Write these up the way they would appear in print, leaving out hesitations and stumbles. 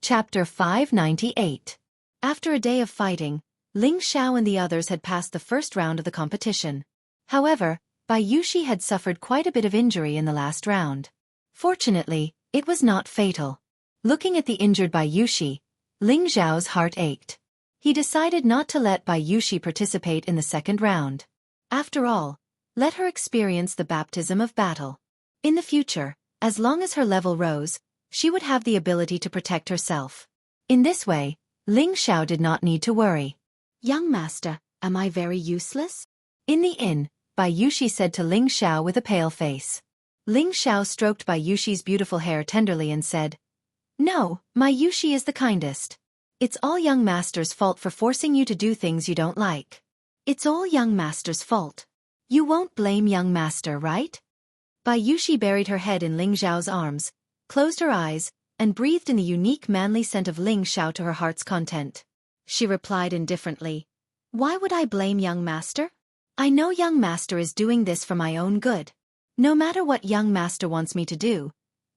Chapter 598. After a day of fighting, Ling Xiao and the others had passed the first round of the competition. However, Bai Yuxi had suffered quite a bit of injury in the last round. Fortunately, it was not fatal. Looking at the injured Bai Yuxi, Ling Xiao's heart ached. He decided not to let Bai Yuxi participate in the second round. After all, let her experience the baptism of battle. In the future, as long as her level rose, she would have the ability to protect herself. In this way, Ling Xiao did not need to worry. Young master, am I very useless? In the inn, Bai Yuxi said to Ling Xiao with a pale face. Ling Xiao stroked Bai Yuxi's beautiful hair tenderly and said, "No, my Yuxi is the kindest. It's all young master's fault for forcing you to do things you don't like." It's all young master's fault. You won't blame young master, right? Bai Yuxi buried her head in Ling Xiao's arms, closed her eyes, and breathed in the unique manly scent of Ling Xiao to her heart's content. She replied indifferently, "Why would I blame young master? I know young master is doing this for my own good. No matter what young master wants me to do,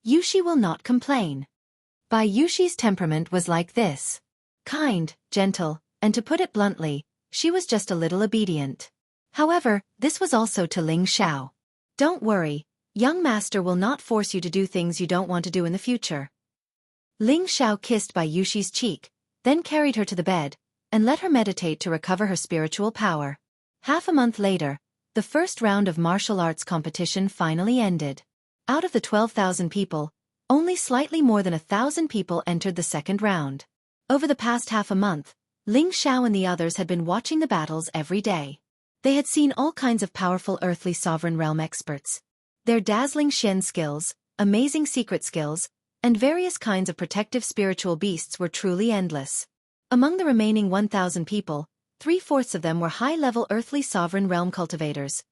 Yuxi will not complain." Bai Yuxi's temperament was like this. Kind, gentle, and to put it bluntly, she was just a little obedient. However, this was also to Ling Xiao. "Don't worry, young master will not force you to do things you don't want to do in the future." Ling Xiao kissed Bai Yuxi's cheek, then carried her to the bed, and let her meditate to recover her spiritual power. Half a month later, the first round of martial arts competition finally ended. Out of the 12,000 people, only slightly more than 1,000 people entered the second round. Over the past half a month, Ling Xiao and the others had been watching the battles every day. They had seen all kinds of powerful earthly sovereign realm experts. Their dazzling Shen skills, amazing secret skills, and various kinds of protective spiritual beasts were truly endless. Among the remaining 1,000 people, 3/4 of them were high-level earthly sovereign realm cultivators,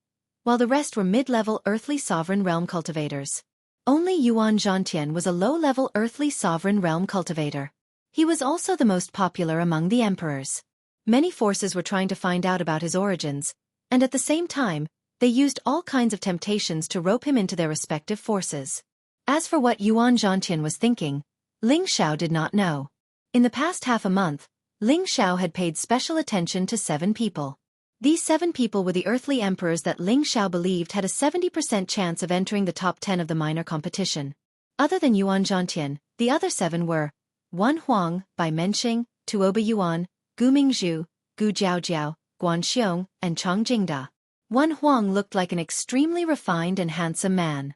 while the rest were mid-level earthly sovereign realm cultivators. Only Yuan Zhantian was a low-level earthly sovereign realm cultivator. He was also the most popular among the emperors. Many forces were trying to find out about his origins, and at the same time, they used all kinds of temptations to rope him into their respective forces. As for what Yuan Zhantian was thinking, Ling Xiao did not know. In the past half a month, Ling Xiao had paid special attention to 7 people. These 7 people were the earthly emperors that Ling Xiao believed had a 70% chance of entering the top 10 of the minor competition. Other than Yuan Zhantian, the other 7 were Wan Huang, Bai Menxing, Tuoba Yuan, Gu Mingzhu, Gu Jiaojiao, Guan Xiong, and Chang Jingda. Wan Huang looked like an extremely refined and handsome man.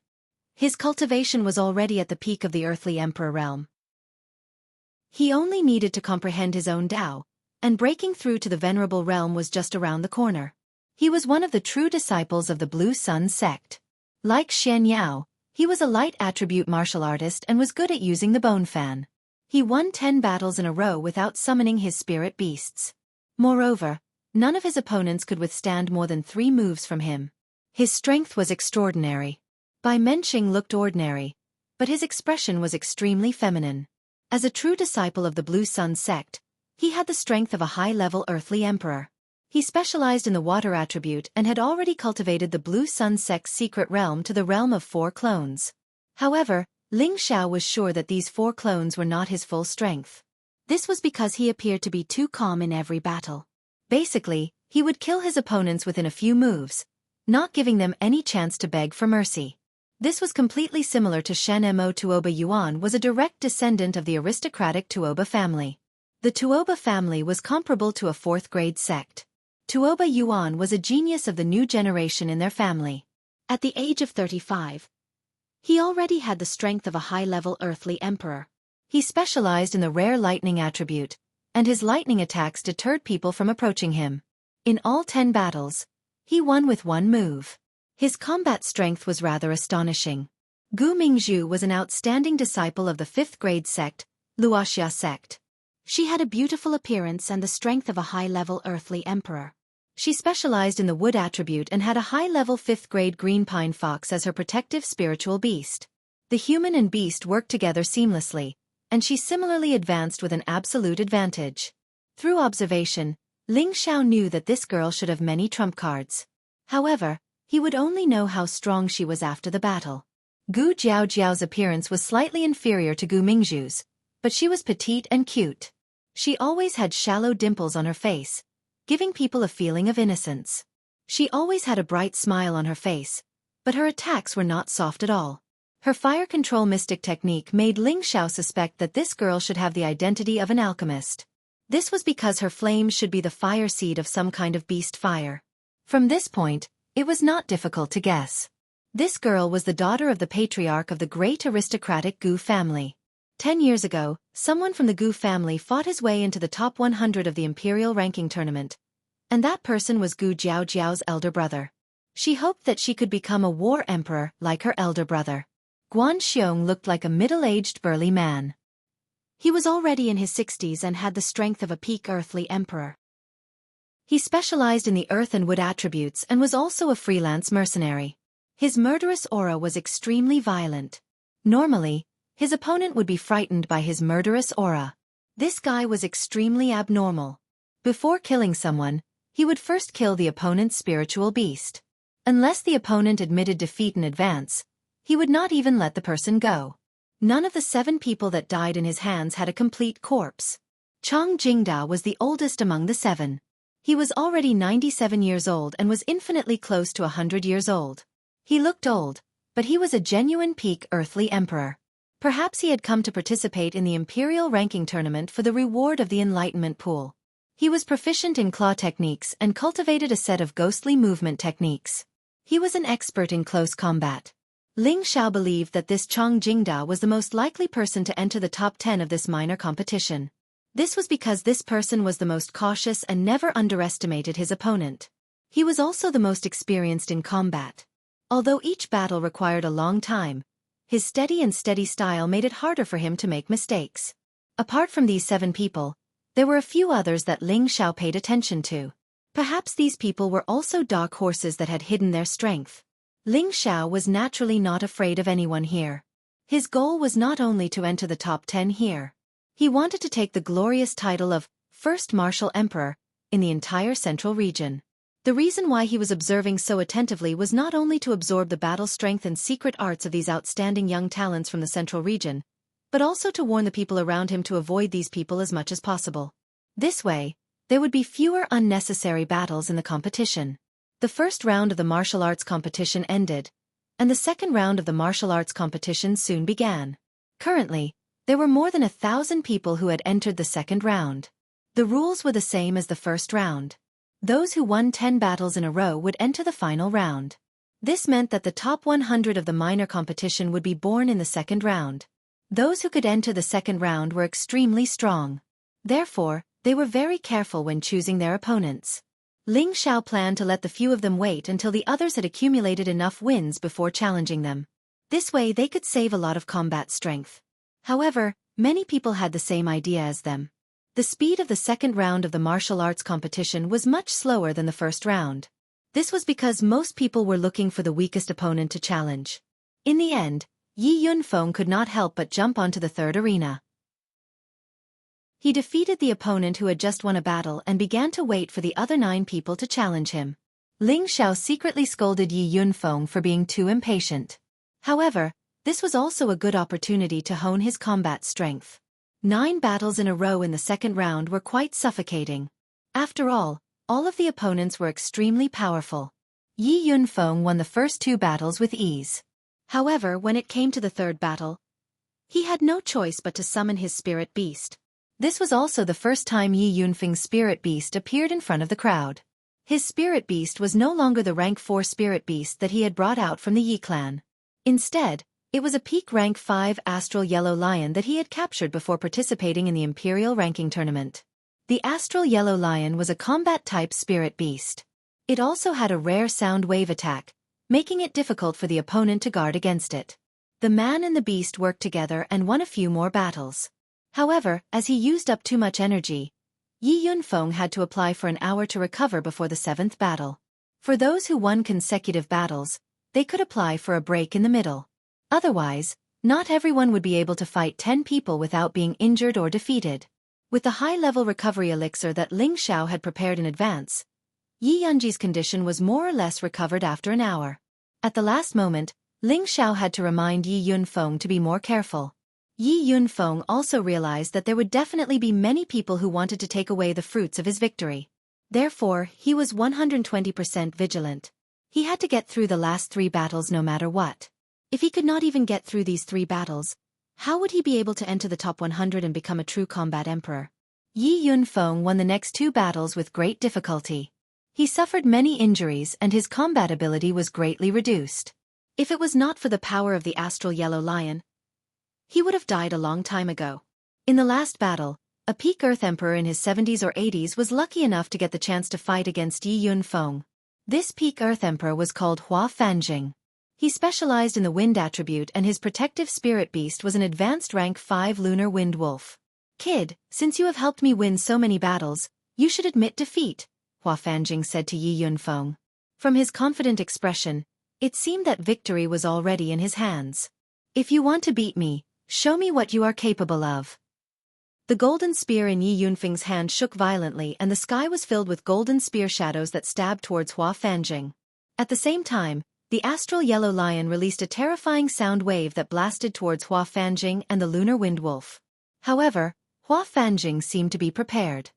His cultivation was already at the peak of the earthly emperor realm. He only needed to comprehend his own Tao, and breaking through to the venerable realm was just around the corner. He was one of the true disciples of the Blue Sun sect. Like Xianxia, he was a light attribute martial artist and was good at using the bone fan. He won 10 battles in a row without summoning his spirit beasts. Moreover, none of his opponents could withstand more than 3 moves from him. His strength was extraordinary. Bai Menxing looked ordinary, but his expression was extremely feminine. As a true disciple of the Blue Sun sect, he had the strength of a high-level earthly emperor. He specialized in the water attribute and had already cultivated the Blue Sun sect's secret realm to the realm of 4 clones. However, Ling Xiao was sure that these 4 clones were not his full strength. This was because he appeared to be too calm in every battle. Basically, he would kill his opponents within a few moves, not giving them any chance to beg for mercy. This was completely similar to Shen Mo. Tuoba Yuan was a direct descendant of the aristocratic Tuoba family. The Tuoba family was comparable to a 4th-grade sect. Tuoba Yuan was a genius of the new generation in their family. At the age of 35, he already had the strength of a high-level earthly emperor. He specialized in the rare lightning attribute, and his lightning attacks deterred people from approaching him. In all 10 battles, he won with 1 move. His combat strength was rather astonishing. Gu Mingzhu was an outstanding disciple of the 5th-grade sect, Wuxia sect. She had a beautiful appearance and the strength of a high-level earthly emperor. She specialized in the wood attribute and had a high-level 5th-grade green pine fox as her protective spiritual beast. The human and beast worked together seamlessly, and she similarly advanced with an absolute advantage. Through observation, Ling Xiao knew that this girl should have many trump cards. However, he would only know how strong she was after the battle. Gu Jiaojiao's appearance was slightly inferior to Gu Mingzhu's, but she was petite and cute. She always had shallow dimples on her face, giving people a feeling of innocence. She always had a bright smile on her face, but her attacks were not soft at all. Her fire control mystic technique made Ling Xiao suspect that this girl should have the identity of an alchemist. This was because her flames should be the fire seed of some kind of beast fire. From this point, it was not difficult to guess. This girl was the daughter of the patriarch of the great aristocratic Gu family. 10 years ago, someone from the Gu family fought his way into the top 100 of the imperial ranking tournament, and that person was Gu Jiaojiao's elder brother. She hoped that she could become a war emperor like her elder brother. Guan Xiong looked like a middle-aged burly man. He was already in his 60s and had the strength of a peak earthly emperor. He specialized in the earth and wood attributes and was also a freelance mercenary. His murderous aura was extremely violent. Normally, his opponent would be frightened by his murderous aura. This guy was extremely abnormal. Before killing someone, he would first kill the opponent's spiritual beast. Unless the opponent admitted defeat in advance, he would not even let the person go. None of the 7 people that died in his hands had a complete corpse. Chang Jingda was the oldest among the 7. He was already 97 years old and was infinitely close to 100 years old. He looked old, but he was a genuine peak earthly emperor. Perhaps he had come to participate in the imperial ranking tournament for the reward of the enlightenment pool. He was proficient in claw techniques and cultivated a set of ghostly movement techniques. He was an expert in close combat. Ling Xiao believed that this Chang Jingda was the most likely person to enter the top 10 of this minor competition. This was because this person was the most cautious and never underestimated his opponent. He was also the most experienced in combat. Although each battle required a long time, his steady style made it harder for him to make mistakes. Apart from these 7 people, there were a few others that Ling Xiao paid attention to. Perhaps these people were also dark horses that had hidden their strength. Ling Xiao was naturally not afraid of anyone here. His goal was not only to enter the top 10 here. He wanted to take the glorious title of First Martial Emperor in the entire central region. The reason why he was observing so attentively was not only to absorb the battle strength and secret arts of these outstanding young talents from the central region, but also to warn the people around him to avoid these people as much as possible. This way, there would be fewer unnecessary battles in the competition. The first round of the martial arts competition ended, and the second round of the martial arts competition soon began. Currently, there were more than 1,000 people who had entered the second round. The rules were the same as the first round. Those who won 10 battles in a row would enter the final round. This meant that the top 100 of the minor competition would be born in the second round. Those who could enter the second round were extremely strong. Therefore, they were very careful when choosing their opponents. Ling Xiao planned to let the few of them wait until the others had accumulated enough wins before challenging them. This way they could save a lot of combat strength. However, many people had the same idea as them. The speed of the second round of the martial arts competition was much slower than the first round. This was because most people were looking for the weakest opponent to challenge. In the end, Yi Yunfeng could not help but jump onto the third arena. He defeated the opponent who had just won a battle and began to wait for the other 9 people to challenge him. Ling Xiao secretly scolded Yi Yunfeng for being too impatient. However, this was also a good opportunity to hone his combat strength. 9 battles in a row in the second round were quite suffocating. After all of the opponents were extremely powerful. Yi Yunfeng won the first 2 battles with ease. However, when it came to the third battle, he had no choice but to summon his spirit beast. This was also the first time Yi Yunfeng's spirit beast appeared in front of the crowd. His spirit beast was no longer the rank 4 spirit beast that he had brought out from the Yi clan. Instead, it was a peak rank 5 astral yellow lion that he had captured before participating in the imperial ranking tournament. The astral yellow lion was a combat-type spirit beast. It also had a rare sound wave attack, making it difficult for the opponent to guard against it. The man and the beast worked together and won a few more battles. However, as he used up too much energy, Yi Yunfeng had to apply for an hour to recover before the 7th battle. For those who won consecutive battles, they could apply for a break in the middle. Otherwise, not everyone would be able to fight 10 people without being injured or defeated. With the high-level recovery elixir that Ling Xiao had prepared in advance, Yi Yunji's condition was more or less recovered after an hour. At the last moment, Ling Xiao had to remind Yi Yunfeng to be more careful. Yi Yunfeng also realized that there would definitely be many people who wanted to take away the fruits of his victory. Therefore, he was 120% vigilant. He had to get through the last 3 battles no matter what. If he could not even get through these 3 battles, how would he be able to enter the top 100 and become a true combat emperor? Yi Yunfeng won the next 2 battles with great difficulty. He suffered many injuries and his combat ability was greatly reduced. If it was not for the power of the astral yellow lion, he would have died a long time ago. In the last battle, a peak Earth Emperor in his 70s or 80s was lucky enough to get the chance to fight against Yi Yunfeng. This peak Earth Emperor was called Hua Fanjing. He specialized in the wind attribute and his protective spirit beast was an advanced rank 5 lunar wind wolf. Kid, since you have helped me win so many battles, you should admit defeat, Hua Fanjing said to Yi Yunfeng. From his confident expression, it seemed that victory was already in his hands. If you want to beat me, show me what you are capable of. The golden spear in Yi Yunfeng's hand shook violently and the sky was filled with golden spear shadows that stabbed towards Hua Fanjing. At the same time, the astral yellow lion released a terrifying sound wave that blasted towards Hua Fanjing and the lunar wind wolf. However, Hua Fanjing seemed to be prepared.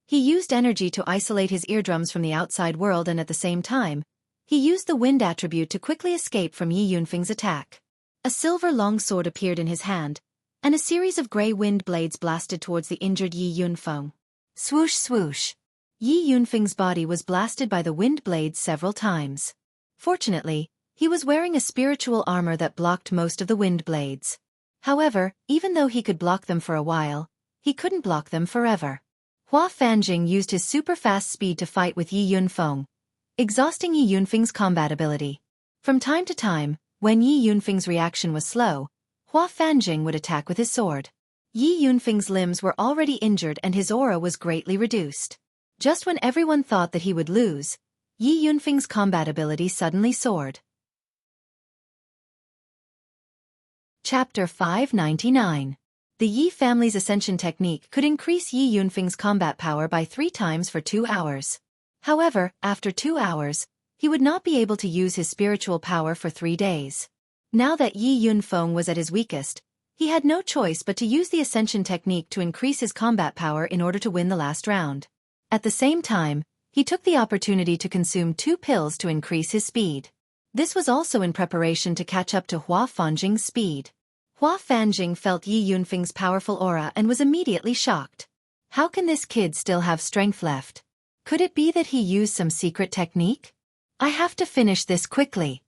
He used energy to isolate his eardrums from the outside world and at the same time, he used the wind attribute to quickly escape from Yi Yunfeng's attack. A silver longsword appeared in his hand, and a series of grey wind blades blasted towards the injured Yi Yunfeng. Swoosh swoosh. Yi Yunfeng's body was blasted by the wind blades several times. Fortunately, he was wearing a spiritual armor that blocked most of the wind blades. However, even though he could block them for a while, he couldn't block them forever. Hua Fanjing used his super-fast speed to fight with Yi Yunfeng, exhausting Yi Yunfeng's combat ability. From time to time, when Yi Yunfeng's reaction was slow, Hua Fanjing would attack with his sword. Yi Yunfeng's limbs were already injured and his aura was greatly reduced. Just when everyone thought that he would lose, Yi Yunfeng's combat ability suddenly soared. Chapter 599. The Yi family's ascension technique could increase Yi Yunfeng's combat power by 3 times for 2 hours. However, after 2 hours, he would not be able to use his spiritual power for 3 days. Now that Yi Yunfeng was at his weakest, he had no choice but to use the ascension technique to increase his combat power in order to win the last round. At the same time, he took the opportunity to consume 2 pills to increase his speed. This was also in preparation to catch up to Hua Fanjing's speed. Hua Fanjing felt Yi Yunfeng's powerful aura and was immediately shocked. How can this kid still have strength left? Could it be that he used some secret technique? I have to finish this quickly.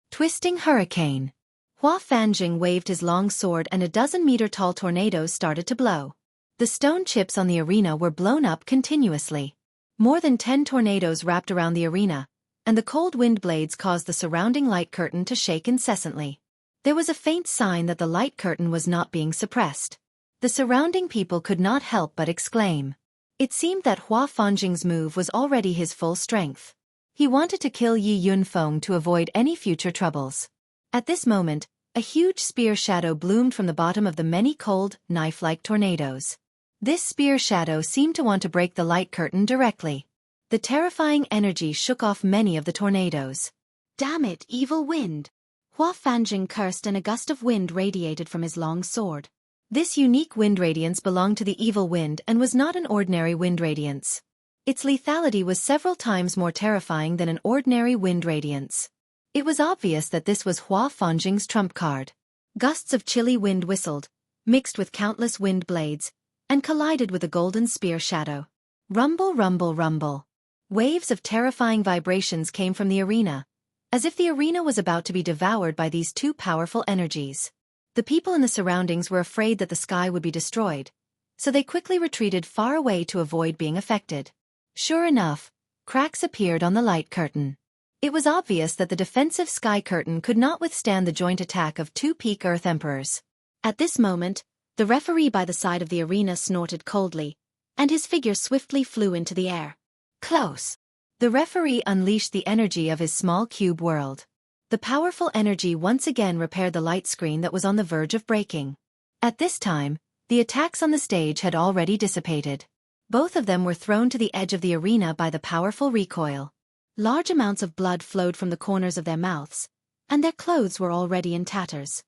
Twisting Hurricane. Hua Fanjing waved his long sword and a 12-meter-tall tornadoes started to blow. The stone chips on the arena were blown up continuously. More than 10 tornadoes wrapped around the arena, and the cold wind blades caused the surrounding light curtain to shake incessantly. There was a faint sign that the light curtain was not being suppressed. The surrounding people could not help but exclaim. It seemed that Hua Fanjing's move was already his full strength. He wanted to kill Yi Yunfeng to avoid any future troubles. At this moment, a huge spear shadow bloomed from the bottom of the many cold, knife-like tornadoes. This spear shadow seemed to want to break the light curtain directly. The terrifying energy shook off many of the tornadoes. Damn it, evil wind! Hua Fanjing cursed and a gust of wind radiated from his long sword. This unique wind radiance belonged to the evil wind and was not an ordinary wind radiance. Its lethality was several times more terrifying than an ordinary wind radiance. It was obvious that this was Hua Fanjing's trump card. Gusts of chilly wind whistled, mixed with countless wind blades, and collided with a golden spear shadow. Rumble, rumble, rumble. Waves of terrifying vibrations came from the arena, as if the arena was about to be devoured by these 2 powerful energies. The people in the surroundings were afraid that the sky would be destroyed, so they quickly retreated far away to avoid being affected. Sure enough, cracks appeared on the light curtain. It was obvious that the defensive sky curtain could not withstand the joint attack of 2 peak Earth Emperors. At this moment, the referee by the side of the arena snorted coldly, and his figure swiftly flew into the air. Close. The referee unleashed the energy of his small cube world. The powerful energy once again repaired the light screen that was on the verge of breaking. At this time, the attacks on the stage had already dissipated. Both of them were thrown to the edge of the arena by the powerful recoil. Large amounts of blood flowed from the corners of their mouths, and their clothes were already in tatters.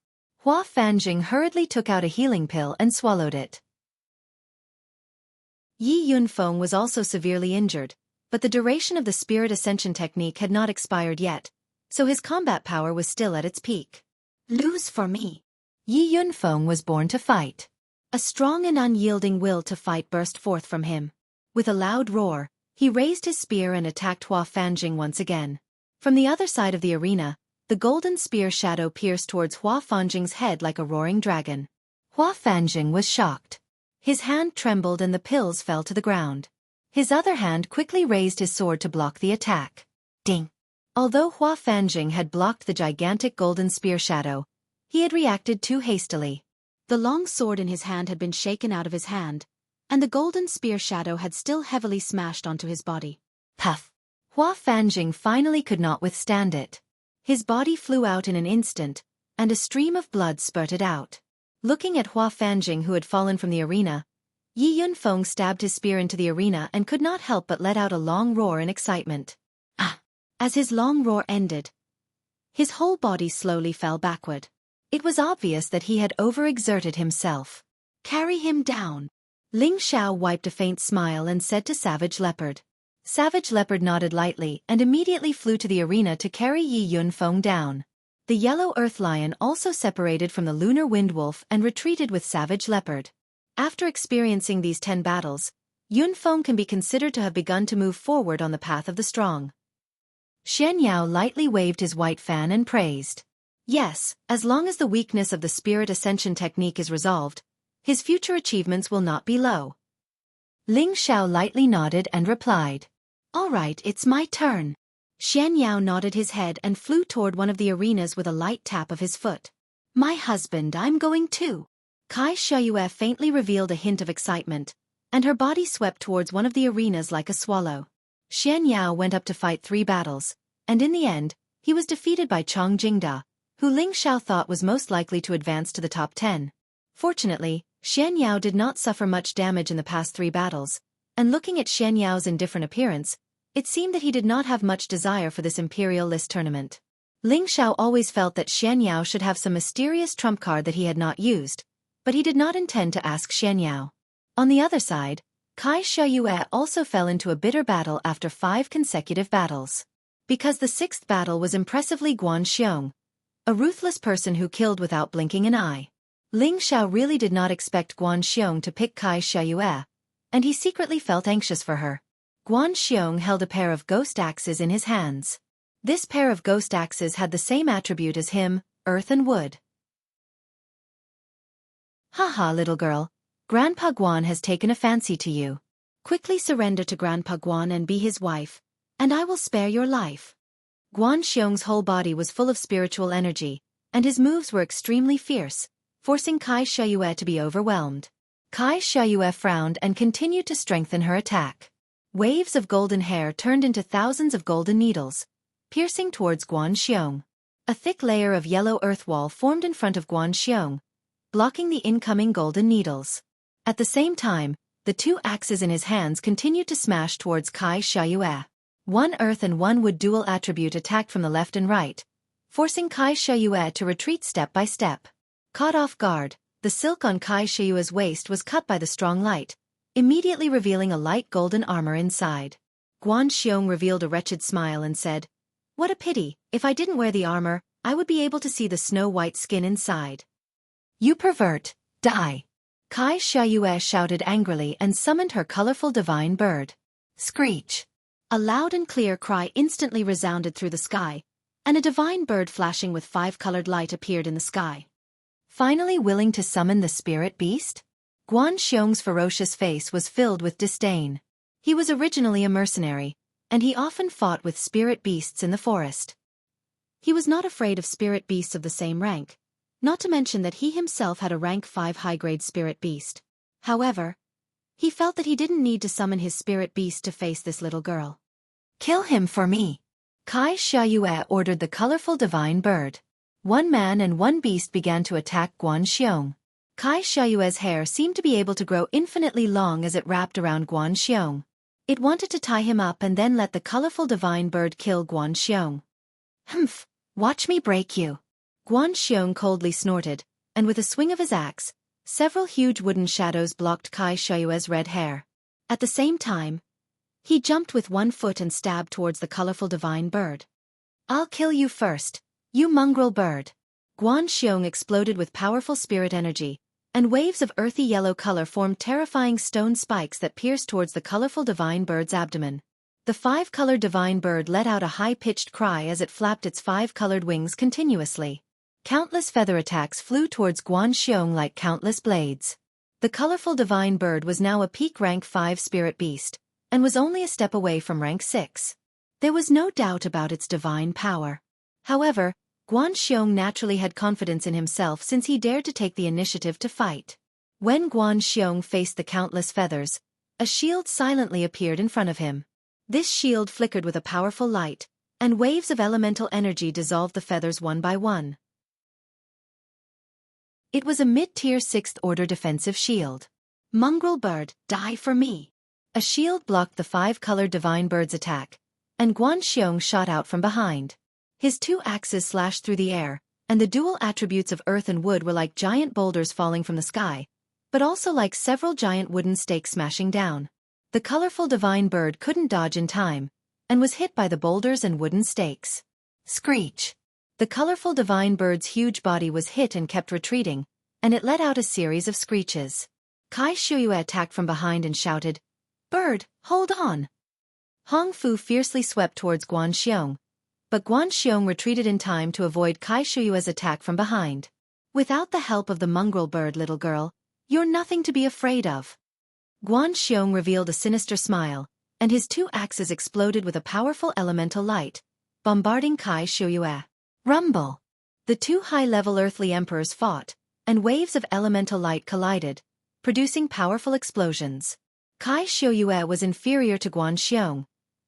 Hua Fanjing hurriedly took out a healing pill and swallowed it. Yi Yunfeng was also severely injured, but the duration of the spirit ascension technique had not expired yet, so his combat power was still at its peak. Lose for me. Yi Yunfeng was born to fight. A strong and unyielding will to fight burst forth from him. With a loud roar, he raised his spear and attacked Hua Fanjing once again. From the other side of the arena, the golden spear shadow pierced towards Hua Fanjing's head like a roaring dragon. Hua Fanjing was shocked. His hand trembled and the pills fell to the ground. His other hand quickly raised his sword to block the attack. Ding! Although Hua Fanjing had blocked the gigantic golden spear shadow, he had reacted too hastily. The long sword in his hand had been shaken out of his hand, and the golden spear shadow had still heavily smashed onto his body. Puff! Hua Fanjing finally could not withstand it. His body flew out in an instant, and a stream of blood spurted out. Looking at Hua Fanjing who had fallen from the arena, Yi Yunfeng stabbed his spear into the arena and could not help but let out a long roar in excitement. Ah! As his long roar ended, his whole body slowly fell backward. It was obvious that he had overexerted himself. Carry him down. Ling Xiao wiped a faint smile and said to Savage Leopard. Savage Leopard nodded lightly and immediately flew to the arena to carry Yi Yunfeng down. The Yellow Earth Lion also separated from the Lunar Wind Wolf and retreated with Savage Leopard. After experiencing these 10 battles, Yunfeng can be considered to have begun to move forward on the path of the strong. Xianxia lightly waved his white fan and praised. Yes, as long as the weakness of the spirit ascension technique is resolved, his future achievements will not be low. Ling Xiao lightly nodded and replied. All right, it's my turn. Xianxia nodded his head and flew toward one of the arenas with a light tap of his foot. My husband, I'm going too. Kai Xiaoyue faintly revealed a hint of excitement, and her body swept towards one of the arenas like a swallow. Xianxia went up to fight 3 battles, and in the end, he was defeated by Chong Jingda, who Ling Xiao thought was most likely to advance to the top 10. Fortunately, Xianxia did not suffer much damage in the past 3 battles, and looking at Xianxiao's indifferent appearance, it seemed that he did not have much desire for this Imperial List tournament. Ling Xiao always felt that Xianxiao should have some mysterious trump card that he had not used, but he did not intend to ask Xianxiao. On the other side, Kai Xiaoyue also fell into a bitter battle after 5 consecutive battles. Because the 6th battle was impressively Guan Xiong, a ruthless person who killed without blinking an eye. Ling Xiao really did not expect Guan Xiong to pick Kai Xiaoyue, and he secretly felt anxious for her. Guan Xiong held a pair of ghost axes in his hands. This pair of ghost axes had the same attribute as him, earth and wood. Haha, little girl, Grandpa Guan has taken a fancy to you. Quickly surrender to Grandpa Guan and be his wife, and I will spare your life. Guan Xiong's whole body was full of spiritual energy, and his moves were extremely fierce, forcing Kai Xiaoyue to be overwhelmed. Kai Xiaoyue frowned and continued to strengthen her attack. Waves of golden hair turned into thousands of golden needles, piercing towards Guan Xiong. A thick layer of yellow earth wall formed in front of Guan Xiong, blocking the incoming golden needles. At the same time, the 2 axes in his hands continued to smash towards Kai Xiaoyue. 1 earth and 1 wood dual attribute attacked from the left and right, forcing Kai Xiaoyue to retreat step by step. Caught off guard, the silk on Kai Xiaoyue's waist was cut by the strong light, immediately revealing a light golden armor inside. Guan Xiong revealed a wretched smile and said, "What a pity, if I didn't wear the armor, I would be able to see the snow-white skin inside." "You pervert, die!" Kai Xiaoyue shouted angrily and summoned her colorful divine bird. Screech! A loud and clear cry instantly resounded through the sky, and a divine bird flashing with 5-colored light appeared in the sky. Finally willing to summon the spirit beast? Guan Xiong's ferocious face was filled with disdain. He was originally a mercenary, and he often fought with spirit beasts in the forest. He was not afraid of spirit beasts of the same rank, not to mention that he himself had a rank 5 high-grade spirit beast. However, he felt that he didn't need to summon his spirit beast to face this little girl. "Kill him for me!" Kai Xiaoyue ordered the colorful divine bird. 1 man and 1 beast began to attack Guan Xiong. Kai Xiaoyue's hair seemed to be able to grow infinitely long as it wrapped around Guan Xiong. It wanted to tie him up and then let the colorful divine bird kill Guan Xiong. "Humph! Watch me break you!" Guan Xiong coldly snorted, and with a swing of his axe, several huge wooden shadows blocked Kai Shui's red hair. At the same time, he jumped with one foot and stabbed towards the colorful divine bird. "I'll kill you first, you mongrel bird." Guan Xiong exploded with powerful spirit energy, and waves of earthy yellow color formed terrifying stone spikes that pierced towards the colorful divine bird's abdomen. The five-colored divine bird let out a high-pitched cry as it flapped its five-colored wings continuously. Countless feather attacks flew towards Guan Xiong like countless blades. The colorful divine bird was now a peak rank 5 spirit beast, and was only a step away from rank 6. There was no doubt about its divine power. However, Guan Xiong naturally had confidence in himself since he dared to take the initiative to fight. When Guan Xiong faced the countless feathers, a shield silently appeared in front of him. This shield flickered with a powerful light, and waves of elemental energy dissolved the feathers one by one. It was a mid-tier 6th order defensive shield. "Mongrel bird, die for me." A shield blocked the five-colored divine bird's attack, and Guan Xiong shot out from behind. His two axes slashed through the air, and the dual attributes of earth and wood were like giant boulders falling from the sky, but also like several giant wooden stakes smashing down. The colorful divine bird couldn't dodge in time, and was hit by the boulders and wooden stakes. Screech! The colorful divine bird's huge body was hit and kept retreating, and it let out a series of screeches. Kai Shui attacked from behind and shouted, "Bird, hold on!" Hong Fu fiercely swept towards Guan Xiong, but Guan Xiong retreated in time to avoid Kai Shui's attack from behind. "Without the help of the mongrel bird, little girl, you're nothing to be afraid of." Guan Xiong revealed a sinister smile, and his two axes exploded with a powerful elemental light, bombarding Kai Shui. Rumble! The two high-level earthly emperors fought, and waves of elemental light collided, producing powerful explosions. Kai Shui was inferior to Guan Xiong,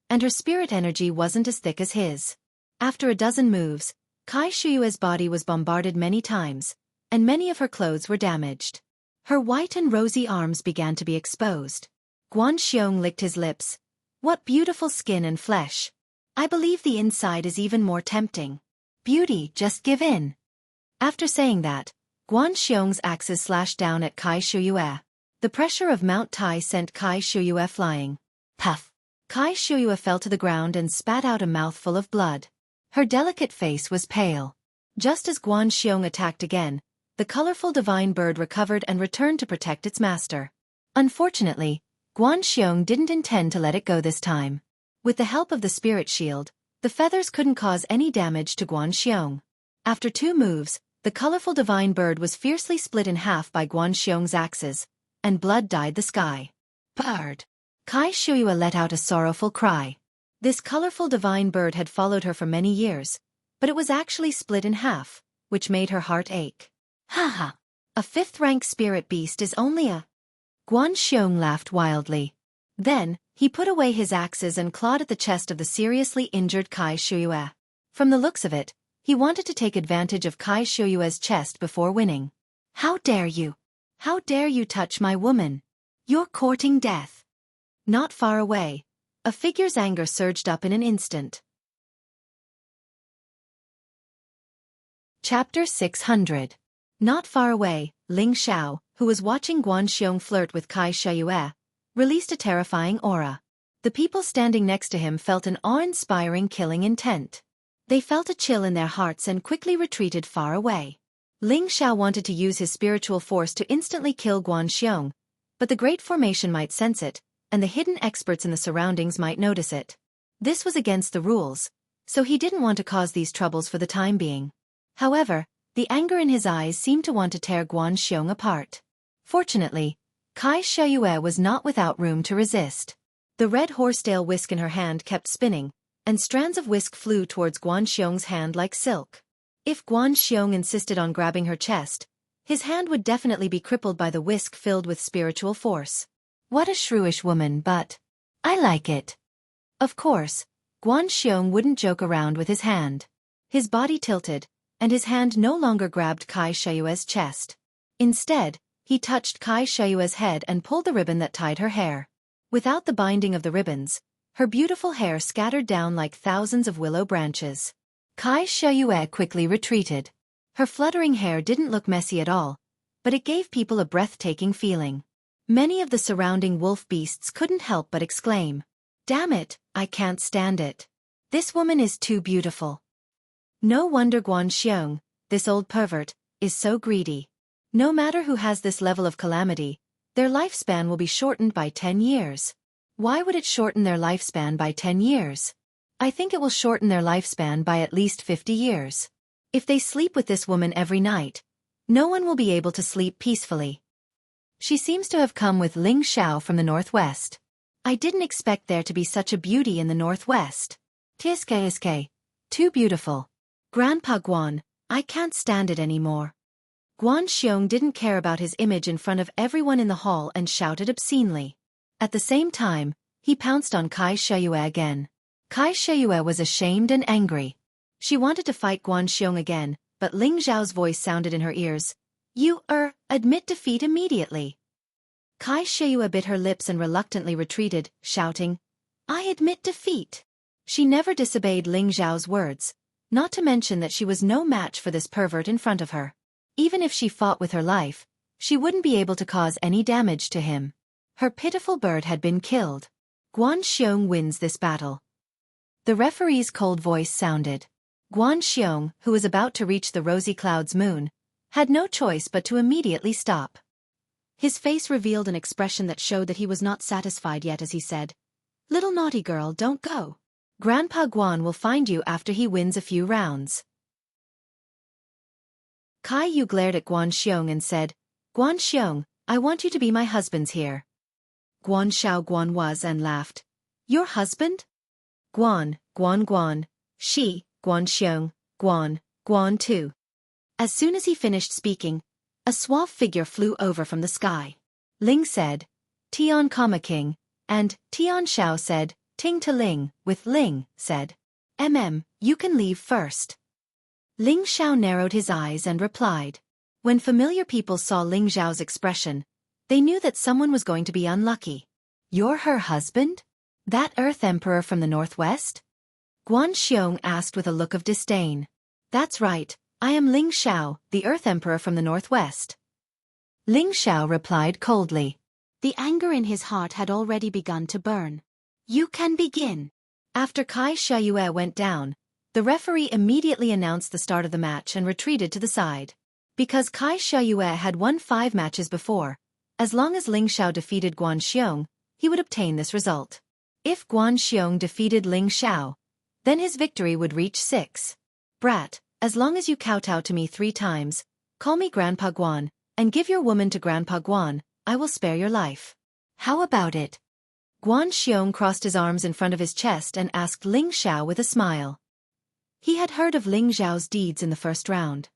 and her spirit energy wasn't as thick as his. After a dozen moves, Kai Shui's body was bombarded many times, and many of her clothes were damaged. Her white and rosy arms began to be exposed. Guan Xiong licked his lips. "What beautiful skin and flesh! I believe the inside is even more tempting. Beauty, just give in." After saying that, Guan Xiong's axes slashed down at Kai Shui. The pressure of Mount Tai sent Kai Shui flying. Puff! Kai Shui fell to the ground and spat out a mouthful of blood. Her delicate face was pale. Just as Guan Xiong attacked again, the colorful divine bird recovered and returned to protect its master. Unfortunately, Guan Xiong didn't intend to let it go this time. With the help of the spirit shield, the feathers couldn't cause any damage to Guan Xiong. After 2 moves, the colorful divine bird was fiercely split in half by Guan Xiong's axes, and blood dyed the sky. Bird! Kai Shui let out a sorrowful cry. This colorful divine bird had followed her for many years, but it was actually split in half, which made her heart ache. "Haha! A 5th-rank spirit beast is only a—" Guan Xiong laughed wildly. Then, he put away his axes and clawed at the chest of the seriously injured Kai Shui. From the looks of it, he wanted to take advantage of Kai Shui's chest before winning. "How dare you! How dare you touch my woman! You're courting death!" Not far away, a figure's anger surged up in an instant. Chapter 600. Not far away, Ling Xiao, who was watching Guan Xiong flirt with Kai Shui, released a terrifying aura. The people standing next to him felt an awe-inspiring killing intent. They felt a chill in their hearts and quickly retreated far away. Ling Xiao wanted to use his spiritual force to instantly kill Guan Xiong, but the Great Formation might sense it, and the hidden experts in the surroundings might notice it. This was against the rules, so he didn't want to cause these troubles for the time being. However, the anger in his eyes seemed to want to tear Guan Xiong apart. Fortunately, Kai Shui was not without room to resist. The red horsetail whisk in her hand kept spinning, and strands of whisk flew towards Guan Xiong's hand like silk. If Guan Xiong insisted on grabbing her chest, his hand would definitely be crippled by the whisk filled with spiritual force. What a shrewish woman, but I like it. Of course, Guan Xiong wouldn't joke around with his hand. His body tilted, and his hand no longer grabbed Kai Shui's chest. Instead, he touched Kai Shui's head and pulled the ribbon that tied her hair. Without the binding of the ribbons, her beautiful hair scattered down like thousands of willow branches. Kai Shui quickly retreated. Her fluttering hair didn't look messy at all, but it gave people a breathtaking feeling. Many of the surrounding wolf beasts couldn't help but exclaim, "Damn it, I can't stand it. This woman is too beautiful." No wonder Xiong, this old pervert, is so greedy. No matter who has this level of calamity, their lifespan will be shortened by 10 years. Why would it shorten their lifespan by 10 years? I think it will shorten their lifespan by at least 50 years. If they sleep with this woman every night, no one will be able to sleep peacefully. She seems to have come with Ling Xiao from the northwest. I didn't expect there to be such a beauty in the northwest. Tiske, too beautiful. Grandpa Guan, I can't stand it anymore. Xiong didn't care about his image in front of everyone in the hall and shouted obscenely. At the same time, he pounced on Kai Shiyue again. Kai Shiyue was ashamed and angry. She wanted to fight Xiong again, but Ling Zhao's voice sounded in her ears. You, admit defeat immediately. Kai Shiyue bit her lips and reluctantly retreated, shouting, I admit defeat. She never disobeyed Ling Zhao's words, not to mention that she was no match for this pervert in front of her. Even if she fought with her life, she wouldn't be able to cause any damage to him. Her pitiful bird had been killed. Xiong wins this battle. The referee's cold voice sounded. Xiong, who was about to reach the rosy cloud's moon, had no choice but to immediately stop. His face revealed an expression that showed that he was not satisfied yet as he said, Little naughty girl, don't go. Grandpa Guan will find you after he wins a few rounds. Kai Yu glared at Xiong and said, Xiong, I want you to be my husband's here. Guan was and laughed. Your husband? Guan, she, Xiong, Guan too. As soon as he finished speaking, a suave figure flew over from the sky. Ling said, Tian Kama King, and Tian Xiao said, Ting to Ling, with Ling, said, you can leave first. Ling Xiao narrowed his eyes and replied. When familiar people saw Ling Xiao's expression, they knew that someone was going to be unlucky. You're her husband? That Earth Emperor from the northwest? Xiong asked with a look of disdain. That's right, I am Ling Xiao, the Earth Emperor from the northwest. Ling Xiao replied coldly. The anger in his heart had already begun to burn. You can begin. After Kai Shiyue went down, the referee immediately announced the start of the match and retreated to the side. Because Kai Shiyue had won 5 matches before, as long as Ling Xiao defeated Xiong, he would obtain this result. If Xiong defeated Ling Xiao, then his victory would reach 6. Brat, as long as you kowtow to me 3 times, call me Grandpa Guan, and give your woman to Grandpa Guan, I will spare your life. How about it? Xiong crossed his arms in front of his chest and asked Ling Xiao with a smile. He had heard of Ling Xiao's deeds in the first round.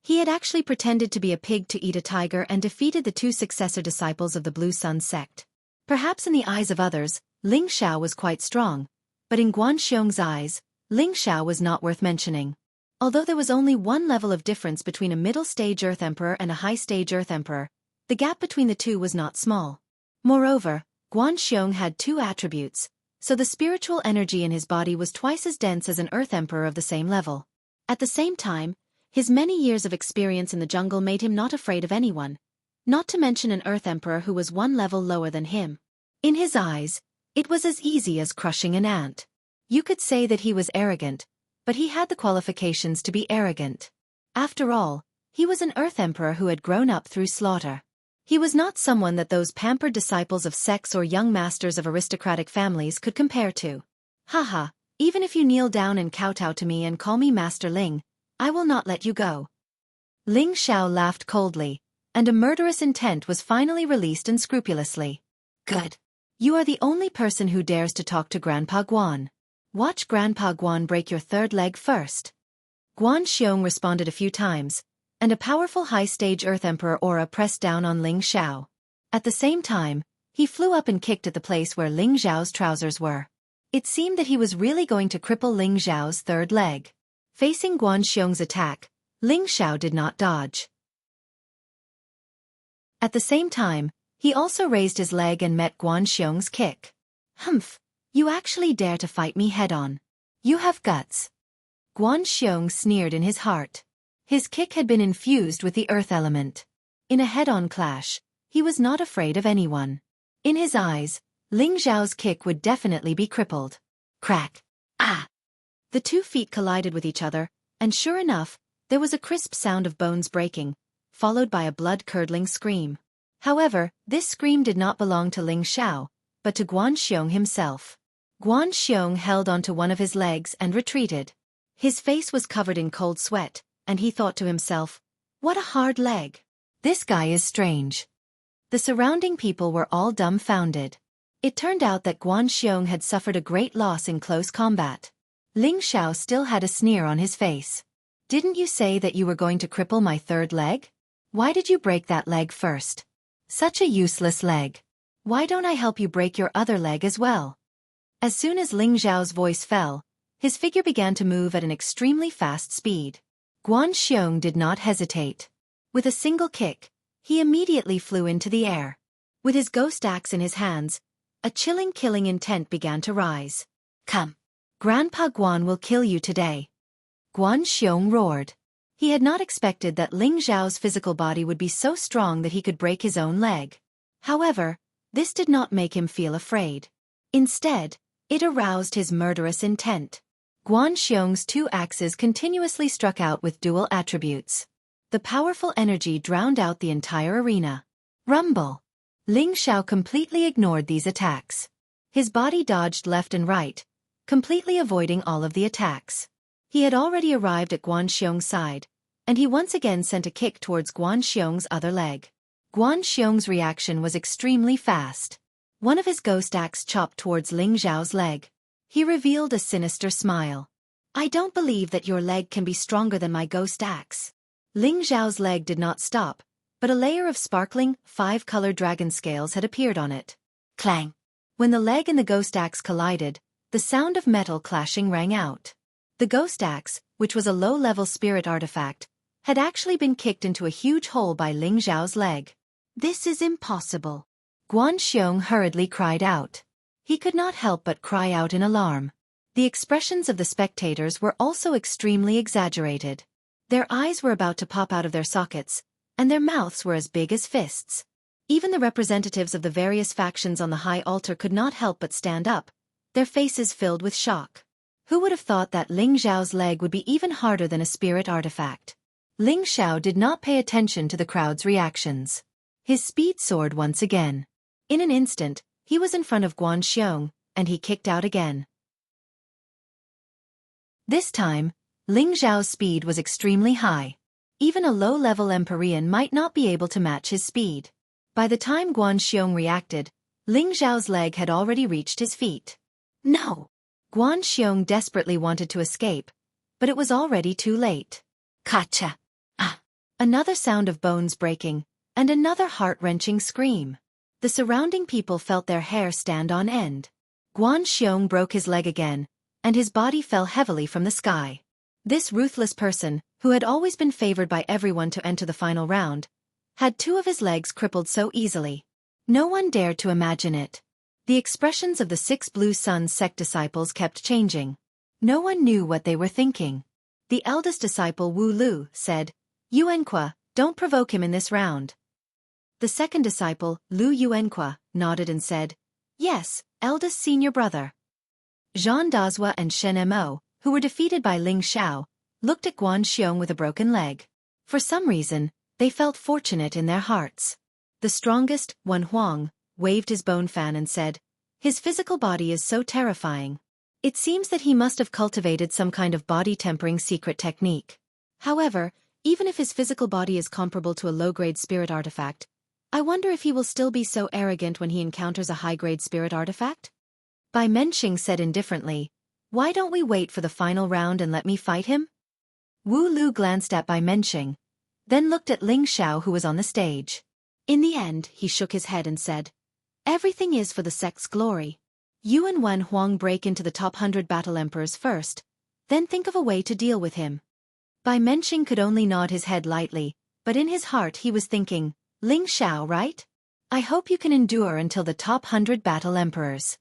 He had actually pretended to be a pig to eat a tiger and defeated the 2 successor disciples of the Blue Sun sect. Perhaps in the eyes of others, Ling Xiao was quite strong, but in Xiong's eyes, Ling Xiao was not worth mentioning. Although there was only 1 level of difference between a middle-stage Earth Emperor and a high-stage Earth Emperor, the gap between the 2 was not small. Moreover, Xiong had 2 attributes, so the spiritual energy in his body was twice as dense as an Earth Emperor of the same level. At the same time, his many years of experience in the jungle made him not afraid of anyone, not to mention an Earth Emperor who was 1 level lower than him. In his eyes, it was as easy as crushing an ant. You could say that he was arrogant, but he had the qualifications to be arrogant. After all, he was an Earth Emperor who had grown up through slaughter. He was not someone that those pampered disciples of sects or young masters of aristocratic families could compare to. Haha, even if you kneel down and kowtow to me and call me Master Ling, I will not let you go. Ling Xiao laughed coldly, and a murderous intent was finally released unscrupulously. Good. You are the only person who dares to talk to Grandpa Guan. Watch Grandpa Guan break your 3rd leg first. Xiong responded a few times, and a powerful high-stage Earth Emperor aura pressed down on Ling Xiao. At the same time, he flew up and kicked at the place where Ling Xiao's trousers were. It seemed that he was really going to cripple Ling Xiao's 3rd leg. Facing Xiong's attack, Ling Xiao did not dodge. At the same time, he also raised his leg and met Xiong's kick. Humph, you actually dare to fight me head-on. You have guts. Xiong sneered in his heart. His kick had been infused with the earth element. In a head-on clash, he was not afraid of anyone. In his eyes, Ling Xiao's kick would definitely be crippled. Crack! Ah! The 2 feet collided with each other, and sure enough, there was a crisp sound of bones breaking, followed by a blood-curdling scream. However, this scream did not belong to Ling Xiao, but to Guan Xiong himself. Guan Xiong held onto one of his legs and retreated. His face was covered in cold sweat, and he thought to himself, "What a hard leg. This guy is strange." The surrounding people were all dumbfounded. It turned out that Guan Xiong had suffered a great loss in close combat. Ling Xiao still had a sneer on his face. "Didn't you say that you were going to cripple my 3rd leg? Why did you break that leg first? Such a useless leg. Why don't I help you break your other leg as well?" As soon as Ling Xiao's voice fell, his figure began to move at an extremely fast speed. Guan Xiong did not hesitate. With a single kick, he immediately flew into the air. With his ghost axe in his hands, a chilling killing intent began to rise. "Come! Grandpa Guan will kill you today." Guan Xiong roared. He had not expected that Ling Xiao's physical body would be so strong that he could break his own leg. However, this did not make him feel afraid. Instead, it aroused his murderous intent. Guan Xiong's 2 axes continuously struck out with dual attributes. The powerful energy drowned out the entire arena. Rumble! Ling Xiao completely ignored these attacks. His body dodged left and right, completely avoiding all of the attacks. He had already arrived at Guan Xiong's side, and he once again sent a kick towards Guan Xiong's other leg. Guan Xiong's reaction was extremely fast. One of his ghost axe chopped towards Ling Xiao's leg. He revealed a sinister smile. "I don't believe that your leg can be stronger than my ghost axe." Ling Xiao's leg did not stop, but a layer of sparkling, 5-colored dragon scales had appeared on it. Clang! When the leg and the ghost axe collided, the sound of metal clashing rang out. The ghost axe, which was a low-level spirit artifact, had actually been kicked into a huge hole by Ling Xiao's leg. "This is impossible." Guan Xiong hurriedly cried out. He could not help but cry out in alarm. The expressions of the spectators were also extremely exaggerated. Their eyes were about to pop out of their sockets, and their mouths were as big as fists. Even the representatives of the various factions on the high altar could not help but stand up, their faces filled with shock. Who would have thought that Ling Xiao's leg would be even harder than a spirit artifact? Ling Xiao did not pay attention to the crowd's reactions. His speed soared once again. In an instant, he was in front of Guan Xiong, and he kicked out again. This time, Ling Xiao's speed was extremely high. Even a low-level Empyrean might not be able to match his speed. By the time Guan Xiong reacted, Ling Xiao's leg had already reached his feet. No! Guan Xiong desperately wanted to escape, but it was already too late. Kacha! Ah! Another sound of bones breaking, and another heart-wrenching scream. The surrounding people felt their hair stand on end. Guan Xiong broke his leg again, and his body fell heavily from the sky. This ruthless person, who had always been favored by everyone to enter the final round, had 2 of his legs crippled so easily. No one dared to imagine it. The expressions of the 6 Blue Sun sect disciples kept changing. No one knew what they were thinking. The eldest disciple Wu Lu said, "Yuanqua, don't provoke him in this round." The second disciple, Lu Yuanqua, nodded and said, "Yes, eldest senior brother." Zhang Dazhua and Shen Mo, who were defeated by Ling Xiao, looked at Guan Xiong with a broken leg. For some reason, they felt fortunate in their hearts. The strongest, Wan Huang, waved his bone fan and said, "His physical body is so terrifying. It seems that he must have cultivated some kind of body-tempering secret technique. However, even if his physical body is comparable to a low-grade spirit artifact, I wonder if he will still be so arrogant when he encounters a high-grade spirit artifact?" Bai Menxing said indifferently, "Why don't we wait for the final round and let me fight him?" Wu Lu glanced at Bai Menxing, then looked at Ling Xiao who was on the stage. In the end, he shook his head and said, "Everything is for the sect's glory. You and Wan Huang break into the top 100 battle emperors first, then think of a way to deal with him." Bai Menxing could only nod his head lightly, but in his heart he was thinking, "Ling Xiao, right? I hope you can endure until the top 100 battle emperors."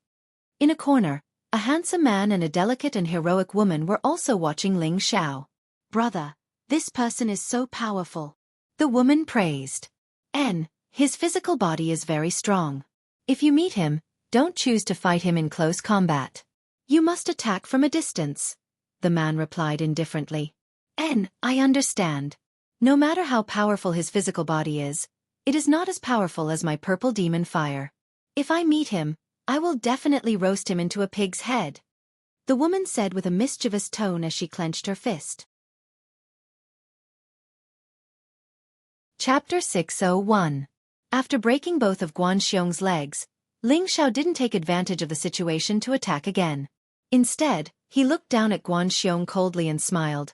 In a corner, a handsome man and a delicate and heroic woman were also watching Ling Xiao. "Brother, This person is so powerful. The woman praised. His physical body is very strong. If you meet him, don't choose to fight him in close combat. You must attack from a distance, the man replied indifferently. I understand. No matter how powerful his physical body is, it is not as powerful as my purple demon fire. If I meet him, I will definitely roast him into a pig's head, the woman said with a mischievous tone as she clenched her fist. Chapter 601. After breaking both of Guan Xiong's legs, Ling Xiao didn't take advantage of the situation to attack again. Instead, he looked down at Guan Xiong coldly and smiled.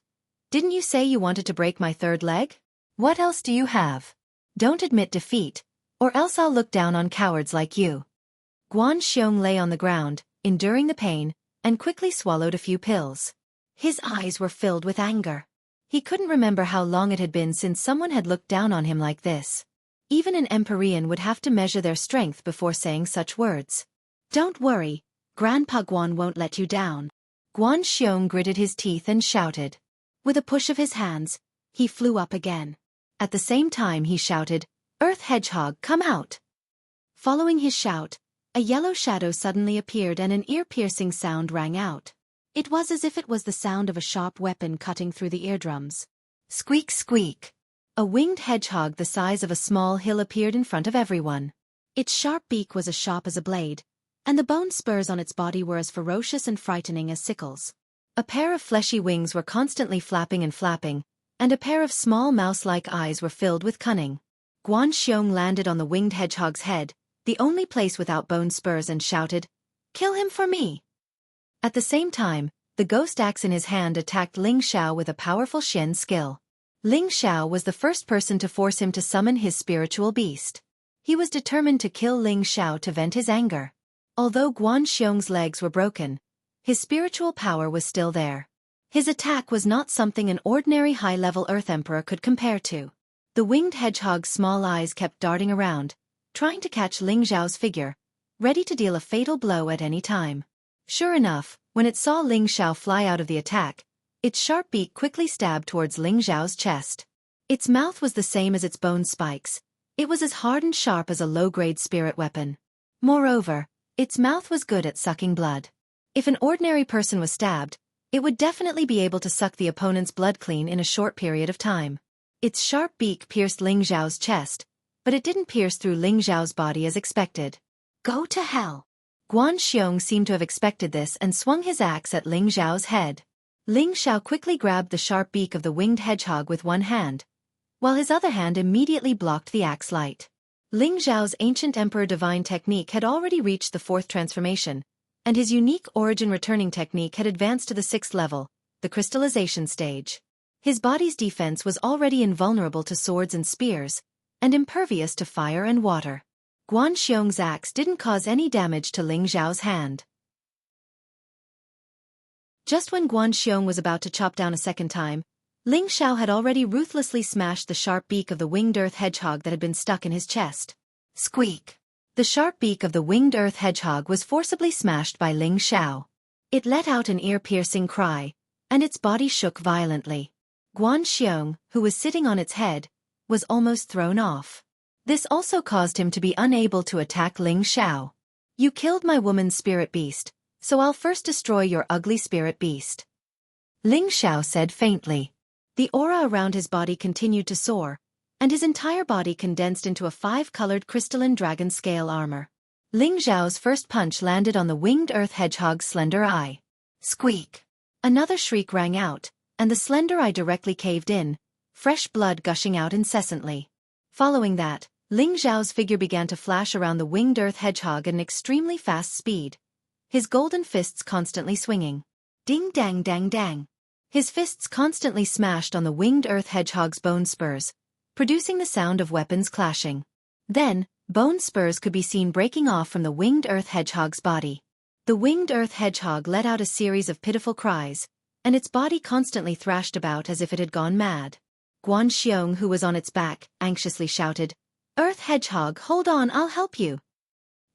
Didn't you say you wanted to break my third leg? What else do you have? Don't admit defeat, or else I'll look down on cowards like you. Guan Xiong lay on the ground, enduring the pain, and quickly swallowed a few pills. His eyes were filled with anger. He couldn't remember how long it had been since someone had looked down on him like this. Even an Empyrean would have to measure their strength before saying such words. Don't worry, Grandpa Guan won't let you down. Guan Xiong gritted his teeth and shouted. With a push of his hands, he flew up again. At the same time he shouted, Earth Hedgehog, come out! Following his shout, a yellow shadow suddenly appeared and an ear-piercing sound rang out. It was as if it was the sound of a sharp weapon cutting through the eardrums. Squeak, squeak. A winged hedgehog the size of a small hill appeared in front of everyone. Its sharp beak was as sharp as a blade, and the bone spurs on its body were as ferocious and frightening as sickles. A pair of fleshy wings were constantly flapping, and a pair of small mouse-like eyes were filled with cunning. Guan Xiong landed on the winged hedgehog's head, the only place without bone spurs, and shouted, Kill him for me! At the same time, the ghost axe in his hand attacked Ling Xiao with a powerful Xian skill. Ling Xiao was the first person to force him to summon his spiritual beast. He was determined to kill Ling Xiao to vent his anger. Although Guan Xiong's legs were broken, his spiritual power was still there. His attack was not something an ordinary high-level Earth Emperor could compare to. The winged hedgehog's small eyes kept darting around, trying to catch Ling Xiao's figure, ready to deal a fatal blow at any time. Sure enough, when it saw Ling Xiao fly out of the attack, its sharp beak quickly stabbed towards Ling Xiao's chest. Its mouth was the same as its bone spikes. It was as hard and sharp as a low-grade spirit weapon. Moreover, its mouth was good at sucking blood. If an ordinary person was stabbed, it would definitely be able to suck the opponent's blood clean in a short period of time. Its sharp beak pierced Ling Xiao's chest, but it didn't pierce through Ling Xiao's body as expected. Go to hell! Guan Xiong seemed to have expected this and swung his axe at Ling Xiao's head. Ling Xiao quickly grabbed the sharp beak of the winged hedgehog with one hand, while his other hand immediately blocked the axe light. Ling Xiao's ancient Emperor Divine technique had already reached the 4th transformation, and his unique origin returning technique had advanced to the 6th level, the crystallization stage. His body's defense was already invulnerable to swords and spears, and impervious to fire and water. Guan Xiong's axe didn't cause any damage to Ling Xiao's hand. Just when Guan Xiong was about to chop down a second time, Ling Xiao had already ruthlessly smashed the sharp beak of the winged earth hedgehog that had been stuck in his chest. Squeak! The sharp beak of the winged earth hedgehog was forcibly smashed by Ling Xiao. It let out an ear-piercing cry, and its body shook violently. Guan Xiong, who was sitting on its head, was almost thrown off. This also caused him to be unable to attack Ling Xiao. You killed my woman's spirit beast, so I'll first destroy your ugly spirit beast. Ling Xiao said faintly. The aura around his body continued to soar, and his entire body condensed into a 5-colored crystalline dragon scale armor. Ling Xiao's first punch landed on the winged earth hedgehog's slender eye. Squeak! Another shriek rang out, and the slender eye directly caved in, fresh blood gushing out incessantly. Following that, Ling Xiao's figure began to flash around the winged earth hedgehog at an extremely fast speed, his golden fists constantly swinging. Ding dang dang dang. His fists constantly smashed on the winged earth hedgehog's bone spurs, producing the sound of weapons clashing. Then, bone spurs could be seen breaking off from the winged earth hedgehog's body. The winged earth hedgehog let out a series of pitiful cries, and its body constantly thrashed about as if it had gone mad. Guan Xiong, who was on its back, anxiously shouted, "Earth hedgehog, hold on, I'll help you."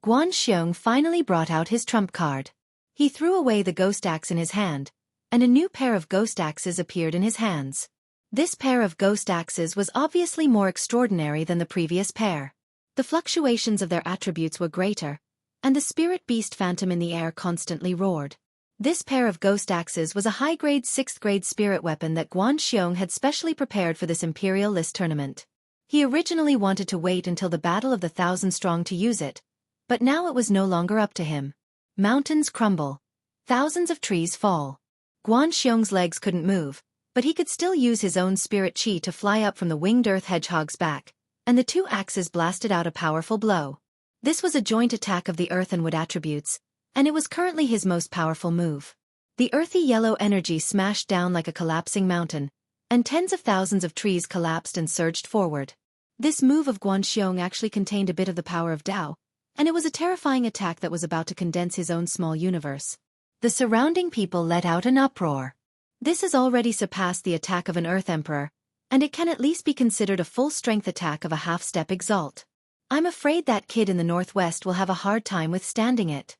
Guan Xiong finally brought out his trump card. He threw away the ghost axe in his hand, and a new pair of ghost axes appeared in his hands. This pair of ghost axes was obviously more extraordinary than the previous pair. The fluctuations of their attributes were greater, and the spirit beast phantom in the air constantly roared. This pair of ghost axes was a high-grade 6th-grade spirit weapon that Guan Xiong had specially prepared for this Imperial List tournament. He originally wanted to wait until the Battle of the Thousand-Strong to use it, but now it was no longer up to him. Mountains crumble. Thousands of trees fall. Guan Xiong's legs couldn't move, but he could still use his own spirit chi to fly up from the winged earth hedgehog's back, and the two axes blasted out a powerful blow. This was a joint attack of the earth and wood attributes, and it was currently his most powerful move. The earthy yellow energy smashed down like a collapsing mountain, and tens of thousands of trees collapsed and surged forward. This move of Guan Xiong actually contained a bit of the power of Tao, and it was a terrifying attack that was about to condense his own small universe. The surrounding people let out an uproar. This has already surpassed the attack of an Earth Emperor, and it can at least be considered a full-strength attack of a half-step exalt. I'm afraid that kid in the northwest will have a hard time withstanding it.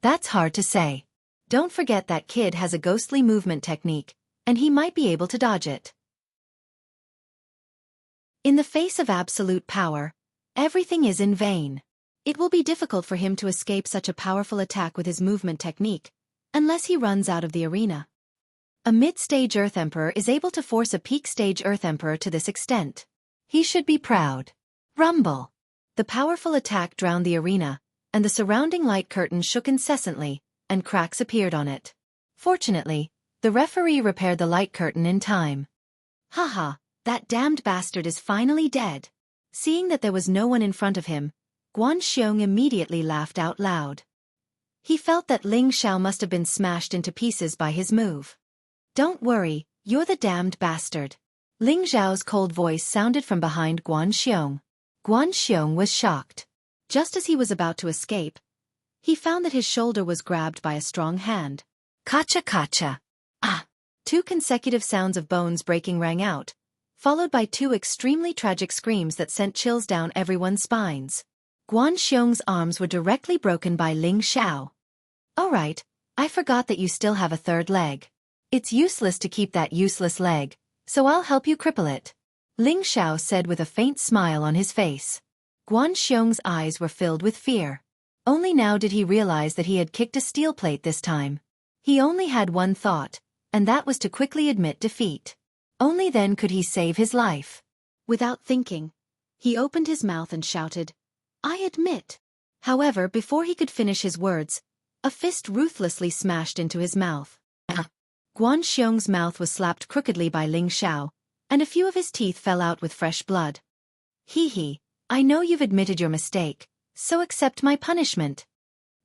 That's hard to say. Don't forget that kid has a ghostly movement technique, and he might be able to dodge it. In the face of absolute power, everything is in vain. It will be difficult for him to escape such a powerful attack with his movement technique, unless he runs out of the arena. A mid-stage Earth Emperor is able to force a peak-stage Earth Emperor to this extent. He should be proud. Rumble. The powerful attack drowned the arena, and the surrounding light curtain shook incessantly, and cracks appeared on it. Fortunately, the referee repaired the light curtain in time. Haha, that damned bastard is finally dead. Seeing that there was no one in front of him, Guan Xiong immediately laughed out loud. He felt that Ling Xiao must have been smashed into pieces by his move. Don't worry, you're the damned bastard. Ling Xiao's cold voice sounded from behind Guan Xiong. Guan Xiong was shocked. Just as he was about to escape, he found that his shoulder was grabbed by a strong hand. Kacha kacha. Ah! 2 consecutive sounds of bones breaking rang out, followed by 2 extremely tragic screams that sent chills down everyone's spines. Guan Xiong's arms were directly broken by Ling Xiao. "Oh right, I forgot that you still have a third leg. It's useless to keep that useless leg, so I'll help you cripple it," Ling Xiao said with a faint smile on his face. Guan Xiong's eyes were filled with fear. Only now did he realize that he had kicked a steel plate this time. He only had one thought, and that was to quickly admit defeat. Only then could he save his life. Without thinking, he opened his mouth and shouted, "I admit." However, before he could finish his words, a fist ruthlessly smashed into his mouth. Guan Xiong's mouth was slapped crookedly by Ling Xiao, and a few of his teeth fell out with fresh blood. "Hee, I know you've admitted your mistake, so accept my punishment."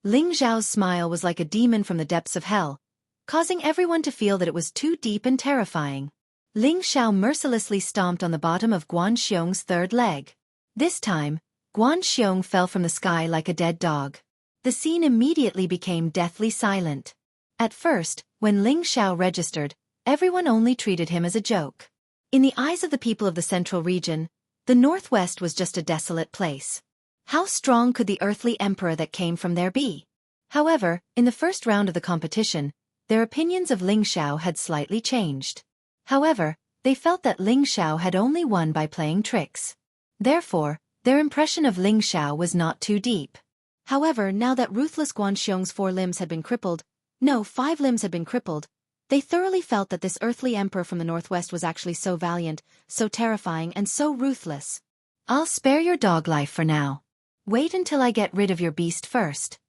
Ling Xiao's smile was like a demon from the depths of hell, causing everyone to feel that it was too deep and terrifying. Ling Xiao mercilessly stomped on the bottom of Guan Xiong's third leg. This time, Guan Xiong fell from the sky like a dead dog. The scene immediately became deathly silent. At first, when Ling Xiao registered, everyone only treated him as a joke. In the eyes of the people of the central region, the Northwest was just a desolate place. How strong could the earthly emperor that came from there be? However, in the first round of the competition, their opinions of Ling Xiao had slightly changed. However, they felt that Ling Xiao had only won by playing tricks. Therefore, their impression of Ling Xiao was not too deep. However, now that ruthless Guan Xiong's 4 limbs had been crippled, no, 5 limbs had been crippled, they thoroughly felt that this earthly emperor from the northwest was actually so valiant, so terrifying, and so ruthless. "I'll spare your dog life for now. Wait until I get rid of your beast first."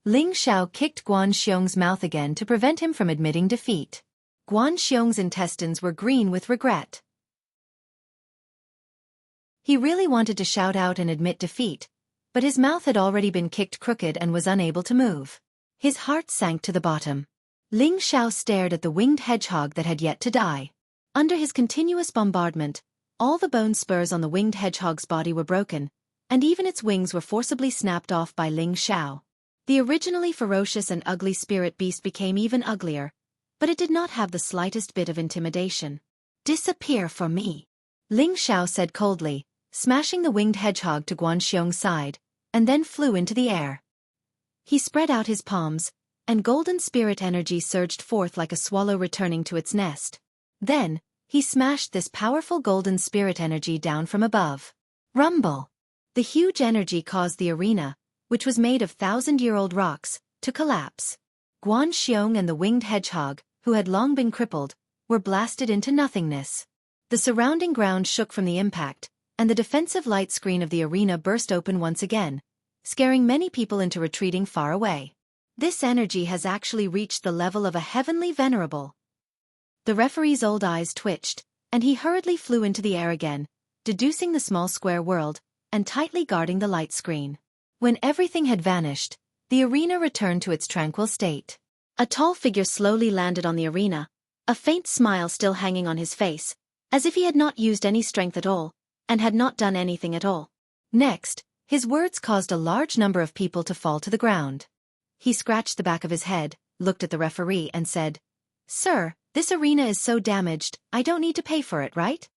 Ling Xiao kicked Guan Xiong's mouth again to prevent him from admitting defeat. Guan Xiong's intestines were green with regret. He really wanted to shout out and admit defeat, but his mouth had already been kicked crooked and was unable to move. His heart sank to the bottom. Ling Xiao stared at the winged hedgehog that had yet to die. Under his continuous bombardment, all the bone spurs on the winged hedgehog's body were broken, and even its wings were forcibly snapped off by Ling Xiao. The originally ferocious and ugly spirit beast became even uglier, but it did not have the slightest bit of intimidation. "Disappear for me," Ling Xiao said coldly, smashing the winged hedgehog to Guan Xiong's side, and then flew into the air. He spread out his palms, and golden spirit energy surged forth like a swallow returning to its nest. Then, he smashed this powerful golden spirit energy down from above. Rumble! The huge energy caused the arena, which was made of thousand-year-old rocks, to collapse. Guan Xiong and the winged hedgehog, who had long been crippled, were blasted into nothingness. The surrounding ground shook from the impact, and the defensive light screen of the arena burst open once again, scaring many people into retreating far away. This energy has actually reached the level of a heavenly venerable. The referee's old eyes twitched, and he hurriedly flew into the air again, deducing the small square world, and tightly guarding the light screen. When everything had vanished, the arena returned to its tranquil state. A tall figure slowly landed on the arena, a faint smile still hanging on his face, as if he had not used any strength at all, and had not done anything at all. Next, his words caused a large number of people to fall to the ground. He scratched the back of his head, looked at the referee and said, "Sir, this arena is so damaged, I don't need to pay for it, right?"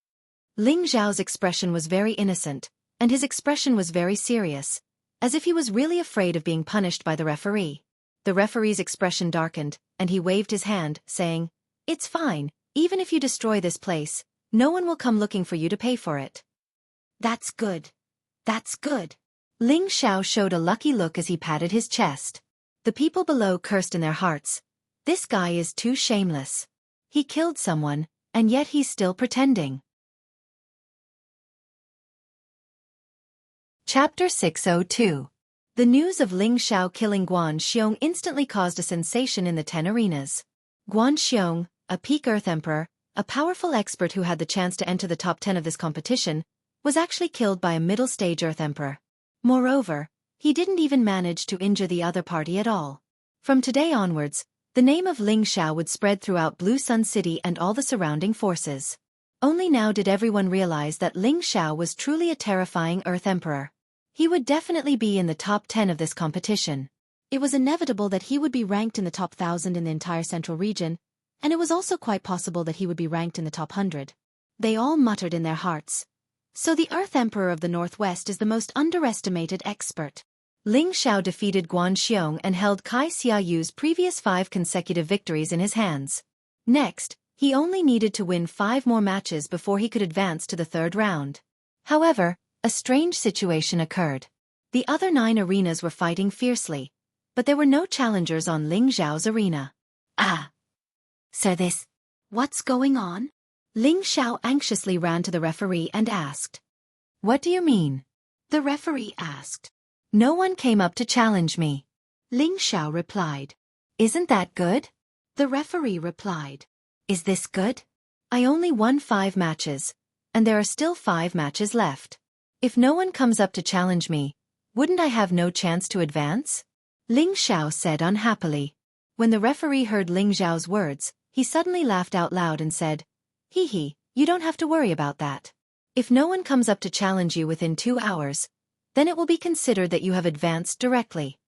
Ling Zhao's expression was very innocent, and his expression was very serious, as if he was really afraid of being punished by the referee. The referee's expression darkened, and he waved his hand, saying, "It's fine, even if you destroy this place, no one will come looking for you to pay for it." "That's good. That's good." Ling Xiao showed a lucky look as he patted his chest. The people below cursed in their hearts. This guy is too shameless. He killed someone, and yet he's still pretending. Chapter 602. The news of Ling Xiao killing Guan Xiong instantly caused a sensation in the 10 arenas. Guan Xiong, a peak Earth Emperor, a powerful expert who had the chance to enter the top 10 of this competition, was actually killed by a middle-stage Earth Emperor. Moreover, he didn't even manage to injure the other party at all. From today onwards, the name of Ling Xiao would spread throughout Blue Sun City and all the surrounding forces. Only now did everyone realize that Ling Xiao was truly a terrifying Earth Emperor. He would definitely be in the top 10 of this competition. It was inevitable that he would be ranked in the top 1,000 in the entire central region, and it was also quite possible that he would be ranked in the top 100. They all muttered in their hearts. So the Earth Emperor of the Northwest is the most underestimated expert. Ling Xiao defeated Guan Xiong and held Kai Xiaoyu's previous 5 consecutive victories in his hands. Next, he only needed to win 5 more matches before he could advance to the 3rd round. However, a strange situation occurred. The other 9 arenas were fighting fiercely, but there were no challengers on Ling Xiao's arena. So What's going on? Ling Xiao anxiously ran to the referee and asked. What do you mean? The referee asked. No one came up to challenge me. Ling Xiao replied. Isn't that good? The referee replied. Is this good? I only won 5 matches, and there are still 5 matches left. If no one comes up to challenge me, wouldn't I have no chance to advance? Ling Xiao said unhappily. When the referee heard Ling Xiao's words, he suddenly laughed out loud and said, "Hee, you don't have to worry about that. If no one comes up to challenge you within 2 hours, then it will be considered that you have advanced directly."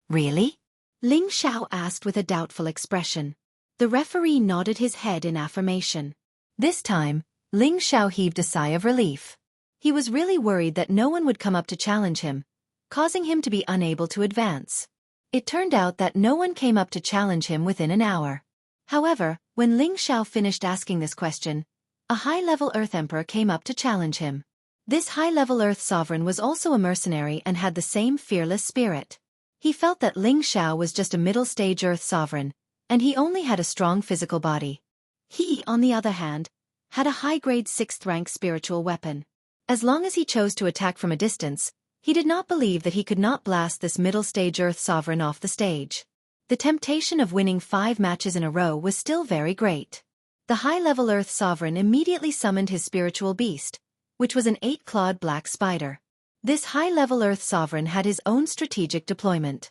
Really? Ling Xiao asked with a doubtful expression. The referee nodded his head in affirmation. This time, Ling Xiao heaved a sigh of relief. He was really worried that no one would come up to challenge him, causing him to be unable to advance. It turned out that no one came up to challenge him within an hour. However, when Ling Xiao finished asking this question, a high-level Earth Emperor came up to challenge him. This high-level Earth Sovereign was also a mercenary and had the same fearless spirit. He felt that Ling Xiao was just a middle-stage Earth Sovereign, and he only had a strong physical body. He, on the other hand, had a high-grade 6th-rank spiritual weapon. As long as he chose to attack from a distance, he did not believe that he could not blast this middle-stage Earth Sovereign off the stage. The temptation of winning 5 matches in a row was still very great. The high-level Earth Sovereign immediately summoned his spiritual beast, which was an 8-clawed black spider. This high-level Earth Sovereign had his own strategic deployment.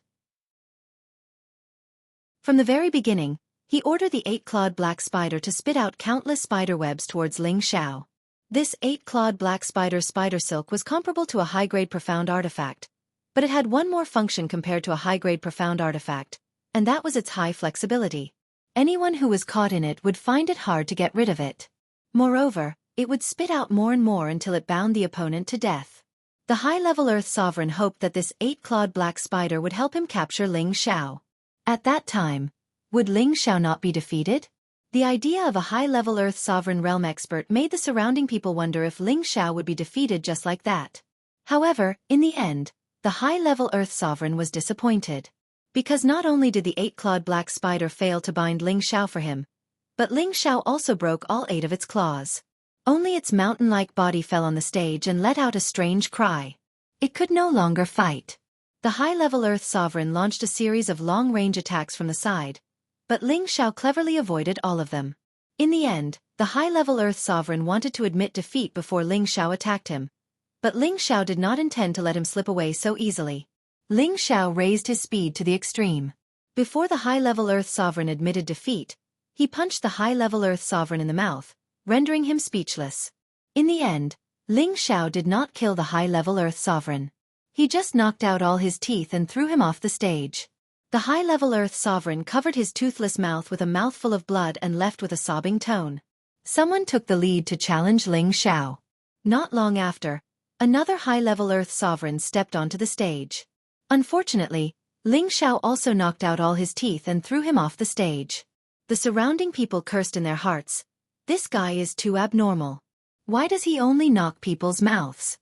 From the very beginning, he ordered the 8-clawed black spider to spit out countless spider webs towards Ling Xiao. This 8-clawed black spider silk was comparable to a high-grade profound artifact, but it had one more function compared to a high-grade profound artifact, and that was its high flexibility. Anyone who was caught in it would find it hard to get rid of it. Moreover, it would spit out more and more until it bound the opponent to death. The high-level Earth Sovereign hoped that this 8-clawed black spider would help him capture Ling Xiao. At that time, would Ling Xiao not be defeated? The idea of a high-level Earth Sovereign Realm expert made the surrounding people wonder if Ling Xiao would be defeated just like that. However, in the end, the high-level Earth Sovereign was disappointed. Because not only did the 8-clawed black spider fail to bind Ling Xiao for him, but Ling Xiao also broke all 8 of its claws. Only its mountain-like body fell on the stage and let out a strange cry. It could no longer fight. The high-level Earth Sovereign launched a series of long-range attacks from the side, but Ling Xiao cleverly avoided all of them. In the end, the high-level Earth Sovereign wanted to admit defeat before Ling Xiao attacked him, but Ling Xiao did not intend to let him slip away so easily. Ling Xiao raised his speed to the extreme. Before the high-level Earth Sovereign admitted defeat, he punched the high-level Earth Sovereign in the mouth, rendering him speechless. In the end, Ling Xiao did not kill the high-level Earth Sovereign. He just knocked out all his teeth and threw him off the stage. The high-level Earth Sovereign covered his toothless mouth with a mouthful of blood and left with a sobbing tone. Someone took the lead to challenge Ling Xiao. Not long after, another high-level Earth Sovereign stepped onto the stage. Unfortunately, Ling Xiao also knocked out all his teeth and threw him off the stage. The surrounding people cursed in their hearts. This guy is too abnormal. Why does he only knock people's mouths?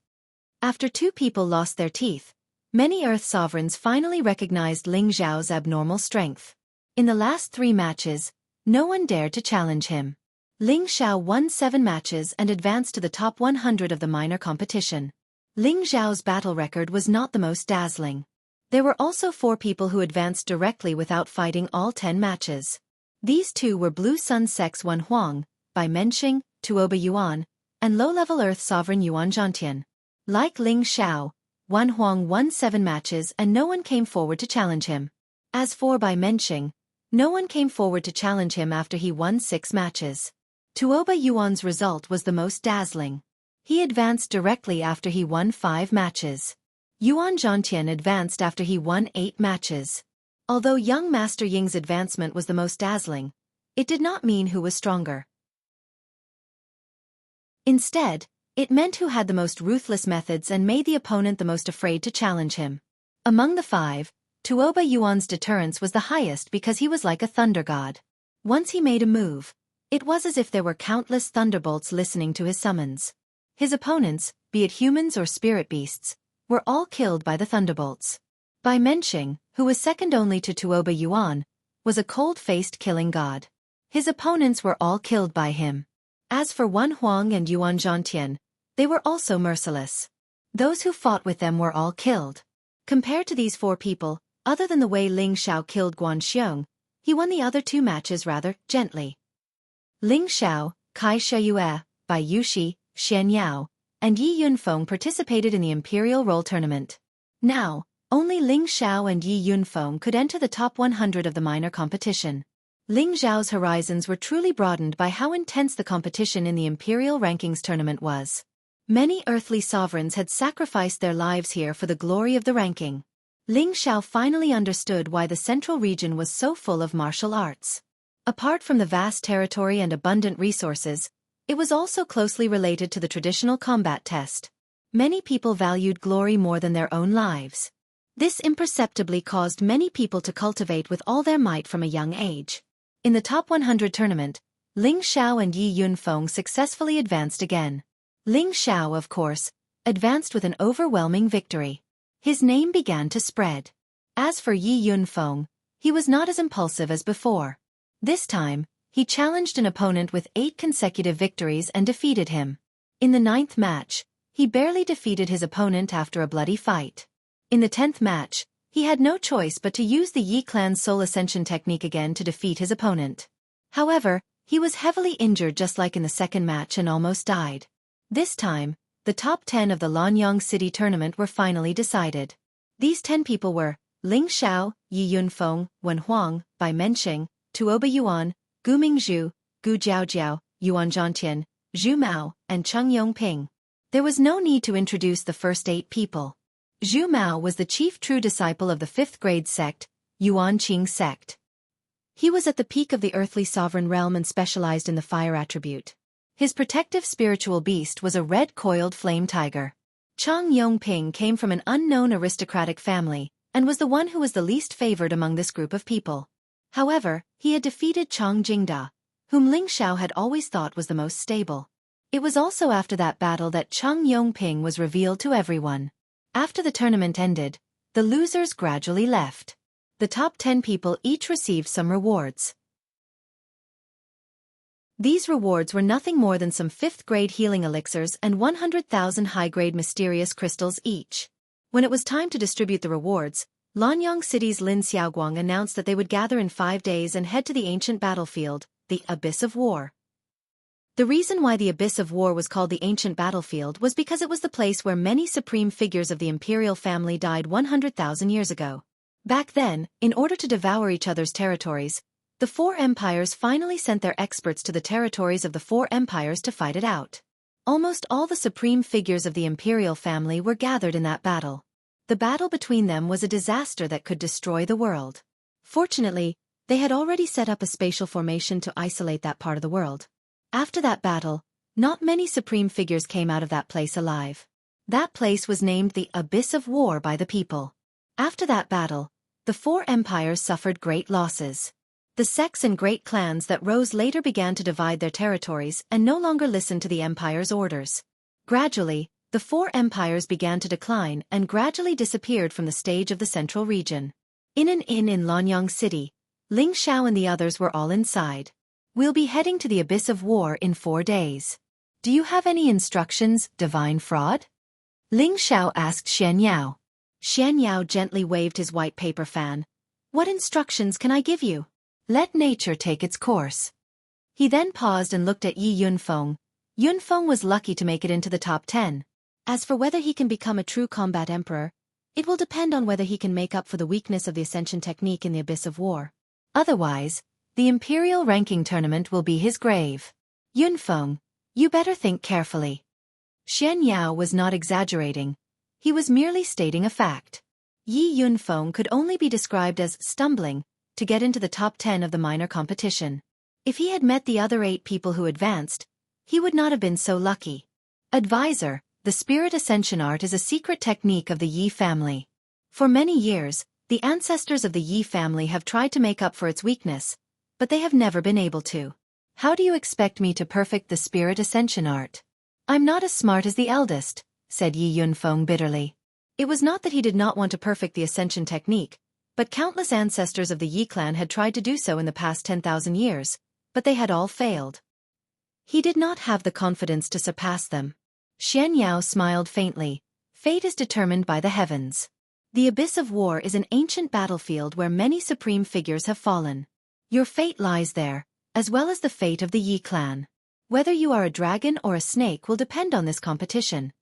After 2 people lost their teeth, many Earth Sovereigns finally recognized Ling Xiao's abnormal strength. In the last 3 matches, no one dared to challenge him. Ling Xiao won 7 matches and advanced to the top 100 of the minor competition. Ling Xiao's battle record was not the most dazzling. There were also 4 people who advanced directly without fighting all 10 matches. These 2 were Blue Sun Sex Wan Huang, by Menxing, Tuoba Yuan, and low-level Earth Sovereign Yuan Zhantian. Like Ling Xiao, Wan Huang won 7 matches and no one came forward to challenge him. As for Bai Menxing, no one came forward to challenge him after he won 6 matches. Tuoba Yuan's result was the most dazzling. He advanced directly after he won 5 matches. Yuan Zhantian advanced after he won 8 matches. Although young Master Ying's advancement was the most dazzling, it did not mean who was stronger. Instead, it meant who had the most ruthless methods and made the opponent the most afraid to challenge him. Among the 5, Tuoba Yuan's deterrence was the highest because he was like a thunder god. Once he made a move, it was as if there were countless thunderbolts listening to his summons. His opponents, be it humans or spirit beasts, were all killed by the thunderbolts. Bai Menxing, who was second only to Tuoba Yuan, was a cold-faced killing god. His opponents were all killed by him. As for Wan Huang and Yuan Zhantian, they were also merciless. Those who fought with them were all killed. Compared to these 4 people, other than the way Ling Xiao killed Guan Xiong, he won the other 2 matches rather gently. Ling Xiao, Kai Shiyue, Bai Yuxi, Xianxia, and Yi Yunfeng participated in the Imperial Roll Tournament. Now, only Ling Xiao and Yi Yunfeng could enter the top 100 of the minor competition. Ling Xiao's horizons were truly broadened by how intense the competition in the Imperial Rankings tournament was. Many earthly sovereigns had sacrificed their lives here for the glory of the ranking. Ling Xiao finally understood why the central region was so full of martial arts. Apart from the vast territory and abundant resources, it was also closely related to the traditional combat test. Many people valued glory more than their own lives. This imperceptibly caused many people to cultivate with all their might from a young age. In the top 100 tournament, Ling Xiao and Yi Yunfeng successfully advanced again. Ling Xiao, of course, advanced with an overwhelming victory. His name began to spread. As for Yi Yunfeng, he was not as impulsive as before. This time, he challenged an opponent with 8 consecutive victories and defeated him. In the 9th match, he barely defeated his opponent after a bloody fight. In the 10th match, he had no choice but to use the Yi clan's soul ascension technique again to defeat his opponent. However, he was heavily injured just like in the 2nd match and almost died. This time, the top 10 of the Lanyang City tournament were finally decided. These 10 people were Ling Xiao, Yi Yunfeng, Wan Huang, Bai Menxing, Tuoba Yuan, Gu Mingzhu, Gu Jiaojiao, Yuan Zhantian, Zhu Mao, and Cheng Yongping. There was no need to introduce the first 8 people. Zhu Mao was the chief true disciple of the 5th grade sect, Yuan Qing sect. He was at the peak of the earthly sovereign realm and specialized in the fire attribute. His protective spiritual beast was a red-coiled flame tiger. Cheng Yongping came from an unknown aristocratic family, and was the one who was the least favored among this group of people. However, he had defeated Chang Jingda, whom Ling Xiao had always thought was the most stable. It was also after that battle that Cheng Yongping was revealed to everyone. After the tournament ended, the losers gradually left. The top 10 people each received some rewards. These rewards were nothing more than some 5th-grade healing elixirs and 100,000 high-grade mysterious crystals each. When it was time to distribute the rewards, Lanyang City's Lin Xiaoguang announced that they would gather in 5 days and head to the ancient battlefield, the Abyss of War. The reason why the Abyss of War was called the ancient battlefield was because it was the place where many supreme figures of the imperial family died 100,000 years ago. Back then, in order to devour each other's territories, the 4 empires finally sent their experts to the territories of the 4 empires to fight it out. Almost all the supreme figures of the imperial family were gathered in that battle. The battle between them was a disaster that could destroy the world. Fortunately, they had already set up a spatial formation to isolate that part of the world. After that battle, not many supreme figures came out of that place alive. That place was named the Abyss of War by the people. After that battle, the 4 empires suffered great losses. The sects and great clans that rose later began to divide their territories and no longer listened to the empire's orders. Gradually, the 4 empires began to decline and gradually disappeared from the stage of the central region. In an inn in Lanyang City, Ling Xiao and the others were all inside. We'll be heading to the Abyss of War in 4 days. Do you have any instructions, divine fraud? Ling Xiao asked Xianxia. Xianxia gently waved his white paper fan. What instructions can I give you? Let nature take its course. He then paused and looked at Yi Yunfeng. Yunfeng was lucky to make it into the top 10. As for whether he can become a true combat emperor, it will depend on whether he can make up for the weakness of the ascension technique in the Abyss of War. Otherwise, the imperial ranking tournament will be his grave. Yunfeng, you better think carefully. Xianxia was not exaggerating. He was merely stating a fact. Yi Yunfeng could only be described as stumbling to get into the top 10 of the minor competition. If he had met the other 8 people who advanced, he would not have been so lucky. Advisor, the spirit ascension art is a secret technique of the Yi family. For many years, the ancestors of the Yi family have tried to make up for its weakness, but they have never been able to. How do you expect me to perfect the spirit ascension art? I'm not as smart as the eldest, said Yi Yunfeng bitterly. It was not that he did not want to perfect the ascension technique, but countless ancestors of the Yi clan had tried to do so in the past 10,000 years, but they had all failed. He did not have the confidence to surpass them. Xianxia smiled faintly. Fate is determined by the heavens. The Abyss of War is an ancient battlefield where many supreme figures have fallen. Your fate lies there, as well as the fate of the Yi clan. Whether you are a dragon or a snake will depend on this competition.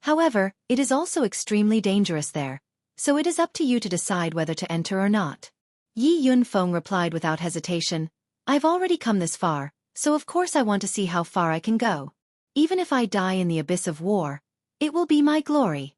However, it is also extremely dangerous there, so it is up to you to decide whether to enter or not. Yi Yunfeng replied without hesitation, I've already come this far, so of course I want to see how far I can go. Even if I die in the Abyss of War, it will be my glory.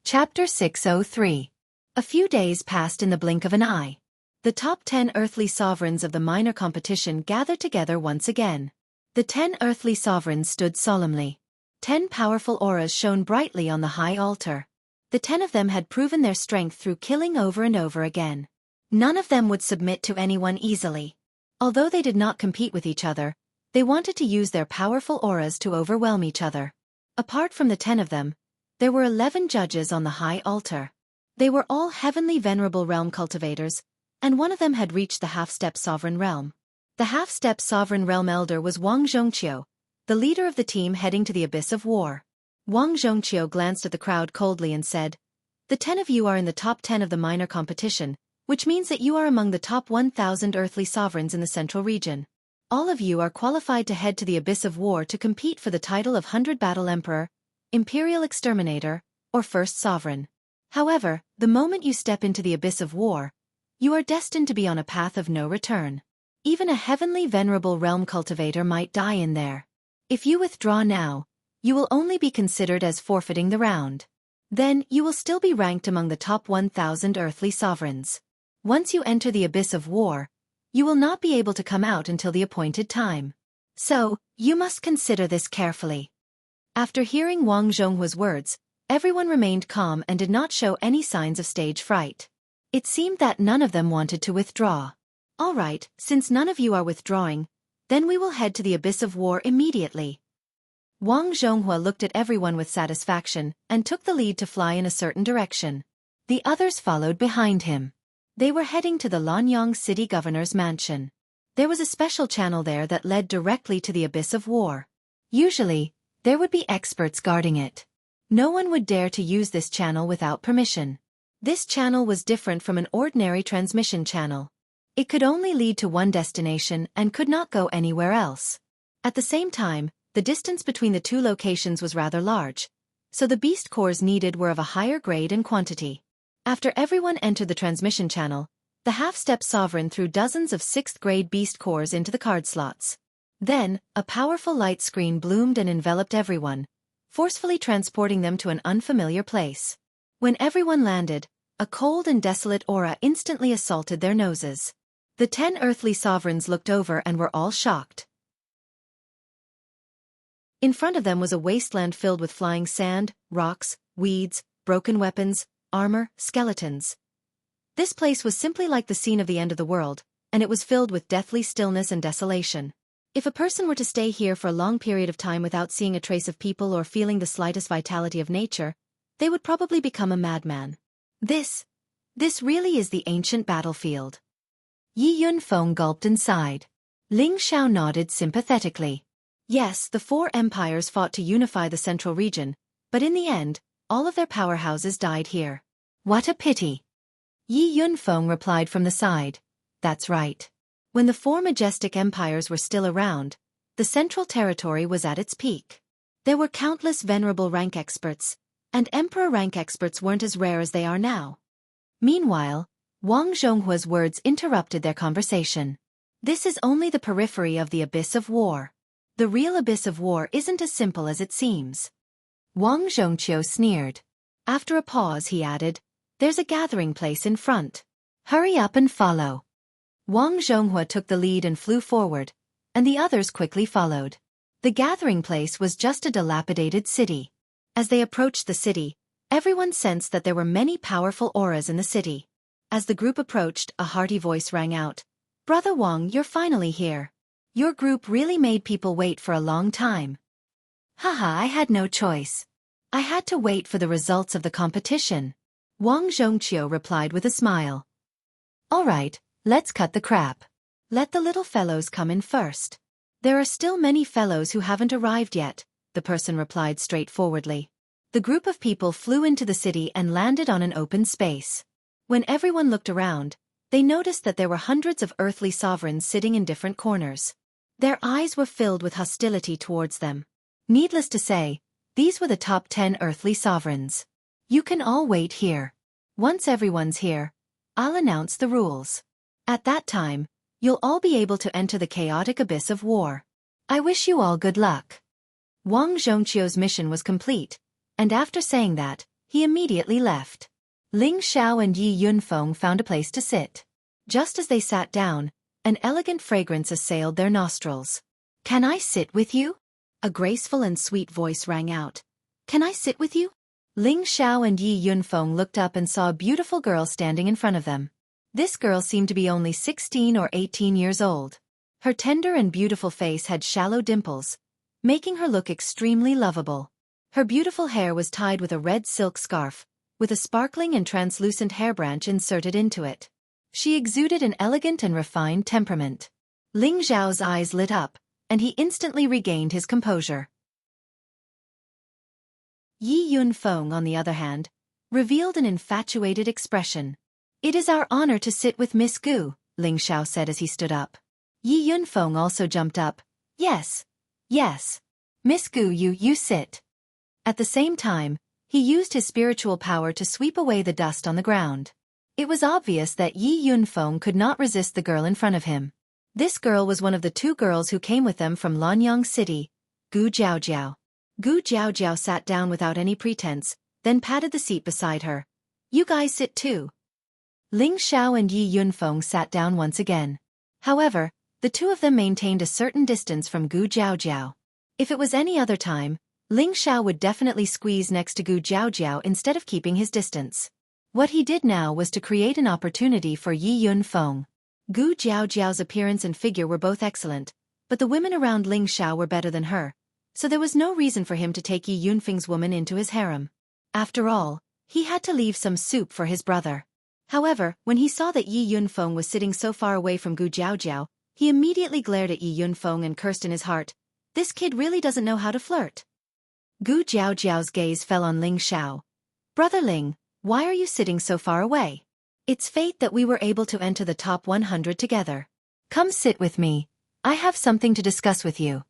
Chapter 603. A few days passed in the blink of an eye. The top 10 earthly sovereigns of the minor competition gathered together once again. The 10 earthly sovereigns stood solemnly. 10 powerful auras shone brightly on the high altar. The 10 of them had proven their strength through killing over and over again. None of them would submit to anyone easily. Although they did not compete with each other, they wanted to use their powerful auras to overwhelm each other. Apart from the 10 of them, there were 11 judges on the high altar. They were all heavenly venerable realm cultivators, and one of them had reached the half-step sovereign realm. The half-step sovereign realm elder was Wang Zhongqiu, the leader of the team heading to the Abyss of War. Wang Zhongqiu glanced at the crowd coldly and said, The 10 of you are in the top 10 of the minor competition, which means that you are among the top 1,000 earthly sovereigns in the central region. All of you are qualified to head to the Abyss of War to compete for the title of 100 Battle Emperor, Imperial Exterminator, or First Sovereign. However, the moment you step into the Abyss of War, you are destined to be on a path of no return. Even a heavenly venerable realm cultivator might die in there. If you withdraw now, you will only be considered as forfeiting the round. Then, you will still be ranked among the top 1,000 earthly sovereigns. Once you enter the Abyss of War, you will not be able to come out until the appointed time. So, you must consider this carefully. After hearing Wang Zhonghua's words, everyone remained calm and did not show any signs of stage fright. It seemed that none of them wanted to withdraw. All right, since none of you are withdrawing, then we will head to the abyss of war immediately. Wang Zhonghua looked at everyone with satisfaction and took the lead to fly in a certain direction. The others followed behind him. They were heading to the Lanyang city governor's mansion. There was a special channel there that led directly to the abyss of war. Usually, there would be experts guarding it. No one would dare to use this channel without permission. This channel was different from an ordinary transmission channel. It could only lead to one destination and could not go anywhere else. At the same time, the distance between the two locations was rather large, so the beast cores needed were of a higher grade and quantity. After everyone entered the transmission channel, the half-step sovereign threw dozens of 6th-grade beast cores into the card slots. Then, a powerful light screen bloomed and enveloped everyone, forcefully transporting them to an unfamiliar place. When everyone landed, a cold and desolate aura instantly assaulted their noses. The 10 earthly sovereigns looked over and were all shocked. In front of them was a wasteland filled with flying sand, rocks, weeds, broken weapons, armor, skeletons. This place was simply like the scene of the end of the world, and it was filled with deathly stillness and desolation. If a person were to stay here for a long period of time without seeing a trace of people or feeling the slightest vitality of nature, they would probably become a madman. This really is the ancient battlefield. Yi Yunfeng gulped and sighed. Ling Xiao nodded sympathetically. Yes, the 4 empires fought to unify the central region, but in the end, all of their powerhouses died here. What a pity. Yi Yunfeng replied from the side. That's right. When the 4 majestic empires were still around, the central territory was at its peak. There were countless venerable rank experts, and emperor rank experts weren't as rare as they are now. Meanwhile, Wang Zhonghua's words interrupted their conversation. This is only the periphery of the abyss of war. The real abyss of war isn't as simple as it seems. Wang Zhongqiu sneered. After a pause he added, there's a gathering place in front. Hurry up and follow. Wang Zhonghua took the lead and flew forward, and the others quickly followed. The gathering place was just a dilapidated city. As they approached the city, everyone sensed that there were many powerful auras in the city. As the group approached, a hearty voice rang out. Brother Wang, you're finally here. Your group really made people wait for a long time. Haha, I had no choice. I had to wait for the results of the competition. Wang Zhongqiu replied with a smile. All right, let's cut the crap. Let the little fellows come in first. There are still many fellows who haven't arrived yet, the person replied straightforwardly. The group of people flew into the city and landed on an open space. When everyone looked around, they noticed that there were hundreds of earthly sovereigns sitting in different corners. Their eyes were filled with hostility towards them. Needless to say, these were the top 10 earthly sovereigns. You can all wait here. Once everyone's here, I'll announce the rules. At that time, you'll all be able to enter the chaotic abyss of war. I wish you all good luck. Wang Zhongqiu's mission was complete, and after saying that, he immediately left. Ling Xiao and Yi Yunfeng found a place to sit. Just as they sat down, an elegant fragrance assailed their nostrils. Can I sit with you? A graceful and sweet voice rang out. Can I sit with you? Ling Xiao and Yi Yunfeng looked up and saw a beautiful girl standing in front of them. This girl seemed to be only 16 or 18 years old. Her tender and beautiful face had shallow dimples, making her look extremely lovable. Her beautiful hair was tied with a red silk scarf, with a sparkling and translucent hairbranch inserted into it. She exuded an elegant and refined temperament. Ling Xiao's eyes lit up, and he instantly regained his composure. Yi Yunfeng, on the other hand, revealed an infatuated expression. It is our honor to sit with Miss Gu, Ling Xiao said as he stood up. Yi Yunfeng also jumped up. Yes. Yes. Miss Gu, you sit. At the same time, he used his spiritual power to sweep away the dust on the ground. It was obvious that Yi Yunfeng could not resist the girl in front of him. This girl was one of the 2 girls who came with them from Lanyang City, Gu Jiaojiao. Gu Jiaojiao sat down without any pretense, then patted the seat beside her. You guys sit too. Ling Xiao and Yi Yunfeng sat down once again. However, the 2 of them maintained a certain distance from Gu Jiaojiao. If it was any other time, Ling Xiao would definitely squeeze next to Gu Jiaojiao instead of keeping his distance. What he did now was to create an opportunity for Yi Yunfeng. Gu Jiaojiao's appearance and figure were both excellent, but the women around Ling Xiao were better than her, so there was no reason for him to take Yi Yunfeng's woman into his harem. After all, he had to leave some soup for his brother. However, when he saw that Yi Yunfeng was sitting so far away from Gu Jiaojiao, he immediately glared at Yi Yunfeng and cursed in his heart, "This kid really doesn't know how to flirt." Gu Jiaojiao's gaze fell on Ling Xiao. "Brother Ling, why are you sitting so far away? It's fate that we were able to enter the top 100 together. Come sit with me. I have something to discuss with you."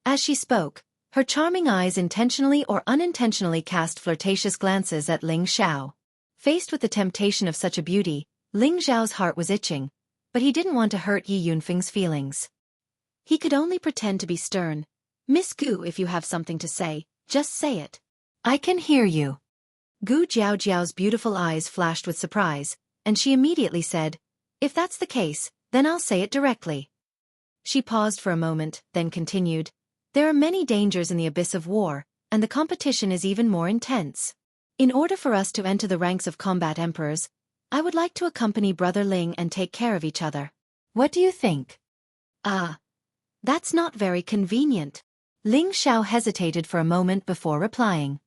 As she spoke, her charming eyes intentionally or unintentionally cast flirtatious glances at Ling Xiao. Faced with the temptation of such a beauty, Ling Xiao's heart was itching, but he didn't want to hurt Yi Yunfeng's feelings. He could only pretend to be stern. "Miss Gu, if you have something to say, just say it." "I can hear you." Gu Jiaojiao's beautiful eyes flashed with surprise, and she immediately said, "If that's the case, then I'll say it directly." She paused for a moment, then continued, "There are many dangers in the abyss of war, and the competition is even more intense. In order for us to enter the ranks of combat emperors, I would like to accompany Brother Ling and take care of each other. What do you think?" That's not very convenient." Ling Xiao hesitated for a moment before replying.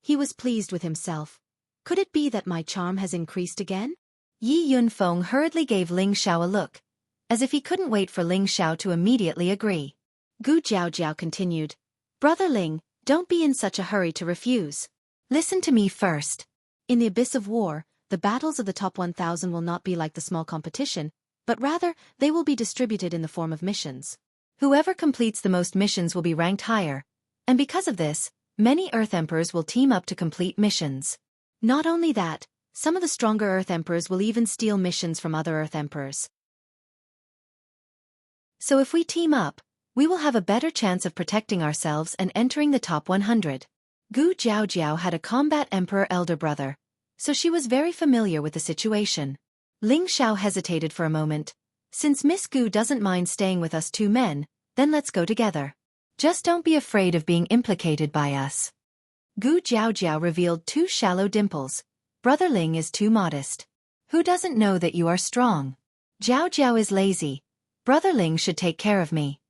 He was pleased with himself. "Could it be that my charm has increased again?" Yi Yunfeng hurriedly gave Ling Xiao a look, as if he couldn't wait for Ling Xiao to immediately agree. Gu Jiaojiao continued, "Brother Ling, don't be in such a hurry to refuse. Listen to me first. In the abyss of war, the battles of the top 1,000 will not be like the small competition, but rather, they will be distributed in the form of missions. Whoever completes the most missions will be ranked higher, and because of this, many Earth Emperors will team up to complete missions. Not only that, some of the stronger Earth Emperors will even steal missions from other Earth Emperors. So if we team up, we will have a better chance of protecting ourselves and entering the top 100. Gu Jiaojiao had a combat emperor elder brother, so she was very familiar with the situation. Ling Xiao hesitated for a moment. "Since Miss Gu doesn't mind staying with us two men, then let's go together. Just don't be afraid of being implicated by us." Gu Jiaojiao revealed two shallow dimples. "Brother Ling is too modest. Who doesn't know that you are strong? Jiaojiao is lazy. Brother Ling should take care of me."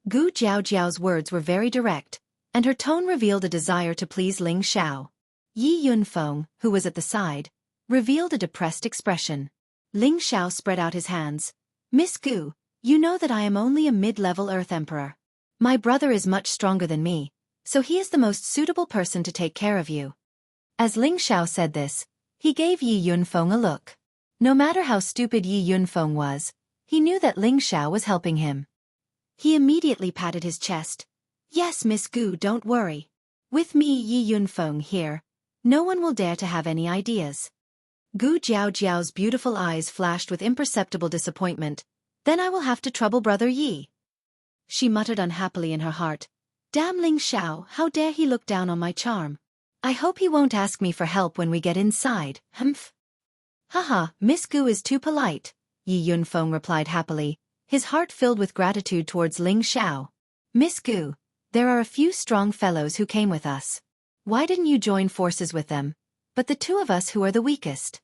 Gu Jiaojiao's words were very direct, and her tone revealed a desire to please Ling Xiao. Yi Yunfeng, who was at the side, revealed a depressed expression. Ling Xiao spread out his hands. "Miss Gu, you know that I am only a mid-level Earth Emperor. My brother is much stronger than me, so he is the most suitable person to take care of you." As Ling Xiao said this, he gave Yi Yunfeng a look. No matter how stupid Yi Yunfeng was, he knew that Ling Xiao was helping him. He immediately patted his chest. "Yes, Miss Gu, don't worry. With me, Yi Yunfeng here, no one will dare to have any ideas." Gu Jiaojiao's beautiful eyes flashed with imperceptible disappointment. "Then I will have to trouble Brother Yi." She muttered unhappily in her heart. "Damn Ling Xiao, how dare he look down on my charm. I hope he won't ask me for help when we get inside, humph." "Haha, Miss Gu is too polite," Yi Yunfeng replied happily, his heart filled with gratitude towards Ling Xiao. "Miss Gu, there are a few strong fellows who came with us. Why didn't you join forces with them, but the two of us who are the weakest?"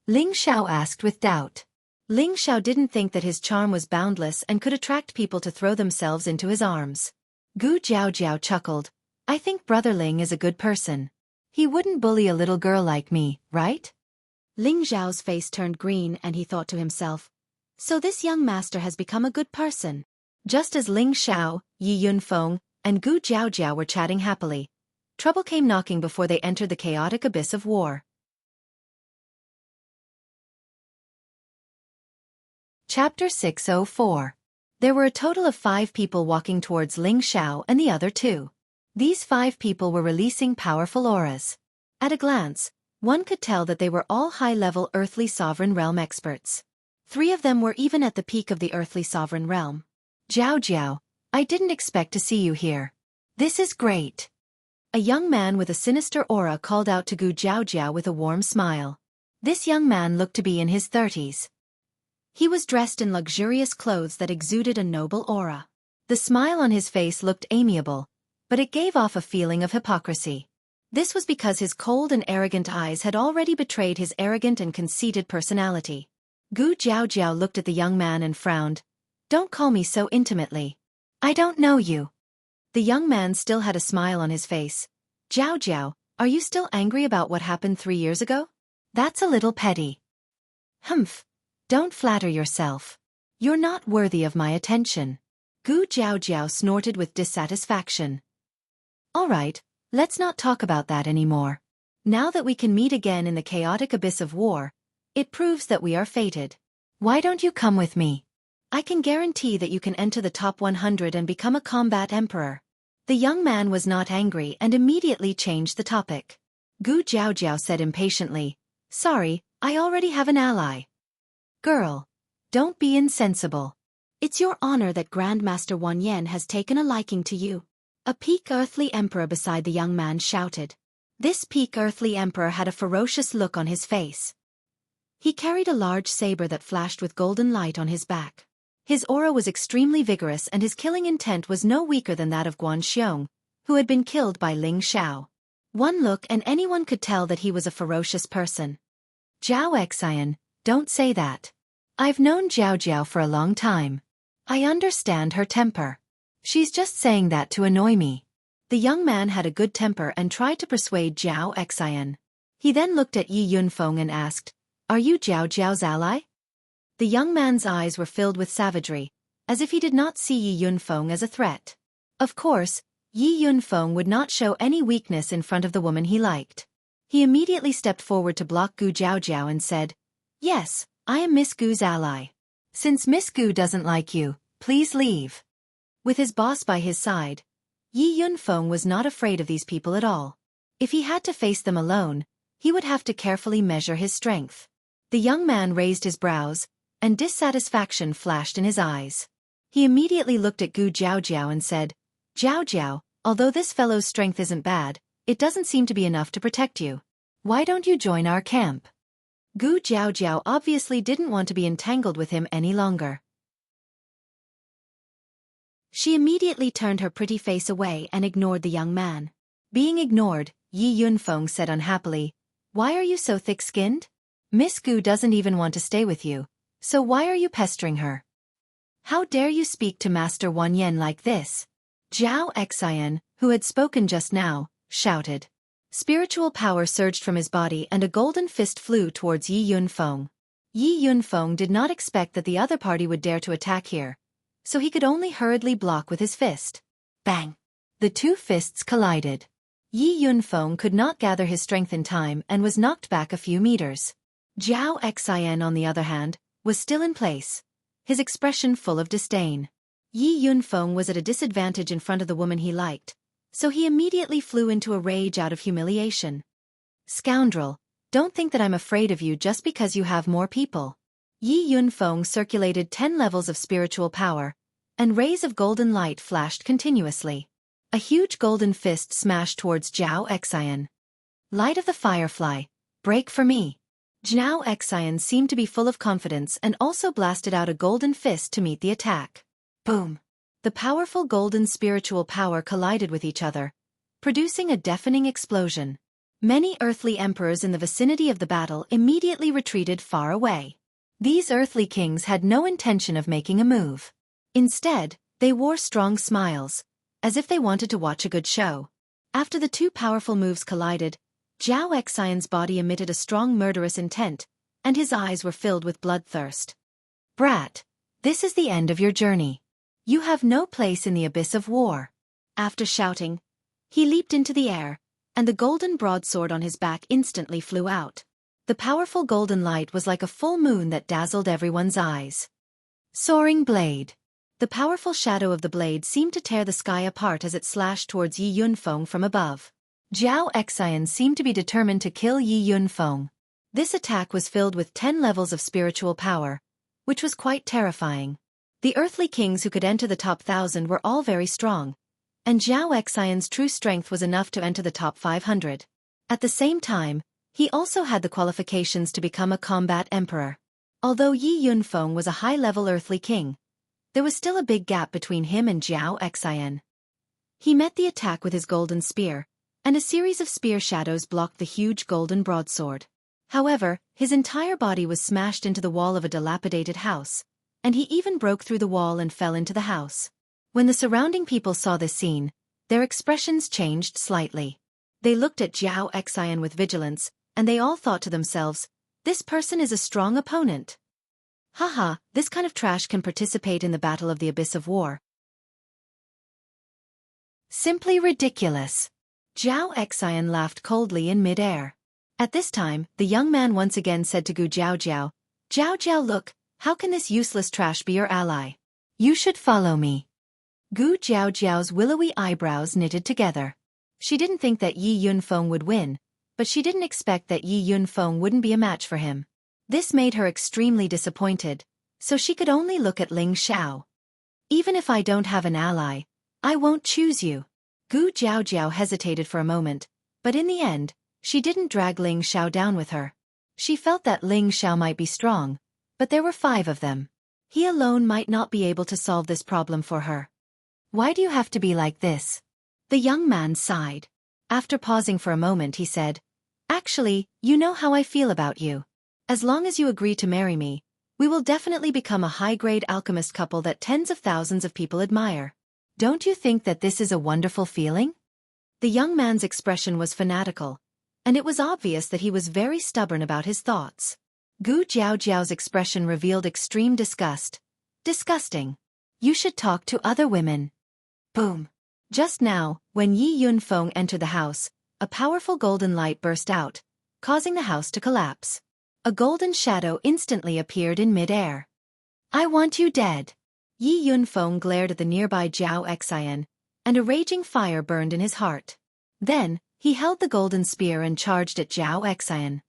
Ling Xiao asked with doubt. Ling Xiao didn't think that his charm was boundless and could attract people to throw themselves into his arms. Gu Jiaojiao chuckled. "I think Brother Ling is a good person. He wouldn't bully a little girl like me, right?" Ling Xiao's face turned green and he thought to himself, "So this young master has become a good person." Just as Ling Xiao, Yi Yunfeng, and Gu Jiaojiao were chatting happily, trouble came knocking before they entered the chaotic abyss of war. Chapter 604. There were a total of 5 people walking towards Ling Xiao and the other 2. These 5 people were releasing powerful auras. At a glance, one could tell that they were all high-level earthly sovereign realm experts. 3 of them were even at the peak of the earthly sovereign realm. "Jiao Jiao, I didn't expect to see you here. This is great." A young man with a sinister aura called out to Gu Jiaojiao with a warm smile. This young man looked to be in his 30s. He was dressed in luxurious clothes that exuded a noble aura. The smile on his face looked amiable, but it gave off a feeling of hypocrisy. This was because his cold and arrogant eyes had already betrayed his arrogant and conceited personality. Gu Jiaojiao looked at the young man and frowned. "Don't call me so intimately. I don't know you." The young man still had a smile on his face. "Jiaojiao, are you still angry about what happened 3 years ago? That's a little petty." "Humph. Don't flatter yourself. You're not worthy of my attention." Gu Jiaojiao snorted with dissatisfaction. "All right, let's not talk about that anymore. Now that we can meet again in the chaotic abyss of war, it proves that we are fated. Why don't you come with me? I can guarantee that you can enter the top 100 and become a combat emperor." The young man was not angry and immediately changed the topic. Gu Jiaojiao said impatiently, "Sorry, I already have an ally." "Girl, don't be insensible. It's your honor that Grandmaster Wan Yan has taken a liking to you." A peak earthly emperor beside the young man shouted. This peak earthly emperor had a ferocious look on his face. He carried a large saber that flashed with golden light on his back. His aura was extremely vigorous and his killing intent was no weaker than that of Guan Xiong, who had been killed by Ling Xiao. One look and anyone could tell that he was a ferocious person. "Zhao Xian, don't say that. I've known Jiao Jiao for a long time. I understand her temper. She's just saying that to annoy me." The young man had a good temper and tried to persuade Zhao Xian. He then looked at Yi Yunfeng and asked, "Are you Jiao Jiao's ally?" The young man's eyes were filled with savagery, as if he did not see Yi Yunfeng as a threat. Of course, Yi Yunfeng would not show any weakness in front of the woman he liked. He immediately stepped forward to block Gu Jiaojiao and said, "Yes, I am Miss Gu's ally. Since Miss Gu doesn't like you, please leave." With his boss by his side, Yi Yunfeng was not afraid of these people at all. If he had to face them alone, he would have to carefully measure his strength. The young man raised his brows, and dissatisfaction flashed in his eyes. He immediately looked at Gu Jiaojiao and said, "Jiao Jiao, although this fellow's strength isn't bad, it doesn't seem to be enough to protect you. Why don't you join our camp?" Gu Jiaojiao obviously didn't want to be entangled with him any longer. She immediately turned her pretty face away and ignored the young man. Being ignored, Yi Yunfeng said unhappily, "Why are you so thick-skinned? Miss Gu doesn't even want to stay with you, so why are you pestering her? How dare you speak to Master Wan Yan like this?" Zhao Xian, who had spoken just now, shouted. Spiritual power surged from his body and a golden fist flew towards Yi Yunfeng. Yi Yunfeng did not expect that the other party would dare to attack here, so he could only hurriedly block with his fist. Bang! The two fists collided. Yi Yunfeng could not gather his strength in time and was knocked back a few meters. Zhao Xian, on the other hand, was still in place, his expression full of disdain. Yi Yunfeng was at a disadvantage in front of the woman he liked, so he immediately flew into a rage out of humiliation. "Scoundrel, don't think that I'm afraid of you just because you have more people." Yi Yunfeng circulated 10 levels of spiritual power, and rays of golden light flashed continuously. A huge golden fist smashed towards Zhao Xian. "Light of the Firefly, break for me." Zhao Xian seemed to be full of confidence and also blasted out a golden fist to meet the attack. Boom! The powerful golden spiritual power collided with each other, producing a deafening explosion. Many earthly emperors in the vicinity of the battle immediately retreated far away. These earthly kings had no intention of making a move. Instead, they wore strong smiles, as if they wanted to watch a good show. After the two powerful moves collided, Zhao Xian's body emitted a strong murderous intent, and his eyes were filled with bloodthirst. "Brat, this is the end of your journey. You have no place in the abyss of war." After shouting, he leaped into the air, and the golden broadsword on his back instantly flew out. The powerful golden light was like a full moon that dazzled everyone's eyes. Soaring blade. The powerful shadow of the blade seemed to tear the sky apart as it slashed towards Yi Yunfeng from above. Zhao Xian seemed to be determined to kill Yi Yunfeng. This attack was filled with 10 levels of spiritual power, which was quite terrifying. The earthly kings who could enter the top 1,000 were all very strong, and Zhao Xian's true strength was enough to enter the top 500. At the same time, he also had the qualifications to become a combat emperor. Although Yi Yunfeng was a high-level earthly king, there was still a big gap between him and Zhao Xian. He met the attack with his golden spear, and a series of spear shadows blocked the huge golden broadsword. However, his entire body was smashed into the wall of a dilapidated house, and he even broke through the wall and fell into the house. When the surrounding people saw this scene, their expressions changed slightly. They looked at Xianxia with vigilance, and they all thought to themselves, "This person is a strong opponent. Haha, this kind of trash can participate in the battle of the abyss of war. Simply ridiculous." Xianxia laughed coldly in mid-air. At this time, the young man once again said to Gu Jiaojiao, "Jiaojiao, look, how can this useless trash be your ally? You should follow me." Gu Jiaojiao's willowy eyebrows knitted together. She didn't think that Yi Yunfeng would win, but she didn't expect that Yi Yunfeng wouldn't be a match for him. This made her extremely disappointed, so she could only look at Ling Xiao. "Even if I don't have an ally, I won't choose you." Gu Jiaojiao hesitated for a moment, but in the end, she didn't drag Ling Xiao down with her. She felt that Ling Xiao might be strong, but there were 5 of them. He alone might not be able to solve this problem for her. "Why do you have to be like this?" The young man sighed. After pausing for a moment he said, "Actually, you know how I feel about you. As long as you agree to marry me, we will definitely become a high-grade alchemist couple that tens of thousands of people admire. Don't you think that this is a wonderful feeling?" The young man's expression was fanatical, and it was obvious that he was very stubborn about his thoughts. Gu Jiaojiao's expression revealed extreme disgust. "Disgusting. You should talk to other women." Boom. Just now, when Yi Yunfeng entered the house, a powerful golden light burst out, causing the house to collapse. A golden shadow instantly appeared in mid-air. "I want you dead." Yi Yunfeng glared at the nearby Xianxia, and a raging fire burned in his heart. Then, he held the golden spear and charged at Xianxia.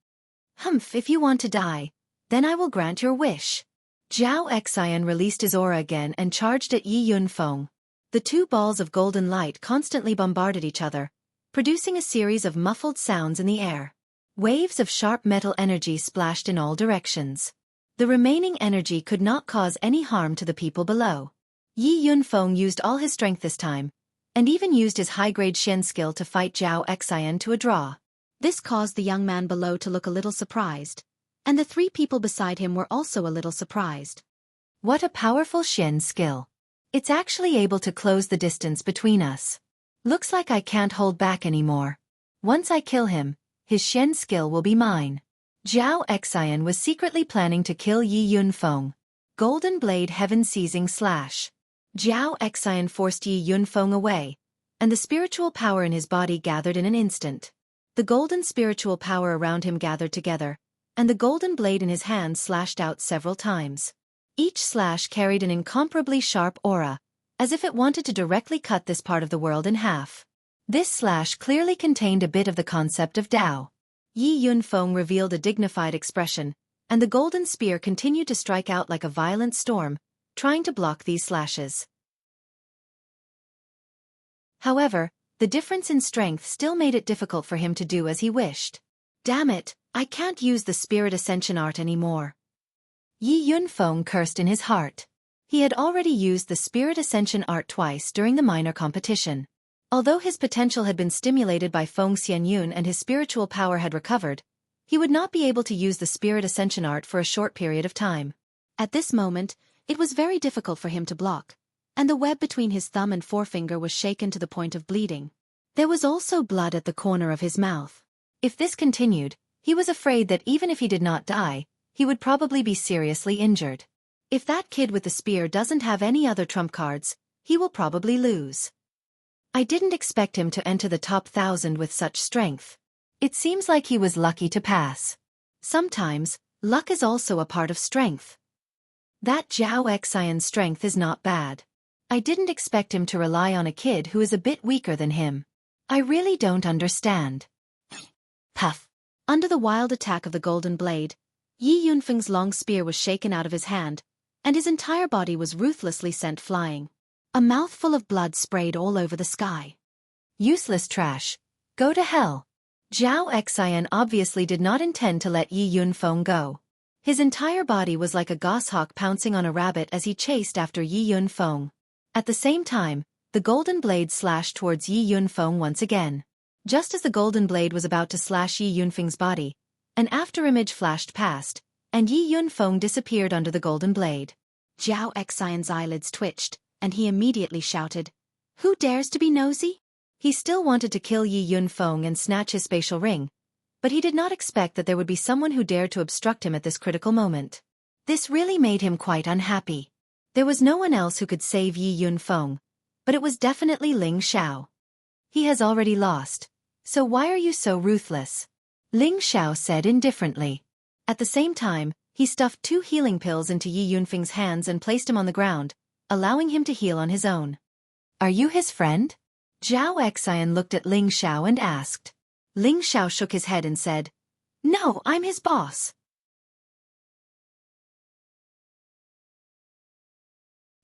"Humph, if you want to die, then I will grant your wish." Xianxia released his aura again and charged at Yi Yunfeng. The 2 balls of golden light constantly bombarded each other, producing a series of muffled sounds in the air. Waves of sharp metal energy splashed in all directions. The remaining energy could not cause any harm to the people below. Yi Yunfeng used all his strength this time, and even used his high-grade Shen skill to fight Xianxia to a draw. This caused the young man below to look a little surprised, and the 3 people beside him were also a little surprised. "What a powerful Shen skill. It's actually able to close the distance between us. Looks like I can't hold back anymore. Once I kill him, his Shen skill will be mine." Xianxia was secretly planning to kill Yi Yunfeng. Golden blade heaven-seizing slash. Xianxia forced Yi Yunfeng away, and the spiritual power in his body gathered in an instant. The golden spiritual power around him gathered together, and the golden blade in his hand slashed out several times. Each slash carried an incomparably sharp aura, as if it wanted to directly cut this part of the world in half. This slash clearly contained a bit of the concept of Tao. Yi Yunfeng revealed a dignified expression, and the golden spear continued to strike out like a violent storm, trying to block these slashes. However, the difference in strength still made it difficult for him to do as he wished. "Damn it, I can't use the spirit ascension art anymore." Yi Yunfeng cursed in his heart. He had already used the spirit ascension art twice during the minor competition. Although his potential had been stimulated by Feng Xianyun and his spiritual power had recovered, he would not be able to use the spirit ascension art for a short period of time. At this moment, it was very difficult for him to block, and the web between his thumb and forefinger was shaken to the point of bleeding. There was also blood at the corner of his mouth. If this continued, he was afraid that even if he did not die, he would probably be seriously injured. If that kid with the spear doesn't have any other trump cards, he will probably lose. I didn't expect him to enter the top 1,000 with such strength. It seems like he was lucky to pass. Sometimes, luck is also a part of strength. That Xianxian's strength is not bad. I didn't expect him to rely on a kid who is a bit weaker than him. I really don't understand. Puff. Under the wild attack of the golden blade, Yi Yunfeng's long spear was shaken out of his hand, and his entire body was ruthlessly sent flying. A mouthful of blood sprayed all over the sky. Useless trash. Go to hell. Xianxia obviously did not intend to let Yi Yunfeng go. His entire body was like a goshawk pouncing on a rabbit as he chased after Yi Yunfeng. At the same time, the golden blade slashed towards Yi Yunfeng once again. Just as the golden blade was about to slash Yi Yunfeng's body, an afterimage flashed past, and Yi Yunfeng disappeared under the golden blade. Zhao Xian's eyelids twitched, and he immediately shouted, "Who dares to be nosy?" He still wanted to kill Yi Yunfeng and snatch his spatial ring, but he did not expect that there would be someone who dared to obstruct him at this critical moment. This really made him quite unhappy. There was no one else who could save Yi Yunfeng, but it was definitely Ling Xiao. "He has already lost, so why are you so ruthless?" Ling Xiao said indifferently. At the same time, he stuffed 2 healing pills into Yi Yunfeng's hands and placed him on the ground, allowing him to heal on his own. "Are you his friend?" Zhao Xian looked at Ling Xiao and asked. Ling Xiao shook his head and said, "No, I'm his boss."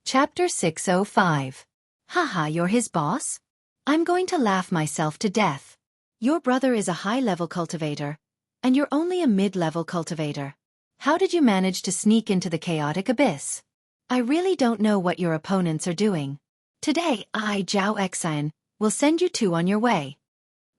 Chapter 605. Haha, you're his boss? I'm going to laugh myself to death. Your brother is a high-level cultivator, and you're only a mid-level cultivator. How did you manage to sneak into the chaotic abyss? I really don't know what your opponents are doing. Today, Zhao Xian, will send you 2 on your way.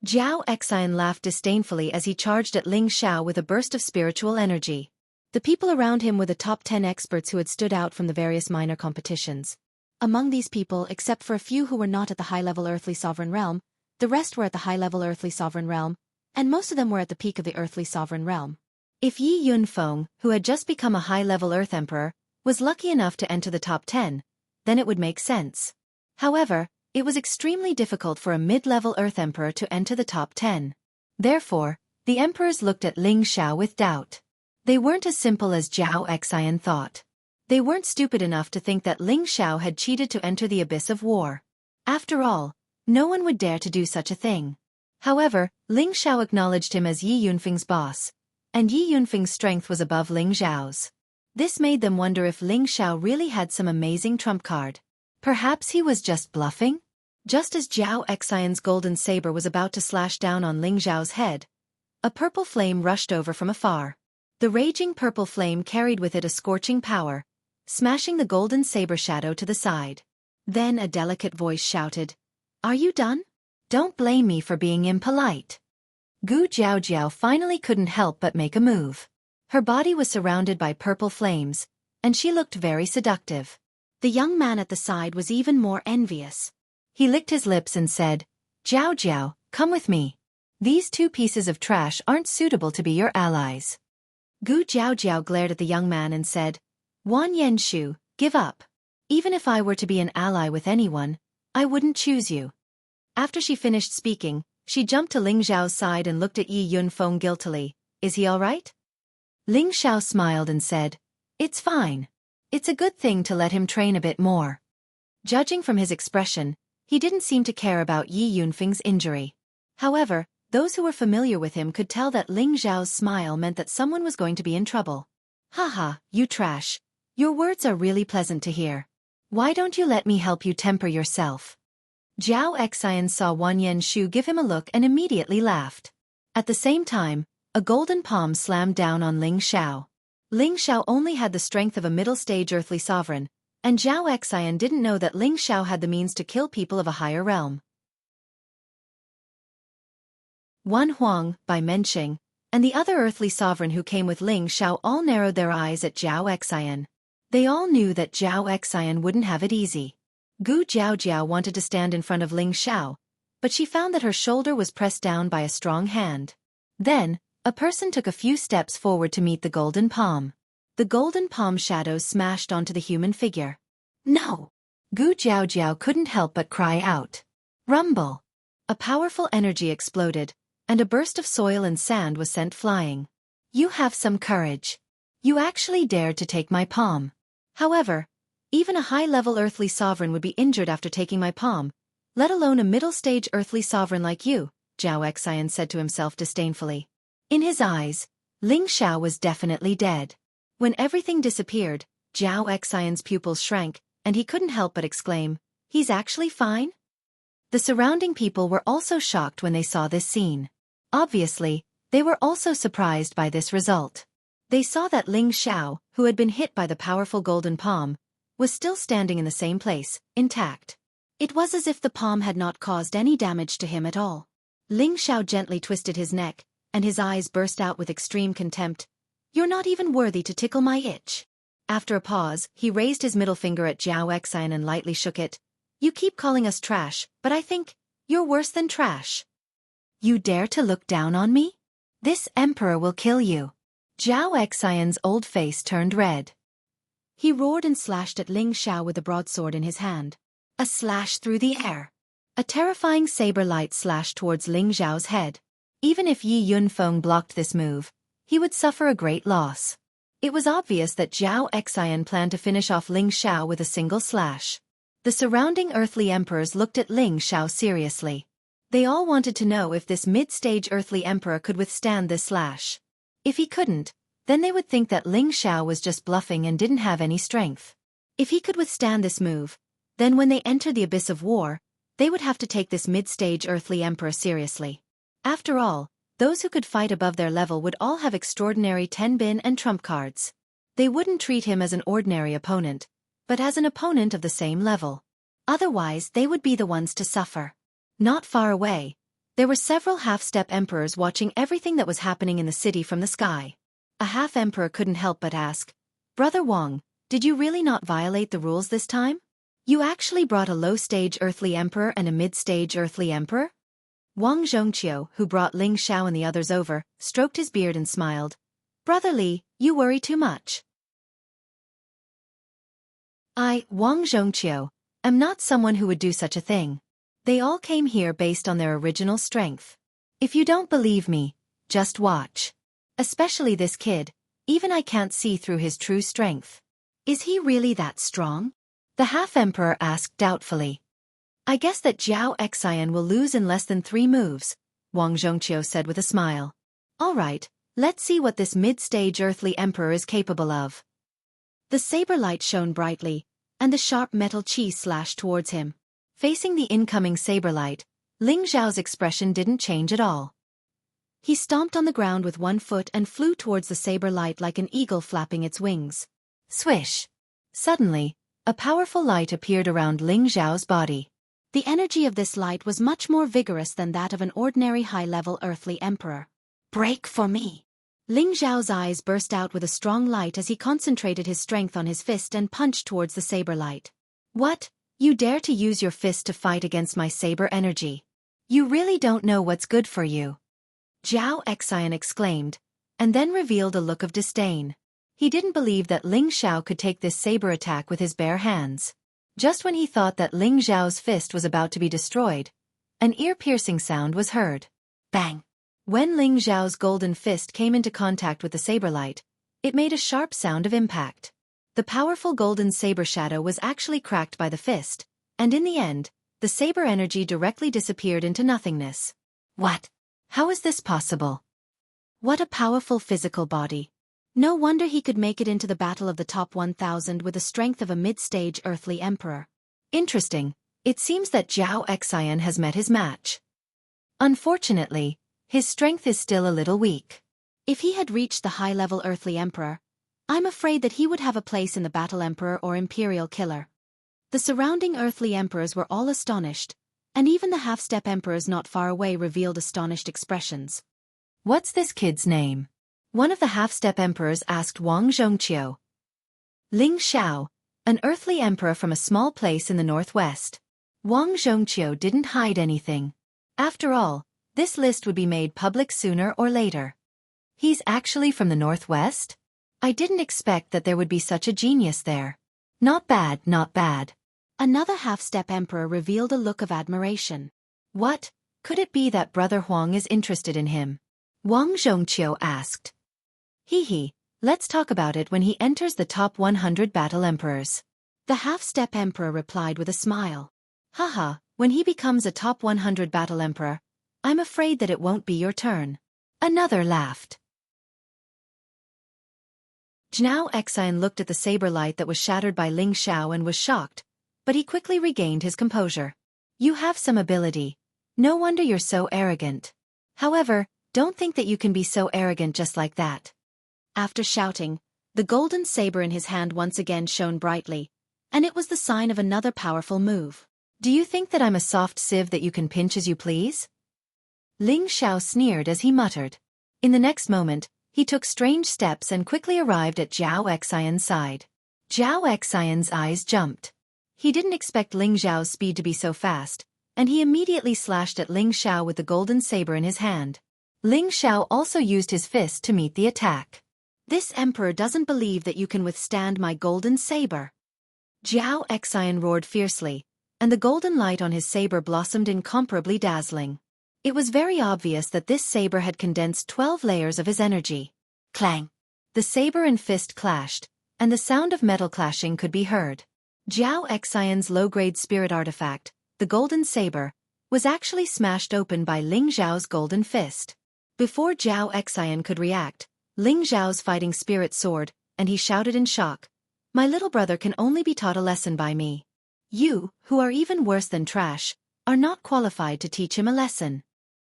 Zhao Xian laughed disdainfully as he charged at Ling Xiao with a burst of spiritual energy. The people around him were the top 10 experts who had stood out from the various minor competitions. Among these people, except for a few who were not at the high-level earthly sovereign realm, the rest were at the high-level earthly sovereign realm, and most of them were at the peak of the earthly sovereign realm. If Yi Yunfeng, who had just become a high-level Earth Emperor, was lucky enough to enter the top 10, then it would make sense. However, it was extremely difficult for a mid-level Earth Emperor to enter the top 10. Therefore, the emperors looked at Ling Xiao with doubt. They weren't as simple as Zhao Xian thought. They weren't stupid enough to think that Ling Xiao had cheated to enter the abyss of war. After all, no one would dare to do such a thing. However, Ling Xiao acknowledged him as Yi Yunfeng's boss, and Yi Yunfeng's strength was above Ling Xiao's. This made them wonder if Ling Xiao really had some amazing trump card. Perhaps he was just bluffing? Just as Zhao Xian's golden saber was about to slash down on Ling Xiao's head, a purple flame rushed over from afar. The raging purple flame carried with it a scorching power, smashing the golden saber shadow to the side. Then a delicate voice shouted, "Are you done? Don't blame me for being impolite." Gu Jiaojiao finally couldn't help but make a move. Her body was surrounded by purple flames, and she looked very seductive. The young man at the side was even more envious. He licked his lips and said, "Jiao Jiao, come with me. These 2 pieces of trash aren't suitable to be your allies." Gu Jiaojiao glared at the young man and said, "Wan Yenshu, give up. Even if I were to be an ally with anyone, I wouldn't choose you." After she finished speaking, she jumped to Ling Xiao's side and looked at Yi Yunfeng guiltily. "Is he all right?" Ling Xiao smiled and said, "It's fine. It's a good thing to let him train a bit more." Judging from his expression, he didn't seem to care about Yi Yunfeng's injury. However, those who were familiar with him could tell that Ling Xiao's smile meant that someone was going to be in trouble. "Haha, you trash. Your words are really pleasant to hear. Why don't you let me help you temper yourself?" Zhao Xian saw Wan Yenshu give him a look and immediately laughed. At the same time, a golden palm slammed down on Ling Xiao. Ling Xiao only had the strength of a middle-stage earthly sovereign, and Zhao Xian didn't know that Ling Xiao had the means to kill people of a higher realm. Wan Huang, Bai Menxing, and the other earthly sovereign who came with Ling Xiao all narrowed their eyes at Zhao Xian. They all knew that Zhao Xian wouldn't have it easy. Gu Jiaojiao wanted to stand in front of Ling Xiao, but she found that her shoulder was pressed down by a strong hand. Then, a person took a few steps forward to meet the golden palm. The golden palm shadow smashed onto the human figure. "No!" Gu Jiaojiao couldn't help but cry out. Rumble! A powerful energy exploded, and a burst of soil and sand was sent flying. "You have some courage. You actually dared to take my palm. However, even a high-level earthly sovereign would be injured after taking my palm, let alone a middle-stage earthly sovereign like you," Zhao Xian said to himself disdainfully. In his eyes, Ling Xiao was definitely dead. When everything disappeared, Zhao Xian's pupils shrank, and he couldn't help but exclaim, "He's actually fine?" The surrounding people were also shocked when they saw this scene. Obviously, they were also surprised by this result. They saw that Ling Xiao, who had been hit by the powerful golden palm, was still standing in the same place, intact. It was as if the palm had not caused any damage to him at all. Ling Xiao gently twisted his neck, and his eyes burst out with extreme contempt. "You're not even worthy to tickle my itch." After a pause, he raised his middle finger at Xianxia and lightly shook it. "You keep calling us trash, but I think you're worse than trash. You dare to look down on me? This emperor will kill you." Xianxian's old face turned red. He roared and slashed at Ling Xiao with the broadsword in his hand. A slash through the air. A terrifying saber light slashed towards Ling Xiao's head. Even if Yi Yunfeng blocked this move, he would suffer a great loss. It was obvious that Xianxia planned to finish off Ling Xiao with a single slash. The surrounding earthly emperors looked at Ling Xiao seriously. They all wanted to know if this mid-stage earthly emperor could withstand this slash. If he couldn't, then they would think that Ling Xiao was just bluffing and didn't have any strength. If he could withstand this move, then when they enter the abyss of war, they would have to take this mid-stage earthly emperor seriously. After all, those who could fight above their level would all have extraordinary tenbin and trump cards. They wouldn't treat him as an ordinary opponent, but as an opponent of the same level. Otherwise, they would be the ones to suffer. Not far away, there were several half-step emperors watching everything that was happening in the city from the sky. A half-emperor couldn't help but ask, "Brother Wang, did you really not violate the rules this time? You actually brought a low-stage earthly emperor and a mid-stage earthly emperor?" Wang Zhongqiu, who brought Ling Xiao and the others over, stroked his beard and smiled. "Brother Li, you worry too much. I, Wang Zhongqiu, am not someone who would do such a thing. They all came here based on their original strength. If you don't believe me, just watch. Especially this kid, even I can't see through his true strength. Is he really that strong?" The half-emperor asked doubtfully. "I guess that Xianxia will lose in less than 3 moves, Wang Zhongqiu said with a smile. "All right, let's see what this mid-stage earthly emperor is capable of." The saber light shone brightly, and the sharp metal chi slashed towards him. Facing the incoming saber light, Ling Xiao's expression didn't change at all. He stomped on the ground with one foot and flew towards the saber light like an eagle flapping its wings. Swish! Suddenly, a powerful light appeared around Ling Xiao's body. The energy of this light was much more vigorous than that of an ordinary high-level earthly emperor. "Break for me!" Ling Xiao's eyes burst out with a strong light as he concentrated his strength on his fist and punched towards the saber light. "What? You dare to use your fist to fight against my saber energy? You really don't know what's good for you," Xianxia exclaimed, and then revealed a look of disdain. He didn't believe that Ling Xiao could take this saber attack with his bare hands. Just when he thought that Ling Xiao's fist was about to be destroyed, an ear-piercing sound was heard. Bang! When Ling Xiao's golden fist came into contact with the saber light, it made a sharp sound of impact. The powerful golden saber shadow was actually cracked by the fist, and in the end, the saber energy directly disappeared into nothingness. What? How is this possible? What a powerful physical body. No wonder he could make it into the battle of the top 1,000 with the strength of a mid-stage earthly emperor. Interesting, it seems that Xianxia has met his match. Unfortunately, his strength is still a little weak. If he had reached the high-level earthly emperor, I'm afraid that he would have a place in the battle emperor or imperial killer. The surrounding earthly emperors were all astonished, and even the half-step emperors not far away revealed astonished expressions. "What's this kid's name?" one of the half-step emperors asked Wang Zhongqiu. "Ling Xiao, an earthly emperor from a small place in the northwest." Wang Zhongqiu didn't hide anything. After all, this list would be made public sooner or later. He's actually from the northwest? I didn't expect that there would be such a genius there. Not bad, not bad. Another half-step emperor revealed a look of admiration. What? Could it be that Brother Huang is interested in him? Wang Zhongqiu asked. Let's talk about it when he enters the top 100 battle emperors. The half-step emperor replied with a smile. Haha, when he becomes a top 100 battle emperor, I'm afraid that it won't be your turn. Another laughed. Xianxia looked at the saber light that was shattered by Ling Xiao and was shocked, but he quickly regained his composure. You have some ability. No wonder you're so arrogant. However, don't think that you can be so arrogant just like that. After shouting, the golden saber in his hand once again shone brightly, and it was the sign of another powerful move. Do you think that I'm a soft sieve that you can pinch as you please? Ling Xiao sneered as he muttered. In the next moment, he took strange steps and quickly arrived at Zhao Xian's side. Zhao Xian's eyes jumped. He didn't expect Ling Xiao's speed to be so fast, and he immediately slashed at Ling Xiao with the golden saber in his hand. Ling Xiao also used his fist to meet the attack. This emperor doesn't believe that you can withstand my golden saber. Zhao Xian roared fiercely, and the golden light on his saber blossomed incomparably dazzling. It was very obvious that this saber had condensed 12 layers of his energy. Clang! The saber and fist clashed, and the sound of metal clashing could be heard. Zhao Xian's low-grade spirit artifact, the golden saber, was actually smashed open by Ling Xiao's golden fist. Before Zhao Xian could react, Ling Xiao's fighting spirit soared, and he shouted in shock, "My little brother can only be taught a lesson by me. You, who are even worse than trash, are not qualified to teach him a lesson."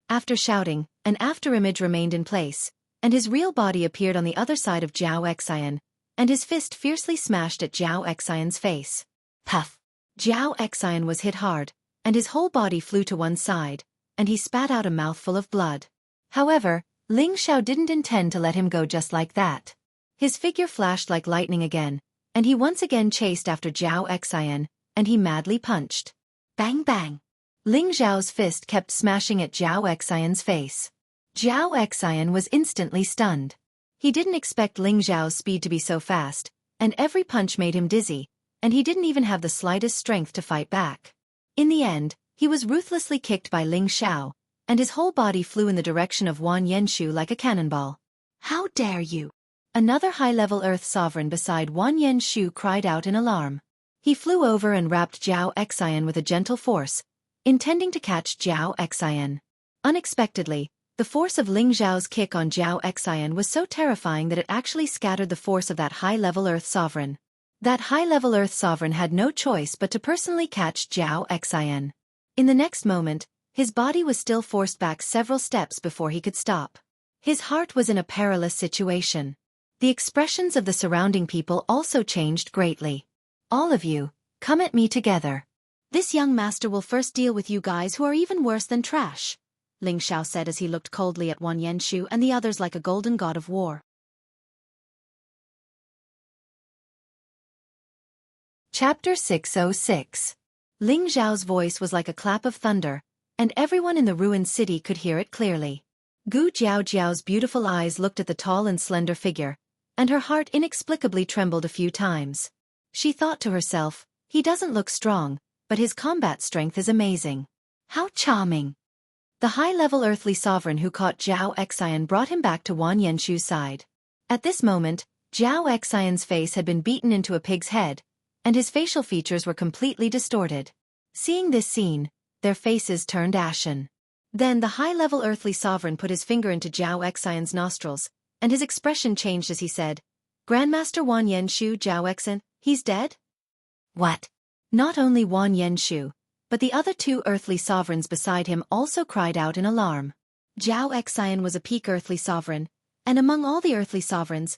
After shouting, an afterimage remained in place, and his real body appeared on the other side of Zhao Xian, and his fist fiercely smashed at Zhao Xian's face. Puff! Zhao Xian was hit hard, and his whole body flew to one side, and he spat out a mouthful of blood. However, Ling Xiao didn't intend to let him go just like that. His figure flashed like lightning again, and he once again chased after Zhao Xian, and he madly punched. Bang bang! Ling Xiao's fist kept smashing at Zhao Xian's face. Zhao Xian was instantly stunned. He didn't expect Ling Xiao's speed to be so fast, and every punch made him dizzy, and he didn't even have the slightest strength to fight back. In the end, he was ruthlessly kicked by Ling Xiao, and his whole body flew in the direction of Wan Yenshu like a cannonball. "How dare you!" Another high-level Earth sovereign beside Wan Yenshu cried out in alarm. He flew over and wrapped Zhao Xian with a gentle force, intending to catch Zhao Xian. Unexpectedly, the force of Ling Xiao's kick on Zhao Xian was so terrifying that it actually scattered the force of that high-level Earth sovereign. That high-level Earth sovereign had no choice but to personally catch Zhao Xian. In the next moment, his body was still forced back several steps before he could stop. His heart was in a perilous situation. The expressions of the surrounding people also changed greatly. "All of you, come at me together." "This young master will first deal with you guys who are even worse than trash," Ling Xiao said as he looked coldly at Wan Yenshu and the others like a golden god of war. Chapter 606. Ling Xiao's voice was like a clap of thunder, and everyone in the ruined city could hear it clearly. Gu Jiaojiao's beautiful eyes looked at the tall and slender figure, and her heart inexplicably trembled a few times. She thought to herself, "He doesn't look strong, but his combat strength is amazing. How charming." The high-level earthly sovereign who caught Zhao Xian brought him back to Wan Yenshu's side. At this moment, Zhao Xian's face had been beaten into a pig's head, and his facial features were completely distorted. Seeing this scene, their faces turned ashen. Then the high-level earthly sovereign put his finger into Zhao Xian's nostrils, and his expression changed as he said, "Grandmaster Wan Yenshu, Zhao Xian, he's dead?" What? Not only Wan Yenshu, but the other two earthly sovereigns beside him also cried out in alarm. Zhao Xian was a peak earthly sovereign, and among all the earthly sovereigns,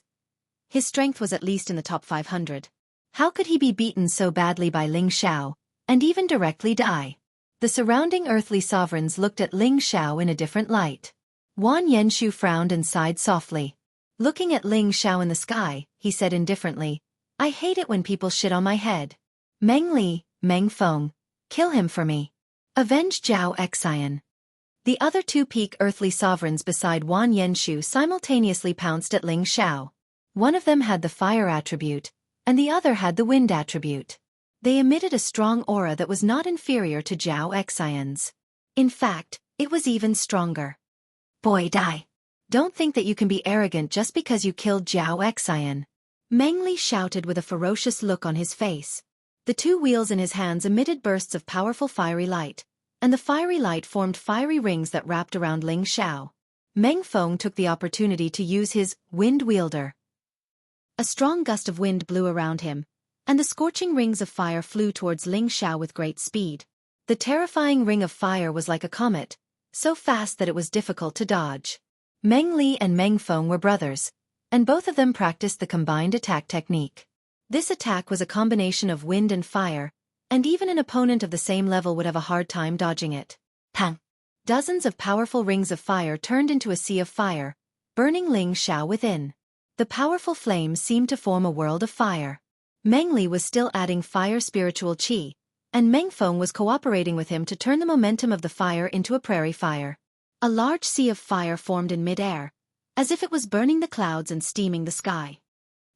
his strength was at least in the top 500. How could he be beaten so badly by Ling Xiao, and even directly die? The surrounding earthly sovereigns looked at Ling Xiao in a different light. Wan Yenshu frowned and sighed softly. Looking at Ling Xiao in the sky, he said indifferently, "I hate it when people shit on my head. Meng Li, Meng Feng, kill him for me. Avenge Zhao Xian." The other two peak earthly sovereigns beside Wan Yenshu simultaneously pounced at Ling Xiao. One of them had the fire attribute, and the other had the wind attribute. They emitted a strong aura that was not inferior to Zhao Xian's. In fact, it was even stronger. "Boy, die. Don't think that you can be arrogant just because you killed Zhao Xian." Meng Li shouted with a ferocious look on his face. The two wheels in his hands emitted bursts of powerful fiery light, and the fiery light formed fiery rings that wrapped around Ling Xiao. Meng Feng took the opportunity to use his wind wielder. A strong gust of wind blew around him, and the scorching rings of fire flew towards Ling Xiao with great speed. The terrifying ring of fire was like a comet, so fast that it was difficult to dodge. Meng Li and Meng Feng were brothers, and both of them practiced the combined attack technique. This attack was a combination of wind and fire, and even an opponent of the same level would have a hard time dodging it. Pang! Dozens of powerful rings of fire turned into a sea of fire, burning Ling Xiao within. The powerful flames seemed to form a world of fire. Meng Li was still adding fire spiritual qi, and Meng Feng was cooperating with him to turn the momentum of the fire into a prairie fire. A large sea of fire formed in mid-air, as if it was burning the clouds and steaming the sky.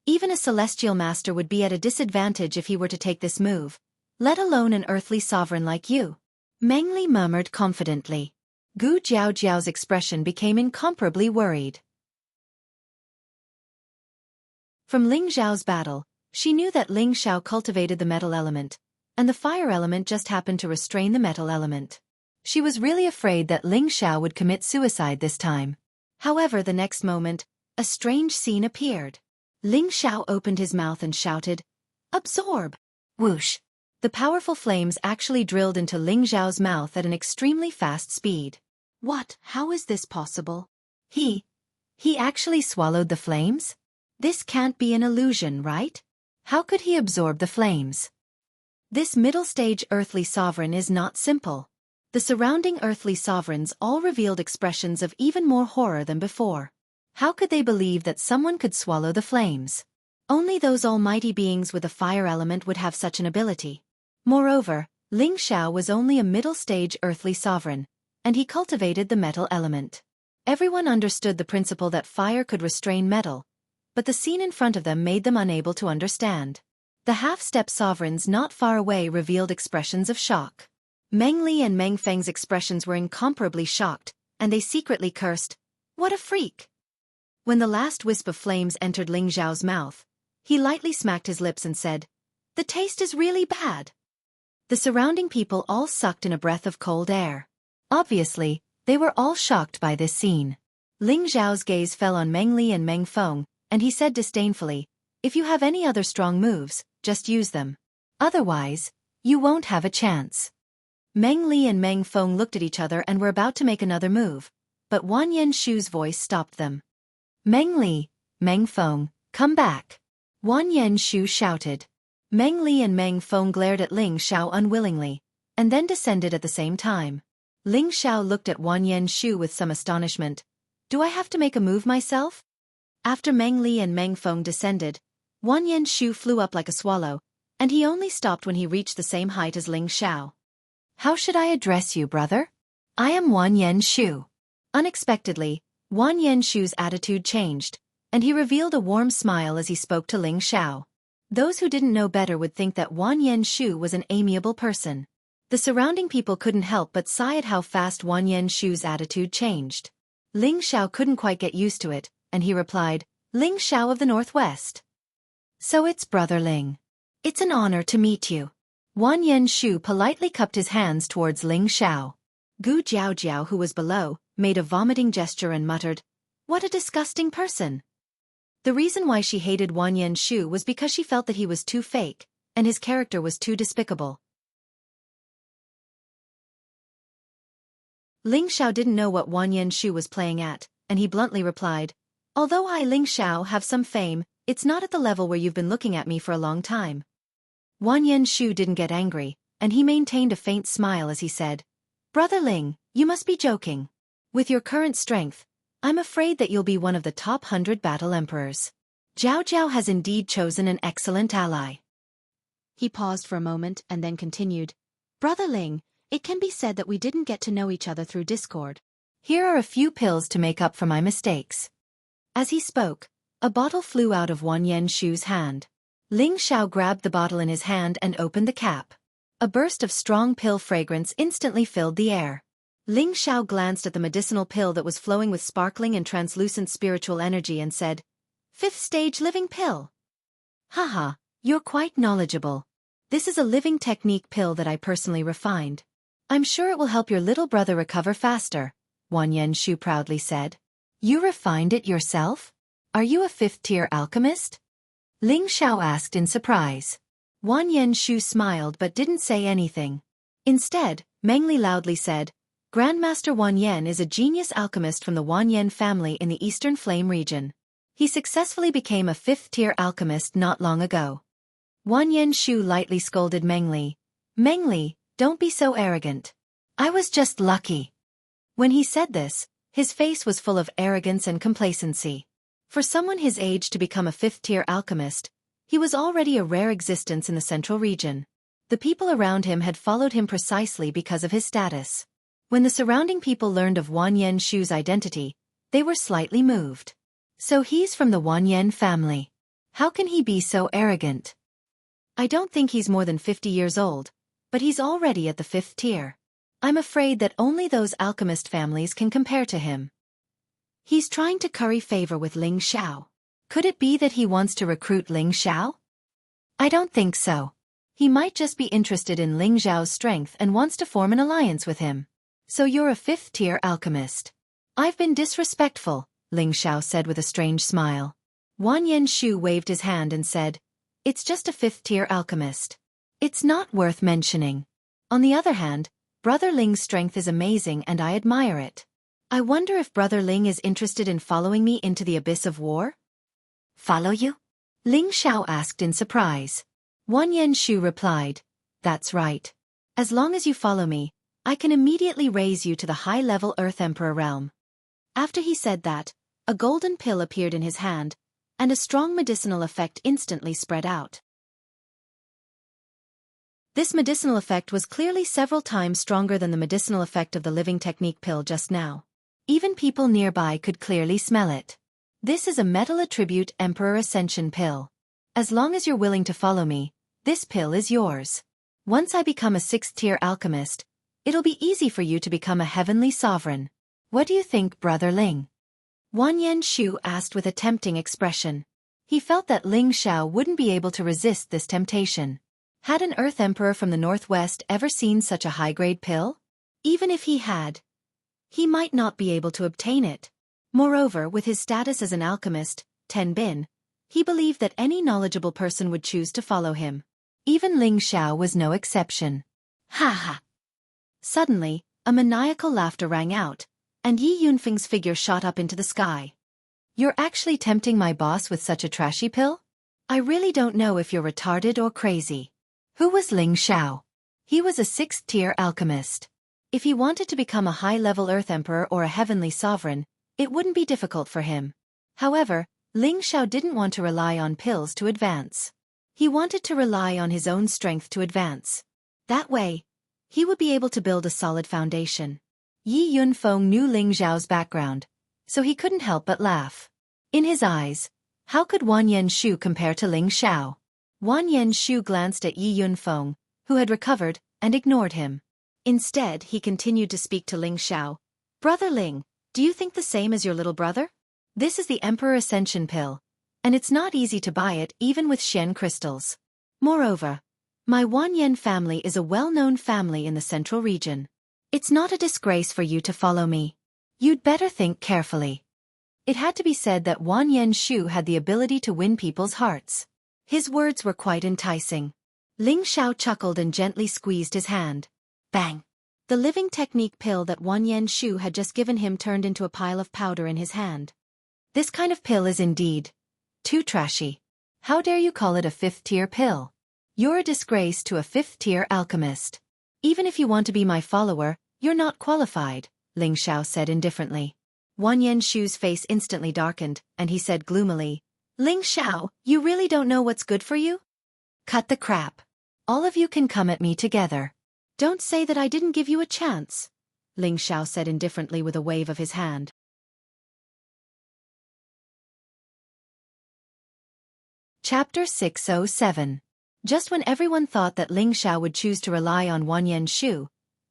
Even a celestial master would be at a disadvantage if he were to take this move, let alone an earthly sovereign like you. Meng Li murmured confidently. Gu Jiaojiao's expression became incomparably worried. From Ling Xiao's battle, she knew that Ling Xiao cultivated the metal element, and the fire element just happened to restrain the metal element. She was really afraid that Ling Xiao would commit suicide this time. However, the next moment, a strange scene appeared. Ling Xiao opened his mouth and shouted, "Absorb!" Whoosh! The powerful flames actually drilled into Ling Xiao's mouth at an extremely fast speed. What? How is this possible? He actually swallowed the flames? This can't be an illusion, right? How could he absorb the flames? This middle-stage earthly sovereign is not simple. The surrounding earthly sovereigns all revealed expressions of even more horror than before. How could they believe that someone could swallow the flames? Only those almighty beings with a fire element would have such an ability. Moreover, Ling Xiao was only a middle-stage earthly sovereign, and he cultivated the metal element. Everyone understood the principle that fire could restrain metal, but the scene in front of them made them unable to understand. The half-step sovereigns not far away revealed expressions of shock. Meng Li and Meng Feng's expressions were incomparably shocked, and they secretly cursed, "What a freak!" When the last wisp of flames entered Ling Xiao's mouth, he lightly smacked his lips and said, "The taste is really bad." The surrounding people all sucked in a breath of cold air. Obviously, they were all shocked by this scene. Ling Xiao's gaze fell on Meng Li and Meng Feng, and he said disdainfully, "If you have any other strong moves, just use them. Otherwise, you won't have a chance." Meng Li and Meng Feng looked at each other and were about to make another move, but Wan Yenshu's voice stopped them. "Meng Li, Meng Feng, come back!" Wan Yenshu shouted. Meng Li and Meng Feng glared at Ling Xiao unwillingly, and then descended at the same time. Ling Xiao looked at Wan Yenshu with some astonishment. "Do I have to make a move myself?" After Meng Li and Meng Feng descended, Wan Yenshu flew up like a swallow, and he only stopped when he reached the same height as Ling Xiao. "How should I address you, brother? I am Wan Yenshu." Unexpectedly, Wan Yenshu's attitude changed, and he revealed a warm smile as he spoke to Ling Xiao. Those who didn't know better would think that Wan Yenshu was an amiable person. The surrounding people couldn't help but sigh at how fast Wan Yenshu's attitude changed. Ling Xiao couldn't quite get used to it, and he replied, "Ling Xiao of the Northwest. So it's Brother Ling. It's an honor to meet you." Wan Yenshu politely cupped his hands towards Ling Xiao. Gu Jiaojiao, who was below, made a vomiting gesture and muttered, "What a disgusting person." The reason why she hated Wan Yenshu was because she felt that he was too fake, and his character was too despicable. Ling Xiao didn't know what Wan Yenshu was playing at, and he bluntly replied, "Although I, Ling Xiao, have some fame, it's not at the level where you've been looking at me for a long time." Wan Yenshu didn't get angry, and he maintained a faint smile as he said, "Brother Ling, you must be joking. With your current strength, I'm afraid that you'll be one of the top 100 battle emperors. Zhao Zhao has indeed chosen an excellent ally." He paused for a moment and then continued, "Brother Ling, it can be said that we didn't get to know each other through Discord. Here are a few pills to make up for my mistakes." As he spoke, a bottle flew out of Wan Yenshu's hand. Ling Xiao grabbed the bottle in his hand and opened the cap. A burst of strong pill fragrance instantly filled the air. Ling Xiao glanced at the medicinal pill that was flowing with sparkling and translucent spiritual energy and said, "Fifth stage living pill. Haha, you're quite knowledgeable. This is a living technique pill that I personally refined. I'm sure it will help your little brother recover faster," Wan Yenshu proudly said. "You refined it yourself? Are you a fifth-tier alchemist?" Ling Xiao asked in surprise. Wan Yenshu smiled but didn't say anything. Instead, Meng Li loudly said, "Grandmaster Wan Yan is a genius alchemist from the Wan Yan family in the Eastern Flame region. He successfully became a fifth-tier alchemist not long ago." Wan Yenshu lightly scolded Meng Li. "Meng Li, don't be so arrogant. I was just lucky." When he said this, his face was full of arrogance and complacency. For someone his age to become a fifth-tier alchemist, he was already a rare existence in the central region. The people around him had followed him precisely because of his status. When the surrounding people learned of Wang Yanshu's identity, they were slightly moved. So he's from the Wang Yan family. How can he be so arrogant? I don't think he's more than 50 years old, but he's already at the 5th tier. I'm afraid that only those alchemist families can compare to him. He's trying to curry favor with Ling Xiao. Could it be that he wants to recruit Ling Xiao? I don't think so. He might just be interested in Ling Xiao's strength and wants to form an alliance with him. So you're a 5th-tier alchemist. I've been disrespectful, Ling Xiao said with a strange smile. Wang Yanshu waved his hand and said, "It's just a 5th-tier alchemist. It's not worth mentioning. On the other hand, Brother Ling's strength is amazing and I admire it. I wonder if Brother Ling is interested in following me into the abyss of war?" "Follow you?" Ling Xiao asked in surprise. Wang Yanshu replied, "That's right. As long as you follow me, I can immediately raise you to the high-level Earth Emperor realm." After he said that, a golden pill appeared in his hand, and a strong medicinal effect instantly spread out. This medicinal effect was clearly several times stronger than the medicinal effect of the living technique pill just now. Even people nearby could clearly smell it. This is a metal attribute Emperor Ascension pill. As long as you're willing to follow me, this pill is yours. Once I become a 6th-tier alchemist, it'll be easy for you to become a heavenly sovereign. What do you think, Brother Ling? Wang Yanshu asked with a tempting expression. He felt that Ling Xiao wouldn't be able to resist this temptation. Had an Earth Emperor from the Northwest ever seen such a high-grade pill? Even if he had, he might not be able to obtain it. Moreover, with his status as an alchemist, Ten Bin, he believed that any knowledgeable person would choose to follow him. Even Ling Xiao was no exception. Ha ha! Suddenly, a maniacal laughter rang out, and Yi Yunfeng's figure shot up into the sky. "You're actually tempting my boss with such a trashy pill? I really don't know if you're retarded or crazy." Who was Ling Xiao? He was a 6th-tier alchemist. If he wanted to become a high-level Earth Emperor or a heavenly sovereign, it wouldn't be difficult for him. However, Ling Xiao didn't want to rely on pills to advance. He wanted to rely on his own strength to advance. That way, he would be able to build a solid foundation. Yi Yunfeng knew Ling Xiao's background, so he couldn't help but laugh. In his eyes, how could Wang Yanshu compare to Ling Xiao? Wang Yanshu glanced at Yi Yunfeng, who had recovered, and ignored him. Instead, he continued to speak to Ling Xiao. "Brother Ling, do you think the same as your little brother? This is the Emperor Ascension pill, and it's not easy to buy it even with Shen crystals. Moreover, my Wang Yan family is a well-known family in the central region. It's not a disgrace for you to follow me. You'd better think carefully." It had to be said that Wang Yanshu had the ability to win people's hearts. His words were quite enticing. Ling Xiao chuckled and gently squeezed his hand. Bang! The living technique pill that Wang Yanshu had just given him turned into a pile of powder in his hand. This kind of pill is indeed too trashy. How dare you call it a 5th-tier pill? You're a disgrace to a 5th-tier alchemist. Even if you want to be my follower, you're not qualified, Ling Xiao said indifferently. Wang Yanshu's face instantly darkened, and he said gloomily, "Ling Xiao, you really don't know what's good for you? Cut the crap. All of you can come at me together." "Don't say that I didn't give you a chance," Ling Xiao said indifferently with a wave of his hand. Chapter 607. Just when everyone thought that Ling Xiao would choose to rely on Wang Yanshu,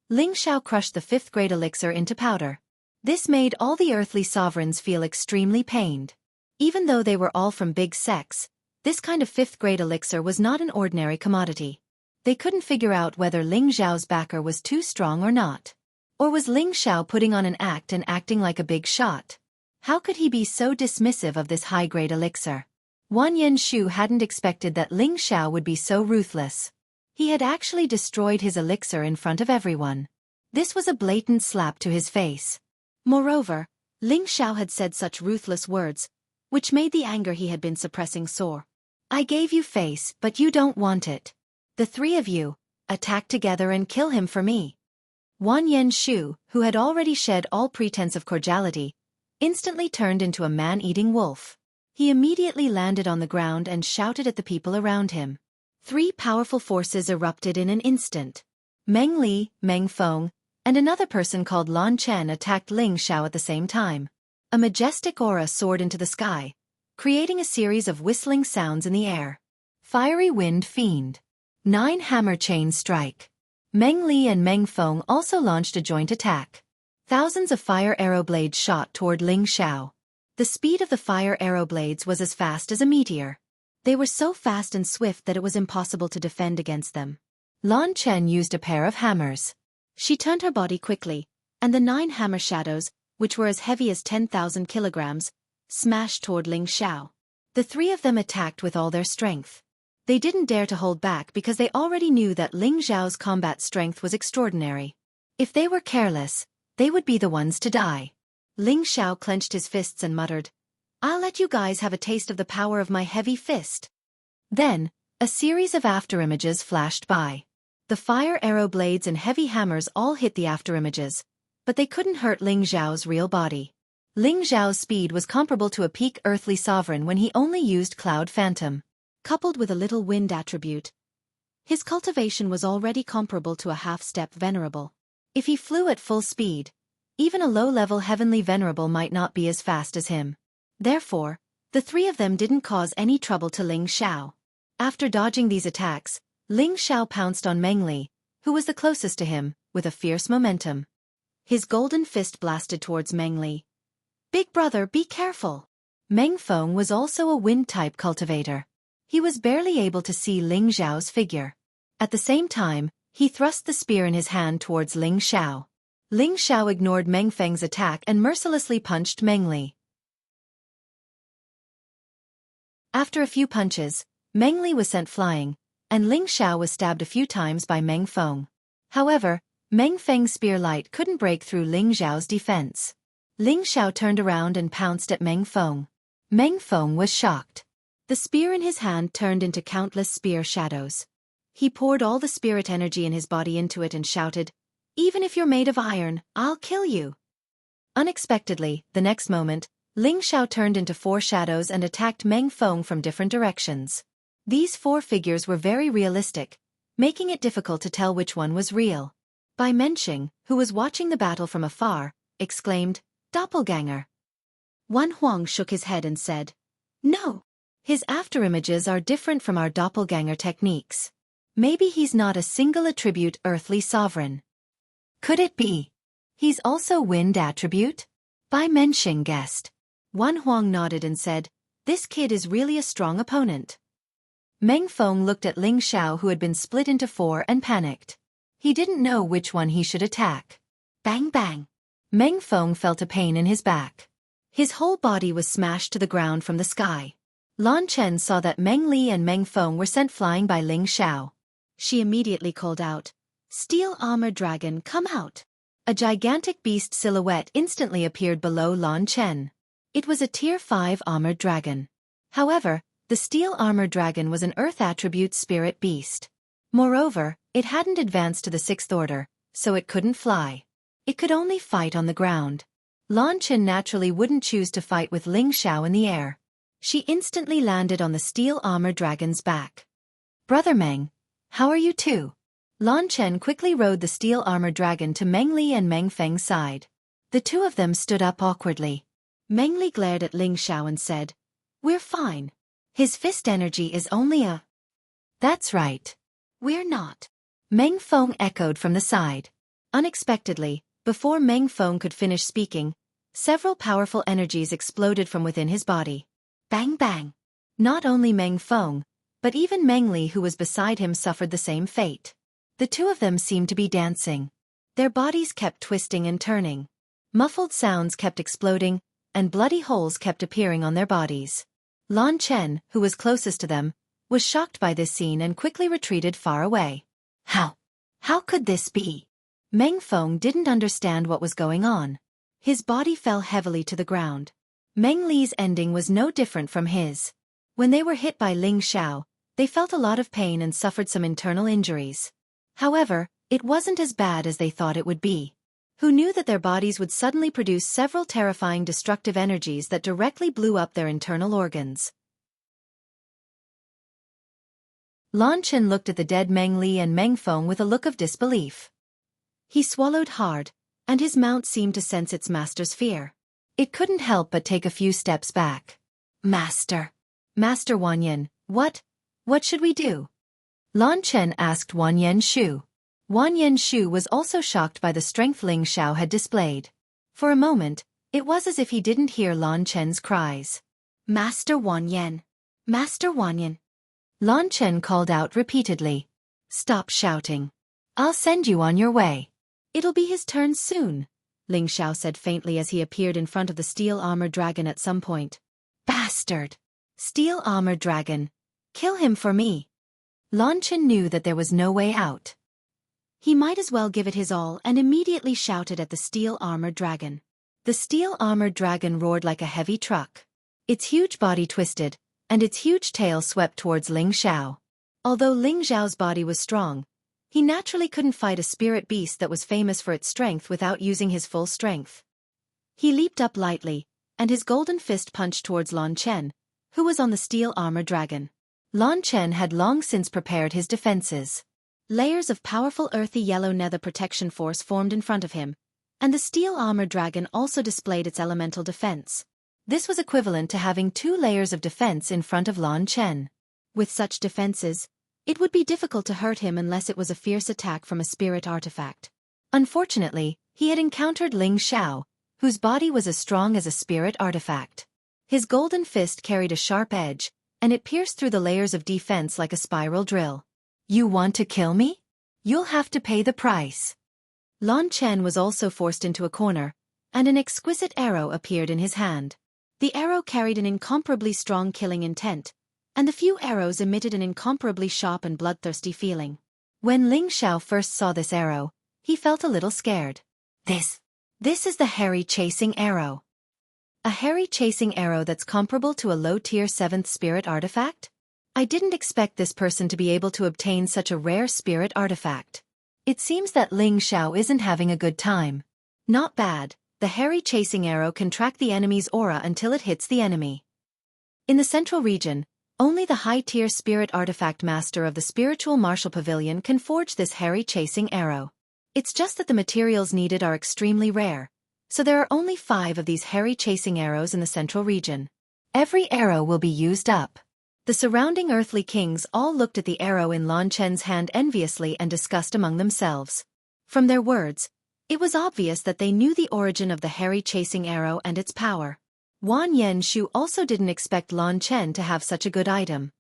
Ling Xiao crushed the 5th-grade elixir into powder. This made all the earthly sovereigns feel extremely pained. Even though they were all from big sects, this kind of 5th-grade elixir was not an ordinary commodity. They couldn't figure out whether Ling Xiao's backer was too strong or not. Or was Ling Xiao putting on an act and acting like a big shot? How could he be so dismissive of this high-grade elixir? Wang Yanshu hadn't expected that Ling Xiao would be so ruthless. He had actually destroyed his elixir in front of everyone. This was a blatant slap to his face. Moreover, Ling Xiao had said such ruthless words, which made the anger he had been suppressing soar. "I gave you face, but you don't want it. The three of you, attack together and kill him for me." Wan Yen-shu, who had already shed all pretense of cordiality, instantly turned into a man-eating wolf. He immediately landed on the ground and shouted at the people around him. 3 powerful forces erupted in an instant. Meng Li, Meng Feng, and another person called Lan Chen attacked Ling Xiao at the same time. A majestic aura soared into the sky, creating a series of whistling sounds in the air. Fiery Wind Fiend. 9 Hammer Chain Strike. Meng Li and Meng Feng also launched a joint attack. Thousands of fire arrow blades shot toward Ling Xiao. The speed of the fire arrow blades was as fast as a meteor. They were so fast and swift that it was impossible to defend against them. Lan Chen used a pair of hammers. She turned her body quickly, and the 9 hammer shadows, which were as heavy as 10,000 kilograms, smashed toward Ling Xiao. The 3 of them attacked with all their strength. They didn't dare to hold back because they already knew that Ling Xiao's combat strength was extraordinary. If they were careless, they would be the ones to die. Ling Xiao clenched his fists and muttered, "I'll let you guys have a taste of the power of my heavy fist." Then, a series of afterimages flashed by. The fire arrow blades and heavy hammers all hit the afterimages, but they couldn't hurt Ling Xiao's real body. Ling Xiao's speed was comparable to a peak earthly sovereign when he only used Cloud Phantom. Coupled with a little wind attribute, his cultivation was already comparable to a half-step venerable. If he flew at full speed, even a low-level heavenly venerable might not be as fast as him. Therefore, the 3 of them didn't cause any trouble to Ling Xiao. After dodging these attacks, Ling Xiao pounced on Meng Li, who was the closest to him, with a fierce momentum. His golden fist blasted towards Meng Li. "Big brother, be careful!" Meng Feng was also a wind-type cultivator. He was barely able to see Ling Xiao's figure. At the same time, he thrust the spear in his hand towards Ling Xiao. Ling Xiao ignored Meng Feng's attack and mercilessly punched Meng Li. After a few punches, Meng Li was sent flying, and Ling Xiao was stabbed a few times by Meng Feng. However, Meng Feng's spear light couldn't break through Ling Xiao's defense. Ling Xiao turned around and pounced at Meng Feng. Meng Feng was shocked. The spear in his hand turned into countless spear shadows. He poured all the spirit energy in his body into it and shouted, "Even if you're made of iron, I'll kill you." Unexpectedly, the next moment, Ling Xiao turned into 4 shadows and attacked Meng Feng from different directions. These 4 figures were very realistic, making it difficult to tell which one was real. Bai Menxing, who was watching the battle from afar, exclaimed, "Doppelganger." Wan Huang shook his head and said, "No. His afterimages are different from our doppelganger techniques. Maybe he's not a single attribute earthly sovereign. Could it be? He's also wind attribute?" Bai Menxing guessed. Wan Huang nodded and said, "This kid is really a strong opponent." Meng Feng looked at Ling Xiao, who had been split into 4, and panicked. He didn't know which one he should attack. Bang bang. Meng Feng felt a pain in his back. His whole body was smashed to the ground from the sky. Lan Chen saw that Meng Li and Meng Feng were sent flying by Ling Xiao. She immediately called out, "Steel Armored Dragon, come out!" A gigantic beast silhouette instantly appeared below Lan Chen. It was a Tier 5 armored dragon. However, the Steel Armored Dragon was an Earth attribute spirit beast. Moreover, it hadn't advanced to the 6th order, so it couldn't fly. It could only fight on the ground. Lan Chen naturally wouldn't choose to fight with Ling Xiao in the air. She instantly landed on the Steel Armored Dragon's back. "Brother Meng, how are you two?" Lan Chen quickly rode the Steel Armored Dragon to Meng Li and Meng Feng's side. The 2 of them stood up awkwardly. Meng Li glared at Ling Xiao and said, "We're fine. His fist energy is only a..." "That's right. We're not." Meng Feng echoed from the side. Unexpectedly, before Meng Feng could finish speaking, several powerful energies exploded from within his body. Bang bang. Not only Meng Feng, but even Meng Li, who was beside him, suffered the same fate. The 2 of them seemed to be dancing. Their bodies kept twisting and turning. Muffled sounds kept exploding, and bloody holes kept appearing on their bodies. Lan Chen, who was closest to them, was shocked by this scene and quickly retreated far away. How could this be? Meng Feng didn't understand what was going on. His body fell heavily to the ground. Meng Li's ending was no different from his. When they were hit by Ling Xiao, they felt a lot of pain and suffered some internal injuries. However, It wasn't as bad as they thought it would be. Who knew that their bodies would suddenly produce several terrifying destructive energies that directly blew up their internal organs? Lan Chen looked at the dead Meng Li and Meng Feng with a look of disbelief. He swallowed hard, and his mount seemed to sense its master's fear. It couldn't help but take a few steps back. Master Wanyan, what should we do? Lan Chen asked Wanyan Shu. Wanyan Shu was also shocked by the strength Ling Xiao had displayed. For a moment, it was as if he didn't hear Lan Chen's cries. Master Wanyan! Master Wanyan! Lan Chen called out repeatedly. Stop shouting. I'll send you on your way. It'll be his turn soon, Ling Xiao said faintly as he appeared in front of the steel-armored dragon at some point. Bastard! Steel-armored dragon! Kill him for me! Lan Chen knew that there was no way out. He might as well give it his all and immediately shouted at the steel-armored dragon. The steel-armored dragon roared like a heavy truck. Its huge body twisted, and its huge tail swept towards Ling Xiao. Although Ling Xiao's body was strong, he naturally couldn't fight a spirit beast that was famous for its strength without using his full strength. He leaped up lightly, and his golden fist punched towards Lan Chen, who was on the steel-armored dragon. Lan Chen had long since prepared his defenses. Layers of powerful earthy yellow nether protection force formed in front of him, and the steel-armored dragon also displayed its elemental defense. This was equivalent to having 2 layers of defense in front of Lan Chen. With such defenses, it would be difficult to hurt him unless it was a fierce attack from a spirit artifact. Unfortunately, he had encountered Ling Xiao, whose body was as strong as a spirit artifact. His golden fist carried a sharp edge, and it pierced through the layers of defense like a spiral drill. You want to kill me? You'll have to pay the price. Lan Chen was also forced into a corner, and an exquisite arrow appeared in his hand. The arrow carried an incomparably strong killing intent, and the few arrows emitted an incomparably sharp and bloodthirsty feeling. When Ling Xiao first saw this arrow, he felt a little scared. This is the hairy chasing arrow. A hairy chasing arrow that's comparable to a low-tier 7th spirit artifact? I didn't expect this person to be able to obtain such a rare spirit artifact. It seems that Ling Xiao isn't having a good time. Not bad. The hairy chasing arrow can track the enemy's aura until it hits the enemy. In the central region, only the high-tier spirit artifact master of the spiritual martial pavilion can forge this hairy chasing arrow. It's just that the materials needed are extremely rare, so there are only 5 of these hairy chasing arrows in the central region. Every arrow will be used up. The surrounding earthly kings all looked at the arrow in Lan Chen's hand enviously and discussed among themselves. From their words, it was obvious that they knew the origin of the hairy chasing arrow and its power. Wanyan Shu also didn't expect Lan Chen to have such a good item.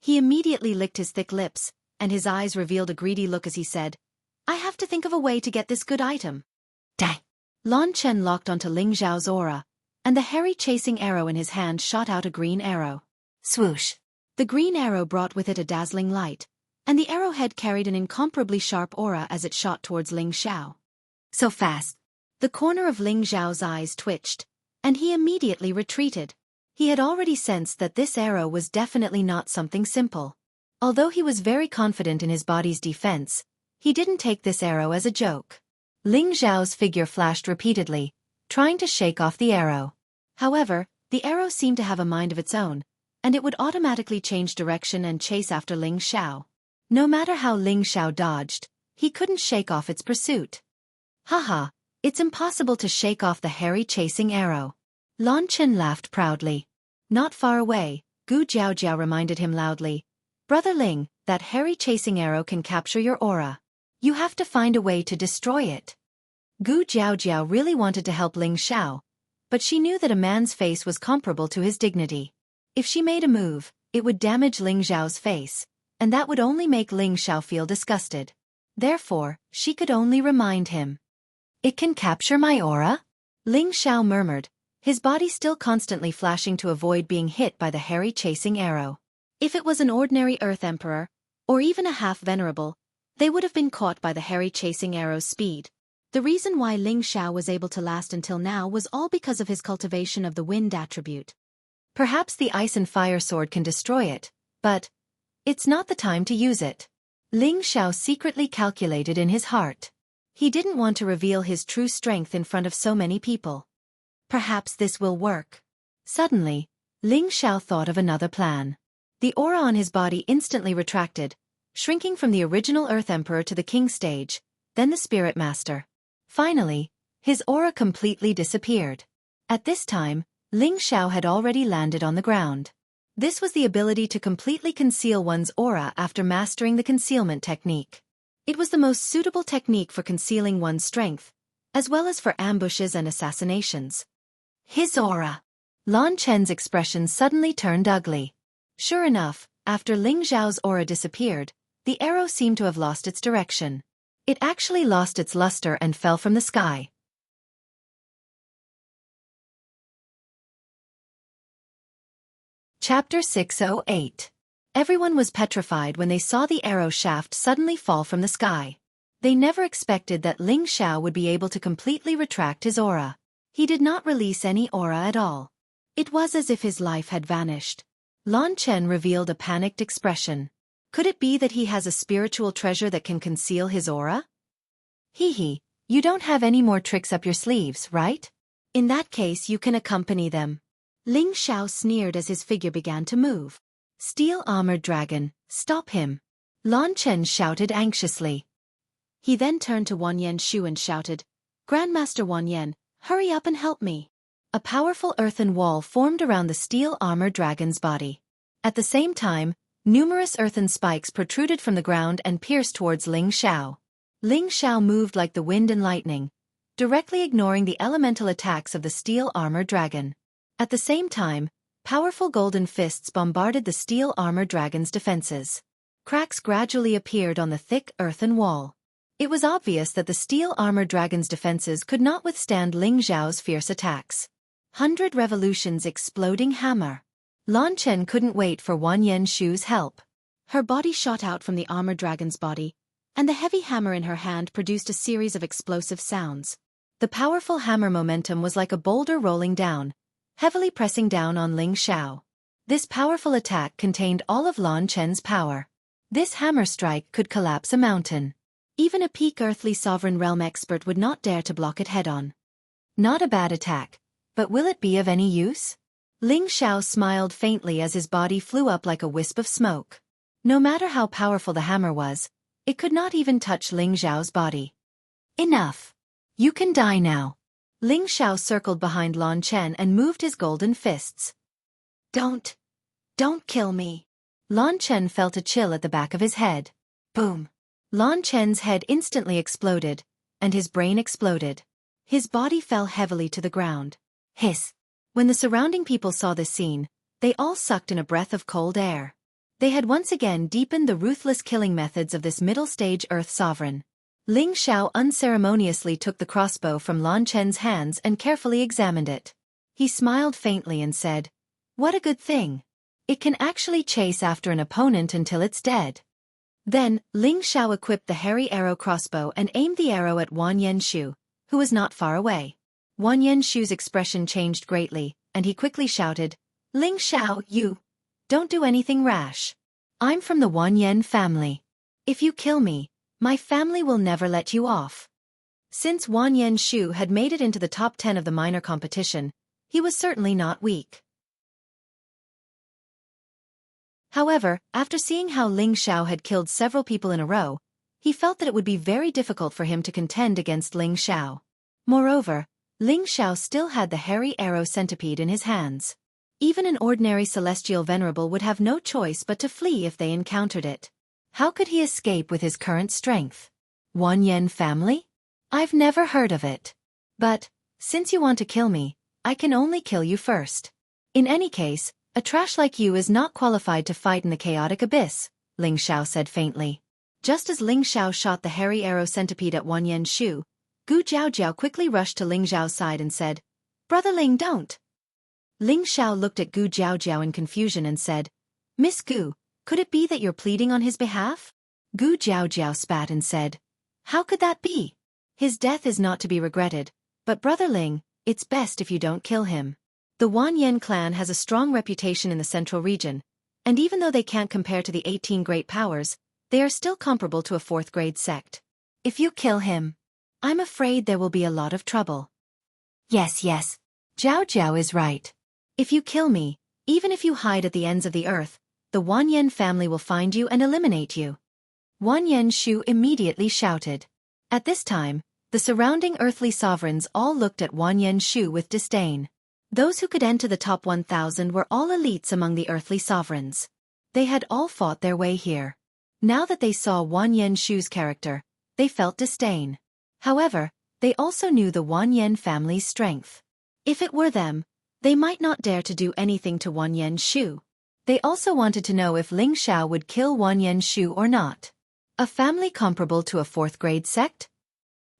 He immediately licked his thick lips, and his eyes revealed a greedy look as he said, I have to think of a way to get this good item. Dang! Lan Chen locked onto Ling Xiao's aura, and the hairy chasing arrow in his hand shot out a green arrow. Swoosh! The green arrow brought with it a dazzling light, and the arrowhead carried an incomparably sharp aura as it shot towards Ling Xiao. So fast! The corner of Ling Xiao's eyes twitched, and he immediately retreated. He had already sensed that this arrow was definitely not something simple. Although he was very confident in his body's defense, he didn't take this arrow as a joke. Ling Xiao's figure flashed repeatedly, trying to shake off the arrow. However, the arrow seemed to have a mind of its own, and it would automatically change direction and chase after Ling Xiao. No matter how Ling Xiao dodged, he couldn't shake off its pursuit. Haha, it's impossible to shake off the hairy chasing arrow. Lan Chen laughed proudly. Not far away, Gu Jiaojiao reminded him loudly, Brother Ling, that hairy chasing arrow can capture your aura. You have to find a way to destroy it. Gu Jiaojiao really wanted to help Ling Xiao, but she knew that a man's face was comparable to his dignity. If she made a move, it would damage Ling Xiao's face, and that would only make Ling Xiao feel disgusted. Therefore, she could only remind him. It can capture my aura? Ling Xiao murmured, his body still constantly flashing to avoid being hit by the hairy chasing arrow. If it was an ordinary Earth Emperor, or even a half-venerable, they would have been caught by the hairy chasing arrow's speed. The reason why Ling Xiao was able to last until now was all because of his cultivation of the wind attribute. Perhaps the ice and fire sword can destroy it, but It's not the time to use it. Ling Xiao secretly calculated in his heart. He didn't want to reveal his true strength in front of so many people. Perhaps this will work. Suddenly, Ling Xiao thought of another plan. The aura on his body instantly retracted, shrinking from the original Earth Emperor to the King stage, then the Spirit Master. Finally, his aura completely disappeared. At this time, Ling Xiao had already landed on the ground. This was the ability to completely conceal one's aura after mastering the concealment technique. It was the most suitable technique for concealing one's strength, as well as for ambushes and assassinations. His aura. Lan Chen's expression suddenly turned ugly. Sure enough, after Ling Xiao's aura disappeared, the arrow seemed to have lost its direction. It actually lost its luster and fell from the sky. Chapter 608. Everyone was petrified when they saw the arrow shaft suddenly fall from the sky. They never expected that Ling Xiao would be able to completely retract his aura. He did not release any aura at all. It was as if his life had vanished. Lan Chen revealed a panicked expression. Could it be that he has a spiritual treasure that can conceal his aura? Hee, you don't have any more tricks up your sleeves, right? In that case you can accompany them. Ling Xiao sneered as his figure began to move. Steel-armored dragon, stop him! Lan Chen shouted anxiously. He then turned to Wanyan Shu and shouted, Grandmaster Wanyan, hurry up and help me. A powerful earthen wall formed around the steel-armored dragon's body. At the same time, numerous earthen spikes protruded from the ground and pierced towards Ling Xiao. Ling Xiao moved like the wind and lightning, directly ignoring the elemental attacks of the steel-armored dragon. At the same time, powerful golden fists bombarded the steel-armored dragon's defenses. Cracks gradually appeared on the thick earthen wall. It was obvious that the steel-armored dragon's defenses could not withstand Ling Xiao's fierce attacks. 100 revolutions exploding hammer. Lan Chen couldn't wait for Wanyan Shu's help. Her body shot out from the armored dragon's body, and the heavy hammer in her hand produced a series of explosive sounds. The powerful hammer momentum was like a boulder rolling down, heavily pressing down on Ling Xiao. This powerful attack contained all of Lan Chen's power. This hammer strike could collapse a mountain. Even a peak earthly sovereign realm expert would not dare to block it head-on. Not a bad attack, but will it be of any use? Ling Xiao smiled faintly as his body flew up like a wisp of smoke. No matter how powerful the hammer was, it could not even touch Ling Xiao's body. Enough! You can die now. Ling Xiao circled behind Lan Chen and moved his golden fists. Don't kill me. Lan Chen felt a chill at the back of his head. Boom. Lan Chen's head instantly exploded, and his brain exploded. His body fell heavily to the ground. Hiss. When the surrounding people saw this scene, they all sucked in a breath of cold air. They had once again deepened the ruthless killing methods of this middle-stage Earth sovereign. Ling Xiao unceremoniously took the crossbow from Lan Chen's hands and carefully examined it. He smiled faintly and said, What a good thing. It can actually chase after an opponent until it's dead. Then, Ling Xiao equipped the hairy arrow crossbow and aimed the arrow at Wanyan Shu, who was not far away. Wanyan Shu's expression changed greatly, and he quickly shouted, Ling Xiao, you don't do anything rash. I'm from the Wanyan family. If you kill me, my family will never let you off. Since Wanyan Shu had made it into the top 10 of the minor competition, he was certainly not weak. However, after seeing how Ling Xiao had killed several people in a row, he felt that it would be very difficult for him to contend against Ling Xiao. Moreover, Ling Xiao still had the hairy arrow centipede in his hands. Even an ordinary celestial venerable would have no choice but to flee if they encountered it. How could he escape with his current strength? Wanyan family? I've never heard of it. But, since you want to kill me, I can only kill you first. In any case, a trash like you is not qualified to fight in the chaotic abyss, Ling Xiao said faintly. Just as Ling Xiao shot the hairy arrow centipede at Wanyan Shu, Gu Jiaojiao quickly rushed to Ling Xiao's side and said, Brother Ling, don't. Ling Xiao looked at Gu Jiaojiao in confusion and said, Miss Gu, could it be that you're pleading on his behalf? Gu Jiaojiao spat and said, How could that be? His death is not to be regretted, but Brother Ling, it's best if you don't kill him. The Wanyan clan has a strong reputation in the central region, And even though they can't compare to the 18 great powers, they are still comparable to a 4th-grade sect. If you kill him, I'm afraid there will be a lot of trouble. Yes. Jiao Jiao is right. If you kill me, even if you hide at the ends of the earth, the Wanyan family will find you and eliminate you. Wanyan Shu immediately shouted. At this time, the surrounding earthly sovereigns all looked at Wanyan Shu with disdain. Those who could enter the top 1,000 were all elites among the earthly sovereigns. They had all fought their way here. Now that they saw Wanyan Shu's character, they felt disdain. However, they also knew the Wanyan family's strength. If it were them, they might not dare to do anything to Wanyan Shu. They also wanted to know if Ling Xiao would kill Wanyan Shu or not. A family comparable to a 4th-grade sect?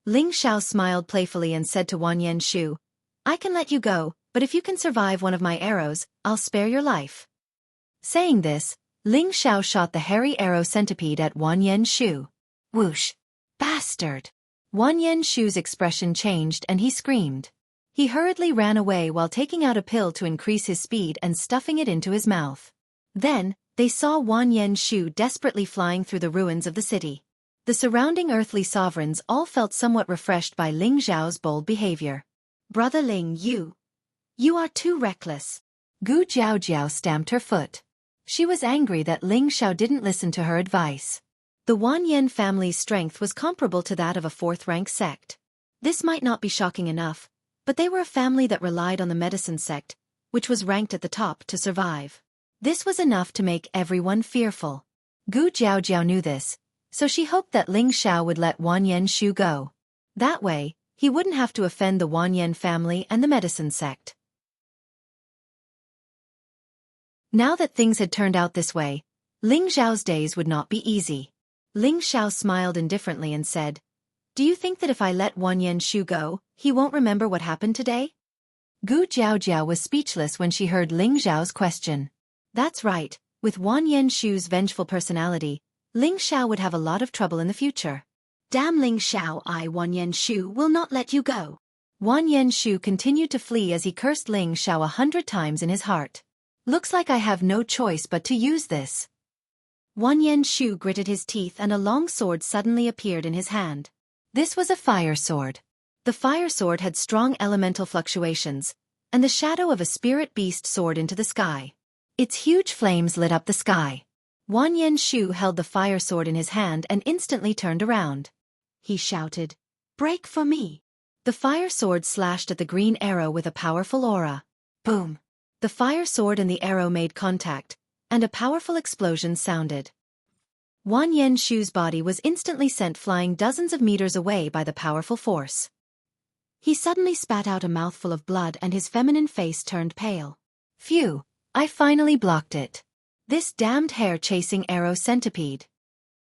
Ling Xiao smiled playfully and said to Wanyan Shu, I can let you go, but if you can survive one of my arrows, I'll spare your life. Saying this, Ling Xiao shot the hairy arrow centipede at Wanyan Shu. Whoosh! Bastard! Wanyan Shu's expression changed and he screamed. He hurriedly ran away while taking out a pill to increase his speed and stuffing it into his mouth. Then, they saw Wanyan Shu desperately flying through the ruins of the city. The surrounding earthly sovereigns all felt somewhat refreshed by Ling Xiao's bold behavior. Brother Ling, you are too reckless. Gu Jiao stamped her foot. She was angry that Ling Xiao didn't listen to her advice. The Wanyan family's strength was comparable to that of a 4th-rank sect. This might not be shocking enough, but they were a family that relied on the medicine sect, which was ranked at the top to survive. This was enough to make everyone fearful. Gu Jiao knew this, so she hoped that Ling Xiao would let Wanyan Shu go. That way, he wouldn't have to offend the Wanyan family and the medicine sect. Now that things had turned out this way, Ling Xiao's days would not be easy. Ling Xiao smiled indifferently and said, Do you think that if I let Wanyan Shu go, he won't remember what happened today? Gu Jiao was speechless when she heard Ling Xiao's question. That's right, with Wanyan Shu's vengeful personality, Ling Xiao would have a lot of trouble in the future. Damn Ling Xiao, Wanyan Shu will not let you go. Wanyan Shu continued to flee as he cursed Ling Xiao 100 times in his heart. Looks like I have no choice but to use this. Wanyan Shu gritted his teeth and a long sword suddenly appeared in his hand. This was a fire sword. The fire sword had strong elemental fluctuations, and the shadow of a spirit beast soared into the sky. Its huge flames lit up the sky. Wanyan Shu held the fire sword in his hand and instantly turned around. He shouted, Break for me! The fire sword slashed at the green arrow with a powerful aura. Boom! The fire sword and the arrow made contact, and a powerful explosion sounded. Wanyan Shu's body was instantly sent flying dozens of meters away by the powerful force. He suddenly spat out a mouthful of blood and his feminine face turned pale. Phew! I finally blocked it. This damned hair-chasing arrow centipede.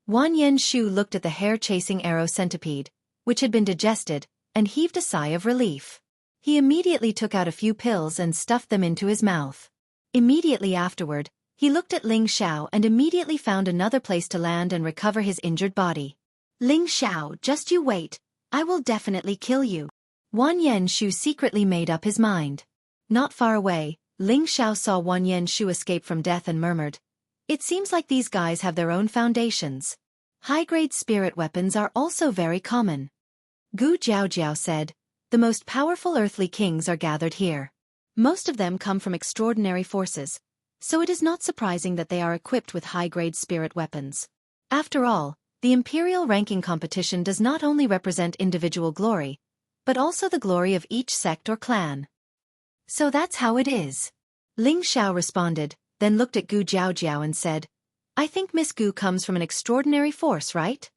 Wanyan Shu looked at the hair-chasing arrow centipede, which had been digested, and heaved a sigh of relief. He immediately took out a few pills and stuffed them into his mouth. Immediately afterward, he looked at Ling Xiao and immediately found another place to land and recover his injured body. Ling Xiao, just you wait, I will definitely kill you. Wanyan Shu secretly made up his mind. Not far away, Ling Xiao saw Wanyan Shu escape from death and murmured, It seems like these guys have their own foundations. High-grade spirit weapons are also very common. Gu Jiao said, The most powerful earthly kings are gathered here. Most of them come from extraordinary forces, so it is not surprising that they are equipped with high-grade spirit weapons. After all, the imperial ranking competition does not only represent individual glory, but also the glory of each sect or clan. So that's how it is. Ling Xiao responded, then looked at Gu Jiao and said, I think Miss Gu comes from an extraordinary force, right?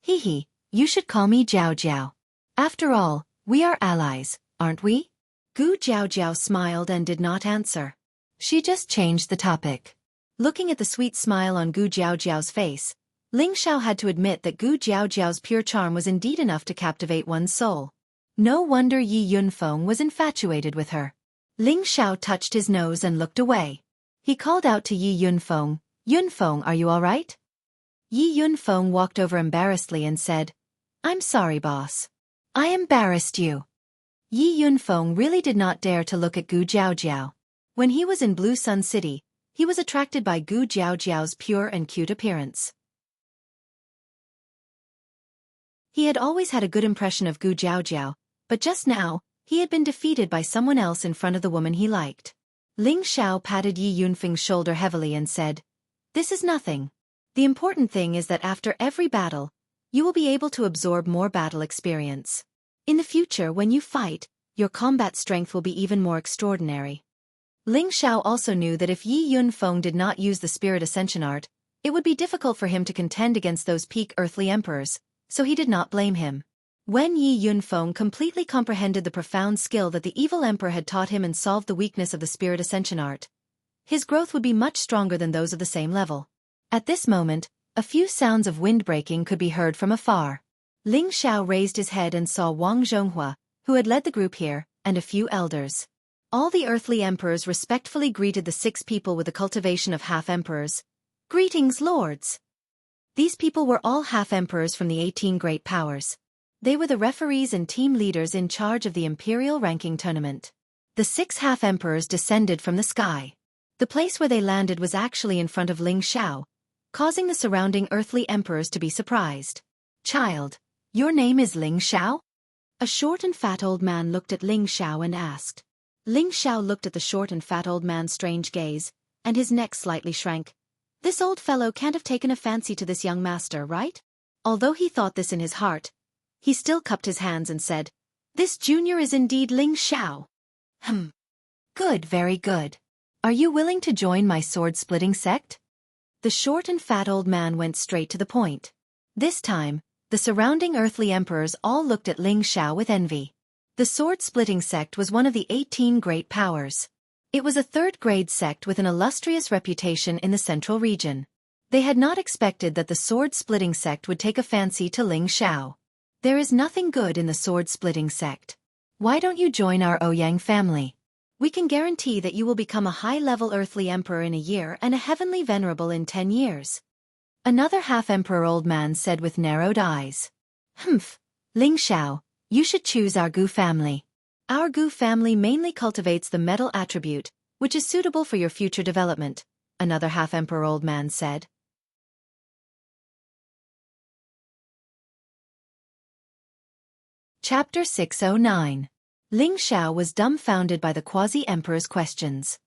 Hee, you should call me Jiao. After all, we are allies, aren't we? Gu Jiao smiled and did not answer. She just changed the topic. Looking at the sweet smile on Gu Jiao's face, Ling Xiao had to admit that Gu Jiao's pure charm was indeed enough to captivate one's soul. No wonder Yi Yunfeng was infatuated with her. Ling Xiao touched his nose and looked away. He called out to Yi Yunfeng, Yunfeng, are you all right? Yi Yunfeng walked over embarrassedly and said, I'm sorry, boss. I embarrassed you. Yi Yunfeng really did not dare to look at Gu Jiao. When he was in Blue Sun City, He was attracted by Gu Jiaojiao's pure and cute appearance. He had always had a good impression of Gu Jiaojiao, but just now, he had been defeated by someone else in front of the woman he liked. Ling Xiao patted Yi Yunfeng's shoulder heavily and said, "This is nothing. The important thing is that after every battle, you will be able to absorb more battle experience. In the future, when you fight, your combat strength will be even more extraordinary." Ling Xiao also knew that if Yi Yunfeng did not use the Spirit Ascension art, it would be difficult for him to contend against those peak earthly emperors, so he did not blame him. When Yi Yunfeng completely comprehended the profound skill that the evil emperor had taught him and solved the weakness of the Spirit Ascension art, his growth would be much stronger than those of the same level. At this moment, a few sounds of wind breaking could be heard from afar. Ling Xiao raised his head and saw Wang Zhonghua, who had led the group here, and a few elders. All the earthly emperors respectfully greeted the 6 people with the cultivation of half-emperors. "Greetings, lords!" These people were all half-emperors from the 18 great powers. They were the referees and team leaders in charge of the imperial ranking tournament. The 6 half-emperors descended from the sky. The place where they landed was actually in front of Ling Xiao, causing the surrounding earthly emperors to be surprised. "Child, your name is Ling Xiao?" A short and fat old man looked at Ling Xiao and asked. Ling Xiao looked at the short and fat old man's strange gaze, and his neck slightly shrank. This old fellow can't have taken a fancy to this young master, right? Although he thought this in his heart, he still cupped his hands and said, "This junior is indeed Ling Xiao." Good, very good. Are you willing to join my sword-splitting sect?" The short and fat old man went straight to the point. This time, the surrounding earthly emperors all looked at Ling Xiao with envy. The sword-splitting sect was one of the 18 great powers. It was a 3rd-grade sect with an illustrious reputation in the central region. They had not expected that the sword-splitting sect would take a fancy to Ling Xiao. "There is nothing good in the sword-splitting sect. Why don't you join our Ouyang family? We can guarantee that you will become a high-level earthly emperor in a year and a heavenly venerable in 10 years. Another half-emperor old man said with narrowed eyes. Ling Xiao, you should choose our Gu family. Our Gu family mainly cultivates the metal attribute, which is suitable for your future development," another half-emperor old man said. Chapter 609. Ling Xiao was dumbfounded by the quasi-emperor's questions.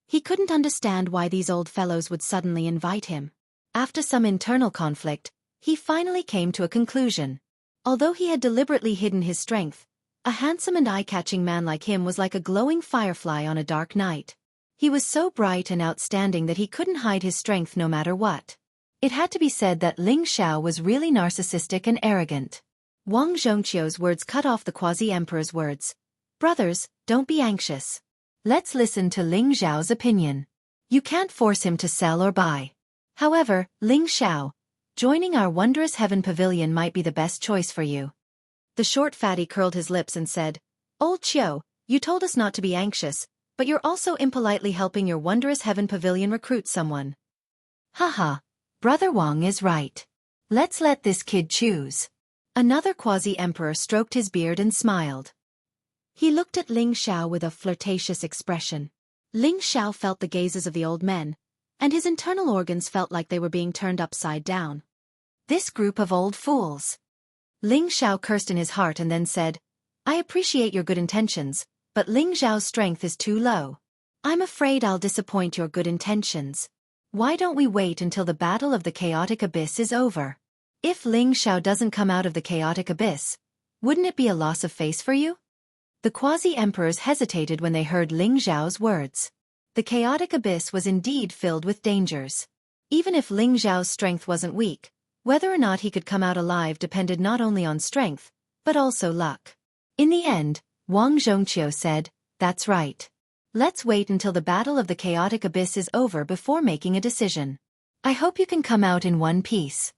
He couldn't understand why these old fellows would suddenly invite him. After some internal conflict, he finally came to a conclusion. Although he had deliberately hidden his strength, a handsome and eye-catching man like him was like a glowing firefly on a dark night. He was so bright and outstanding that he couldn't hide his strength no matter what. It had to be said that Ling Xiao was really narcissistic and arrogant. Wang Zhongqiu's words cut off the quasi-emperor's words. "Brothers, don't be anxious. Let's listen to Ling Xiao's opinion. You can't force him to sell or buy. However, Ling Xiao, joining our wondrous heaven pavilion might be the best choice for you." The short fatty curled his lips and said, "Old Qiu, you told us not to be anxious, but you're also impolitely helping your wondrous heaven pavilion recruit someone." "Haha, Brother Wang is right. Let's let this kid choose." Another quasi-emperor stroked his beard and smiled. He looked at Ling Xiao with a flirtatious expression. Ling Xiao felt the gazes of the old men, and his internal organs felt like they were being turned upside down. "This group of old fools." Ling Xiao cursed in his heart and then said, "I appreciate your good intentions, but Ling Xiao's strength is too low. I'm afraid I'll disappoint your good intentions. Why don't we wait until the battle of the chaotic abyss is over? If Ling Xiao doesn't come out of the chaotic abyss, wouldn't it be a loss of face for you?" The quasi-emperors hesitated when they heard Ling Xiao's words. The chaotic abyss was indeed filled with dangers. Even if Ling Xiao's strength wasn't weak, whether or not he could come out alive depended not only on strength, but also luck. In the end, Wang Zhongqiu said, "That's right. Let's wait until the battle of the chaotic abyss is over before making a decision. I hope you can come out in one piece."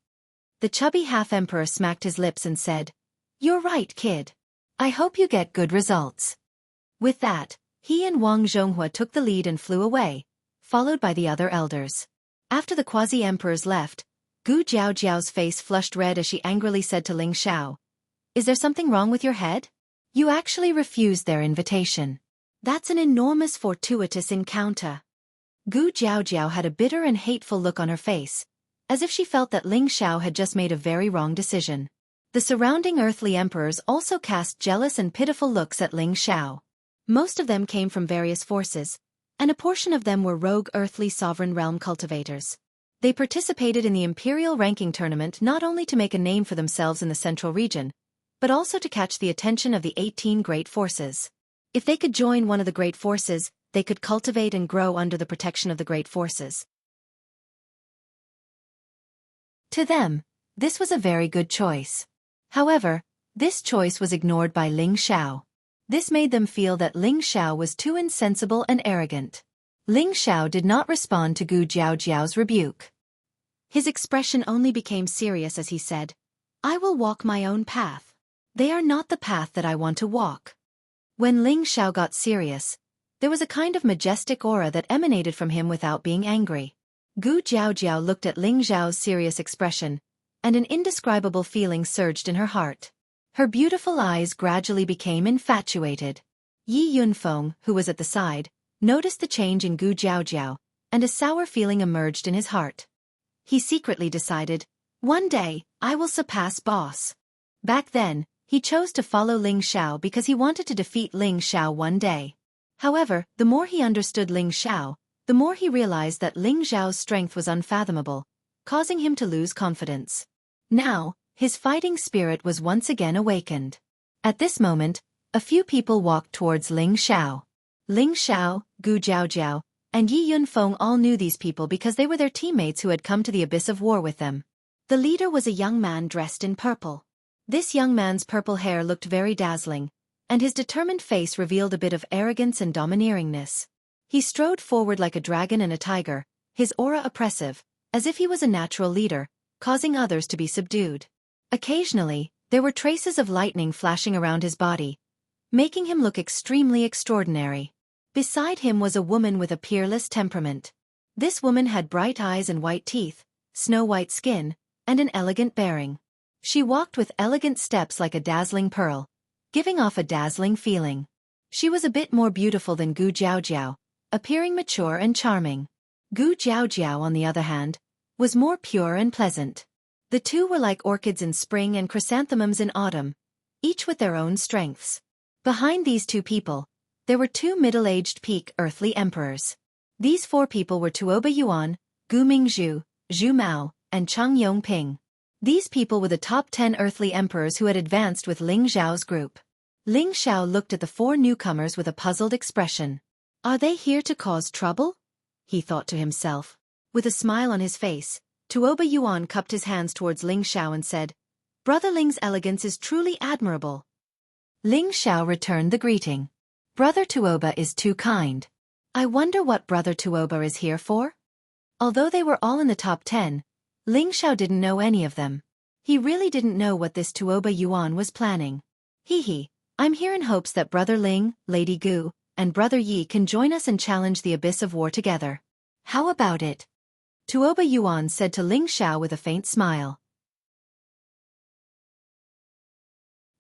The chubby half-emperor smacked his lips and said, "You're right, kid. I hope you get good results." With that, he and Wang Zhonghua took the lead and flew away, followed by the other elders. After the quasi-emperors left, Gu Jiaojiao's face flushed red as she angrily said to Ling Xiao, "Is there something wrong with your head? You actually refused their invitation. That's an enormous fortuitous encounter." Gu Jiaojiao had a bitter and hateful look on her face, as if she felt that Ling Xiao had just made a very wrong decision. The surrounding earthly emperors also cast jealous and pitiful looks at Ling Xiao. Most of them came from various forces, and a portion of them were rogue earthly sovereign realm cultivators. They participated in the imperial ranking tournament not only to make a name for themselves in the central region, but also to catch the attention of the 18 great forces. If they could join one of the great forces, they could cultivate and grow under the protection of the great forces. To them, this was a very good choice. However, this choice was ignored by Ling Xiao. This made them feel that Ling Xiao was too insensible and arrogant. Ling Xiao did not respond to Gu Jiaojiao's rebuke. His expression only became serious as he said, "I will walk my own path. They are not the path that I want to walk." When Ling Xiao got serious, there was a kind of majestic aura that emanated from him without being angry. Gu Jiaojiao looked at Ling Xiao's serious expression, and an indescribable feeling surged in her heart. Her beautiful eyes gradually became infatuated. Yi Yunfeng, who was at the side, noticed the change in Gu Jiaojiao, and a sour feeling emerged in his heart. He secretly decided, "One day, I will surpass boss." Back then, he chose to follow Ling Xiao because he wanted to defeat Ling Xiao one day. However, the more he understood Ling Xiao, the more he realized that Ling Xiao's strength was unfathomable, causing him to lose confidence. Now, his fighting spirit was once again awakened. At this moment, a few people walked towards Ling Xiao. Ling Xiao, Gu Jiaojiao, and Yi Yunfeng all knew these people because they were their teammates who had come to the abyss of war with them. The leader was a young man dressed in purple. This young man's purple hair looked very dazzling, and his determined face revealed a bit of arrogance and domineeringness. He strode forward like a dragon and a tiger, his aura oppressive, as if he was a natural leader, causing others to be subdued. Occasionally, there were traces of lightning flashing around his body, making him look extremely extraordinary. Beside him was a woman with a peerless temperament. This woman had bright eyes and white teeth, snow-white skin, and an elegant bearing. She walked with elegant steps like a dazzling pearl, giving off a dazzling feeling. She was a bit more beautiful than Gu Jiaojiao, appearing mature and charming. Gu Jiaojiao, on the other hand, was more pure and pleasant. The two were like orchids in spring and chrysanthemums in autumn, each with their own strengths. Behind these two people, there were two middle-aged peak earthly emperors. These four people were Tuoba Yuan, Gu Mingzhu, Zhu Mao, and Cheng Yongping. These people were the top 10 earthly emperors who had advanced with Ling Xiao's group. Ling Xiao looked at the four newcomers with a puzzled expression. "Are they here to cause trouble?" he thought to himself. With a smile on his face, Tuoba Yuan cupped his hands towards Ling Xiao and said, "Brother Ling's elegance is truly admirable." Ling Xiao returned the greeting. "Brother Tuoba is too kind. I wonder what Brother Tuoba is here for?" Although they were all in the top 10, Ling Xiao didn't know any of them. He really didn't know what this Tuoba Yuan was planning. "Hee, I'm here in hopes that Brother Ling, Lady Gu, and Brother Yi can join us and challenge the abyss of war together. How about it?" Tuoba Yuan said to Ling Xiao with a faint smile.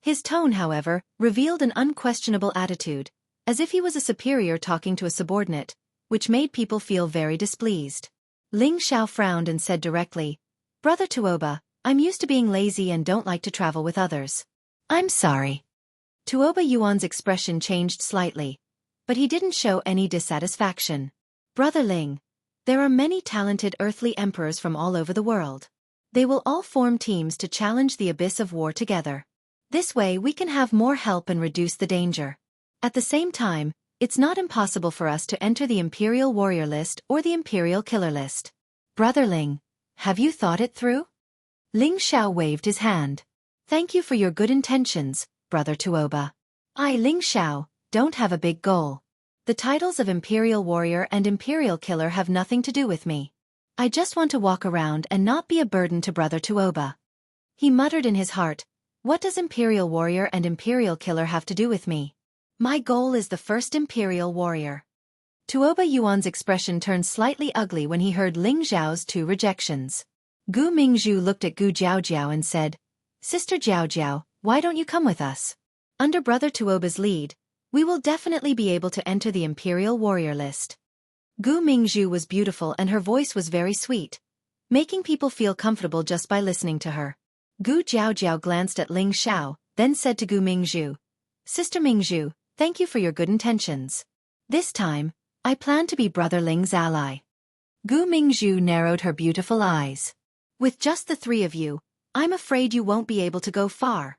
His tone, however, revealed an unquestionable attitude, as if he was a superior talking to a subordinate, which made people feel very displeased. Ling Xiao frowned and said directly, "Brother Tuoba, I'm used to being lazy and don't like to travel with others." "I'm sorry." Tuoba Yuan's expression changed slightly, but he didn't show any dissatisfaction. "Brother Ling, there are many talented earthly emperors from all over the world. They will all form teams to challenge the abyss of war together. This way we can have more help and reduce the danger. At the same time, it's not impossible for us to enter the Imperial Warrior list or the Imperial Killer list. Brother Ling, have you thought it through?" Ling Xiao waved his hand. "Thank you for your good intentions, Brother Tuoba. I, Ling Xiao, don't have a big goal. The titles of Imperial Warrior and Imperial Killer have nothing to do with me. I just want to walk around and not be a burden to Brother Tuoba." He muttered in his heart, "What does Imperial Warrior and Imperial Killer have to do with me? My goal is the first Imperial Warrior." Tuoba Yuan's expression turned slightly ugly when he heard Ling Xiao's two rejections. Gu Mingzhu looked at Gu Jiaojiao and said, "Sister Jiaojiao, why don't you come with us? Under Brother Tuoba's lead, we will definitely be able to enter the Imperial Warrior list." Gu Mingzhu was beautiful and her voice was very sweet, making people feel comfortable just by listening to her. Gu Jiaojiao glanced at Ling Xiao, then said to Gu Mingzhu, "Sister Mingzhu, thank you for your good intentions. This time, I plan to be Brother Ling's ally." Gu Mingzhu narrowed her beautiful eyes. "With just the three of you, I'm afraid you won't be able to go far."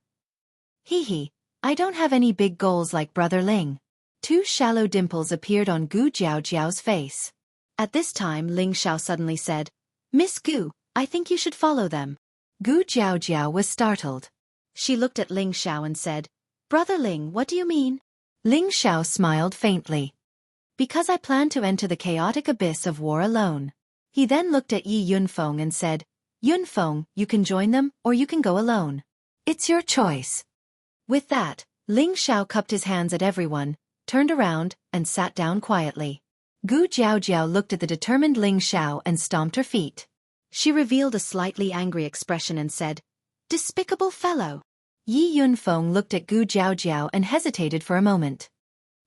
"Hee, I don't have any big goals like Brother Ling." Two shallow dimples appeared on Gu Jiaojiao's face. At this time Ling Xiao suddenly said, "Miss Gu, I think you should follow them." Gu Jiaojiao was startled. She looked at Ling Xiao and said, "Brother Ling, what do you mean?" Ling Xiao smiled faintly. "Because I plan to enter the chaotic abyss of war alone." He then looked at Yi Yunfeng and said, "Yunfeng, you can join them or you can go alone. It's your choice." With that, Ling Xiao cupped his hands at everyone, turned around, and sat down quietly. Gu Jiaojiao looked at the determined Ling Xiao and stomped her feet. She revealed a slightly angry expression and said, "Despicable fellow." Yi Yunfeng looked at Gu Jiaojiao and hesitated for a moment.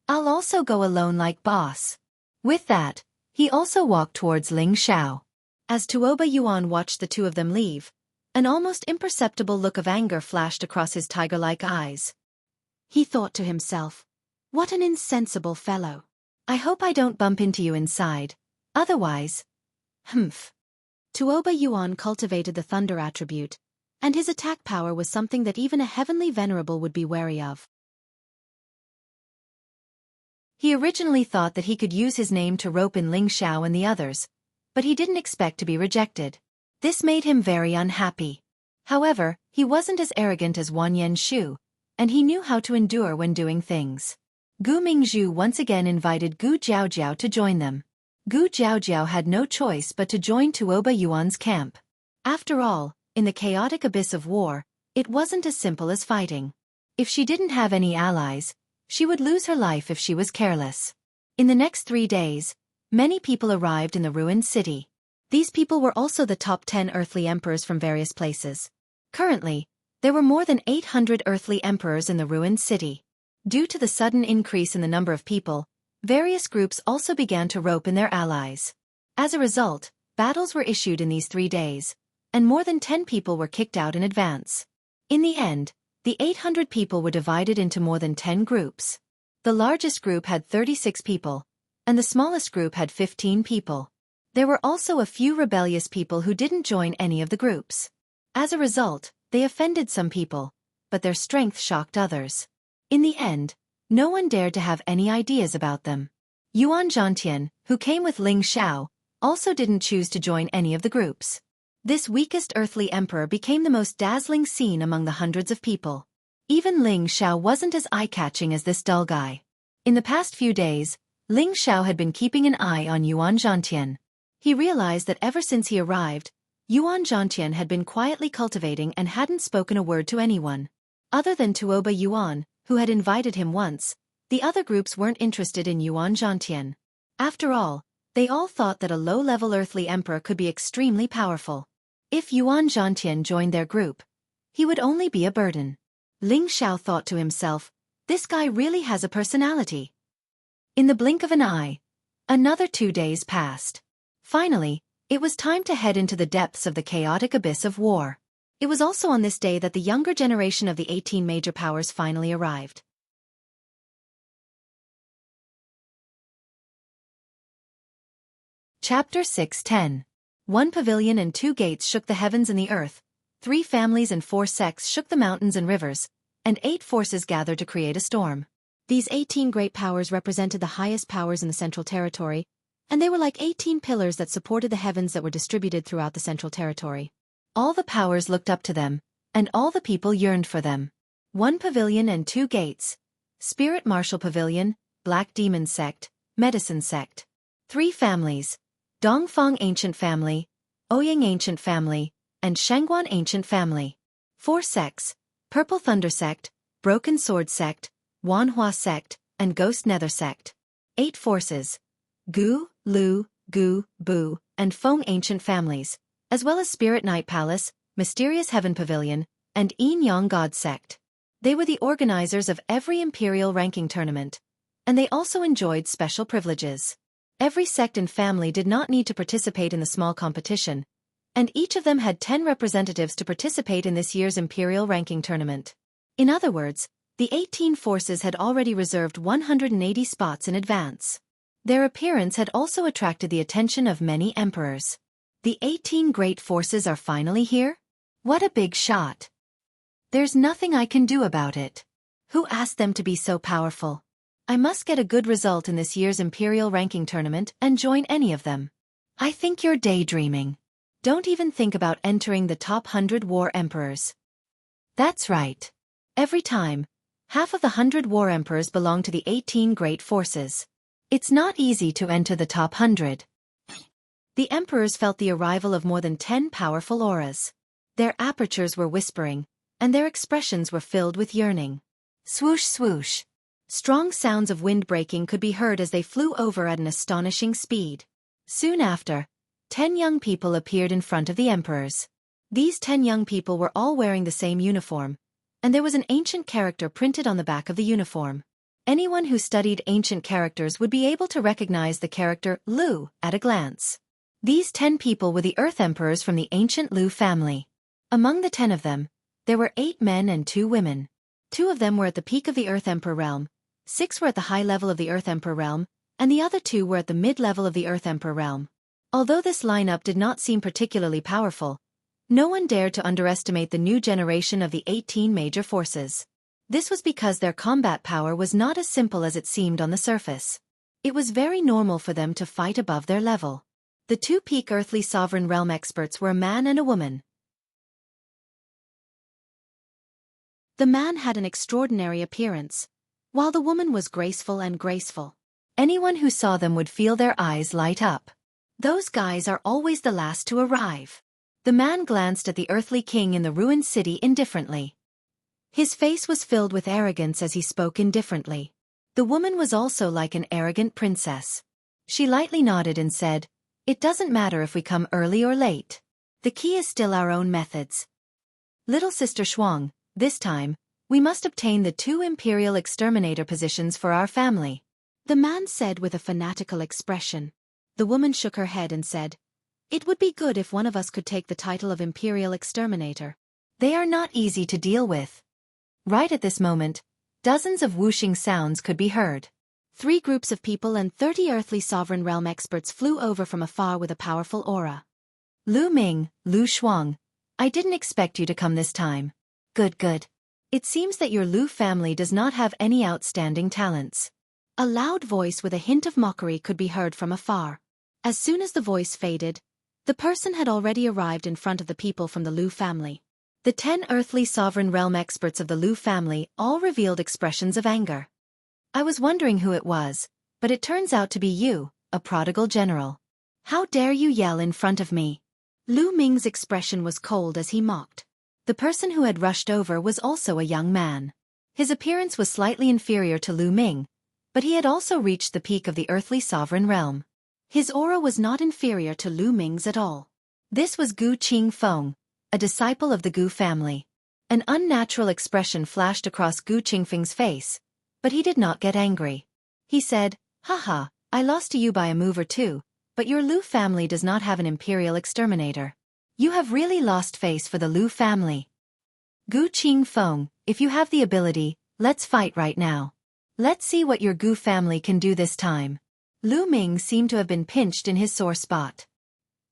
"I'll also go alone like boss." With that, he also walked towards Ling Xiao. As Tuoba Yuan watched the two of them leave, an almost imperceptible look of anger flashed across his tiger-like eyes. He thought to himself, "What an insensible fellow. I hope I don't bump into you inside. Otherwise, humph." Tuoba Yuan cultivated the thunder attribute, and his attack power was something that even a heavenly venerable would be wary of. He originally thought that he could use his name to rope in Ling Xiao and the others, but he didn't expect to be rejected. This made him very unhappy. However, he wasn't as arrogant as Wanyan Shu, and he knew how to endure when doing things. Gu Mingzhu once again invited Gu Jiaojiao to join them. Gu Jiaojiao had no choice but to join Tuoba Yuan's camp. After all, in the chaotic abyss of war, it wasn't as simple as fighting. If she didn't have any allies, she would lose her life if she was careless. In the next 3 days, many people arrived in the ruined city. These people were also the top 10 earthly emperors from various places. Currently, there were more than 800 earthly emperors in the ruined city. Due to the sudden increase in the number of people, various groups also began to rope in their allies. As a result, battles were issued in these 3 days, and more than 10 people were kicked out in advance. In the end, the 800 people were divided into more than 10 groups. The largest group had 36 people, and the smallest group had 15 people. There were also a few rebellious people who didn't join any of the groups. As a result, they offended some people, but their strength shocked others. In the end, no one dared to have any ideas about them. Yuan Zhantian, who came with Ling Xiao, also didn't choose to join any of the groups. This weakest earthly emperor became the most dazzling scene among the hundreds of people. Even Ling Xiao wasn't as eye-catching as this dull guy. In the past few days, Ling Xiao had been keeping an eye on Yuan Zhantian. He realized that ever since he arrived, Yuan Zhantian had been quietly cultivating and hadn't spoken a word to anyone. Other than Tuoba Yuan, who had invited him once, the other groups weren't interested in Yuan Zhantian. After all, they all thought that a low-level earthly emperor could be extremely powerful. If Yuan Zhantian joined their group, he would only be a burden. Ling Xiao thought to himself, "This guy really has a personality." In the blink of an eye, another 2 days passed. Finally, it was time to head into the depths of the chaotic abyss of war. It was also on this day that the younger generation of the 18 major powers finally arrived. Chapter 6:10. 1 pavilion and 2 gates shook the heavens and the earth, 3 families and 4 sects shook the mountains and rivers, and 8 forces gathered to create a storm. These 18 great powers represented the highest powers in the Central Territory, and they were like 18 pillars that supported the heavens that were distributed throughout the Central Territory. All the powers looked up to them, and all the people yearned for them. 1 pavilion and 2 gates. Spirit Martial Pavilion, Black Demon Sect, Medicine Sect. 3 families. Dongfang Ancient Family, Ouyang Ancient Family, and Shangguan Ancient Family. 4 sects. Purple Thunder Sect, Broken Sword Sect, Wanhua Sect, and Ghost Nether Sect. 8 forces. Gu, Lu, Gu, Bu, and Feng Ancient Families, as well as Spirit Night Palace, Mysterious Heaven Pavilion, and Yin Yang God Sect. They were the organizers of every imperial ranking tournament, and they also enjoyed special privileges. Every sect and family did not need to participate in the small competition, and each of them had 10 representatives to participate in this year's imperial ranking tournament. In other words, the 18 forces had already reserved 180 spots in advance. Their appearance had also attracted the attention of many emperors. The 18 great forces are finally here? What a big shot! There's nothing I can do about it. Who asked them to be so powerful? I must get a good result in this year's imperial ranking tournament and join any of them. I think you're daydreaming. Don't even think about entering the top 100 war emperors. That's right. Every time, half of the 100 war emperors belong to the 18 great forces. It's not easy to enter the top 100. The emperors felt the arrival of more than 10 powerful auras. Their apertures were whispering, and their expressions were filled with yearning. Swoosh swoosh. Strong sounds of wind breaking could be heard as they flew over at an astonishing speed. Soon after, 10 young people appeared in front of the emperors. These 10 young people were all wearing the same uniform, and there was an ancient character printed on the back of the uniform. Anyone who studied ancient characters would be able to recognize the character Lu at a glance. These 10 people were the Earth Emperors from the ancient Lu family. Among the 10 of them, there were 8 men and 2 women. 2 of them were at the peak of the Earth Emperor realm, 6 were at the high level of the Earth Emperor realm, and the other 2 were at the mid-level of the Earth Emperor realm. Although this lineup did not seem particularly powerful, no one dared to underestimate the new generation of the 18 major forces. This was because their combat power was not as simple as it seemed on the surface. It was very normal for them to fight above their level. The 2 peak earthly sovereign realm experts were a man and a woman. The man had an extraordinary appearance, while the woman was graceful and graceful. Anyone who saw them would feel their eyes light up. Those guys are always the last to arrive. The man glanced at the earthly king in the ruined city indifferently. His face was filled with arrogance as he spoke indifferently. The woman was also like an arrogant princess. She lightly nodded and said, "It doesn't matter if we come early or late. The key is still our own methods. Little sister Shuang, this time, we must obtain the 2 imperial exterminator positions for our family," the man said with a fanatical expression. The woman shook her head and said, "It would be good if one of us could take the title of imperial exterminator. They are not easy to deal with." Right at this moment, dozens of whooshing sounds could be heard. 3 groups of people and 30 earthly sovereign realm experts flew over from afar with a powerful aura. "Lu Ming, Lu Shuang, I didn't expect you to come this time. Good good. It seems that your Lu family does not have any outstanding talents." A loud voice with a hint of mockery could be heard from afar. As soon as the voice faded, the person had already arrived in front of the people from the Lu family. The 10 earthly sovereign realm experts of the Lu family all revealed expressions of anger. "I was wondering who it was, but it turns out to be you, a prodigal general. How dare you yell in front of me?" Lu Ming's expression was cold as he mocked. The person who had rushed over was also a young man. His appearance was slightly inferior to Lu Ming, but he had also reached the peak of the earthly sovereign realm. His aura was not inferior to Lu Ming's at all. This was Gu Qingfeng, a disciple of the Gu family. An unnatural expression flashed across Gu Qingfeng's face, but he did not get angry. He said, "Haha, I lost to you by a move or 2, but your Lu family does not have an imperial exterminator. You have really lost face for the Lu family. Gu Qingfeng, if you have the ability, let's fight right now. Let's see what your Gu family can do this time." Lu Ming seemed to have been pinched in his sore spot.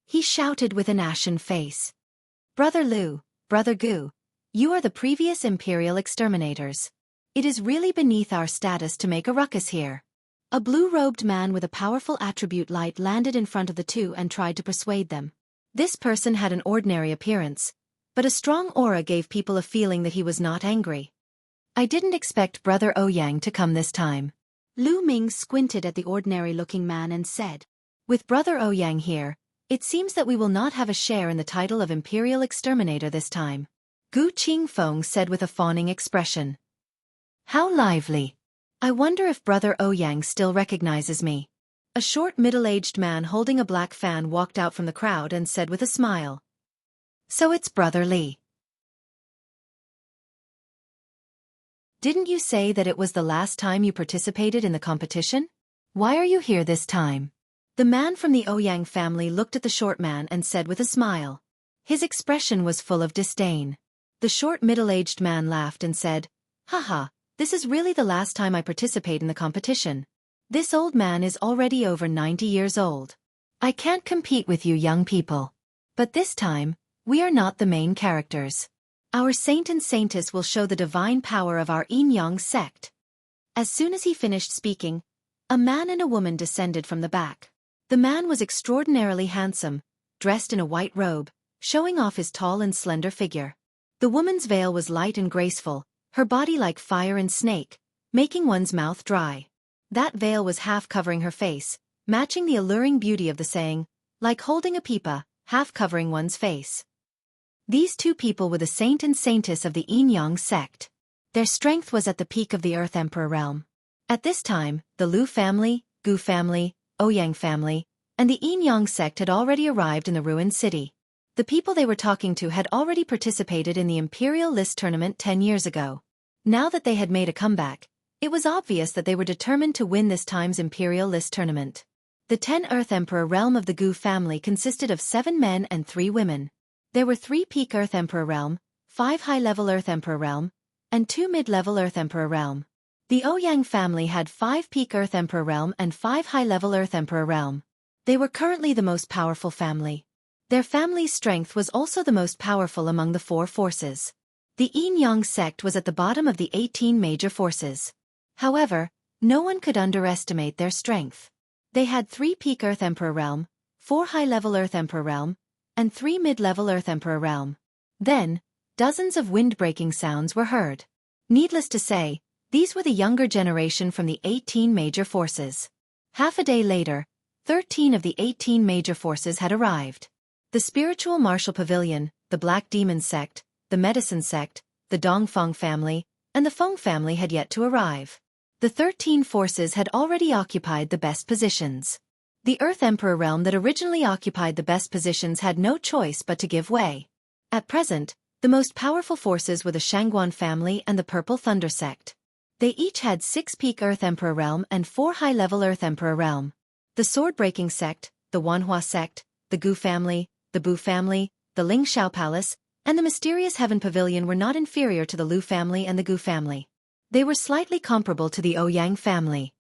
He shouted with an ashen face, "Brother Lu, Brother Gu, you are the previous imperial exterminators. It is really beneath our status to make a ruckus here." A blue-robed man with a powerful attribute light landed in front of the 2 and tried to persuade them. This person had an ordinary appearance, but a strong aura gave people a feeling that he was not angry. "I didn't expect Brother Ouyang to come this time." Lu Ming squinted at the ordinary-looking man and said, "With Brother Ouyang here, it seems that we will not have a share in the title of Imperial Exterminator this time." Gu Qingfeng said with a fawning expression. "How lively. I wonder if Brother Ouyang still recognizes me." A short middle-aged man holding a black fan walked out from the crowd and said with a smile, "So it's Brother Li. Didn't you say that it was the last time you participated in the competition? Why are you here this time?" The man from the Ouyang family looked at the short man and said with a smile. His expression was full of disdain. The short middle-aged man laughed and said, "Haha, this is really the last time I participate in the competition. This old man is already over 90 years old. I can't compete with you young people. But this time, we are not the main characters. Our saint and saintess will show the divine power of our Yin Yang sect." As soon as he finished speaking, a man and a woman descended from the back. The man was extraordinarily handsome, dressed in a white robe, showing off his tall and slender figure. The woman's veil was light and graceful, her body like fire and snake, making one's mouth dry. That veil was half covering her face, matching the alluring beauty of the saying, like holding a pipa, half covering one's face. These two people were the saint and saintess of the Yin Yang sect. Their strength was at the peak of the Earth Emperor realm. At this time, the Lu family, Gu family, Ouyang family, and the Yin Yang sect had already arrived in the ruined city. The people they were talking to had already participated in the Imperial List tournament 10 years ago. Now that they had made a comeback, it was obvious that they were determined to win this time's Imperial List tournament. The 10 Earth Emperor realm of the Gu family consisted of 7 men and 3 women. There were 3 peak Earth Emperor realm, 5 high-level Earth Emperor realm, and 2 mid-level Earth Emperor realm. The Ouyang family had 5 peak Earth Emperor realm and 5 high-level Earth Emperor realm. They were currently the most powerful family. Their family's strength was also the most powerful among the 4 forces. The Yin Yang sect was at the bottom of the 18 major forces. However, no one could underestimate their strength. They had 3 peak Earth Emperor realm, 4 high-level Earth Emperor realm, and 3 mid-level Earth Emperor realm. Then, dozens of wind-breaking sounds were heard. Needless to say, these were the younger generation from the 18 major forces. Half a day later, 13 of the 18 major forces had arrived. The spiritual martial pavilion, the Black Demon sect, the medicine sect, the Dongfeng family, and the Feng family had yet to arrive. The 13 forces had already occupied the best positions. The Earth Emperor realm that originally occupied the best positions had no choice but to give way. At present, the most powerful forces were the Shangguan family and the Purple Thunder sect. They each had 6 peak Earth Emperor realm and 4 high-level Earth Emperor realm. The Sword-breaking sect, the Wanhua sect, the Gu family, the Bu family, the Ling Shao Palace, and the mysterious Heaven Pavilion were not inferior to the Lu family and the Gu family. They were slightly comparable to the Ouyang family.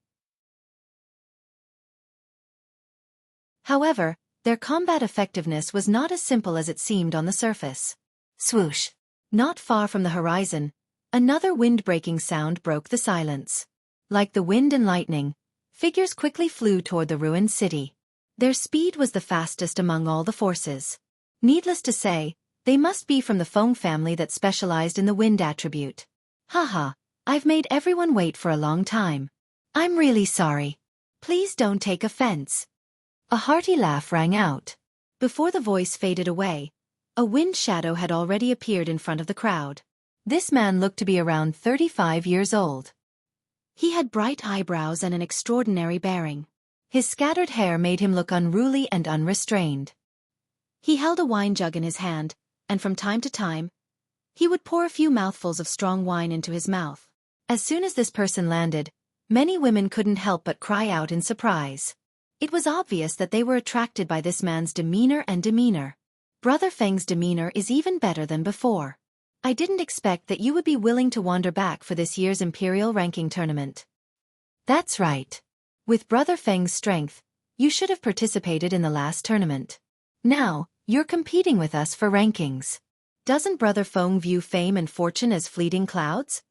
However, their combat effectiveness was not as simple as it seemed on the surface. Swoosh! Not far from the horizon, another wind-breaking sound broke the silence. Like the wind and lightning, figures quickly flew toward the ruined city. Their speed was the fastest among all the forces. Needless to say, they must be from the Feng family that specialized in the wind attribute. Haha, I've made everyone wait for a long time. I'm really sorry. Please don't take offense. A hearty laugh rang out. Before the voice faded away, a wind shadow had already appeared in front of the crowd. This man looked to be around 35 years old. He had bright eyebrows and an extraordinary bearing. His scattered hair made him look unruly and unrestrained. He held a wine jug in his hand, and from time to time, he would pour a few mouthfuls of strong wine into his mouth. As soon as this person landed, many women couldn't help but cry out in surprise. It was obvious that they were attracted by this man's demeanor and demeanor. Brother Feng's demeanor is even better than before. I didn't expect that you would be willing to wander back for this year's Imperial Ranking Tournament. That's right. With Brother Feng's strength, you should have participated in the last tournament. Now, you're competing with us for rankings. Doesn't Brother Feng view fame and fortune as fleeting clouds?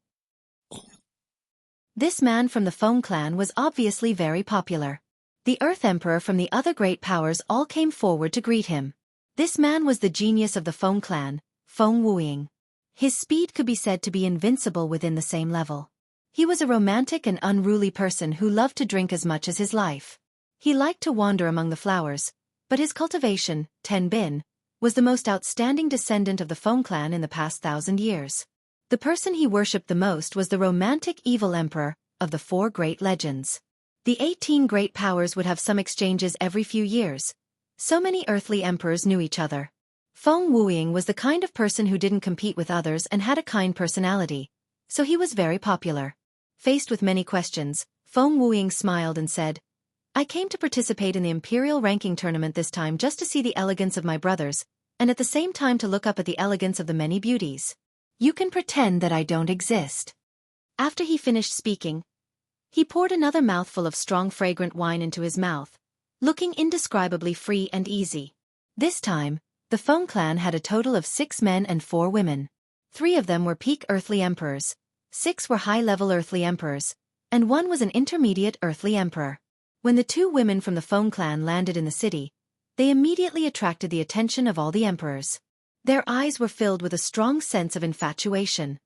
This man from the Feng clan was obviously very popular. The Earth Emperor from the other great powers all came forward to greet him. This man was the genius of the Feng clan, Feng Wuying. His speed could be said to be invincible within the same level. He was a romantic and unruly person who loved to drink as much as his life. He liked to wander among the flowers, but his cultivation, Ten Bin, was the most outstanding descendant of the Feng clan in the past 1,000 years. The person he worshipped the most was the romantic evil emperor of the 4 great legends. The 18 great powers would have some exchanges every few years. So many earthly emperors knew each other. Feng Wuying was the kind of person who didn't compete with others and had a kind personality, so he was very popular. Faced with many questions, Feng Wuying smiled and said, I came to participate in the Imperial ranking tournament this time just to see the elegance of my brothers, and at the same time to look up at the elegance of the many beauties. You can pretend that I don't exist. After he finished speaking, he poured another mouthful of strong fragrant wine into his mouth, looking indescribably free and easy. This time, the Feng clan had a total of 6 men and 4 women. 3 of them were peak earthly emperors, 6 were high-level earthly emperors, and 1 was an intermediate earthly emperor. When the 2 women from the Feng clan landed in the city, they immediately attracted the attention of all the emperors. Their eyes were filled with a strong sense of infatuation.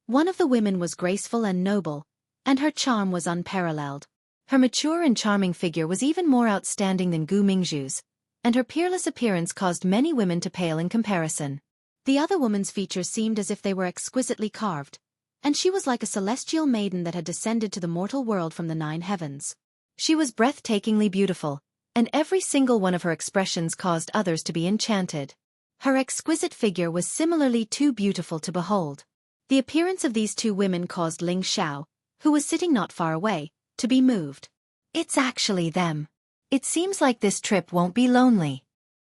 One of the women was graceful and noble, and her charm was unparalleled. Her mature and charming figure was even more outstanding than Gu Mingzhu's, and her peerless appearance caused many women to pale in comparison. The other woman's features seemed as if they were exquisitely carved, and she was like a celestial maiden that had descended to the mortal world from the 9 heavens. She was breathtakingly beautiful, and every single one of her expressions caused others to be enchanted. Her exquisite figure was similarly too beautiful to behold. The appearance of these 2 women caused Ling Xiao, who was sitting not far away, to be moved. It's actually them. It seems like this trip won't be lonely.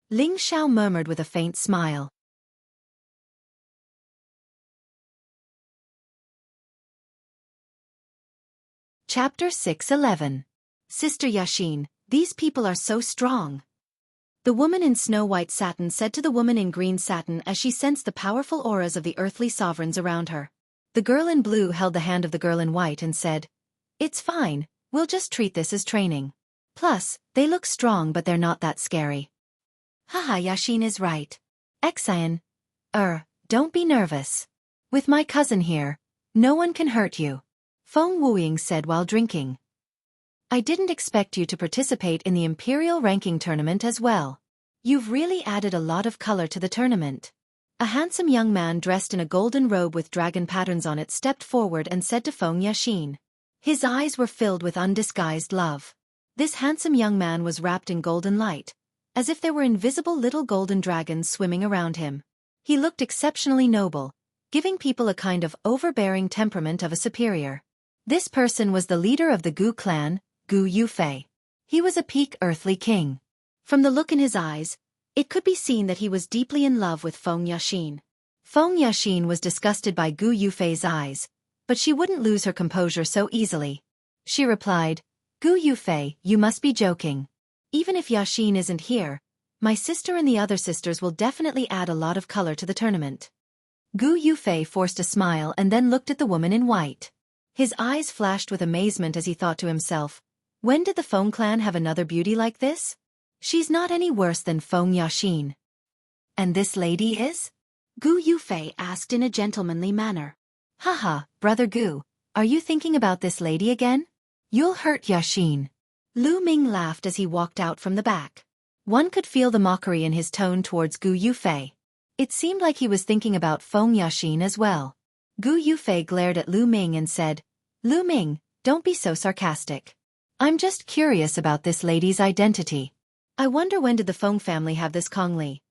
Ling Xiao murmured with a faint smile. Chapter 6:11. Sister Yaxin, these people are so strong. The woman in snow-white satin said to the woman in green satin as she sensed the powerful auras of the earthly sovereigns around her. The girl in blue held the hand of the girl in white and said, "It's fine, we'll just treat this as training. Plus, they look strong but they're not that scary." Haha, Yaxin is right. Xian, don't be nervous. With my cousin here, no one can hurt you, Feng Wuying said while drinking. I didn't expect you to participate in the Imperial ranking tournament as well. You've really added a lot of color to the tournament. A handsome young man dressed in a golden robe with dragon patterns on it stepped forward and said to Feng Yaxin. His eyes were filled with undisguised love. This handsome young man was wrapped in golden light, as if there were invisible little golden dragons swimming around him. He looked exceptionally noble, giving people a kind of overbearing temperament of a superior. This person was the leader of the Gu clan, Gu Yufei. He was a peak earthly king. From the look in his eyes, it could be seen that he was deeply in love with Feng Yaxin. Feng Yaxin was disgusted by Gu Yufei's eyes, but she wouldn't lose her composure so easily. She replied, "Gu Yufei, you must be joking. Even if Yaxin isn't here, my sister and the other sisters will definitely add a lot of color to the tournament." Gu Yufei forced a smile and then looked at the woman in white. His eyes flashed with amazement as he thought to himself, when did the Feng clan have another beauty like this? She's not any worse than Feng Yaxin. And this lady is? Gu Yufei asked in a gentlemanly manner. Haha, brother Gu, are you thinking about this lady again? You'll hurt Yaxin. Lu Ming laughed as he walked out from the back. One could feel the mockery in his tone towards Gu Yufei. It seemed like he was thinking about Feng Yaxin as well. Gu Yufei glared at Lu Ming and said, "Lu Ming, don't be so sarcastic. I'm just curious about this lady's identity. I wonder when did the Feng family have this Kongli?"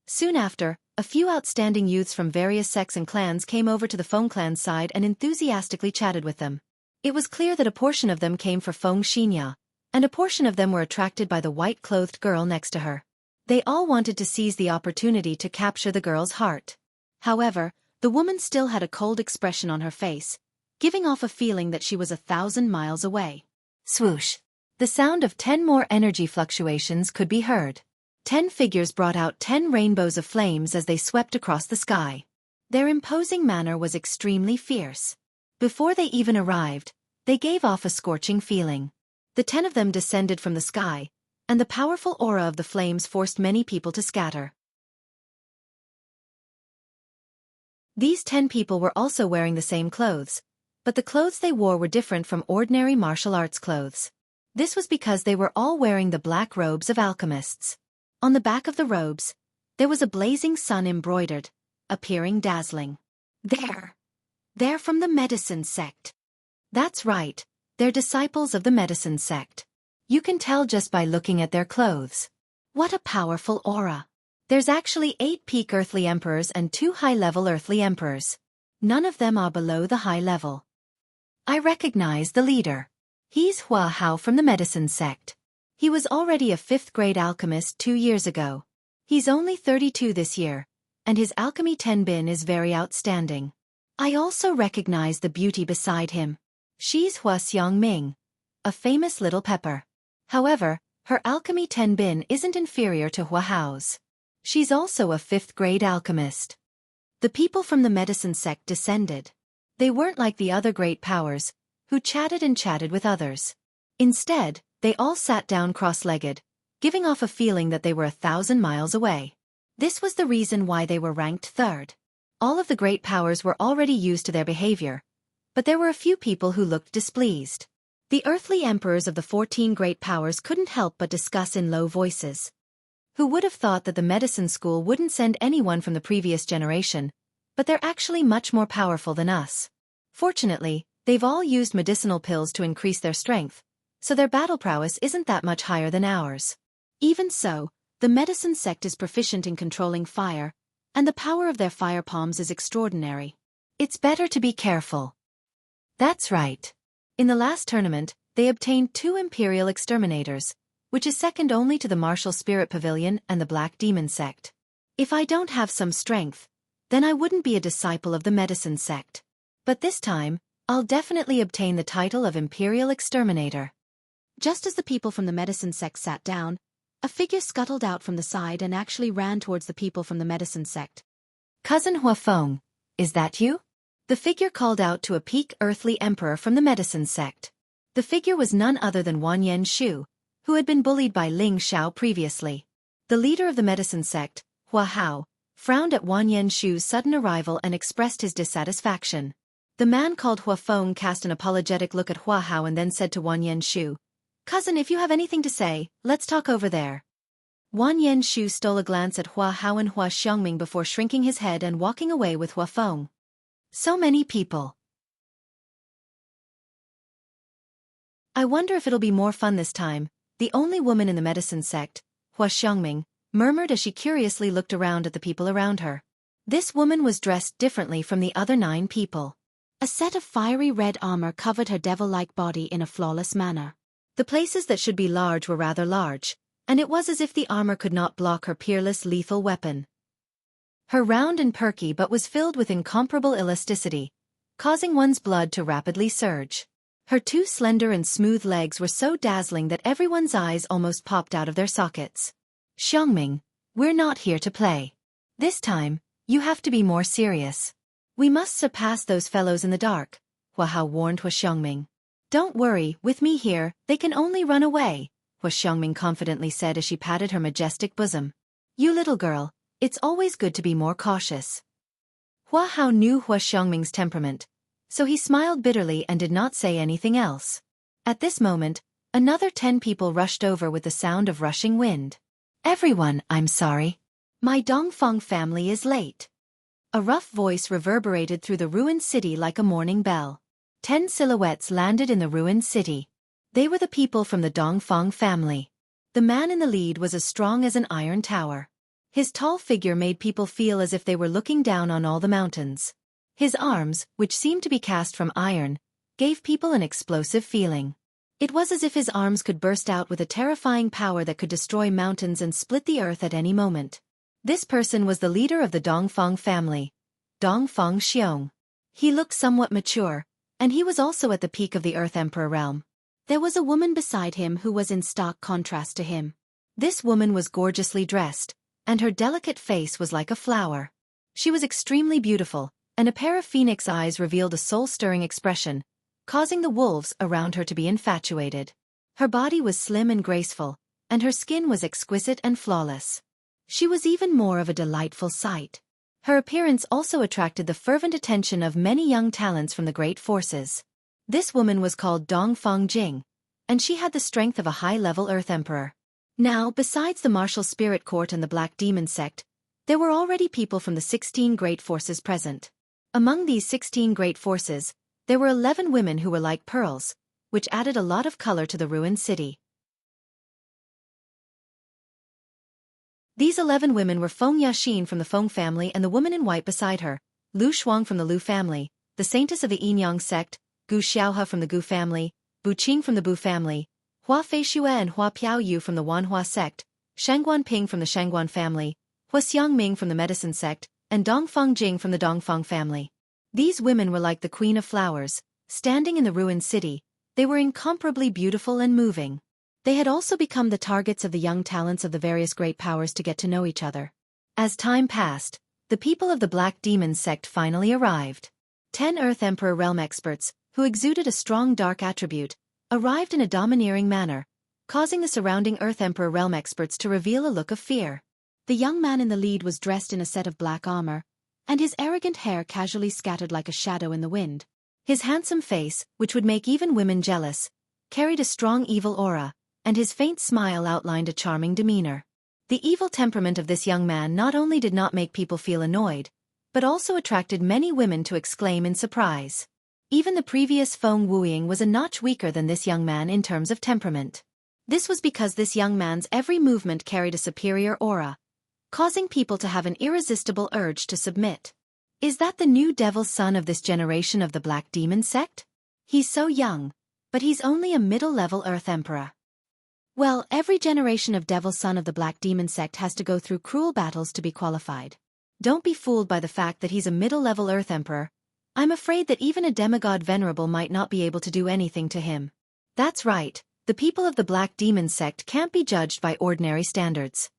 Soon after, a few outstanding youths from various sects and clans came over to the Feng clan's side and enthusiastically chatted with them. It was clear that a portion of them came for Feng Xianxia, and a portion of them were attracted by the white-clothed girl next to her. They all wanted to seize the opportunity to capture the girl's heart. However, the woman still had a cold expression on her face, giving off a feeling that she was 1,000 miles away. Swoosh. The sound of 10 more energy fluctuations could be heard. 10 figures brought out 10 rainbows of flames as they swept across the sky. Their imposing manner was extremely fierce. Before they even arrived, they gave off a scorching feeling. The 10 of them descended from the sky, and the powerful aura of the flames forced many people to scatter. These 10 people were also wearing the same clothes, but the clothes they wore were different from ordinary martial arts clothes. This was because they were all wearing the black robes of alchemists. On the back of the robes, there was a blazing sun embroidered, appearing dazzling. They're from the medicine sect. That's right, they're disciples of the medicine sect. You can tell just by looking at their clothes. What a powerful aura. There's actually 8 peak earthly emperors and 2 high-level earthly emperors. None of them are below the high level. I recognize the leader. He's Hua Hao from the medicine sect. He was already a 5th-grade alchemist 2 years ago. He's only 32 this year, and his alchemy tenbin is very outstanding. I also recognize the beauty beside him. She's Hua Xiangming, a famous little pepper. However, her alchemy tenbin isn't inferior to Hua Hao's. She's also a 5th-grade alchemist. The people from the medicine sect descended. They weren't like the other great powers, who chatted and chatted with others. Instead, they all sat down cross-legged, giving off a feeling that they were 1,000 miles away. This was the reason why they were ranked 3rd. All of the great powers were already used to their behavior, but there were a few people who looked displeased. The earthly emperors of the 14 great powers couldn't help but discuss in low voices. Who would have thought that the medicine school wouldn't send anyone from the previous generation, but they're actually much more powerful than us. Fortunately, they've all used medicinal pills to increase their strength, so their battle prowess isn't that much higher than ours. Even so, the medicine sect is proficient in controlling fire, and the power of their fire palms is extraordinary. It's better to be careful. That's right. In the last tournament, they obtained 2 Imperial Exterminators, which is second only to the Martial Spirit Pavilion and the Black Demon sect. If I don't have some strength, then I wouldn't be a disciple of the medicine sect. But this time, I'll definitely obtain the title of Imperial Exterminator. Just as the people from the medicine sect sat down, a figure scuttled out from the side and actually ran towards the people from the medicine sect. Cousin Huafeng, is that you? The figure called out to a peak earthly emperor from the medicine sect. The figure was none other than Wanyan Shu, who had been bullied by Ling Xiao previously. The leader of the medicine sect, Hua Hao, frowned at Wanyan Shu's sudden arrival and expressed his dissatisfaction. The man called Huafeng cast an apologetic look at Hua Hao and then said to Wanyan Shu, "Cousin, if you have anything to say, let's talk over there." Wanyan Shu stole a glance at Hua Hao and Hua Xiangming before shrinking his head and walking away with Huafeng. So many people. I wonder if it'll be more fun this time, the only woman in the medicine sect, Hua Xiangming, murmured as she curiously looked around at the people around her. This woman was dressed differently from the other 9 people. A set of fiery red armor covered her devil-like body in a flawless manner. The places that should be large were rather large, and it was as if the armor could not block her peerless lethal weapon. Her round and perky but was filled with incomparable elasticity, causing one's blood to rapidly surge. Her 2 slender and smooth legs were so dazzling that everyone's eyes almost popped out of their sockets. Xiangming, we're not here to play. This time, you have to be more serious. We must surpass those fellows in the dark, Hua Hao warned Hua Xiangming. Don't worry, with me here, they can only run away, Hua Xiangming confidently said as she patted her majestic bosom. You little girl, it's always good to be more cautious. Hua Hao knew Hua Xiangming's temperament, so he smiled bitterly and did not say anything else. At this moment, another 10 people rushed over with the sound of rushing wind. Everyone, I'm sorry. My Dongfeng family is late. A rough voice reverberated through the ruined city like a morning bell. 10 silhouettes landed in the ruined city. They were the people from the Dongfeng family. The man in the lead was as strong as an iron tower. His tall figure made people feel as if they were looking down on all the mountains. His arms, which seemed to be cast from iron, gave people an explosive feeling. It was as if his arms could burst out with a terrifying power that could destroy mountains and split the earth at any moment. This person was the leader of the Dongfeng family, Dongfeng Xiong. He looked somewhat mature, and he was also at the peak of the Earth Emperor realm. There was a woman beside him who was in stark contrast to him. This woman was gorgeously dressed, and her delicate face was like a flower. She was extremely beautiful, and a pair of phoenix eyes revealed a soul-stirring expression, causing the wolves around her to be infatuated. Her body was slim and graceful, and her skin was exquisite and flawless. She was even more of a delightful sight. Her appearance also attracted the fervent attention of many young talents from the great forces. This woman was called Dongfeng Jing, and she had the strength of a high-level Earth Emperor. Now, besides the martial spirit court and the Black Demon sect, there were already people from the 16 great forces present. Among these 16 great forces, there were 11 women who were like pearls, which added a lot of color to the ruined city. These 11 women were Feng Yaxin from the Feng family and the woman in white beside her, Lu Shuang from the Lu family, the saintess of the Yin Yang sect, Gu Xiaohe from the Gu family, Bu Qing from the Bu family, Hua Feishue and Hua Piaoyu from the Wanhua sect, Shangguan Ping from the Shangguan family, Hua Xiangming from the medicine sect, and Dongfang Jing from the Dongfang family. These women were like the queen of flowers, standing in the ruined city. They were incomparably beautiful and moving. They had also become the targets of the young talents of the various great powers to get to know each other. As time passed, the people of the Black Demon sect finally arrived. 10 Earth Emperor realm experts, who exuded a strong dark attribute, arrived in a domineering manner, causing the surrounding Earth Emperor realm experts to reveal a look of fear. The young man in the lead was dressed in a set of black armor, and his arrogant hair casually scattered like a shadow in the wind. His handsome face, which would make even women jealous, carried a strong evil aura, and his faint smile outlined a charming demeanor. The evil temperament of this young man not only did not make people feel annoyed, but also attracted many women to exclaim in surprise. Even the previous Feng Wuying was a notch weaker than this young man in terms of temperament. This was because this young man's every movement carried a superior aura, causing people to have an irresistible urge to submit. Is that the new devil son of this generation of the Black Demon sect? He's so young, but he's only a middle-level Earth Emperor. Well, every generation of devil son of the Black Demon sect has to go through cruel battles to be qualified. Don't be fooled by the fact that he's a middle-level Earth Emperor. I'm afraid that even a demigod venerable might not be able to do anything to him. That's right, the people of the Black Demon sect can't be judged by ordinary standards.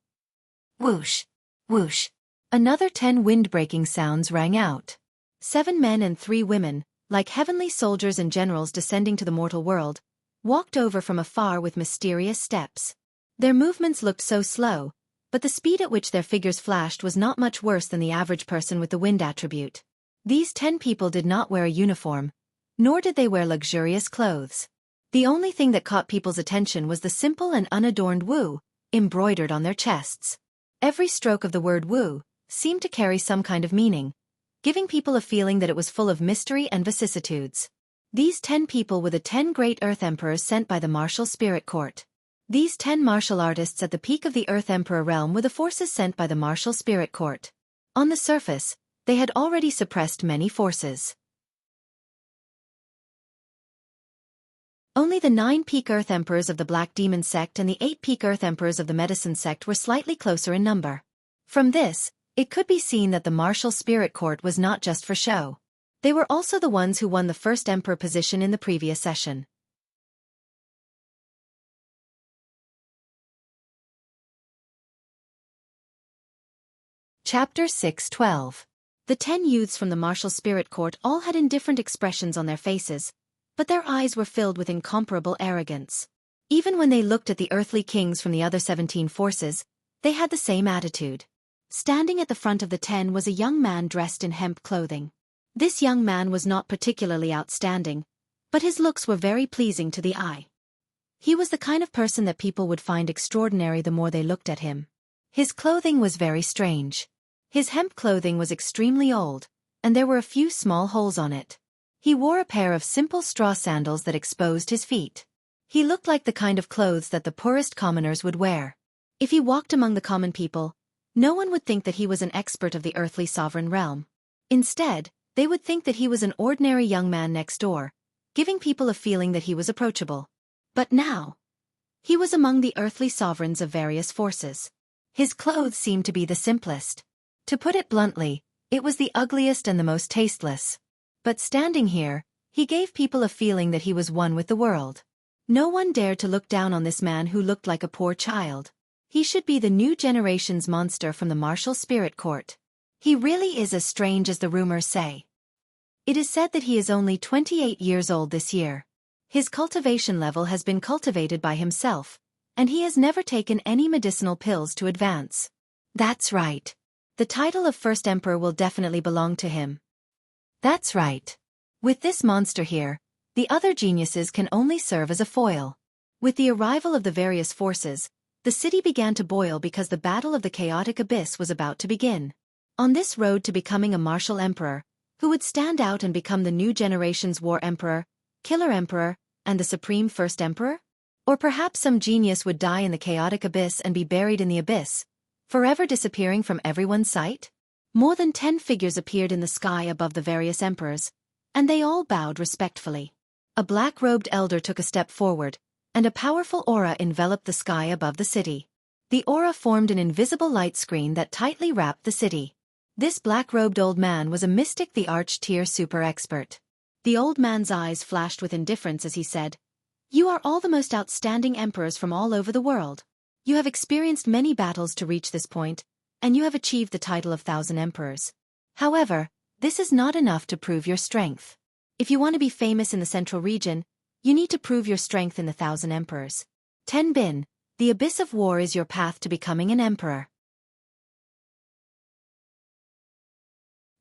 Whoosh! Whoosh! Another 10 wind-breaking sounds rang out. 7 men and 3 women, like heavenly soldiers and generals descending to the mortal world, walked over from afar with mysterious steps. Their movements looked so slow, but the speed at which their figures flashed was not much worse than the average person with the wind attribute. These 10 people did not wear a uniform, nor did they wear luxurious clothes. The only thing that caught people's attention was the simple and unadorned Wu, embroidered on their chests. Every stroke of the word Wu seemed to carry some kind of meaning, giving people a feeling that it was full of mystery and vicissitudes. These 10 people were the 10 great Earth Emperors sent by the martial spirit court. These 10 martial artists at the peak of the Earth Emperor realm were the forces sent by the martial spirit court. On the surface, they had already suppressed many forces. Only the 9 peak Earth Emperors of the Black Demon sect and the 8 peak Earth Emperors of the Medicine sect were slightly closer in number. From this, it could be seen that the martial spirit court was not just for show. They were also the ones who won the first emperor position in the previous session. Chapter 6:12. The 10 youths from the martial spirit court all had indifferent expressions on their faces, but their eyes were filled with incomparable arrogance. Even when they looked at the earthly kings from the other 17 forces, they had the same attitude. Standing at the front of the 10 was a young man dressed in hemp clothing. This young man was not particularly outstanding, but his looks were very pleasing to the eye. He was the kind of person that people would find extraordinary the more they looked at him. His clothing was very strange. His hemp clothing was extremely old, and there were a few small holes on it. He wore a pair of simple straw sandals that exposed his feet. He looked like the kind of clothes that the poorest commoners would wear. If he walked among the common people, no one would think that he was an expert of the earthly sovereign realm. Instead, they would think that he was an ordinary young man next door, giving people a feeling that he was approachable. But now, he was among the earthly sovereigns of various forces. His clothes seemed to be the simplest. To put it bluntly, it was the ugliest and the most tasteless. But standing here, he gave people a feeling that he was one with the world. No one dared to look down on this man who looked like a poor child. He should be the new generation's monster from the martial spirit court. He really is as strange as the rumors say. It is said that he is only 28 years old this year. His cultivation level has been cultivated by himself, and he has never taken any medicinal pills to advance. That's right. The title of First Emperor will definitely belong to him. That's right. With this monster here, the other geniuses can only serve as a foil. With the arrival of the various forces, the city began to boil because the battle of the chaotic abyss was about to begin. On this road to becoming a martial emperor, who would stand out and become the new generation's war emperor, killer emperor, and the supreme first emperor? Or perhaps some genius would die in the chaotic abyss and be buried in the abyss, forever disappearing from everyone's sight? More than 10 figures appeared in the sky above the various emperors, and they all bowed respectfully. A black-robed elder took a step forward, and a powerful aura enveloped the sky above the city. The aura formed an invisible light screen that tightly wrapped the city. This black-robed old man was a mystic the Arch-tier super expert. The old man's eyes flashed with indifference as he said, "You are all the most outstanding emperors from all over the world. You have experienced many battles to reach this point, and you have achieved the title of 1,000 emperors. However, this is not enough to prove your strength. If you want to be famous in the central region, you need to prove your strength in the 1,000 emperors. Ten Bin, the abyss of war is your path to becoming an emperor."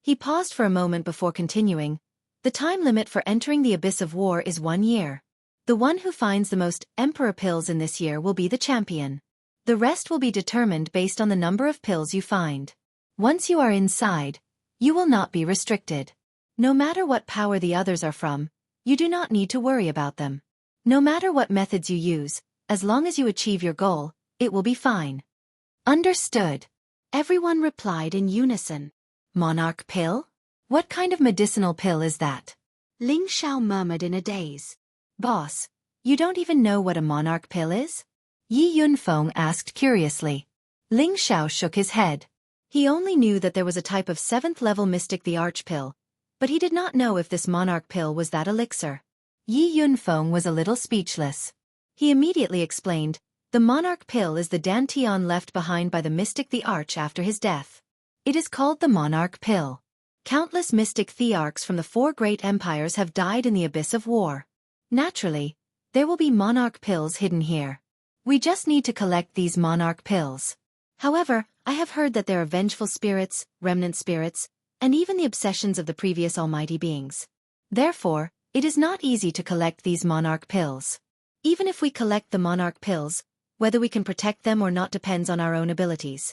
He paused for a moment before continuing. The time limit for entering the abyss of war is 1 year. The one who finds the most emperor pills in this year will be the champion. The rest will be determined based on the number of pills you find. Once you are inside, you will not be restricted. No matter what power the others are from, you do not need to worry about them. No matter what methods you use, as long as you achieve your goal, it will be fine. Understood. Everyone replied in unison. Monarch pill? What kind of medicinal pill is that? Ling Xiao murmured in a daze. Boss, you don't even know what a monarch pill is? Yi Yunfeng asked curiously. Ling Xiao shook his head. He only knew that there was a type of 7th-level mystic the arch pill, but he did not know if this monarch pill was that elixir. Yi Yunfeng was a little speechless. He immediately explained, the monarch pill is the dantian left behind by the mystic the arch after his death. It is called the monarch pill. Countless mystic thearchs from the 4 great empires have died in the abyss of war. Naturally, there will be monarch pills hidden here. We just need to collect these monarch pills. However, I have heard that there are vengeful spirits, remnant spirits, and even the obsessions of the previous almighty beings. Therefore, it is not easy to collect these monarch pills. Even if we collect the monarch pills, whether we can protect them or not depends on our own abilities.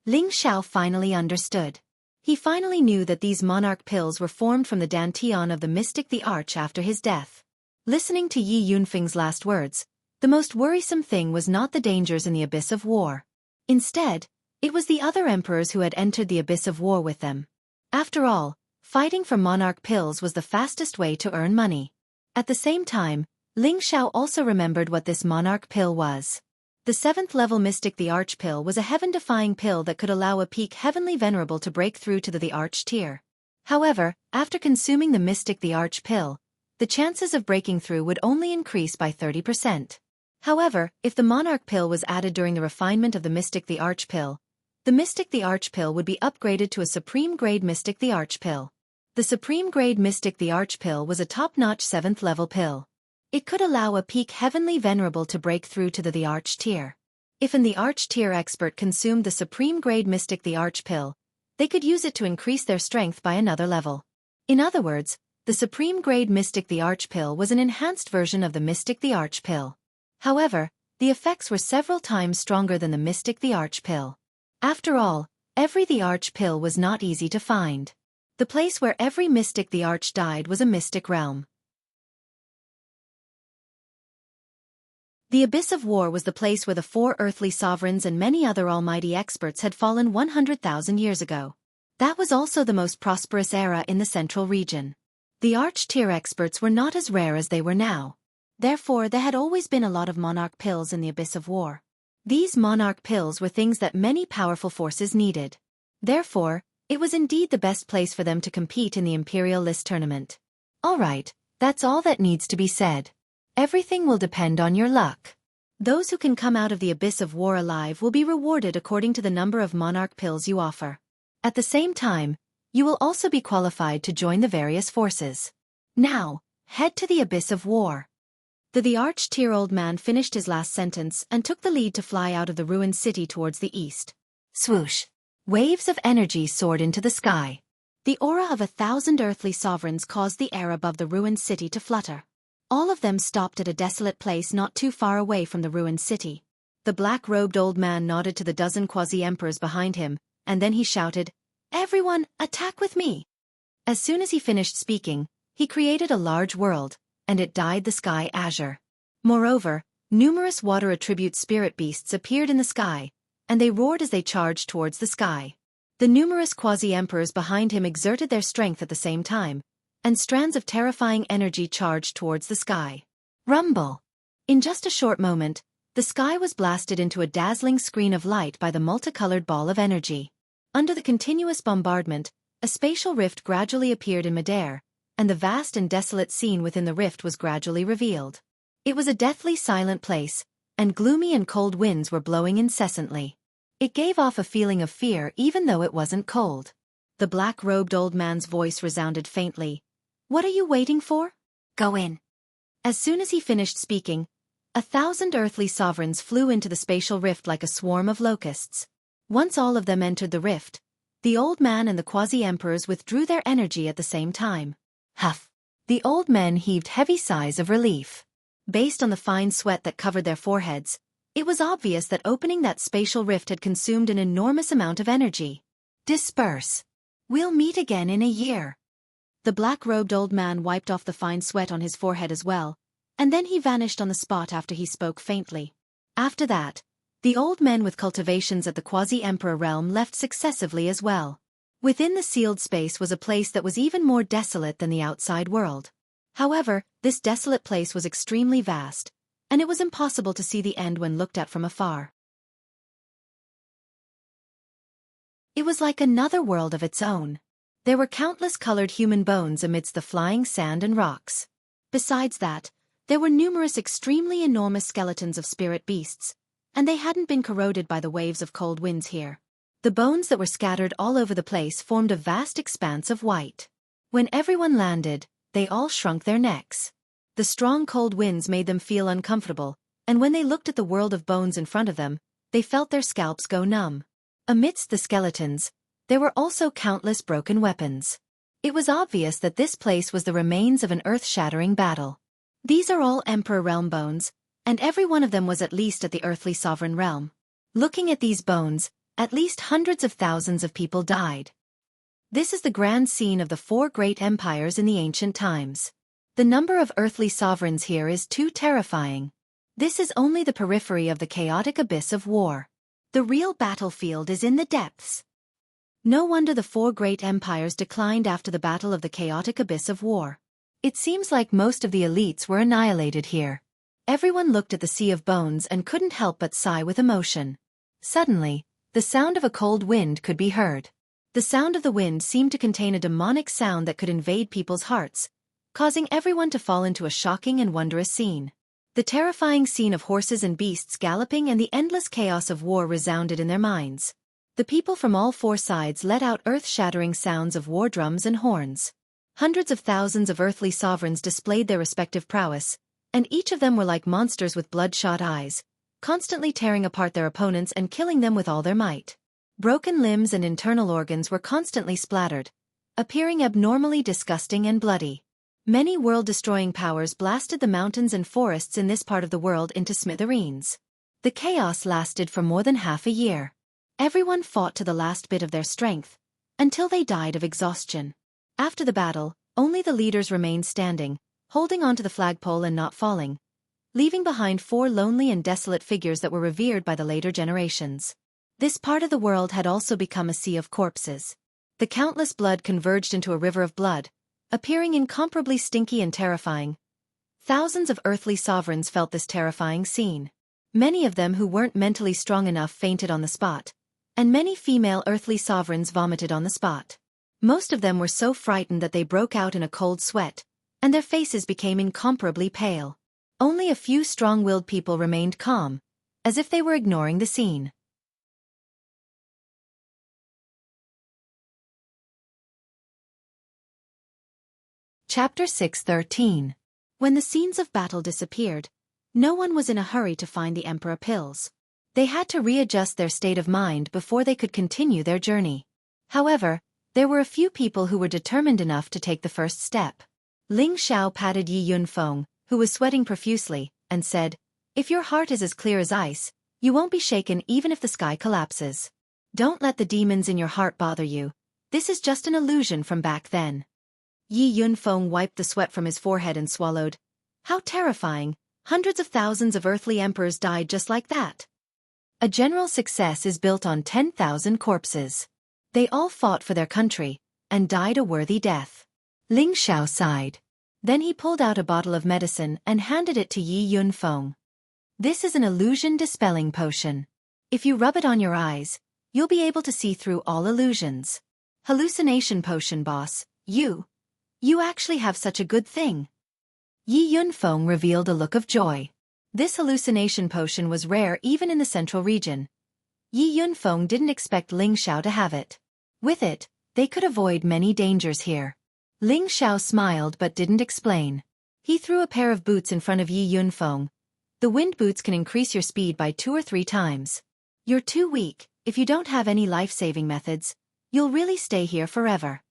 Ling Xiao finally understood. He finally knew that these monarch pills were formed from the dantian of the mystic the arch after his death. Listening to Yi Yunfeng's last words, the most worrisome thing was not the dangers in the abyss of war. Instead, it was the other emperors who had entered the abyss of war with them. After all, fighting for monarch pills was the fastest way to earn money. At the same time, Ling Xiao also remembered what this monarch pill was. The 7th-level mystic the arch pill was a heaven-defying pill that could allow a peak heavenly venerable to break through to the arch tier. However, after consuming the mystic the arch pill, the chances of breaking through would only increase by 30%. However, if the monarch pill was added during the refinement of the mystic the arch pill, the mystic the arch pill would be upgraded to a supreme-grade mystic the arch pill. The supreme-grade mystic the arch pill was a top-notch 7th-level pill. It could allow a peak heavenly venerable to break through to the arch tier. If an the arch tier expert consumed the supreme-grade mystic the arch pill, they could use it to increase their strength by another level. In other words, the supreme-grade mystic the arch pill was an enhanced version of the mystic the arch pill. However, the effects were several times stronger than the mystic the arch pill. After all, every the arch pill was not easy to find. The place where every mystic the arch died was a mystic realm. The abyss of war was the place where the 4 earthly sovereigns and many other almighty experts had fallen 100,000 years ago. That was also the most prosperous era in the central region. The arch-tier experts were not as rare as they were now. Therefore, there had always been a lot of monarch pills in the abyss of war. These monarch pills were things that many powerful forces needed. Therefore, it was indeed the best place for them to compete in the Imperial List tournament. Alright, that's all that needs to be said. Everything will depend on your luck. Those who can come out of the abyss of war alive will be rewarded according to the number of monarch pills you offer. At the same time, you will also be qualified to join the various forces. Now, head to the abyss of war. The arch-tier old man finished his last sentence and took the lead to fly out of the ruined city towards the east. Swoosh! Waves of energy soared into the sky. The aura of 1,000 earthly sovereigns caused the air above the ruined city to flutter. All of them stopped at a desolate place not too far away from the ruined city. The black-robed old man nodded to the dozen quasi-emperors behind him, and then he shouted, "Everyone, attack with me!" As soon as he finished speaking, he created a large world, and it dyed the sky azure. Moreover, numerous water-attribute spirit beasts appeared in the sky, and they roared as they charged towards the sky. The numerous quasi-emperors behind him exerted their strength at the same time, and strands of terrifying energy charged towards the sky. Rumble! In just a short moment, the sky was blasted into a dazzling screen of light by the multicolored ball of energy. Under the continuous bombardment, a spatial rift gradually appeared in midair, and the vast and desolate scene within the rift was gradually revealed. It was a deathly silent place, and gloomy and cold winds were blowing incessantly. It gave off a feeling of fear even though it wasn't cold. The black-robed old man's voice resounded faintly. "What are you waiting for? Go in." As soon as he finished speaking, 1,000 earthly sovereigns flew into the spatial rift like a swarm of locusts. Once all of them entered the rift, the old man and the quasi-emperors withdrew their energy at the same time. Huff! The old men heaved heavy sighs of relief. Based on the fine sweat that covered their foreheads, it was obvious that opening that spatial rift had consumed an enormous amount of energy. "Disperse. We'll meet again in a year." The black-robed old man wiped off the fine sweat on his forehead as well, and then he vanished on the spot after he spoke faintly. After that, the old men with cultivations at the quasi-emperor realm left successively as well. Within the sealed space was a place that was even more desolate than the outside world. However, this desolate place was extremely vast, and it was impossible to see the end when looked at from afar. It was like another world of its own. There were countless colored human bones amidst the flying sand and rocks. Besides that, there were numerous extremely enormous skeletons of spirit beasts, and they hadn't been corroded by the waves of cold winds here. The bones that were scattered all over the place formed a vast expanse of white. When everyone landed, they all shrunk their necks. The strong cold winds made them feel uncomfortable, and when they looked at the world of bones in front of them, they felt their scalps go numb. Amidst the skeletons, there were also countless broken weapons. It was obvious that this place was the remains of an earth-shattering battle. These are all Emperor Realm bones, and every one of them was at least at the earthly sovereign realm. Looking at these bones, at least hundreds of thousands of people died. This is the grand scene of the 4 great empires in the ancient times. The number of earthly sovereigns here is too terrifying. This is only the periphery of the chaotic abyss of war. The real battlefield is in the depths. No wonder the 4 great empires declined after the battle of the chaotic abyss of war. It seems like most of the elites were annihilated here. Everyone looked at the sea of bones and couldn't help but sigh with emotion. Suddenly, the sound of a cold wind could be heard. The sound of the wind seemed to contain a demonic sound that could invade people's hearts, causing everyone to fall into a shocking and wondrous scene. The terrifying scene of horses and beasts galloping and the endless chaos of war resounded in their minds. The people from all 4 sides let out earth-shattering sounds of war drums and horns. Hundreds of thousands of earthly sovereigns displayed their respective prowess, and each of them were like monsters with bloodshot eyes, constantly tearing apart their opponents and killing them with all their might. Broken limbs and internal organs were constantly splattered, appearing abnormally disgusting and bloody. Many world-destroying powers blasted the mountains and forests in this part of the world into smithereens. The chaos lasted for more than half a year. Everyone fought to the last bit of their strength, until they died of exhaustion. After the battle, only the leaders remained standing, holding onto the flagpole and not falling, leaving behind 4 lonely and desolate figures that were revered by the later generations. This part of the world had also become a sea of corpses. The countless blood converged into a river of blood, appearing incomparably stinky and terrifying. Thousands of earthly sovereigns felt this terrifying scene. Many of them who weren't mentally strong enough fainted on the spot, and many female earthly sovereigns vomited on the spot. Most of them were so frightened that they broke out in a cold sweat, and their faces became incomparably pale. Only a few strong-willed people remained calm, as if they were ignoring the scene. Chapter 6:13. When the scenes of battle disappeared, no one was in a hurry to find the Emperor pills. They had to readjust their state of mind before they could continue their journey. However, there were a few people who were determined enough to take the first step. Ling Xiao patted Yi Yunfeng, who was sweating profusely, and said, "If your heart is as clear as ice, you won't be shaken even if the sky collapses. Don't let the demons in your heart bother you. This is just an illusion from back then." Yi Yunfeng wiped the sweat from his forehead and swallowed. How terrifying! Hundreds of thousands of earthly emperors died just like that. A general success is built on 10,000 corpses. They all fought for their country, and died a worthy death. Ling Xiao sighed. Then he pulled out a bottle of medicine and handed it to Yi Yunfeng. This is an illusion-dispelling potion. If you rub it on your eyes, you'll be able to see through all illusions. Hallucination potion, boss. You actually have such a good thing. Yi Yunfeng revealed a look of joy. This hallucination potion was rare even in the central region. Yi Yunfeng didn't expect Ling Xiao to have it. With it, they could avoid many dangers here. Ling Xiao smiled but didn't explain. He threw a pair of boots in front of Yi Yunfeng. The wind boots can increase your speed by 2 or 3 times. You're too weak. If you don't have any life-saving methods, you'll really stay here forever.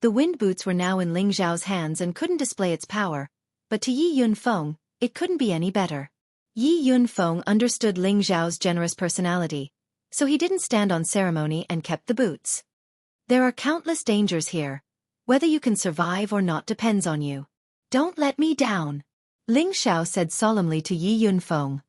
The wind boots were now in Ling Xiao's hands and couldn't display its power, but to Yi Yunfeng, it couldn't be any better. Yi Yunfeng understood Ling Xiao's generous personality, so he didn't stand on ceremony and kept the boots. There are countless dangers here. Whether you can survive or not depends on you. Don't let me down, Ling Xiao said solemnly to Yi Yunfeng.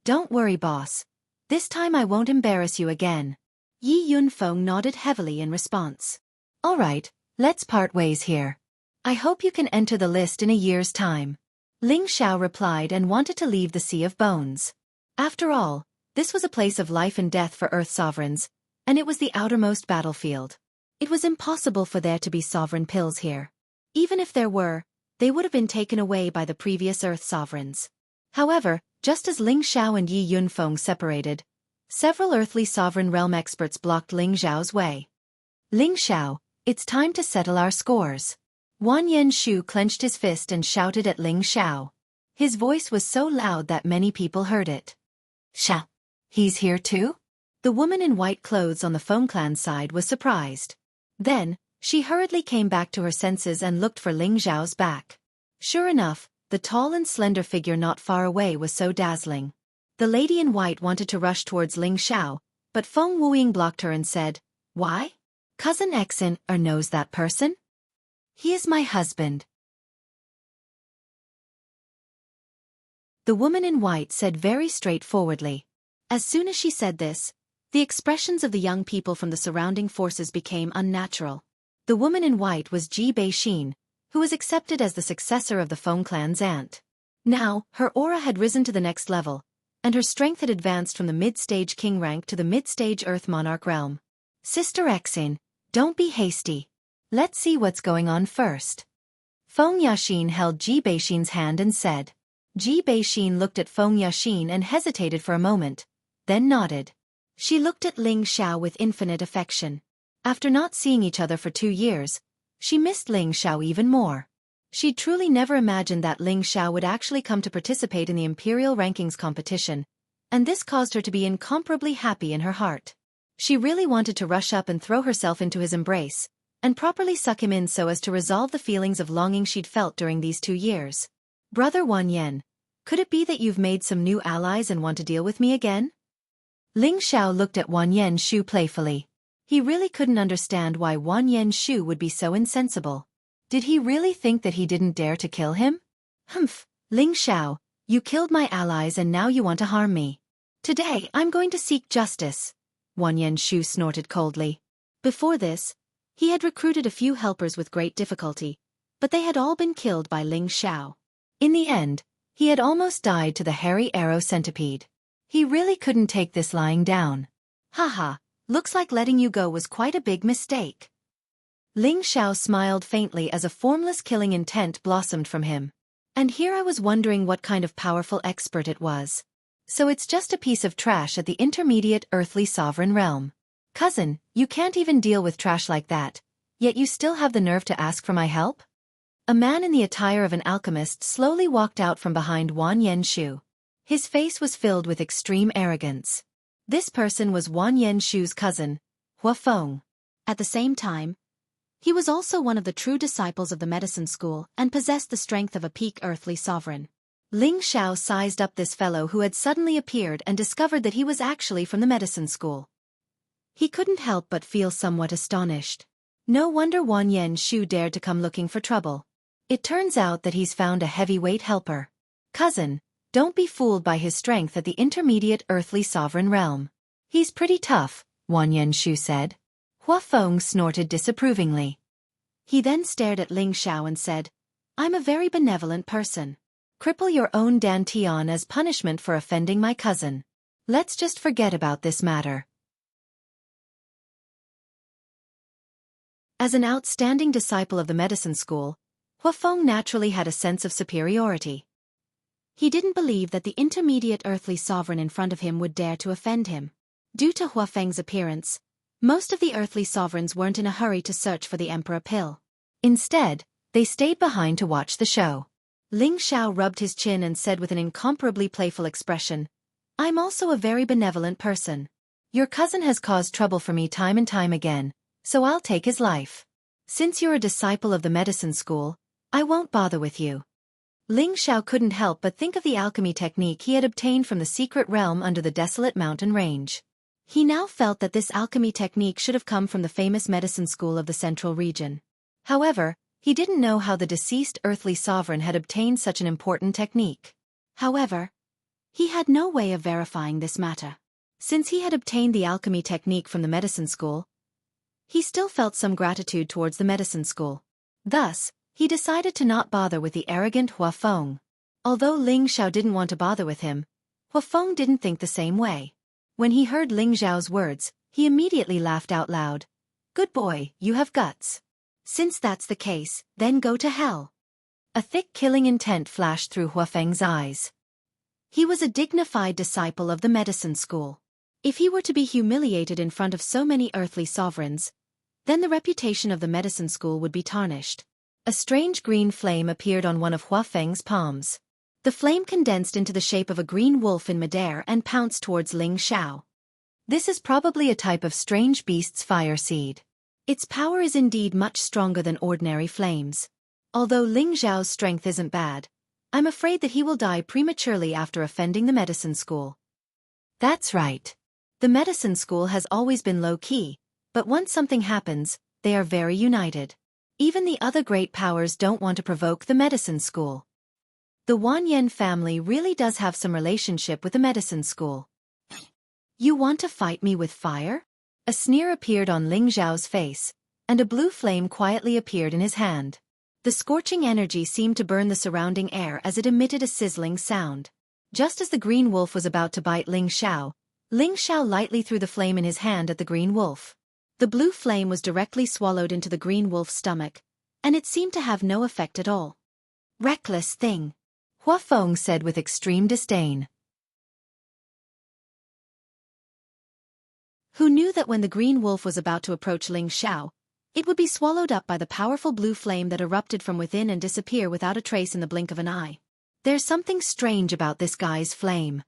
Don't worry, boss. This time I won't embarrass you again. Yi Yunfeng nodded heavily in response. All right, let's part ways here. I hope you can enter the list in a year's time. Ling Xiao replied and wanted to leave the Sea of Bones. After all, this was a place of life and death for Earth sovereigns, and it was the outermost battlefield. It was impossible for there to be sovereign pills here. Even if there were, they would have been taken away by the previous Earth sovereigns. However, just as Ling Xiao and Yi Yunfeng separated, several earthly sovereign realm experts blocked Ling Xiao's way. Ling Xiao, it's time to settle our scores. Wan Yenshu clenched his fist and shouted at Ling Xiao. His voice was so loud that many people heard it. Sha! He's here too? The woman in white clothes on the Feng clan side was surprised. Then, she hurriedly came back to her senses and looked for Ling Xiao's back. Sure enough, the tall and slender figure not far away was so dazzling. The lady in white wanted to rush towards Ling Xiao, but Feng Wuying blocked her and said, Why? Cousin Exin knows that person? He is my husband. The woman in white said very straightforwardly. As soon as she said this, the expressions of the young people from the surrounding forces became unnatural. The woman in white was Ji Bei-shin, who was accepted as the successor of the Feng clan's aunt. Now, her aura had risen to the next level, and her strength had advanced from the mid-stage king rank to the mid-stage earth monarch realm. Sister Exin, don't be hasty. Let's see what's going on first. Feng Yaxin held Ji Bei-shin's hand and said. Ji Bei-shin looked at Feng Yaxin and hesitated for a moment, then nodded. She looked at Ling Xiao with infinite affection. After not seeing each other for 2 years, she missed Ling Xiao even more. She'd truly never imagined that Ling Xiao would actually come to participate in the Imperial Rankings competition, and this caused her to be incomparably happy in her heart. She really wanted to rush up and throw herself into his embrace, and properly suck him in so as to resolve the feelings of longing she'd felt during these 2 years. Brother Wan Yen, could it be that you've made some new allies and want to deal with me again? Ling Xiao looked at Wan Yenshu playfully. He really couldn't understand why Wan Yenshu would be so insensible. Did he really think that he didn't dare to kill him? Humph, Ling Xiao, you killed my allies and now you want to harm me. Today I'm going to seek justice. Wan Yenshu snorted coldly. Before this, he had recruited a few helpers with great difficulty, but they had all been killed by Ling Xiao. In the end, he had almost died to the hairy arrow centipede. He really couldn't take this lying down. Haha, looks like letting you go was quite a big mistake. Ling Xiao smiled faintly as a formless killing intent blossomed from him. And here I was wondering what kind of powerful expert it was. So it's just a piece of trash at the intermediate earthly sovereign realm. Cousin, you can't even deal with trash like that, yet you still have the nerve to ask for my help? A man in the attire of an alchemist slowly walked out from behind Wan Yenshu. His face was filled with extreme arrogance. This person was Wan Yenshu's cousin, Hua Feng. At the same time, he was also one of the true disciples of the medicine school and possessed the strength of a peak earthly sovereign. Ling Xiao sized up this fellow who had suddenly appeared and discovered that he was actually from the medicine school. He couldn't help but feel somewhat astonished. No wonder Wan Yenshu dared to come looking for trouble. It turns out that he's found a heavyweight helper. Cousin, don't be fooled by his strength at the intermediate earthly sovereign realm. He's pretty tough, Wan Yenshu said. Hua Feng snorted disapprovingly. He then stared at Ling Xiao and said, I'm a very benevolent person. Cripple your own dantian as punishment for offending my cousin. Let's just forget about this matter. As an outstanding disciple of the medicine school, Huafeng naturally had a sense of superiority. He didn't believe that the intermediate earthly sovereign in front of him would dare to offend him. Due to Huafeng's appearance, most of the earthly sovereigns weren't in a hurry to search for the emperor pill. Instead, they stayed behind to watch the show. Ling Xiao rubbed his chin and said with an incomparably playful expression, I'm also a very benevolent person. Your cousin has caused trouble for me time and time again, so I'll take his life. Since you're a disciple of the medicine school, I won't bother with you. Ling Xiao couldn't help but think of the alchemy technique he had obtained from the secret realm under the desolate mountain range. He now felt that this alchemy technique should have come from the famous medicine school of the central region. However, he didn't know how the deceased earthly sovereign had obtained such an important technique. However, he had no way of verifying this matter. Since he had obtained the alchemy technique from the medicine school, he still felt some gratitude towards the medicine school. Thus, he decided to not bother with the arrogant Huafeng. Although Ling Xiao didn't want to bother with him, Huafeng didn't think the same way. When he heard Ling Xiao's words, he immediately laughed out loud. Good boy, you have guts. Since that's the case, then go to hell. A thick killing intent flashed through Huafeng's eyes. He was a dignified disciple of the medicine school. If he were to be humiliated in front of so many earthly sovereigns, then the reputation of the medicine school would be tarnished. A strange green flame appeared on one of Huafeng's palms. The flame condensed into the shape of a green wolf in midair and pounced towards Ling Xiao. This is probably a type of strange beast's fire seed. Its power is indeed much stronger than ordinary flames. Although Ling Xiao's strength isn't bad, I'm afraid that he will die prematurely after offending the medicine school. That's right. The medicine school has always been low-key, but once something happens, they are very united. Even the other great powers don't want to provoke the medicine school. The Wanyan family really does have some relationship with the medicine school. You want to fight me with fire? A sneer appeared on Ling Xiao's face, and a blue flame quietly appeared in his hand. The scorching energy seemed to burn the surrounding air as it emitted a sizzling sound. Just as the green wolf was about to bite Ling Xiao lightly threw the flame in his hand at the green wolf. The blue flame was directly swallowed into the green wolf's stomach, and it seemed to have no effect at all. Reckless thing, Huafeng said with extreme disdain. Who knew that when the green wolf was about to approach Ling Xiao, it would be swallowed up by the powerful blue flame that erupted from within and disappear without a trace in the blink of an eye. There's something strange about this guy's flame.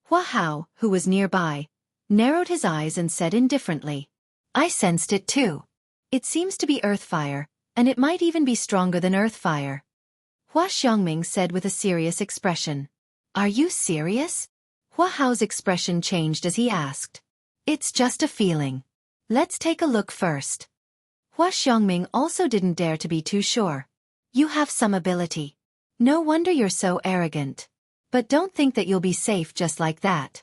Hua Hao, who was nearby, narrowed his eyes and said indifferently, I sensed it too. It seems to be earth fire, and it might even be stronger than earth fire. Hua Xiongming said with a serious expression. Are you serious? Hua Hao's expression changed as he asked. It's just a feeling. Let's take a look first. Hua Xiongming also didn't dare to be too sure. You have some ability. No wonder you're so arrogant. But don't think that you'll be safe just like that.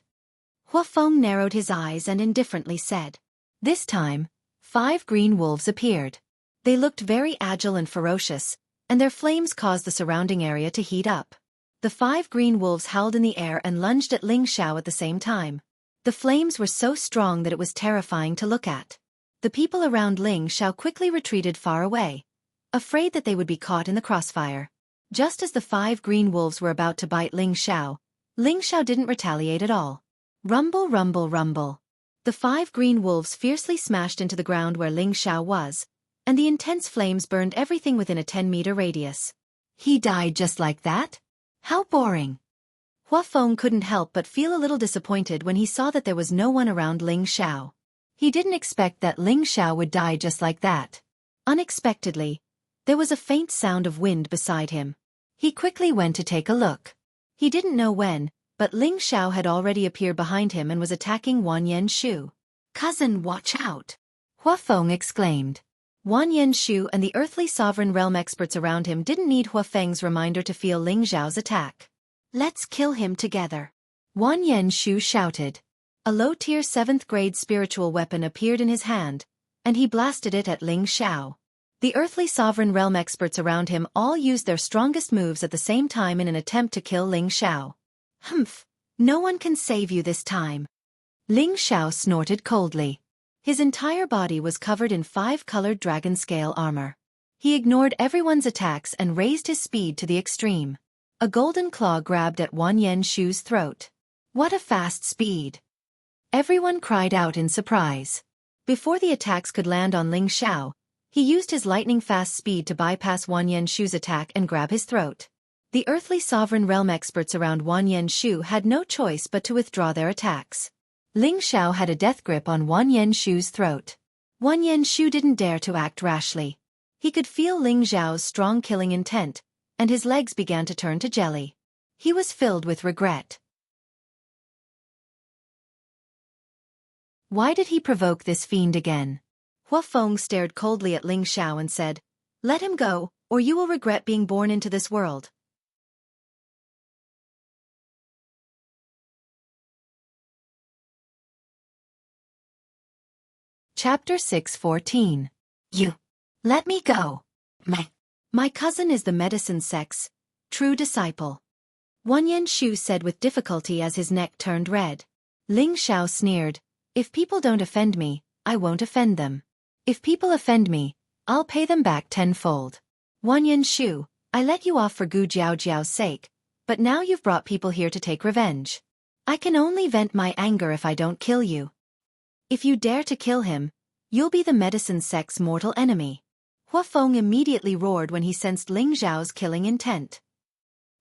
Huafeng narrowed his eyes and indifferently said. This time, 5 green wolves appeared. They looked very agile and ferocious, and their flames caused the surrounding area to heat up. The 5 green wolves howled in the air and lunged at Ling Xiao at the same time. The flames were so strong that it was terrifying to look at. The people around Ling Xiao quickly retreated far away, afraid that they would be caught in the crossfire. Just as the 5 green wolves were about to bite Ling Xiao didn't retaliate at all. Rumble, rumble, rumble. The 5 green wolves fiercely smashed into the ground where Ling Xiao was, and the intense flames burned everything within a 10-meter radius. He died just like that? How boring. Huafeng couldn't help but feel a little disappointed when he saw that there was no one around Ling Xiao. He didn't expect that Ling Xiao would die just like that. Unexpectedly, there was a faint sound of wind beside him. He quickly went to take a look. He didn't know when, but Ling Xiao had already appeared behind him and was attacking Wanyan Shu. Cousin, watch out! Huafeng exclaimed. Wanyan Shu and the earthly sovereign realm experts around him didn't need Huafeng's reminder to feel Ling Xiao's attack. Let's kill him together. Wanyan Shu shouted. A low-tier 7th grade spiritual weapon appeared in his hand, and he blasted it at Ling Xiao. The earthly sovereign realm experts around him all used their strongest moves at the same time in an attempt to kill Ling Xiao. Humph! No one can save you this time. Ling Xiao snorted coldly. His entire body was covered in 5-colored dragon scale armor. He ignored everyone's attacks and raised his speed to the extreme. A golden claw grabbed at Wan Yanshu's throat. What a fast speed! Everyone cried out in surprise. Before the attacks could land on Ling Xiao, he used his lightning-fast speed to bypass Wan Yanshu's attack and grab his throat. The earthly sovereign realm experts around Wan Yanshu had no choice but to withdraw their attacks. Ling Xiao had a death grip on Wan Yanshu's throat. Wan Yanshu didn't dare to act rashly. He could feel Ling Xiao's strong killing intent, and his legs began to turn to jelly. He was filled with regret. Why did he provoke this fiend again? Hua Feng stared coldly at Ling Xiao and said, "Let him go, or you will regret being born into this world." Chapter 6:14. You. Let me go. My cousin is the medicine sect's true disciple. Wan Yanshu said with difficulty as his neck turned red. Ling Xiao sneered, "If people don't offend me, I won't offend them. If people offend me, I'll pay them back tenfold. Wan Yanshu, I let you off for Gu Jiaojiao's sake, but now you've brought people here to take revenge. I can only vent my anger if I don't kill you. If you dare to kill him, you'll be the medicine sect's mortal enemy." Hua Feng immediately roared when he sensed Ling Xiao's killing intent.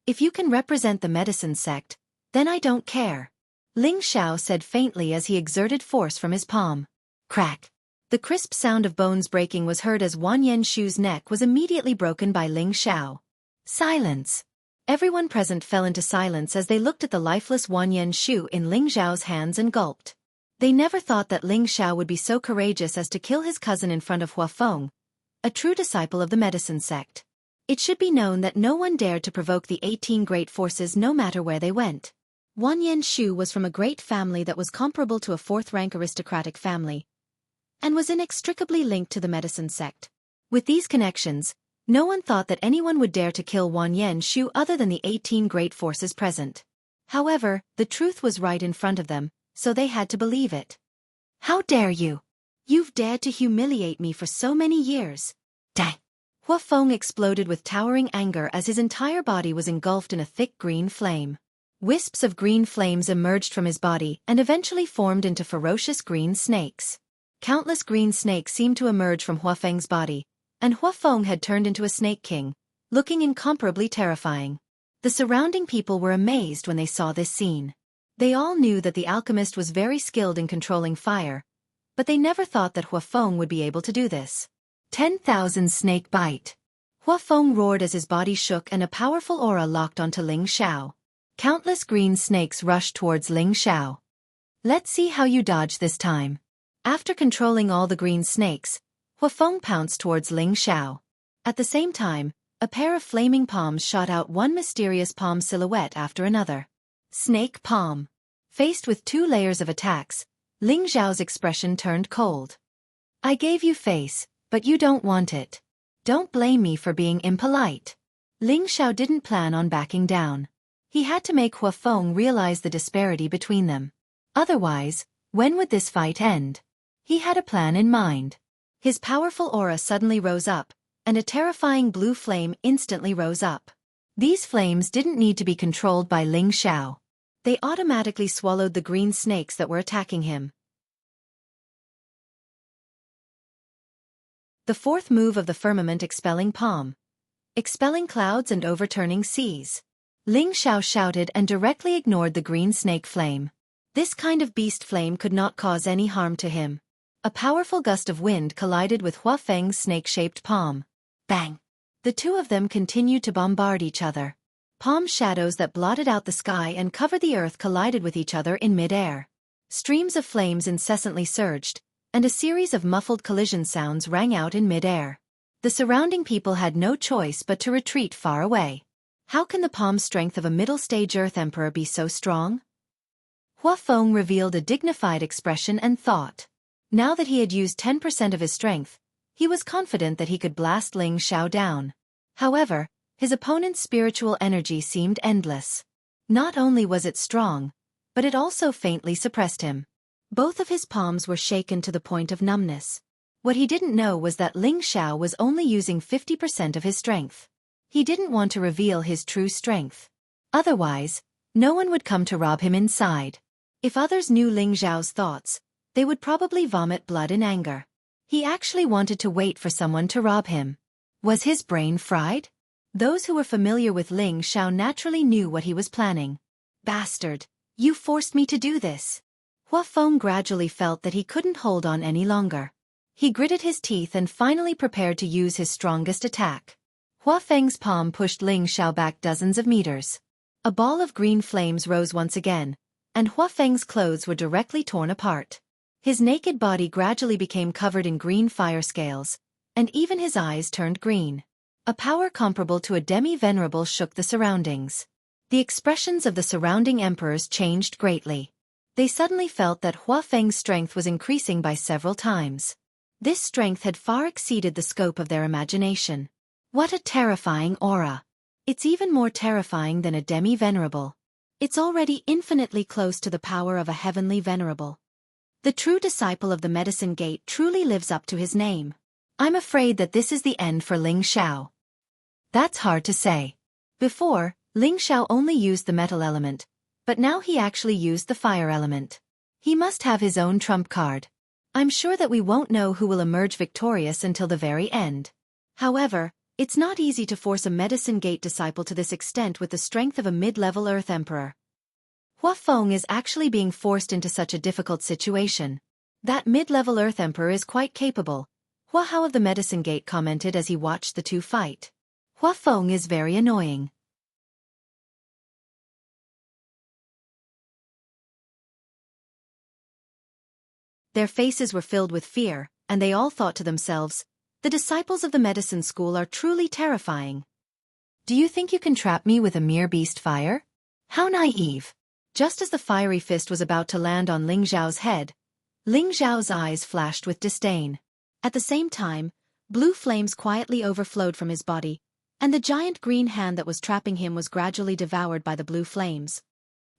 "If you can represent the medicine sect, then I don't care," Ling Xiao said faintly as he exerted force from his palm. Crack! The crisp sound of bones breaking was heard as Wan Yanshu's neck was immediately broken by Ling Xiao. Silence! Everyone present fell into silence as they looked at the lifeless Wan Yanshu in Ling Xiao's hands and gulped. They never thought that Ling Xiao would be so courageous as to kill his cousin in front of Hua Feng, a true disciple of the medicine sect. It should be known that no one dared to provoke the 18 great forces no matter where they went. Wan Yanshu was from a great family that was comparable to a 4th-rank aristocratic family, and was inextricably linked to the medicine sect. With these connections, no one thought that anyone would dare to kill Wan Yanshu other than the 18 great forces present. However, the truth was right in front of them, so they had to believe it. "How dare you? You've dared to humiliate me for so many years." Dang! Hua Feng exploded with towering anger as his entire body was engulfed in a thick green flame. Wisps of green flames emerged from his body and eventually formed into ferocious green snakes. Countless green snakes seemed to emerge from Hua Feng's body, and Hua Feng had turned into a snake king, looking incomparably terrifying. The surrounding people were amazed when they saw this scene. They all knew that the alchemist was very skilled in controlling fire, but they never thought that Hua Feng would be able to do this. 10,000 snake bite. Hua Feng roared as his body shook and a powerful aura locked onto Ling Xiao. Countless green snakes rushed towards Ling Xiao. "Let's see how you dodge this time." After controlling all the green snakes, Hua Feng pounced towards Ling Xiao. At the same time, a pair of flaming palms shot out, one mysterious palm silhouette after another. Snake palm. Faced with 2 layers of attacks, Ling Xiao's expression turned cold. "I gave you face, but you don't want it. Don't blame me for being impolite." Ling Xiao didn't plan on backing down. He had to make Hua Feng realize the disparity between them. Otherwise, when would this fight end? He had a plan in mind. His powerful aura suddenly rose up, and a terrifying blue flame instantly rose up. These flames didn't need to be controlled by Ling Xiao. They automatically swallowed the green snakes that were attacking him. The 4th move of the firmament expelling palm. Expelling clouds and overturning seas. Ling Xiao shouted and directly ignored the green snake flame. This kind of beast flame could not cause any harm to him. A powerful gust of wind collided with Hua Feng's snake-shaped palm. Bang! The 2 of them continued to bombard each other. Palm shadows that blotted out the sky and covered the earth collided with each other in mid-air. Streams of flames incessantly surged, and a series of muffled collision sounds rang out in mid-air. The surrounding people had no choice but to retreat far away. How can the palm strength of a middle-stage Earth Emperor be so strong? Hua Feng revealed a dignified expression and thought. Now that he had used 10% of his strength, He was confident that he could blast Ling Xiao down. However, his opponent's spiritual energy seemed endless. Not only was it strong, but it also faintly suppressed him. Both of his palms were shaken to the point of numbness. What he didn't know was that Ling Xiao was only using 50% of his strength. He didn't want to reveal his true strength. Otherwise, no one would come to rob him inside. If others knew Ling Xiao's thoughts, they would probably vomit blood in anger. He actually wanted to wait for someone to rob him. Was his brain fried? Those who were familiar with Ling Xiao naturally knew what he was planning. Bastard! You forced me to do this. Hua Feng gradually felt that he couldn't hold on any longer. He gritted his teeth and finally prepared to use his strongest attack. Hua Feng's palm pushed Ling Xiao back dozens of meters. A ball of green flames rose once again, and Hua Feng's clothes were directly torn apart. His naked body gradually became covered in green fire scales, and even his eyes turned green. A power comparable to a demi-venerable shook the surroundings. The expressions of the surrounding emperors changed greatly. They suddenly felt that Hua Feng's strength was increasing by several times. This strength had far exceeded the scope of their imagination. What a terrifying aura! It's even more terrifying than a demi-venerable. It's already infinitely close to the power of a heavenly venerable. The true disciple of the Medicine Gate truly lives up to his name. I'm afraid that this is the end for Ling Xiao. That's hard to say. Before, Ling Xiao only used the metal element, but now he actually used the fire element. He must have his own trump card. I'm sure that we won't know who will emerge victorious until the very end. However, it's not easy to force a Medicine Gate disciple to this extent with the strength of a mid-level Earth Emperor. Hua Feng is actually being forced into such a difficult situation. That mid-level Earth Emperor is quite capable, Hua Hao of the Medicine Gate commented as he watched the two fight. Hua Feng is very annoying. Their faces were filled with fear, and they all thought to themselves, the disciples of the medicine school are truly terrifying. Do you think you can trap me with a mere beast fire? How naive! Just as the fiery fist was about to land on Ling Xiao's head, Ling Xiao's eyes flashed with disdain. At the same time, blue flames quietly overflowed from his body, and the giant green hand that was trapping him was gradually devoured by the blue flames.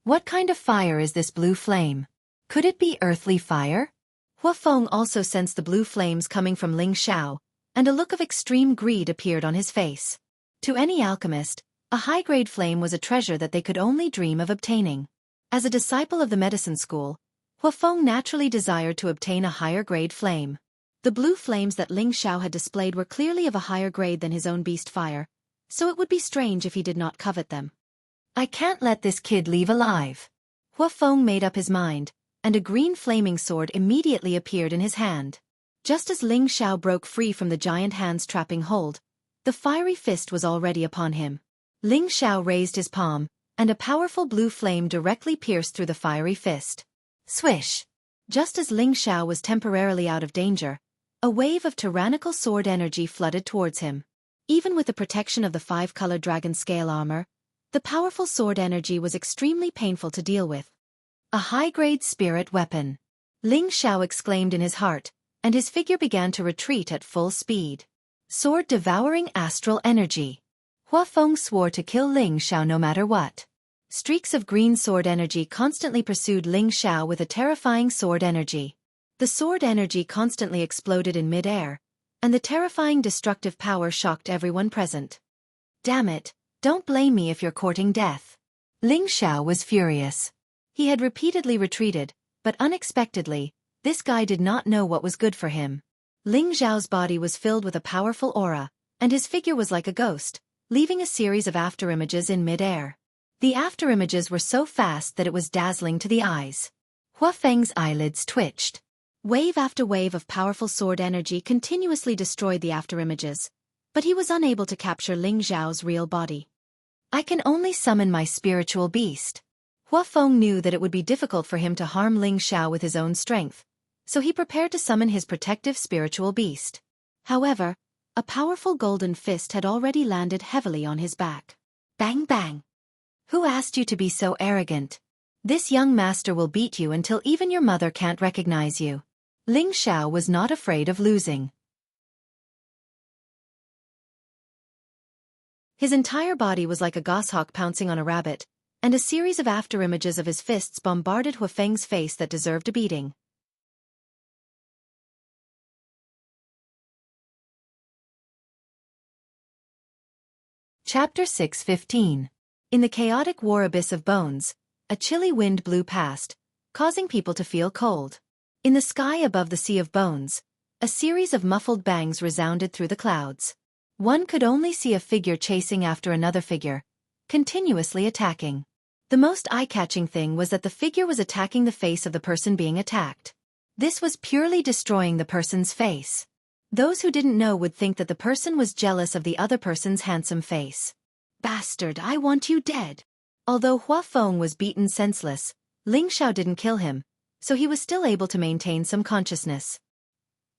What kind of fire is this blue flame? Could it be earthly fire? Hua Feng also sensed the blue flames coming from Ling Xiao, and a look of extreme greed appeared on his face. To any alchemist, a high-grade flame was a treasure that they could only dream of obtaining. As a disciple of the medicine school, Hua Feng naturally desired to obtain a higher-grade flame. The blue flames that Ling Xiao had displayed were clearly of a higher grade than his own beast fire, so it would be strange if he did not covet them. I can't let this kid leave alive. Hua Feng made up his mind, and a green flaming sword immediately appeared in his hand. Just as Ling Xiao broke free from the giant hand's trapping hold, the fiery fist was already upon him. Ling Xiao raised his palm, and a powerful blue flame directly pierced through the fiery fist. Swish! Just as Ling Xiao was temporarily out of danger, a wave of tyrannical sword energy flooded towards him. Even with the protection of the 5-color dragon scale armor, the powerful sword energy was extremely painful to deal with. A high-grade spirit weapon. Ling Xiao exclaimed in his heart, and his figure began to retreat at full speed. Sword devouring astral energy. Hua Feng swore to kill Ling Xiao no matter what. Streaks of green sword energy constantly pursued Ling Xiao with a terrifying sword energy. The sword energy constantly exploded in mid-air, and the terrifying destructive power shocked everyone present. Damn it, don't blame me if you're courting death. Ling Xiao was furious. He had repeatedly retreated, but unexpectedly, this guy did not know what was good for him. Ling Xiao's body was filled with a powerful aura, and his figure was like a ghost, leaving a series of afterimages in mid-air. The afterimages were so fast that it was dazzling to the eyes. Hua Feng's eyelids twitched. Wave after wave of powerful sword energy continuously destroyed the afterimages, but he was unable to capture Ling Xiao's real body. I can only summon my spiritual beast. Hua Feng knew that it would be difficult for him to harm Ling Xiao with his own strength, so he prepared to summon his protective spiritual beast. However, a powerful golden fist had already landed heavily on his back. Bang bang! Who asked you to be so arrogant? This young master will beat you until even your mother can't recognize you. Ling Xiao was not afraid of losing. His entire body was like a goshawk pouncing on a rabbit, and a series of afterimages of his fists bombarded Huafeng's face that deserved a beating. Chapter 6:15. In the chaotic war abyss of bones, a chilly wind blew past, causing people to feel cold. In the sky above the sea of bones, a series of muffled bangs resounded through the clouds. One could only see a figure chasing after another figure, continuously attacking. The most eye-catching thing was that the figure was attacking the face of the person being attacked. This was purely destroying the person's face. Those who didn't know would think that the person was jealous of the other person's handsome face. "Bastard, I want you dead." Although Huafeng was beaten senseless, Ling Xiao didn't kill him, so he was still able to maintain some consciousness.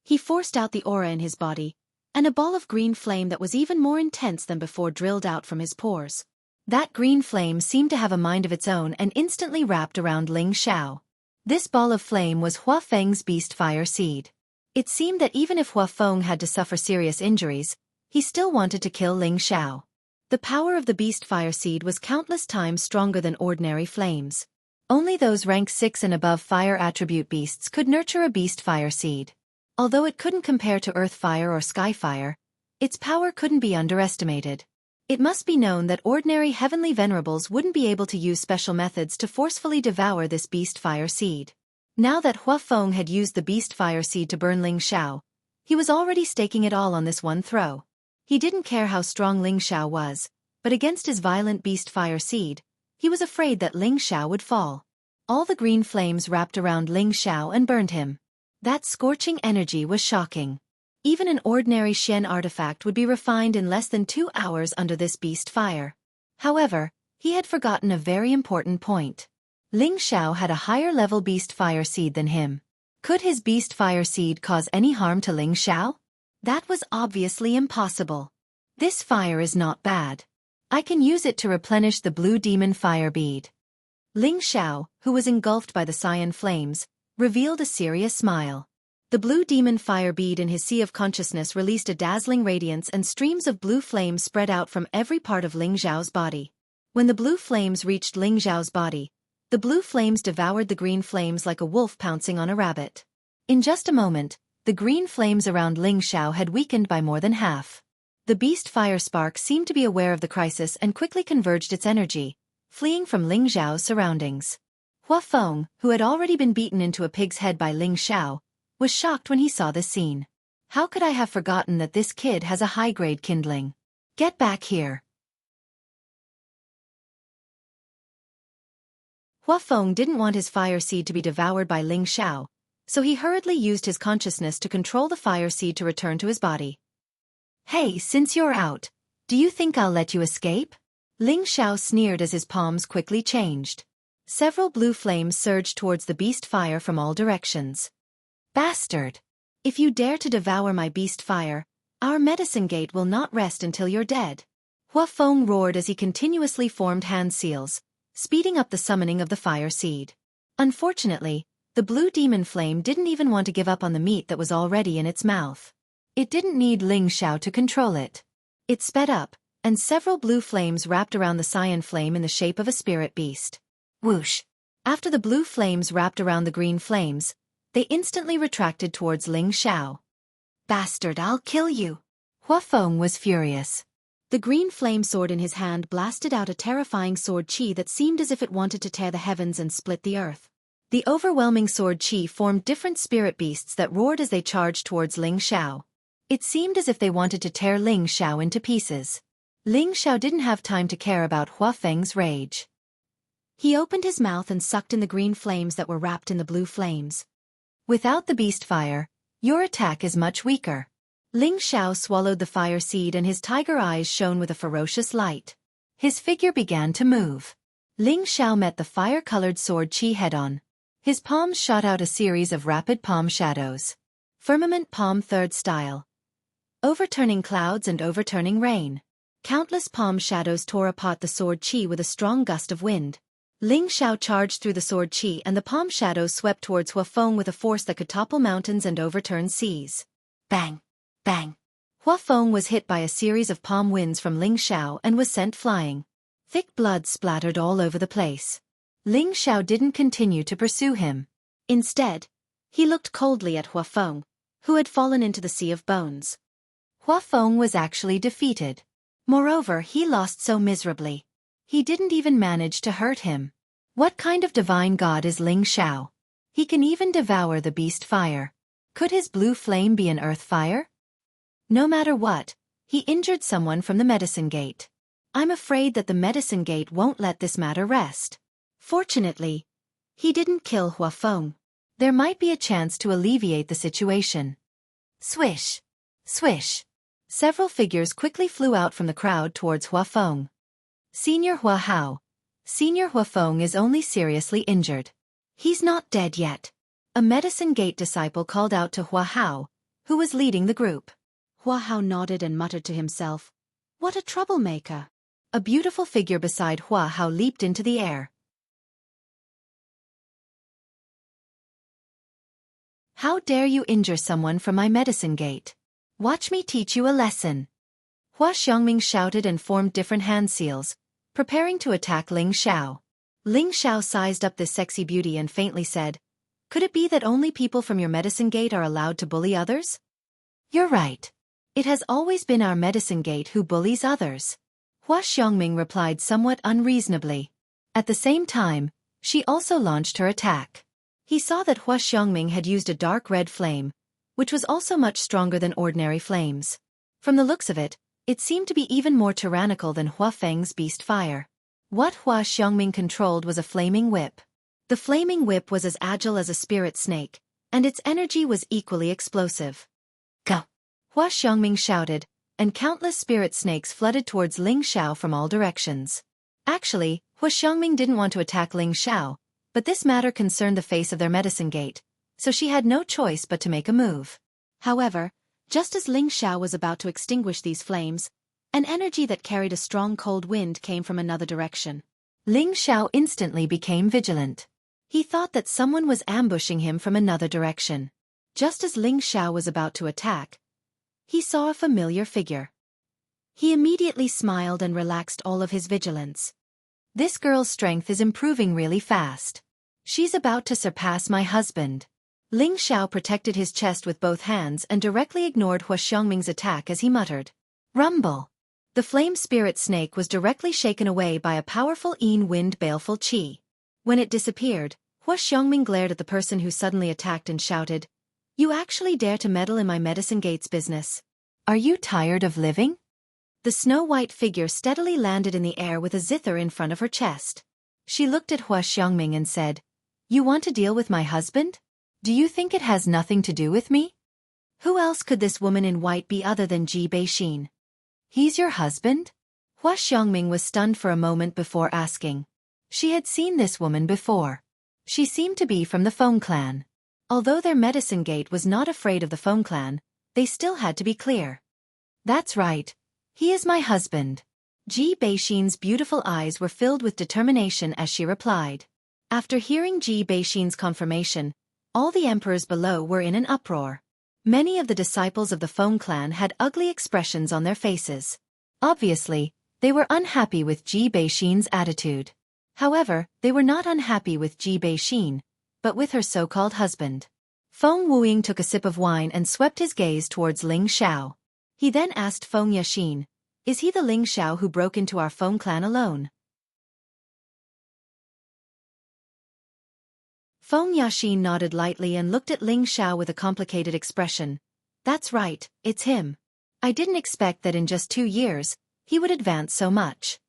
He forced out the aura in his body, and a ball of green flame that was even more intense than before drilled out from his pores. That green flame seemed to have a mind of its own and instantly wrapped around Ling Xiao. This ball of flame was Huafeng's beast fire seed. It seemed that even if Huafeng had to suffer serious injuries, he still wanted to kill Ling Xiao. The power of the beast fire seed was countless times stronger than ordinary flames. Only those rank 6 and above fire attribute beasts could nurture a beast fire seed. Although it couldn't compare to earth fire or sky fire, its power couldn't be underestimated. It must be known that ordinary heavenly venerables wouldn't be able to use special methods to forcefully devour this beast fire seed. Now that Huafeng had used the beast fire seed to burn Ling Xiao, he was already staking it all on this one throw. He didn't care how strong Ling Xiao was, but against his violent beast fire seed, he was afraid that Ling Xiao would fall. All the green flames wrapped around Ling Xiao and burned him. That scorching energy was shocking. Even an ordinary Xian artifact would be refined in less than 2 hours under this beast fire. However, he had forgotten a very important point. Ling Xiao had a higher-level beast fire seed than him. Could his beast fire seed cause any harm to Ling Xiao? That was obviously impossible. This fire is not bad. I can use it to replenish the blue demon fire bead. Ling Xiao, who was engulfed by the cyan flames, revealed a serious smile. The blue demon fire bead in his sea of consciousness released a dazzling radiance, and streams of blue flames spread out from every part of Ling Xiao's body. When the blue flames reached Ling Xiao's body, the blue flames devoured the green flames like a wolf pouncing on a rabbit. In just a moment, the green flames around Ling Xiao had weakened by more than half. The beast fire spark seemed to be aware of the crisis and quickly converged its energy, fleeing from Ling Xiao's surroundings. Huafeng, who had already been beaten into a pig's head by Ling Xiao, was shocked when he saw this scene. How could I have forgotten that this kid has a high-grade kindling? Get back here. Huafeng didn't want his fire seed to be devoured by Ling Xiao, so he hurriedly used his consciousness to control the fire seed to return to his body. "Hey, since you're out, do you think I'll let you escape?" Ling Xiao sneered as his palms quickly changed. Several blue flames surged towards the beast fire from all directions. "Bastard! If you dare to devour my beast fire, our medicine gate will not rest until you're dead." Huafeng roared as he continuously formed hand seals, speeding up the summoning of the fire seed. Unfortunately, the blue demon flame didn't even want to give up on the meat that was already in its mouth. It didn't need Ling Xiao to control it. It sped up, and several blue flames wrapped around the cyan flame in the shape of a spirit beast. Whoosh! After the blue flames wrapped around the green flames, they instantly retracted towards Ling Xiao. "Bastard, I'll kill you!" Huafeng was furious. The green flame sword in his hand blasted out a terrifying sword chi that seemed as if it wanted to tear the heavens and split the earth. The overwhelming sword chi formed different spirit beasts that roared as they charged towards Ling Xiao. It seemed as if they wanted to tear Ling Xiao into pieces. Ling Xiao didn't have time to care about Huafeng's rage. He opened his mouth and sucked in the green flames that were wrapped in the blue flames. "Without the beast fire, your attack is much weaker." Ling Xiao swallowed the fire seed and his tiger eyes shone with a ferocious light. His figure began to move. Ling Xiao met the fire-colored sword chi head-on. His palms shot out a series of rapid palm shadows. Firmament palm third style. Overturning clouds and overturning rain. Countless palm shadows tore apart the sword chi with a strong gust of wind. Ling Xiao charged through the sword chi and the palm shadows swept towards Huafeng with a force that could topple mountains and overturn seas. Bang! Bang! Hua Feng was hit by a series of palm winds from Ling Xiao and was sent flying. Thick blood splattered all over the place. Ling Xiao didn't continue to pursue him. Instead, he looked coldly at Hua Feng, who had fallen into the sea of bones. Hua Feng was actually defeated. Moreover, he lost so miserably. He didn't even manage to hurt him. What kind of divine god is Ling Xiao? He can even devour the beast fire. Could his blue flame be an earth fire? No matter what, he injured someone from the medicine gate. I'm afraid that the medicine gate won't let this matter rest. Fortunately, he didn't kill Hua Feng. There might be a chance to alleviate the situation. Swish! Swish! Several figures quickly flew out from the crowd towards Hua Feng. Senior Hua Hao. Senior Hua Feng is only seriously injured. He's not dead yet. A medicine gate disciple called out to Hua Hao, who was leading the group. Hua Hao nodded and muttered to himself, "What a troublemaker." A beautiful figure beside Hua Hao leaped into the air. "How dare you injure someone from my medicine gate? Watch me teach you a lesson." Hua Xiongming shouted and formed different hand seals, preparing to attack Ling Xiao. Ling Xiao sized up this sexy beauty and faintly said, "Could it be that only people from your medicine gate are allowed to bully others?" "You're right. It has always been our medicine gate who bullies others." Hua Xiongming replied somewhat unreasonably. At the same time, she also launched her attack. He saw that Hua Xiongming had used a dark red flame, which was also much stronger than ordinary flames. From the looks of it, it seemed to be even more tyrannical than Hua Feng's beast fire. What Hua Xiongming controlled was a flaming whip. The flaming whip was as agile as a spirit snake, and its energy was equally explosive. "Go!" Hua Xiongming shouted, and countless spirit snakes flooded towards Ling Xiao from all directions. Actually, Hua Xiongming didn't want to attack Ling Xiao, but this matter concerned the face of their medicine gate, so she had no choice but to make a move. However, just as Ling Xiao was about to extinguish these flames, an energy that carried a strong cold wind came from another direction. Ling Xiao instantly became vigilant. He thought that someone was ambushing him from another direction. Just as Ling Xiao was about to attack, he saw a familiar figure. He immediately smiled and relaxed all of his vigilance. This girl's strength is improving really fast. She's about to surpass my husband. Ling Xiao protected his chest with both hands and directly ignored Hua Xiongming's attack as he muttered, "Rumble!" The flame spirit snake was directly shaken away by a powerful wind baleful qi. When it disappeared, Hua Xiongming glared at the person who suddenly attacked and shouted, "You actually dare to meddle in my medicine gate's business? Are you tired of living?" The snow-white figure steadily landed in the air with a zither in front of her chest. She looked at Hua Xiongming and said, "You want to deal with my husband? Do you think it has nothing to do with me? Who else could this woman in white be other than Ji Beixin? He's your husband?" Hua Xiongming was stunned for a moment before asking. She had seen this woman before. She seemed to be from the Feng clan. Although their medicine gate was not afraid of the Feng clan, they still had to be clear. "That's right. He is my husband." Ji Beixin's beautiful eyes were filled with determination as she replied. After hearing Ji Beixin's confirmation, all the emperors below were in an uproar. Many of the disciples of the Feng clan had ugly expressions on their faces. Obviously, they were unhappy with Ji Beixin's attitude. However, they were not unhappy with Ji Beixin, but with her so-called husband. Feng Wuying took a sip of wine and swept his gaze towards Ling Xiao. He then asked Feng Yashin, "Is he the Ling Xiao who broke into our Feng clan alone?" Feng Yashin nodded lightly and looked at Ling Xiao with a complicated expression. "That's right, it's him. I didn't expect that in just 2 years, he would advance so much."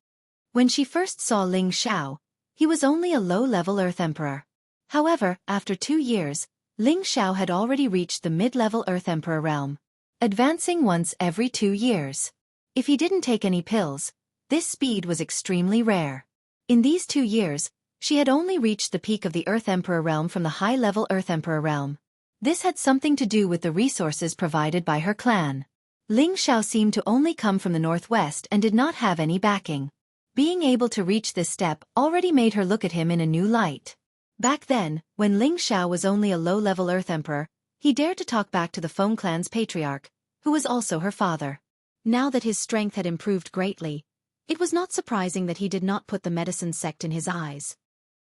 When she first saw Ling Xiao, he was only a low-level Earth Emperor. However, after 2 years, Ling Xiao had already reached the mid-level Earth Emperor realm, advancing once every 2 years. If he didn't take any pills, this speed was extremely rare. In these 2 years, she had only reached the peak of the Earth Emperor realm from the high-level Earth Emperor realm. This had something to do with the resources provided by her clan. Ling Xiao seemed to only come from the northwest and did not have any backing. Being able to reach this step already made her look at him in a new light. Back then, when Ling Xiao was only a low-level Earth Emperor, he dared to talk back to the Feng clan's patriarch, who was also her father. Now that his strength had improved greatly, it was not surprising that he did not put the medicine sect in his eyes.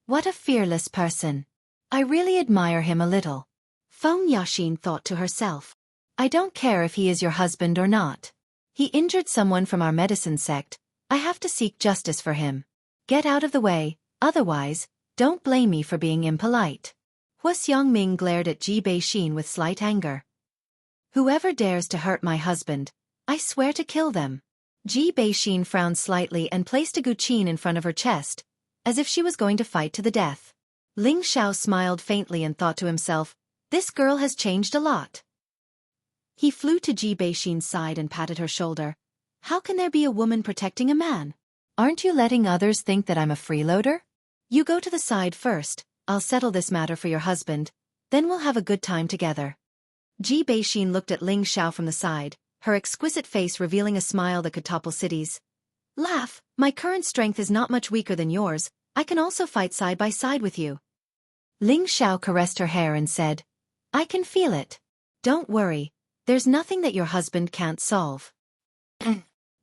What a fearless person. I really admire him a little. Feng Yaxin thought to herself. I don't care if he is your husband or not. He injured someone from our medicine sect. I have to seek justice for him. Get out of the way, otherwise, don't blame me for being impolite. Hua Xiangming glared at Ji Beixin with slight anger. Whoever dares to hurt my husband, I swear to kill them. Ji Beixin frowned slightly and placed a guqin in front of her chest, as if she was going to fight to the death. Ling Xiao smiled faintly and thought to himself, this girl has changed a lot. He flew to Ji Beixin's side and patted her shoulder. How can there be a woman protecting a man? Aren't you letting others think that I'm a freeloader? You go to the side first, I'll settle this matter for your husband, then we'll have a good time together. Ji Beixin looked at Ling Xiao from the side, her exquisite face revealing a smile that could topple cities. Laugh, my current strength is not much weaker than yours, I can also fight side by side with you. Ling Xiao caressed her hair and said, I can feel it. Don't worry, there's nothing that your husband can't solve.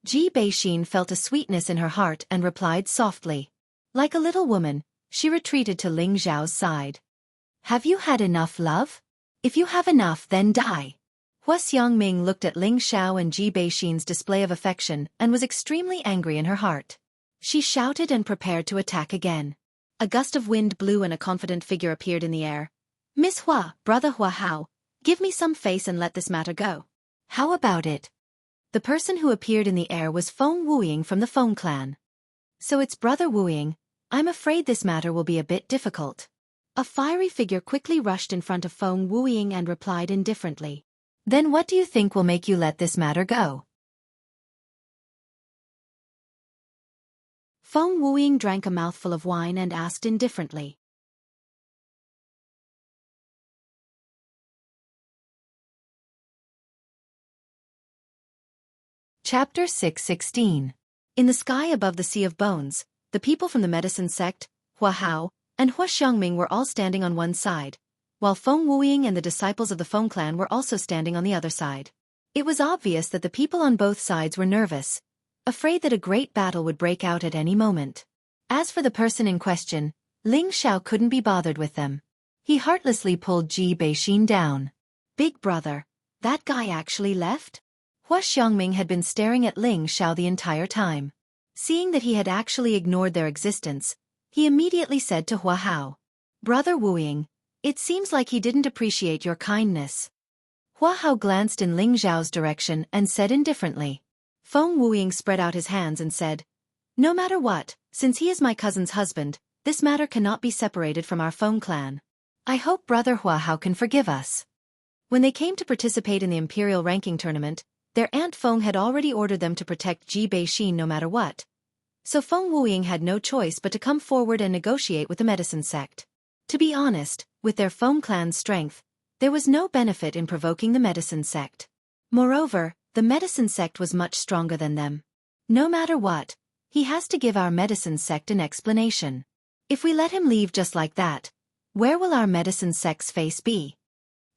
Ji Beixin felt a sweetness in her heart and replied softly. Like a little woman, she retreated to Ling Xiao's side. Have you had enough, love? If you have enough, then die. Hua Xiangming looked at Ling Xiao and Ji Beixin's display of affection and was extremely angry in her heart. She shouted and prepared to attack again. A gust of wind blew and a confident figure appeared in the air. Miss Hua, brother Hua Hao, give me some face and let this matter go. How about it? The person who appeared in the air was Feng Wuying from the Feng clan. So it's brother Wuying, I'm afraid this matter will be a bit difficult. A fiery figure quickly rushed in front of Feng Wuying and replied indifferently. Then what do you think will make you let this matter go? Feng Wuying drank a mouthful of wine and asked indifferently. Chapter 616. In the sky above the Sea of Bones, the people from the medicine sect, Hua Hao, and Hua Xiangming were all standing on one side, while Feng Wuying and the disciples of the Feng clan were also standing on the other side. It was obvious that the people on both sides were nervous, afraid that a great battle would break out at any moment. As for the person in question, Ling Xiao couldn't be bothered with them. He heartlessly pulled Ji Beixin down. Big brother, that guy actually left? Hua Xiangming had been staring at Ling Xiao the entire time. Seeing that he had actually ignored their existence, he immediately said to Hua Hao, Brother Wuying, it seems like he didn't appreciate your kindness. Hua Hao glanced in Ling Xiao's direction and said indifferently. Feng Wuying spread out his hands and said, No matter what, since he is my cousin's husband, this matter cannot be separated from our Feng clan. I hope brother Hua Hao can forgive us. When they came to participate in the Imperial Ranking Tournament, their Aunt Feng had already ordered them to protect Ji Beixin no matter what. So Feng Wuying had no choice but to come forward and negotiate with the medicine sect. To be honest, with their Feng clan's strength, there was no benefit in provoking the medicine sect. Moreover, the medicine sect was much stronger than them. No matter what, he has to give our medicine sect an explanation. If we let him leave just like that, where will our medicine sect's face be?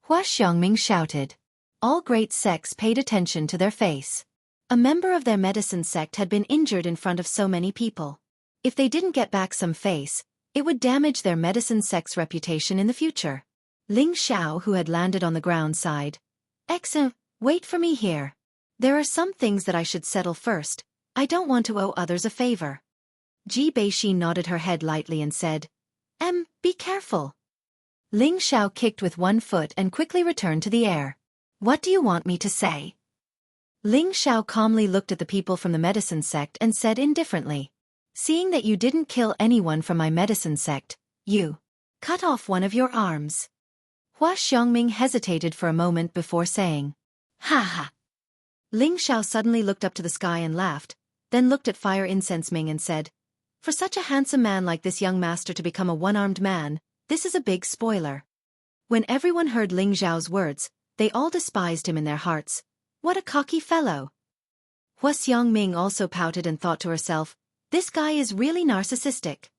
Hua Xiangming shouted. All great sects paid attention to their face. A member of their medicine sect had been injured in front of so many people. If they didn't get back some face, it would damage their medicine sect's reputation in the future. Ling Xiao, who had landed on the ground, sighed. Wait for me here. There are some things that I should settle first. I don't want to owe others a favor. Ji Beixin nodded her head lightly and said, Be careful. Ling Xiao kicked with one foot and quickly returned to the air. What do you want me to say? Ling Xiao calmly looked at the people from the medicine sect and said indifferently. Seeing that you didn't kill anyone from my medicine sect, you cut off one of your arms. Hua Xiangming hesitated for a moment before saying, Ha ha. Ling Xiao suddenly looked up to the sky and laughed, then looked at Fire Incense Ming and said, For such a handsome man like this young master to become a one-armed man, this is a big spoiler. When everyone heard Ling Xiao's words, they all despised him in their hearts. What a cocky fellow. Hua Xiangming also pouted and thought to herself, this guy is really narcissistic.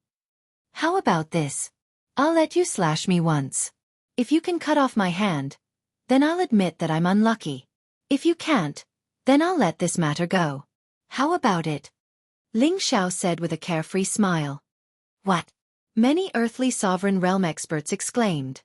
How about this? I'll let you slash me once. If you can cut off my hand, then I'll admit that I'm unlucky. If you can't, then I'll let this matter go. How about it? Ling Xiao said with a carefree smile. What? Many earthly sovereign realm experts exclaimed.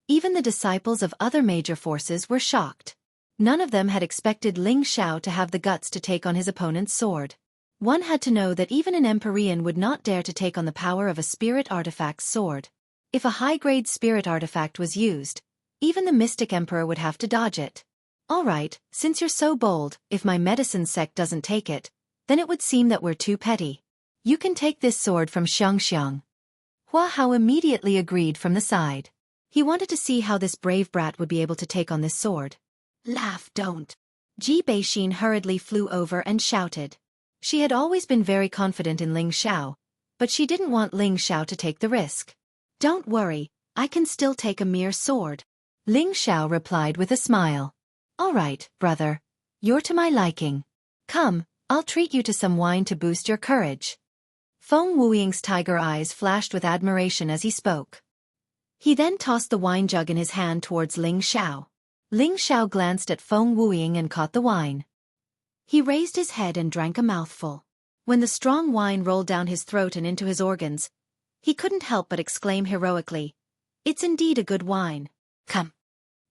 Even the disciples of other major forces were shocked. None of them had expected Ling Xiao to have the guts to take on his opponent's sword. One had to know that even an Empyrean would not dare to take on the power of a spirit artifact's sword. If a high-grade spirit artifact was used, even the Mystic Emperor would have to dodge it. Alright, since you're so bold, if my medicine sect doesn't take it, then it would seem that we're too petty. You can take this sword from Xianxia. Hua Hao immediately agreed from the side. He wanted to see how this brave brat would be able to take on this sword. Laugh, don't. Ji Beixin hurriedly flew over and shouted. She had always been very confident in Ling Xiao, but she didn't want Ling Xiao to take the risk. Don't worry, I can still take a mere sword. Ling Xiao replied with a smile. All right, brother. You're to my liking. Come, I'll treat you to some wine to boost your courage. Feng Wuying's tiger eyes flashed with admiration as he spoke. He then tossed the wine jug in his hand towards Ling Xiao. Ling Xiao glanced at Feng Wuying and caught the wine. He raised his head and drank a mouthful. When the strong wine rolled down his throat and into his organs, he couldn't help but exclaim heroically, "It's indeed a good wine. Come."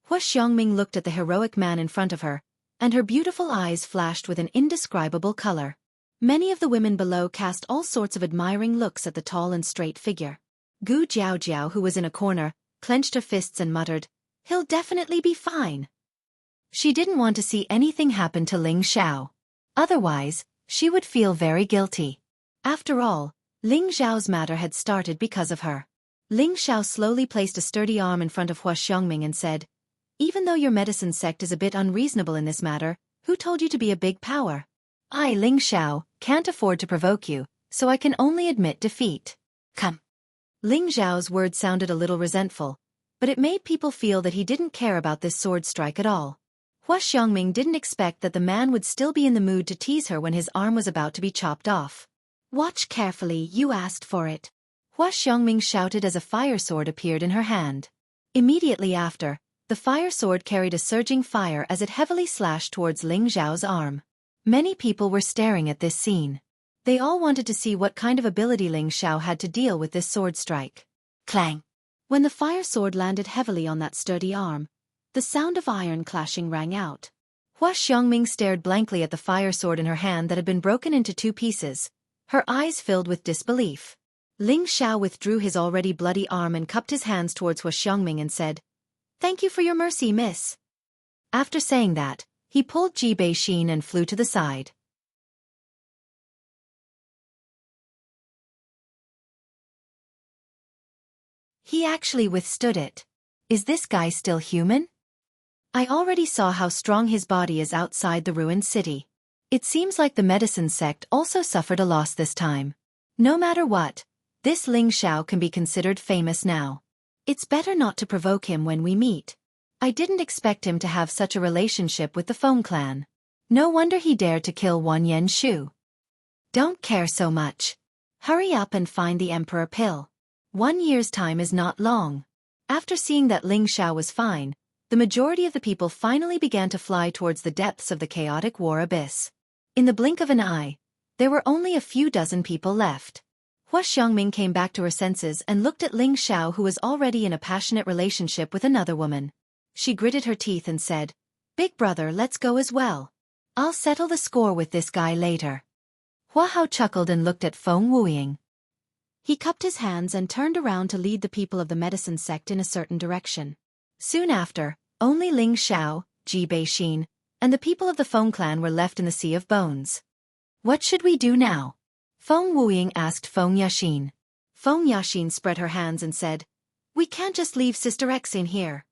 Hua Xiongming looked at the heroic man in front of her, and her beautiful eyes flashed with an indescribable color. Many of the women below cast all sorts of admiring looks at the tall and straight figure. Gu Jiaojiao, who was in a corner, clenched her fists and muttered, "He'll definitely be fine." She didn't want to see anything happen to Ling Xiao. Otherwise, she would feel very guilty. After all, Ling Xiao's matter had started because of her. Ling Xiao slowly placed a sturdy arm in front of Hua Xiongming and said, "Even though your medicine sect is a bit unreasonable in this matter, who told you to be a big power? I, Ling Xiao, can't afford to provoke you, so I can only admit defeat. Come." Ling Xiao's words sounded a little resentful, but it made people feel that he didn't care about this sword strike at all. Hua Xiongming didn't expect that the man would still be in the mood to tease her when his arm was about to be chopped off. "Watch carefully, you asked for it." Hua Xiongming shouted as a fire sword appeared in her hand. Immediately after, the fire sword carried a surging fire as it heavily slashed towards Ling Xiao's arm. Many people were staring at this scene. They all wanted to see what kind of ability Ling Xiao had to deal with this sword strike. Clang! When the fire sword landed heavily on that sturdy arm, the sound of iron clashing rang out. Hua Xiongming stared blankly at the fire sword in her hand that had been broken into two pieces, her eyes filled with disbelief. Ling Xiao withdrew his already bloody arm and cupped his hands towards Hua Xiongming and said, "Thank you for your mercy, miss." After saying that, he pulled Ji Beixin and flew to the side. He actually withstood it. Is this guy still human? I already saw how strong his body is outside the ruined city. It seems like the medicine sect also suffered a loss this time. No matter what, this Ling Xiao can be considered famous now. It's better not to provoke him when we meet. I didn't expect him to have such a relationship with the Feng clan. No wonder he dared to kill Wan Yenshu. Don't care so much. Hurry up and find the Emperor pill. 1 year's time is not long. After seeing that Ling Xiao was fine, the majority of the people finally began to fly towards the depths of the chaotic war abyss. In the blink of an eye, there were only a few dozen people left. Hua Xiongming came back to her senses and looked at Ling Xiao, who was already in a passionate relationship with another woman. She gritted her teeth and said, "Big brother, let's go as well. I'll settle the score with this guy later." Hua Hao chuckled and looked at Feng Wuying. He cupped his hands and turned around to lead the people of the medicine sect in a certain direction. Soon after, only Ling Xiao, Ji Beixin, and the people of the Feng clan were left in the sea of bones. "What should we do now?" Feng Wuying asked Feng Yaxin. Feng Yaxin spread her hands and said, "We can't just leave Sister X in here."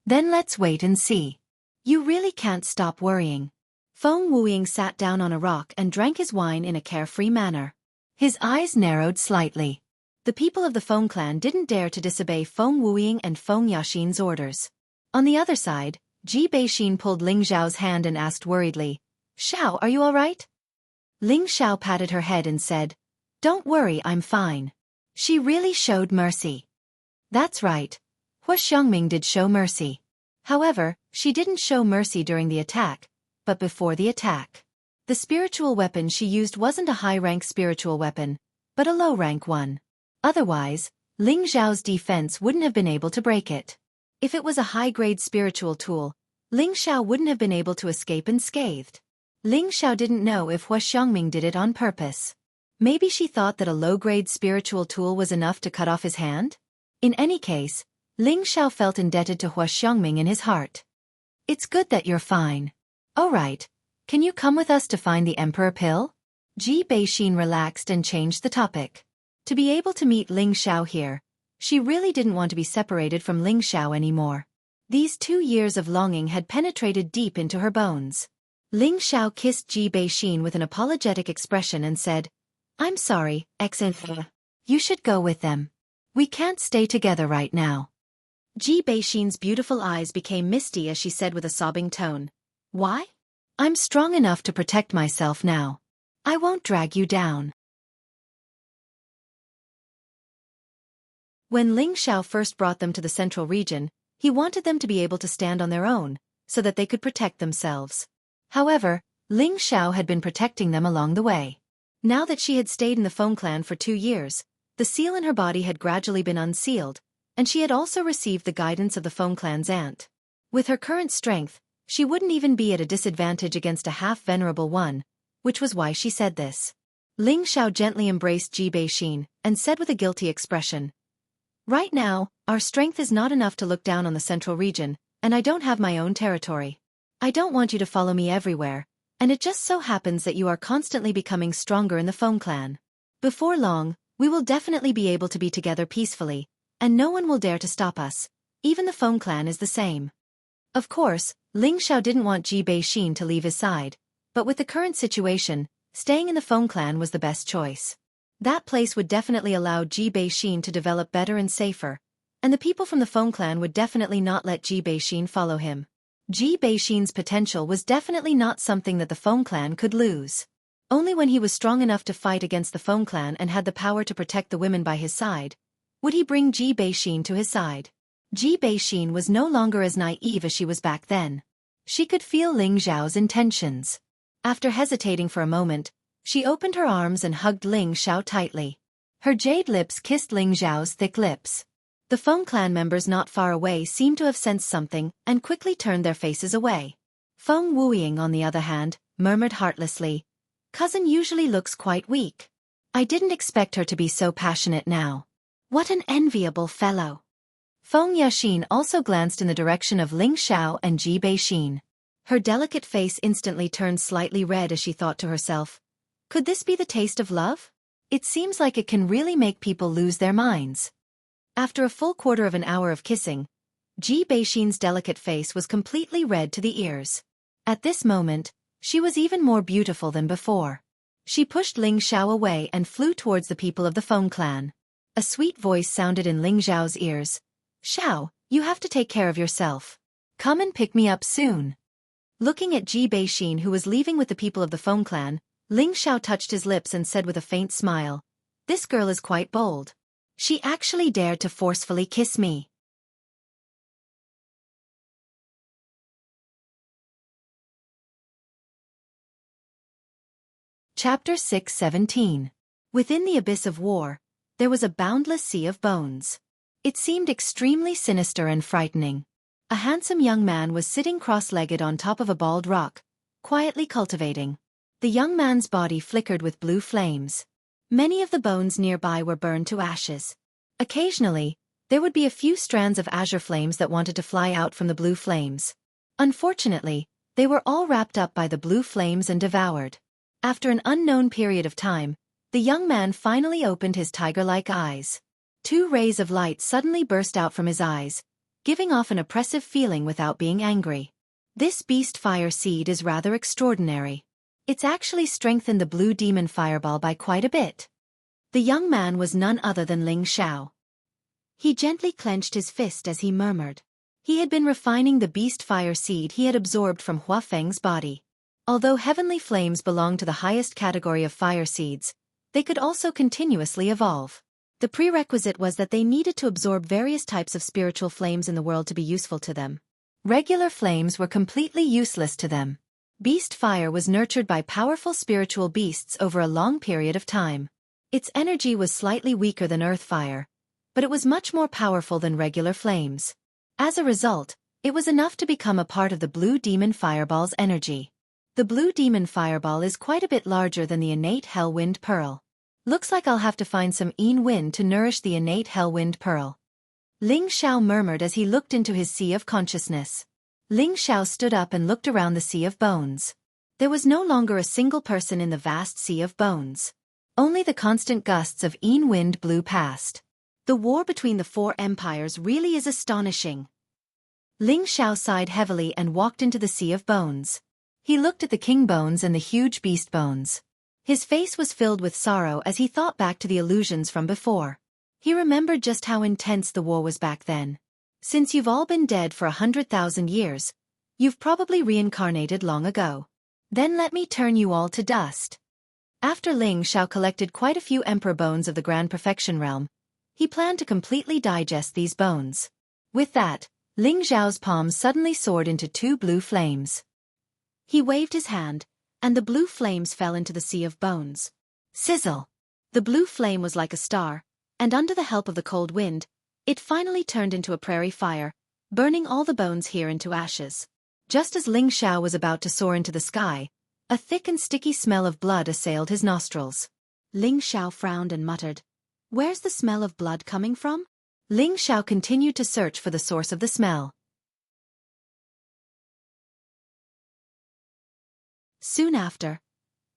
"Then let's wait and see. You really can't stop worrying." Feng Wuying sat down on a rock and drank his wine in a carefree manner. His eyes narrowed slightly. The people of the Feng clan didn't dare to disobey Feng Wuying and Feng Yaxin's orders. On the other side, Ji Beixin pulled Ling Xiao's hand and asked worriedly, "Xiao, are you all right?" Ling Xiao patted her head and said, "Don't worry, I'm fine." She really showed mercy. That's right. Hua Xiangming did show mercy. However, she didn't show mercy during the attack, but before the attack. The spiritual weapon she used wasn't a high-rank spiritual weapon, but a low-rank one. Otherwise, Ling Xiao's defense wouldn't have been able to break it. If it was a high-grade spiritual tool, Ling Xiao wouldn't have been able to escape unscathed. Ling Xiao didn't know if Hua Xiangming did it on purpose. Maybe she thought that a low-grade spiritual tool was enough to cut off his hand? In any case, Ling Xiao felt indebted to Hua Xiangming in his heart. It's good that you're fine. All right, can you come with us to find the Emperor Pill? Ji Beixin relaxed and changed the topic. To be able to meet Ling Xiao here, she really didn't want to be separated from Ling Xiao anymore. These 2 years of longing had penetrated deep into her bones. Ling Xiao kissed Ji Beixin with an apologetic expression and said, "I'm sorry, Xianxia. You should go with them. We can't stay together right now." Ji Beixin's beautiful eyes became misty as she said with a sobbing tone, "Why? I'm strong enough to protect myself now. I won't drag you down." When Ling Xiao first brought them to the central region, he wanted them to be able to stand on their own, so that they could protect themselves. However, Ling Xiao had been protecting them along the way. Now that she had stayed in the Feng clan for 2 years, the seal in her body had gradually been unsealed, and she had also received the guidance of the Feng clan's aunt. With her current strength, she wouldn't even be at a disadvantage against a half-venerable one, which was why she said this. Ling Xiao gently embraced Ji Beixin and said with a guilty expression, "Right now, our strength is not enough to look down on the central region, and I don't have my own territory. I don't want you to follow me everywhere, and it just so happens that you are constantly becoming stronger in the Feng clan. Before long, we will definitely be able to be together peacefully, and no one will dare to stop us. Even the Feng clan is the same." Of course, Ling Xiao didn't want Ji Beixin to leave his side, but with the current situation, staying in the Feng clan was the best choice. That place would definitely allow Ji Beixin to develop better and safer, and the people from the Feng clan would definitely not let Ji Beixin follow him. Ji Beixin's potential was definitely not something that the Feng clan could lose. Only when he was strong enough to fight against the Feng clan and had the power to protect the women by his side, would he bring Ji Beixin to his side. Ji Beixin was no longer as naive as she was back then. She could feel Ling Xiao's intentions. After hesitating for a moment, she opened her arms and hugged Ling Xiao tightly. Her jade lips kissed Ling Xiao's thick lips. The Feng clan members not far away seemed to have sensed something and quickly turned their faces away. Feng Wuying, on the other hand, murmured heartlessly, "Cousin usually looks quite weak. I didn't expect her to be so passionate now. What an enviable fellow." Feng Yaxin also glanced in the direction of Ling Xiao and Ji Beixin. Her delicate face instantly turned slightly red as she thought to herself, "Could this be the taste of love? It seems like it can really make people lose their minds." After a full quarter of an hour of kissing, Ji Beixin's delicate face was completely red to the ears. At this moment, she was even more beautiful than before. She pushed Ling Xiao away and flew towards the people of the Feng clan. A sweet voice sounded in Ling Xiao's ears. "Xiao, you have to take care of yourself. Come and pick me up soon." Looking at Ji Beixin, who was leaving with the people of the Feng clan, Ling Xiao touched his lips and said with a faint smile, "This girl is quite bold. She actually dared to forcefully kiss me." Chapter 6:17. Within the abyss of war, there was a boundless sea of bones. It seemed extremely sinister and frightening. A handsome young man was sitting cross-legged on top of a bald rock, quietly cultivating. The young man's body flickered with blue flames. Many of the bones nearby were burned to ashes. Occasionally, there would be a few strands of azure flames that wanted to fly out from the blue flames. Unfortunately, they were all wrapped up by the blue flames and devoured. After an unknown period of time, the young man finally opened his tiger-like eyes. 2 rays of light suddenly burst out from his eyes, giving off an oppressive feeling without being angry. This beast fire seed is rather extraordinary. It's actually strengthened the blue demon fireball by quite a bit. The young man was none other than Ling Xiao. He gently clenched his fist as he murmured. He had been refining the beast fire seed he had absorbed from Hua Feng's body. Although heavenly flames belong to the highest category of fire seeds, they could also continuously evolve. The prerequisite was that they needed to absorb various types of spiritual flames in the world to be useful to them. Regular flames were completely useless to them. Beast fire was nurtured by powerful spiritual beasts over a long period of time. Its energy was slightly weaker than earth fire, but it was much more powerful than regular flames. As a result, it was enough to become a part of the blue demon fireball's energy. The blue demon fireball is quite a bit larger than the innate hellwind pearl. Looks like I'll have to find some Yin wind to nourish the innate hellwind pearl. Ling Xiao murmured as he looked into his sea of consciousness. Ling Xiao stood up and looked around the sea of bones. There was no longer a single person in the vast sea of bones. Only the constant gusts of Yin wind blew past. The war between the four empires really is astonishing. Ling Xiao sighed heavily and walked into the sea of bones. He looked at the king bones and the huge beast bones. His face was filled with sorrow as he thought back to the illusions from before. He remembered just how intense the war was back then. Since you've all been dead for 100,000 years, you've probably reincarnated long ago. Then let me turn you all to dust. After Ling Xiao collected quite a few emperor bones of the Grand Perfection realm, he planned to completely digest these bones. With that, Ling Xiao's palms suddenly soared into two blue flames. He waved his hand, and the blue flames fell into the sea of bones. Sizzle! The blue flame was like a star, and under the help of the cold wind, it finally turned into a prairie fire, burning all the bones here into ashes. Just as Ling Xiao was about to soar into the sky, a thick and sticky smell of blood assailed his nostrils. Ling Xiao frowned and muttered, "Where's the smell of blood coming from?" Ling Xiao continued to search for the source of the smell. Soon after,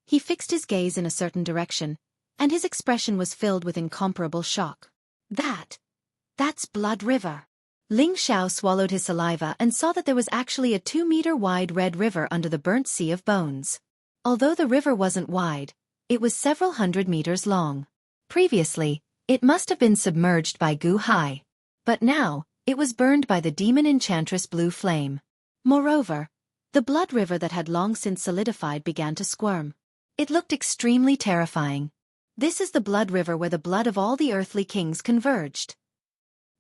he fixed his gaze in a certain direction, and his expression was filled with incomparable shock. That's Blood River. Ling Xiao swallowed his saliva and saw that there was actually a 2-meter-wide red river under the burnt sea of bones. Although the river wasn't wide, it was several hundred meters long. Previously, it must have been submerged by Gu Hai. But now, it was burned by the demon enchantress Blue Flame. Moreover, the blood river that had long since solidified began to squirm. It looked extremely terrifying. This is the blood river where the blood of all the earthly kings converged.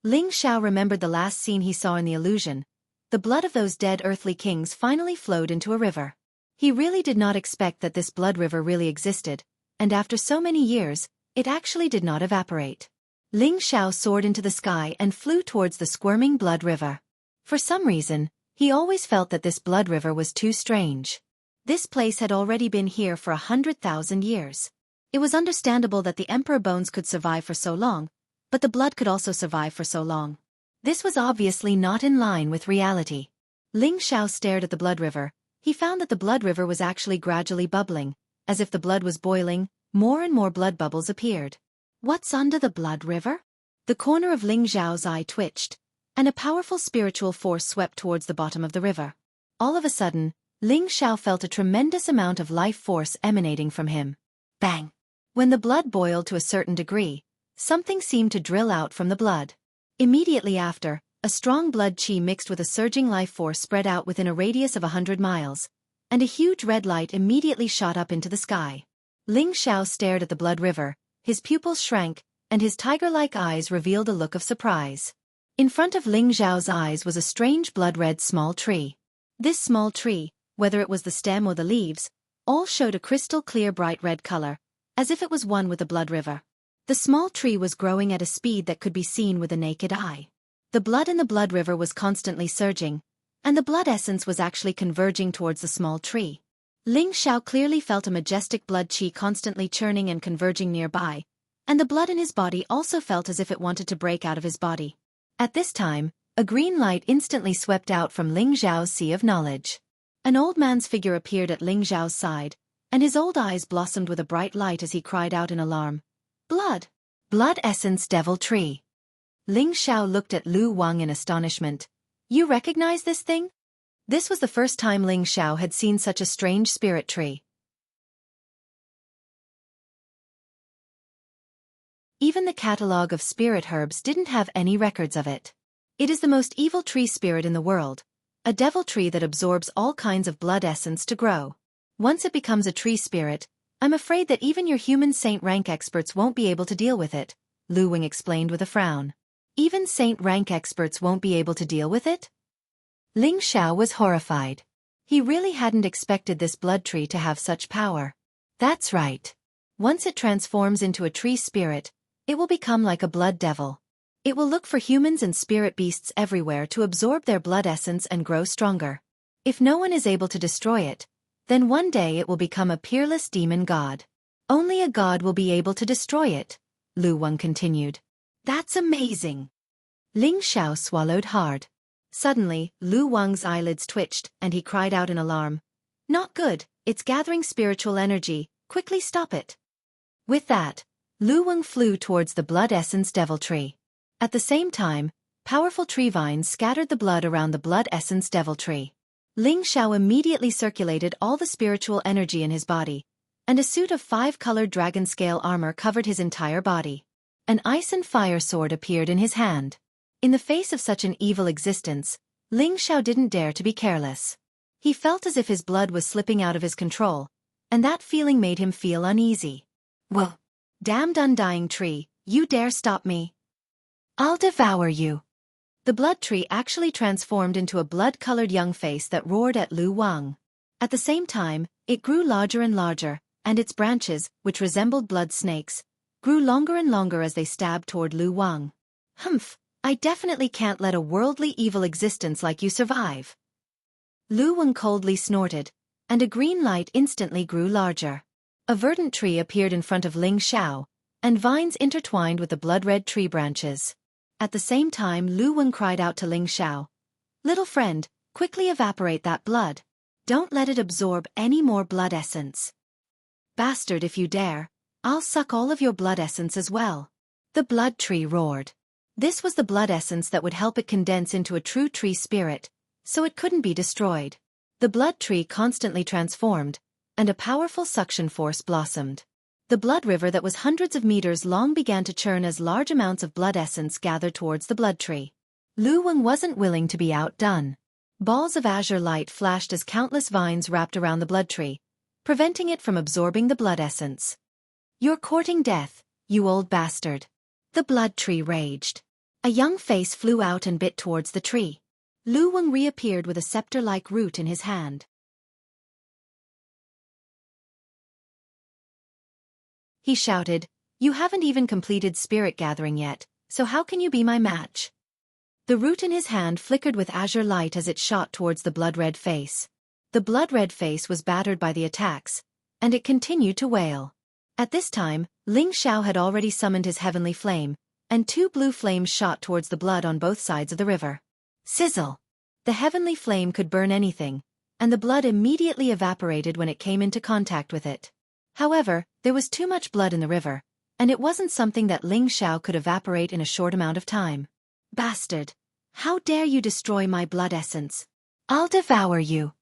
Ling Xiao remembered the last scene he saw in the illusion. The blood of those dead earthly kings finally flowed into a river. He really did not expect that this blood river really existed, and after so many years, it actually did not evaporate. Ling Xiao soared into the sky and flew towards the squirming blood river. For some reason, he always felt that this blood river was too strange. This place had already been here for 100,000 years. It was understandable that the emperor bones could survive for so long, but the blood could also survive for so long. This was obviously not in line with reality. Ling Xiao stared at the blood river. He found that the blood river was actually gradually bubbling. As if the blood was boiling, more and more blood bubbles appeared. What's under the blood river? The corner of Ling Xiao's eye twitched, and a powerful spiritual force swept towards the bottom of the river. All of a sudden, Ling Xiao felt a tremendous amount of life force emanating from him. Bang! When the blood boiled to a certain degree, something seemed to drill out from the blood. Immediately after, a strong blood qi mixed with a surging life force spread out within a radius of 100 miles, and a huge red light immediately shot up into the sky. Ling Xiao stared at the blood river, his pupils shrank, and his tiger-like eyes revealed a look of surprise. In front of Ling Xiao's eyes was a strange blood-red small tree. This small tree, whether it was the stem or the leaves, all showed a crystal-clear bright red color, as if it was one with the blood river. The small tree was growing at a speed that could be seen with the naked eye. The blood in the blood river was constantly surging, and the blood essence was actually converging towards the small tree. Ling Xiao clearly felt a majestic blood qi constantly churning and converging nearby, and the blood in his body also felt as if it wanted to break out of his body. At this time, a green light instantly swept out from Ling Xiao's sea of knowledge. An old man's figure appeared at Ling Xiao's side, and his old eyes blossomed with a bright light as he cried out in alarm. Blood! Blood essence devil tree. Ling Xiao looked at Lu Wang in astonishment. You recognize this thing? This was the first time Ling Xiao had seen such a strange spirit tree. Even the catalogue of spirit herbs didn't have any records of it. It is the most evil tree spirit in the world, a devil tree that absorbs all kinds of blood essence to grow. Once it becomes a tree spirit, I'm afraid that even your human saint rank experts won't be able to deal with it, Lu Wing explained with a frown. Even saint rank experts won't be able to deal with it? Ling Xiao was horrified. He really hadn't expected this blood tree to have such power. That's right. Once it transforms into a tree spirit, it will become like a blood devil. It will look for humans and spirit beasts everywhere to absorb their blood essence and grow stronger. If no one is able to destroy it, then one day it will become a peerless demon god. Only a god will be able to destroy it, Lu Wang continued. That's amazing. Ling Xiao swallowed hard. Suddenly, Lu Wang's eyelids twitched, and he cried out in alarm. Not good, it's gathering spiritual energy, quickly stop it. With that, Lu Wang flew towards the blood essence devil tree. At the same time, powerful tree vines scattered the blood around the blood essence devil tree. Ling Xiao immediately circulated all the spiritual energy in his body, and a suit of 5-colored dragon-scale armor covered his entire body. An ice and fire sword appeared in his hand. In the face of such an evil existence, Ling Xiao didn't dare to be careless. He felt as if his blood was slipping out of his control, and that feeling made him feel uneasy. Whoa! Damned undying tree, you dare stop me? I'll devour you. The blood tree actually transformed into a blood-colored young face that roared at Lu Wang. At the same time, it grew larger and larger, and its branches, which resembled blood snakes, grew longer and longer as they stabbed toward Lu Wang. Humph, I definitely can't let a worldly evil existence like you survive. Lu Wang coldly snorted, and a green light instantly grew larger. A verdant tree appeared in front of Ling Xiao, and vines intertwined with the blood-red tree branches. At the same time, Lu Wang cried out to Ling Xiao, "Little friend, quickly evaporate that blood. Don't let it absorb any more blood essence. Bastard, if you dare, I'll suck all of your blood essence as well." The blood tree roared. This was the blood essence that would help it condense into a true tree spirit, so it couldn't be destroyed. The blood tree constantly transformed, and a powerful suction force blossomed. The blood river that was hundreds of meters long began to churn as large amounts of blood essence gathered towards the blood tree. Lu Wang wasn't willing to be outdone. Balls of azure light flashed as countless vines wrapped around the blood tree, preventing it from absorbing the blood essence. "You're courting death, you old bastard." The blood tree raged. A young face flew out and bit towards the tree. Lu Wang reappeared with a scepter-like root in his hand. He shouted, "You haven't even completed spirit gathering yet, so how can you be my match?" The root in his hand flickered with azure light as it shot towards the blood-red face. The blood-red face was battered by the attacks, and it continued to wail. At this time, Ling Xiao had already summoned his heavenly flame, and 2 blue flames shot towards the blood on both sides of the river. Sizzle! The heavenly flame could burn anything, and the blood immediately evaporated when it came into contact with it. However, there was too much blood in the river, and it wasn't something that Ling Xiao could evaporate in a short amount of time. "Bastard! How dare you destroy my blood essence? I'll devour you."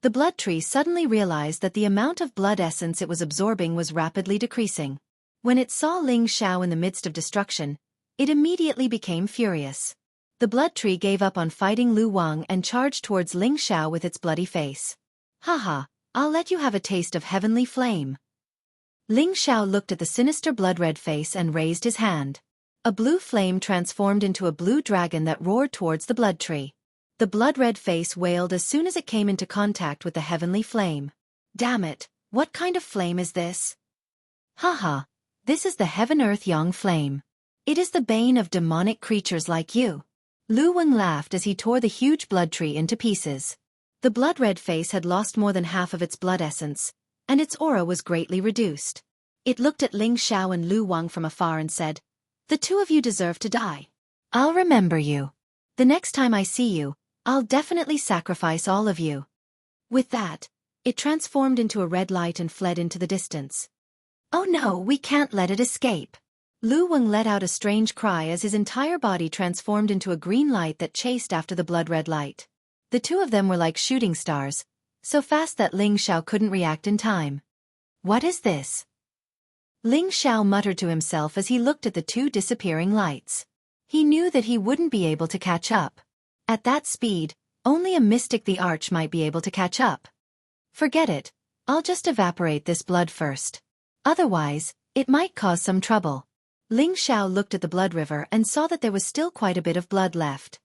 The blood tree suddenly realized that the amount of blood essence it was absorbing was rapidly decreasing. When it saw Ling Xiao in the midst of destruction, it immediately became furious. The blood tree gave up on fighting Lu Wang and charged towards Ling Xiao with its bloody face. "Haha, I'll let you have a taste of heavenly flame." Ling Xiao looked at the sinister blood-red face and raised his hand. A blue flame transformed into a blue dragon that roared towards the blood tree. The blood-red face wailed as soon as it came into contact with the heavenly flame. "Damn it, what kind of flame is this?" "Haha, this is the Heaven-Earth Yang flame. It is the bane of demonic creatures like you." Lu Wang laughed as he tore the huge blood tree into pieces. The blood-red face had lost more than half of its blood essence, and its aura was greatly reduced. It looked at Ling Xiao and Lu Wang from afar and said, "The 2 of you deserve to die. I'll remember you. The next time I see you, I'll definitely sacrifice all of you." With that, it transformed into a red light and fled into the distance. "Oh no, we can't let it escape." Lu Wang let out a strange cry as his entire body transformed into a green light that chased after the blood-red light. The 2 of them were like shooting stars, so fast that Ling Xiao couldn't react in time. "What is this?" Ling Xiao muttered to himself as he looked at the 2 disappearing lights. He knew that he wouldn't be able to catch up. At that speed, only a mystic the Arch might be able to catch up. "Forget it, I'll just evaporate this blood first. Otherwise, it might cause some trouble." Ling Xiao looked at the blood river and saw that there was still quite a bit of blood left.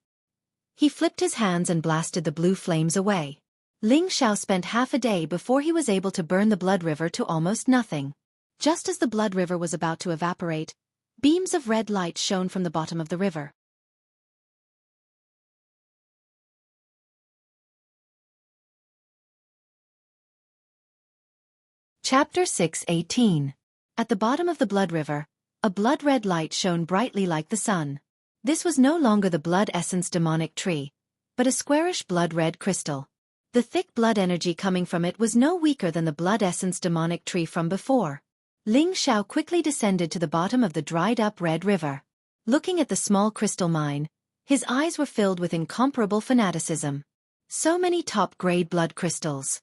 He flipped his hands and blasted the blue flames away. Ling Xiao spent half a day before he was able to burn the blood river to almost nothing. Just as the blood river was about to evaporate, beams of red light shone from the bottom of the river. Chapter 6:18. At the bottom of the blood river, a blood-red light shone brightly like the sun. This was no longer the blood essence demonic tree, but a squarish blood-red crystal. The thick blood energy coming from it was no weaker than the blood essence demonic tree from before. Ling Xiao quickly descended to the bottom of the dried-up red river. Looking at the small crystal mine, his eyes were filled with incomparable fanaticism. So many top-grade blood crystals.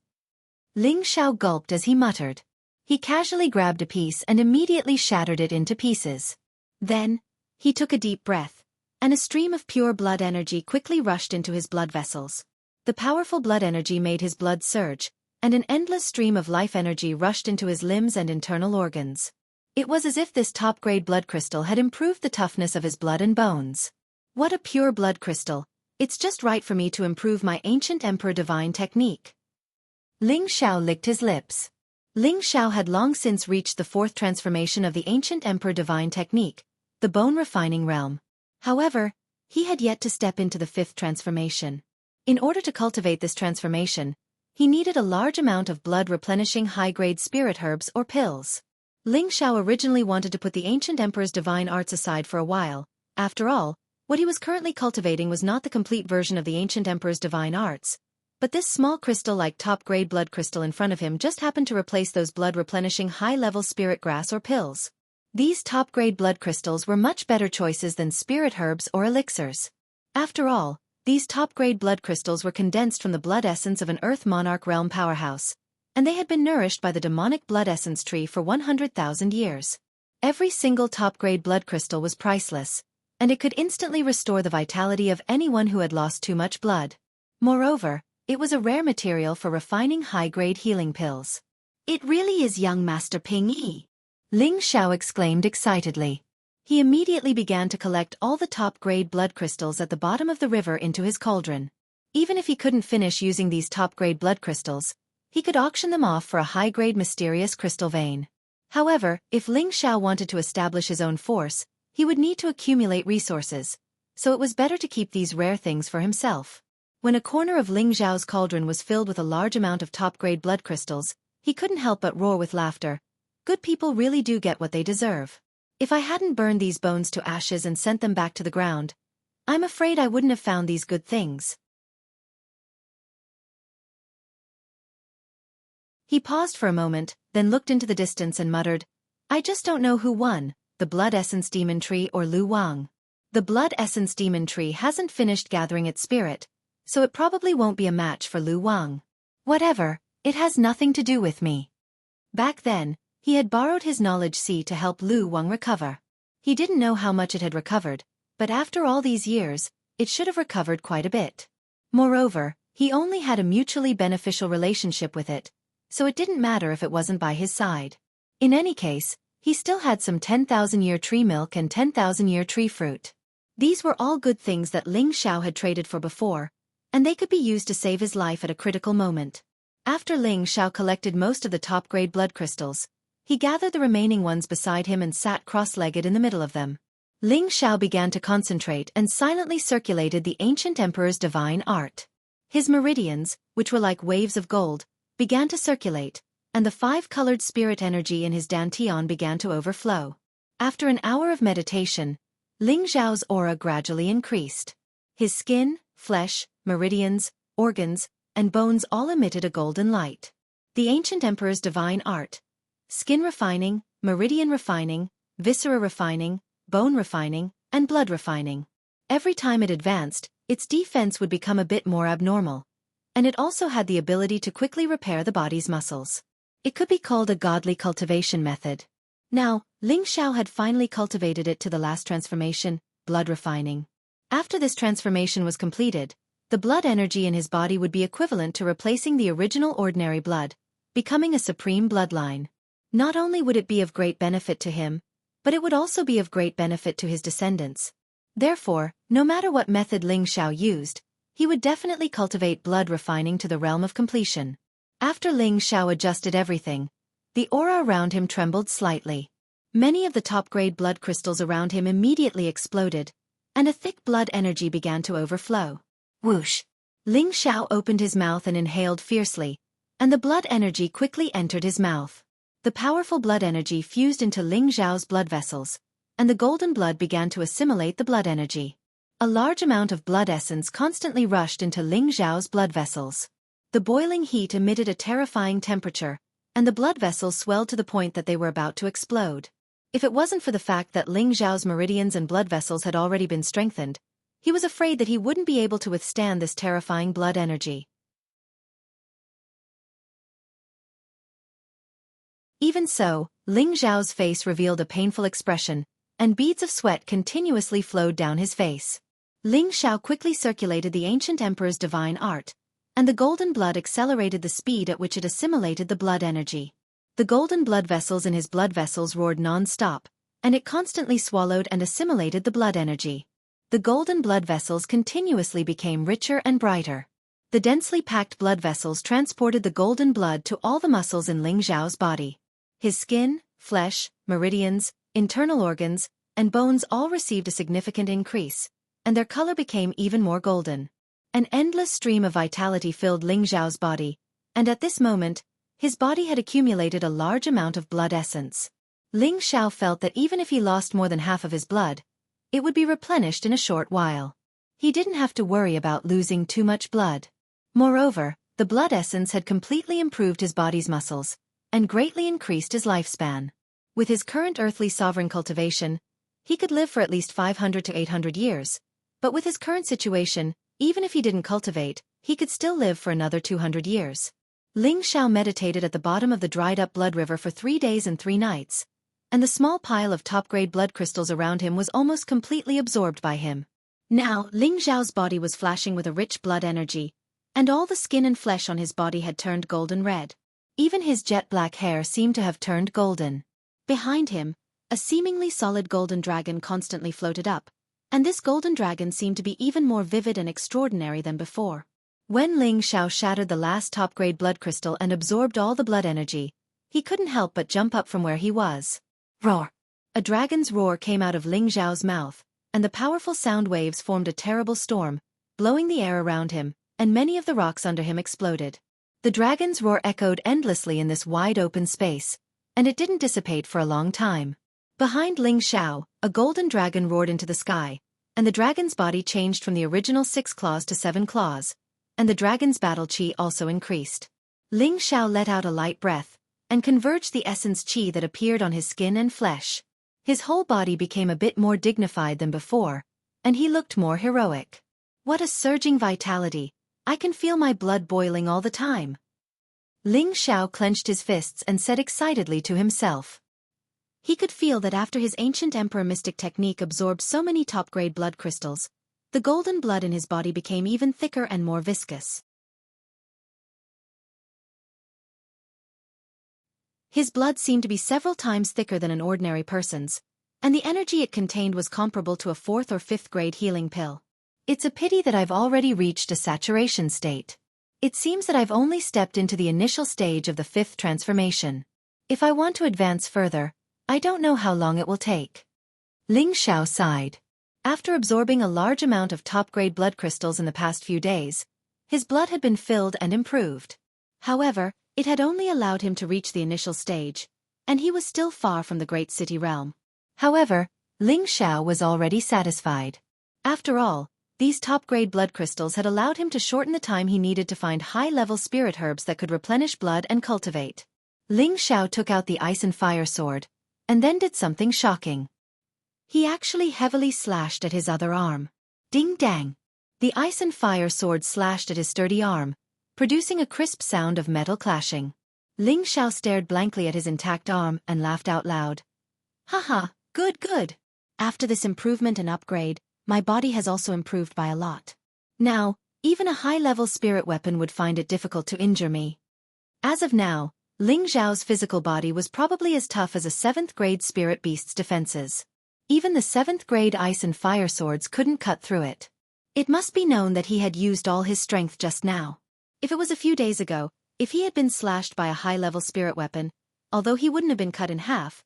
Ling Xiao gulped as he muttered. He casually grabbed a piece and immediately shattered it into pieces. Then, he took a deep breath, and a stream of pure blood energy quickly rushed into his blood vessels. The powerful blood energy made his blood surge, and an endless stream of life energy rushed into his limbs and internal organs. It was as if this top-grade blood crystal had improved the toughness of his blood and bones. What a pure blood crystal! It's just right for me to improve my ancient Emperor Divine technique. Ling Xiao licked his lips. Ling Xiao had long since reached the fourth transformation of the ancient Emperor Divine technique, the bone-refining realm. However, he had yet to step into the fifth transformation. In order to cultivate this transformation, he needed a large amount of blood-replenishing high-grade spirit herbs or pills. Ling Xiao originally wanted to put the ancient Emperor's divine arts aside for a while. After all, what he was currently cultivating was not the complete version of the ancient Emperor's divine arts. But this small crystal-like top-grade blood crystal in front of him just happened to replace those blood-replenishing high-level spirit grass or pills. These top-grade blood crystals were much better choices than spirit herbs or elixirs. After all, these top-grade blood crystals were condensed from the blood essence of an Earth Monarch realm powerhouse, and they had been nourished by the demonic blood essence tree for 100,000 years. Every single top-grade blood crystal was priceless, and it could instantly restore the vitality of anyone who had lost too much blood. Moreover, it was a rare material for refining high-grade healing pills. It really is young Master Ping Yi, Ling Xiao exclaimed excitedly. He immediately began to collect all the top-grade blood crystals at the bottom of the river into his cauldron. Even if he couldn't finish using these top-grade blood crystals, he could auction them off for a high-grade mysterious crystal vein. However, if Ling Xiao wanted to establish his own force, he would need to accumulate resources, so it was better to keep these rare things for himself. When a corner of Ling Xiao's cauldron was filled with a large amount of top-grade blood crystals, he couldn't help but roar with laughter. Good people really do get what they deserve. If I hadn't burned these bones to ashes and sent them back to the ground, I'm afraid I wouldn't have found these good things. He paused for a moment, then looked into the distance and muttered, I just don't know who won, the Blood Essence Demon Tree or Lu Wang. The Blood Essence Demon Tree hasn't finished gathering its spirit, so it probably won't be a match for Lu Wang. Whatever, it has nothing to do with me. Back then, he had borrowed his knowledge seed to help Lu Wang recover. He didn't know how much it had recovered, but after all these years, it should have recovered quite a bit. Moreover, he only had a mutually beneficial relationship with it, so it didn't matter if it wasn't by his side. In any case, he still had some 10,000-year tree milk and 10,000-year tree fruit. These were all good things that Ling Xiao had traded for before, and they could be used to save his life at a critical moment. After Ling Xiao collected most of the top-grade blood crystals, he gathered the remaining ones beside him and sat cross-legged in the middle of them. Ling Xiao began to concentrate and silently circulated the ancient emperor's divine art. His meridians, which were like waves of gold, began to circulate, and the five-colored spirit energy in his dantian began to overflow. After an hour of meditation, Ling Xiao's aura gradually increased. His skin, flesh, meridians, organs, and bones all emitted a golden light. The ancient emperor's divine art, skin refining, meridian refining, viscera refining, bone refining, and blood refining. Every time it advanced, its defense would become a bit more abnormal, and it also had the ability to quickly repair the body's muscles. It could be called a godly cultivation method. Now, Ling Xiao had finally cultivated it to the last transformation, blood refining. After this transformation was completed, the blood energy in his body would be equivalent to replacing the original ordinary blood, becoming a supreme bloodline. Not only would it be of great benefit to him, but it would also be of great benefit to his descendants. Therefore, no matter what method Ling Xiao used, he would definitely cultivate blood refining to the realm of completion. After Ling Xiao adjusted everything, the aura around him trembled slightly. Many of the top-grade blood crystals around him immediately exploded, and a thick blood energy began to overflow. Whoosh! Ling Xiao opened his mouth and inhaled fiercely, and the blood energy quickly entered his mouth. The powerful blood energy fused into Ling Xiao's blood vessels, and the golden blood began to assimilate the blood energy. A large amount of blood essence constantly rushed into Ling Xiao's blood vessels. The boiling heat emitted a terrifying temperature, and the blood vessels swelled to the point that they were about to explode. If it wasn't for the fact that Ling Xiao's meridians and blood vessels had already been strengthened, he was afraid that he wouldn't be able to withstand this terrifying blood energy. Even so, Ling Xiao's face revealed a painful expression, and beads of sweat continuously flowed down his face. Ling Xiao quickly circulated the ancient emperor's divine art, and the golden blood accelerated the speed at which it assimilated the blood energy. The golden blood vessels in his blood vessels roared non-stop, and it constantly swallowed and assimilated the blood energy. The golden blood vessels continuously became richer and brighter. The densely packed blood vessels transported the golden blood to all the muscles in Ling Xiao's body. His skin, flesh, meridians, internal organs, and bones all received a significant increase, and their color became even more golden. An endless stream of vitality filled Ling Xiao's body, and at this moment, his body had accumulated a large amount of blood essence. Ling Xiao felt that even if he lost more than half of his blood, it would be replenished in a short while. He didn't have to worry about losing too much blood. Moreover, the blood essence had completely improved his body's muscles, and greatly increased his lifespan. With his current earthly sovereign cultivation, he could live for at least 500 to 800 years, but with his current situation, even if he didn't cultivate, he could still live for another 200 years. Ling Xiao meditated at the bottom of the dried-up blood river for 3 days and 3 nights, and the small pile of top-grade blood crystals around him was almost completely absorbed by him. Now, Ling Xiao's body was flashing with a rich blood energy, and all the skin and flesh on his body had turned golden red. Even his jet-black hair seemed to have turned golden. Behind him, a seemingly solid golden dragon constantly floated up, and this golden dragon seemed to be even more vivid and extraordinary than before. When Ling Xiao shattered the last top-grade blood crystal and absorbed all the blood energy, he couldn't help but jump up from where he was. Roar! A dragon's roar came out of Ling Xiao's mouth, and the powerful sound waves formed a terrible storm, blowing the air around him, and many of the rocks under him exploded. The dragon's roar echoed endlessly in this wide-open space, and it didn't dissipate for a long time. Behind Ling Xiao, a golden dragon roared into the sky, and the dragon's body changed from the original 6 claws to 7 claws, and the dragon's battle chi also increased. Ling Xiao let out a light breath, and converged the essence chi that appeared on his skin and flesh. His whole body became a bit more dignified than before, and he looked more heroic. What a surging vitality! I can feel my blood boiling all the time. Ling Xiao clenched his fists and said excitedly to himself. He could feel that after his ancient emperor mystic technique absorbed so many top-grade blood crystals, the golden blood in his body became even thicker and more viscous. His blood seemed to be several times thicker than an ordinary person's, and the energy it contained was comparable to a 4th or 5th grade healing pill. It's a pity that I've already reached a saturation state. It seems that I've only stepped into the initial stage of the 5th transformation. If I want to advance further, I don't know how long it will take. Ling Xiao sighed. After absorbing a large amount of top-grade blood crystals in the past few days, his blood had been filled and improved. However, it had only allowed him to reach the initial stage, and he was still far from the great city realm. However, Ling Xiao was already satisfied. After all, these top-grade blood crystals had allowed him to shorten the time he needed to find high-level spirit herbs that could replenish blood and cultivate. Ling Xiao took out the ice and fire sword, and then did something shocking. He actually heavily slashed at his other arm. Ding-dang! The ice and fire sword slashed at his sturdy arm, producing a crisp sound of metal clashing. Ling Xiao stared blankly at his intact arm and laughed out loud. Haha, good. After this improvement and upgrade, my body has also improved by a lot. Now, even a high-level spirit weapon would find it difficult to injure me. As of now, Ling Xiao's physical body was probably as tough as a 7th-grade spirit beast's defenses. Even the 7th-grade ice and fire swords couldn't cut through it. It must be known that he had used all his strength just now. If it was a few days ago, if he had been slashed by a high-level spirit weapon, although he wouldn't have been cut in half,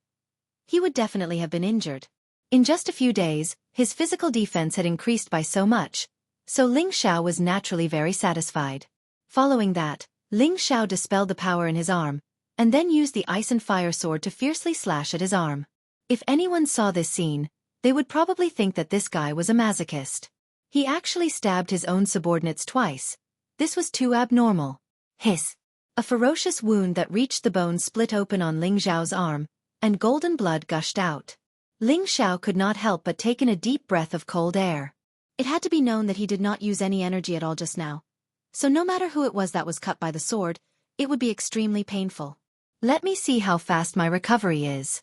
he would definitely have been injured. In just a few days, his physical defense had increased by so much, so Ling Xiao was naturally very satisfied. Following that, Ling Xiao dispelled the power in his arm, and then used the ice and fire sword to fiercely slash at his arm. If anyone saw this scene, they would probably think that this guy was a masochist. He actually stabbed his own subordinates twice. This was too abnormal. Hiss! A ferocious wound that reached the bone split open on Ling Xiao's arm, and golden blood gushed out. Ling Xiao could not help but take in a deep breath of cold air. It had to be known that he did not use any energy at all just now. So no matter who it was that was cut by the sword, it would be extremely painful. Let me see how fast my recovery is.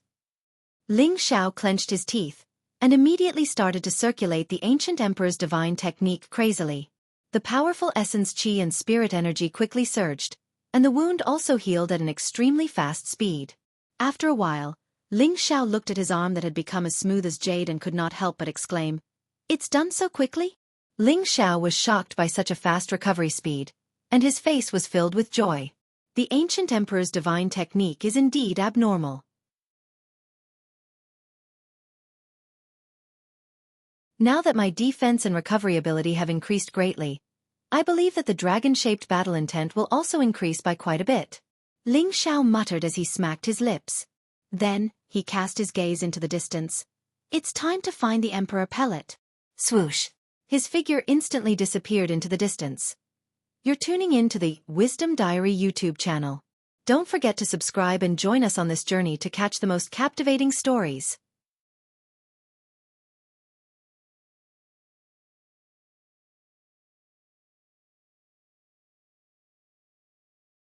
Ling Xiao clenched his teeth, and immediately started to circulate the ancient emperor's divine technique crazily. The powerful essence qi and spirit energy quickly surged, and the wound also healed at an extremely fast speed. After a while, Ling Xiao looked at his arm that had become as smooth as jade and could not help but exclaim, "It's done so quickly?" Ling Xiao was shocked by such a fast recovery speed, and his face was filled with joy. The ancient emperor's divine technique is indeed abnormal. Now that my defense and recovery ability have increased greatly, I believe that the dragon-shaped battle intent will also increase by quite a bit. Ling Xiao muttered as he smacked his lips. Then, he cast his gaze into the distance. It's time to find the Emperor Pellet. Swoosh! His figure instantly disappeared into the distance. You're tuning in to the Wisdom Diary YouTube channel. Don't forget to subscribe and join us on this journey to catch the most captivating stories.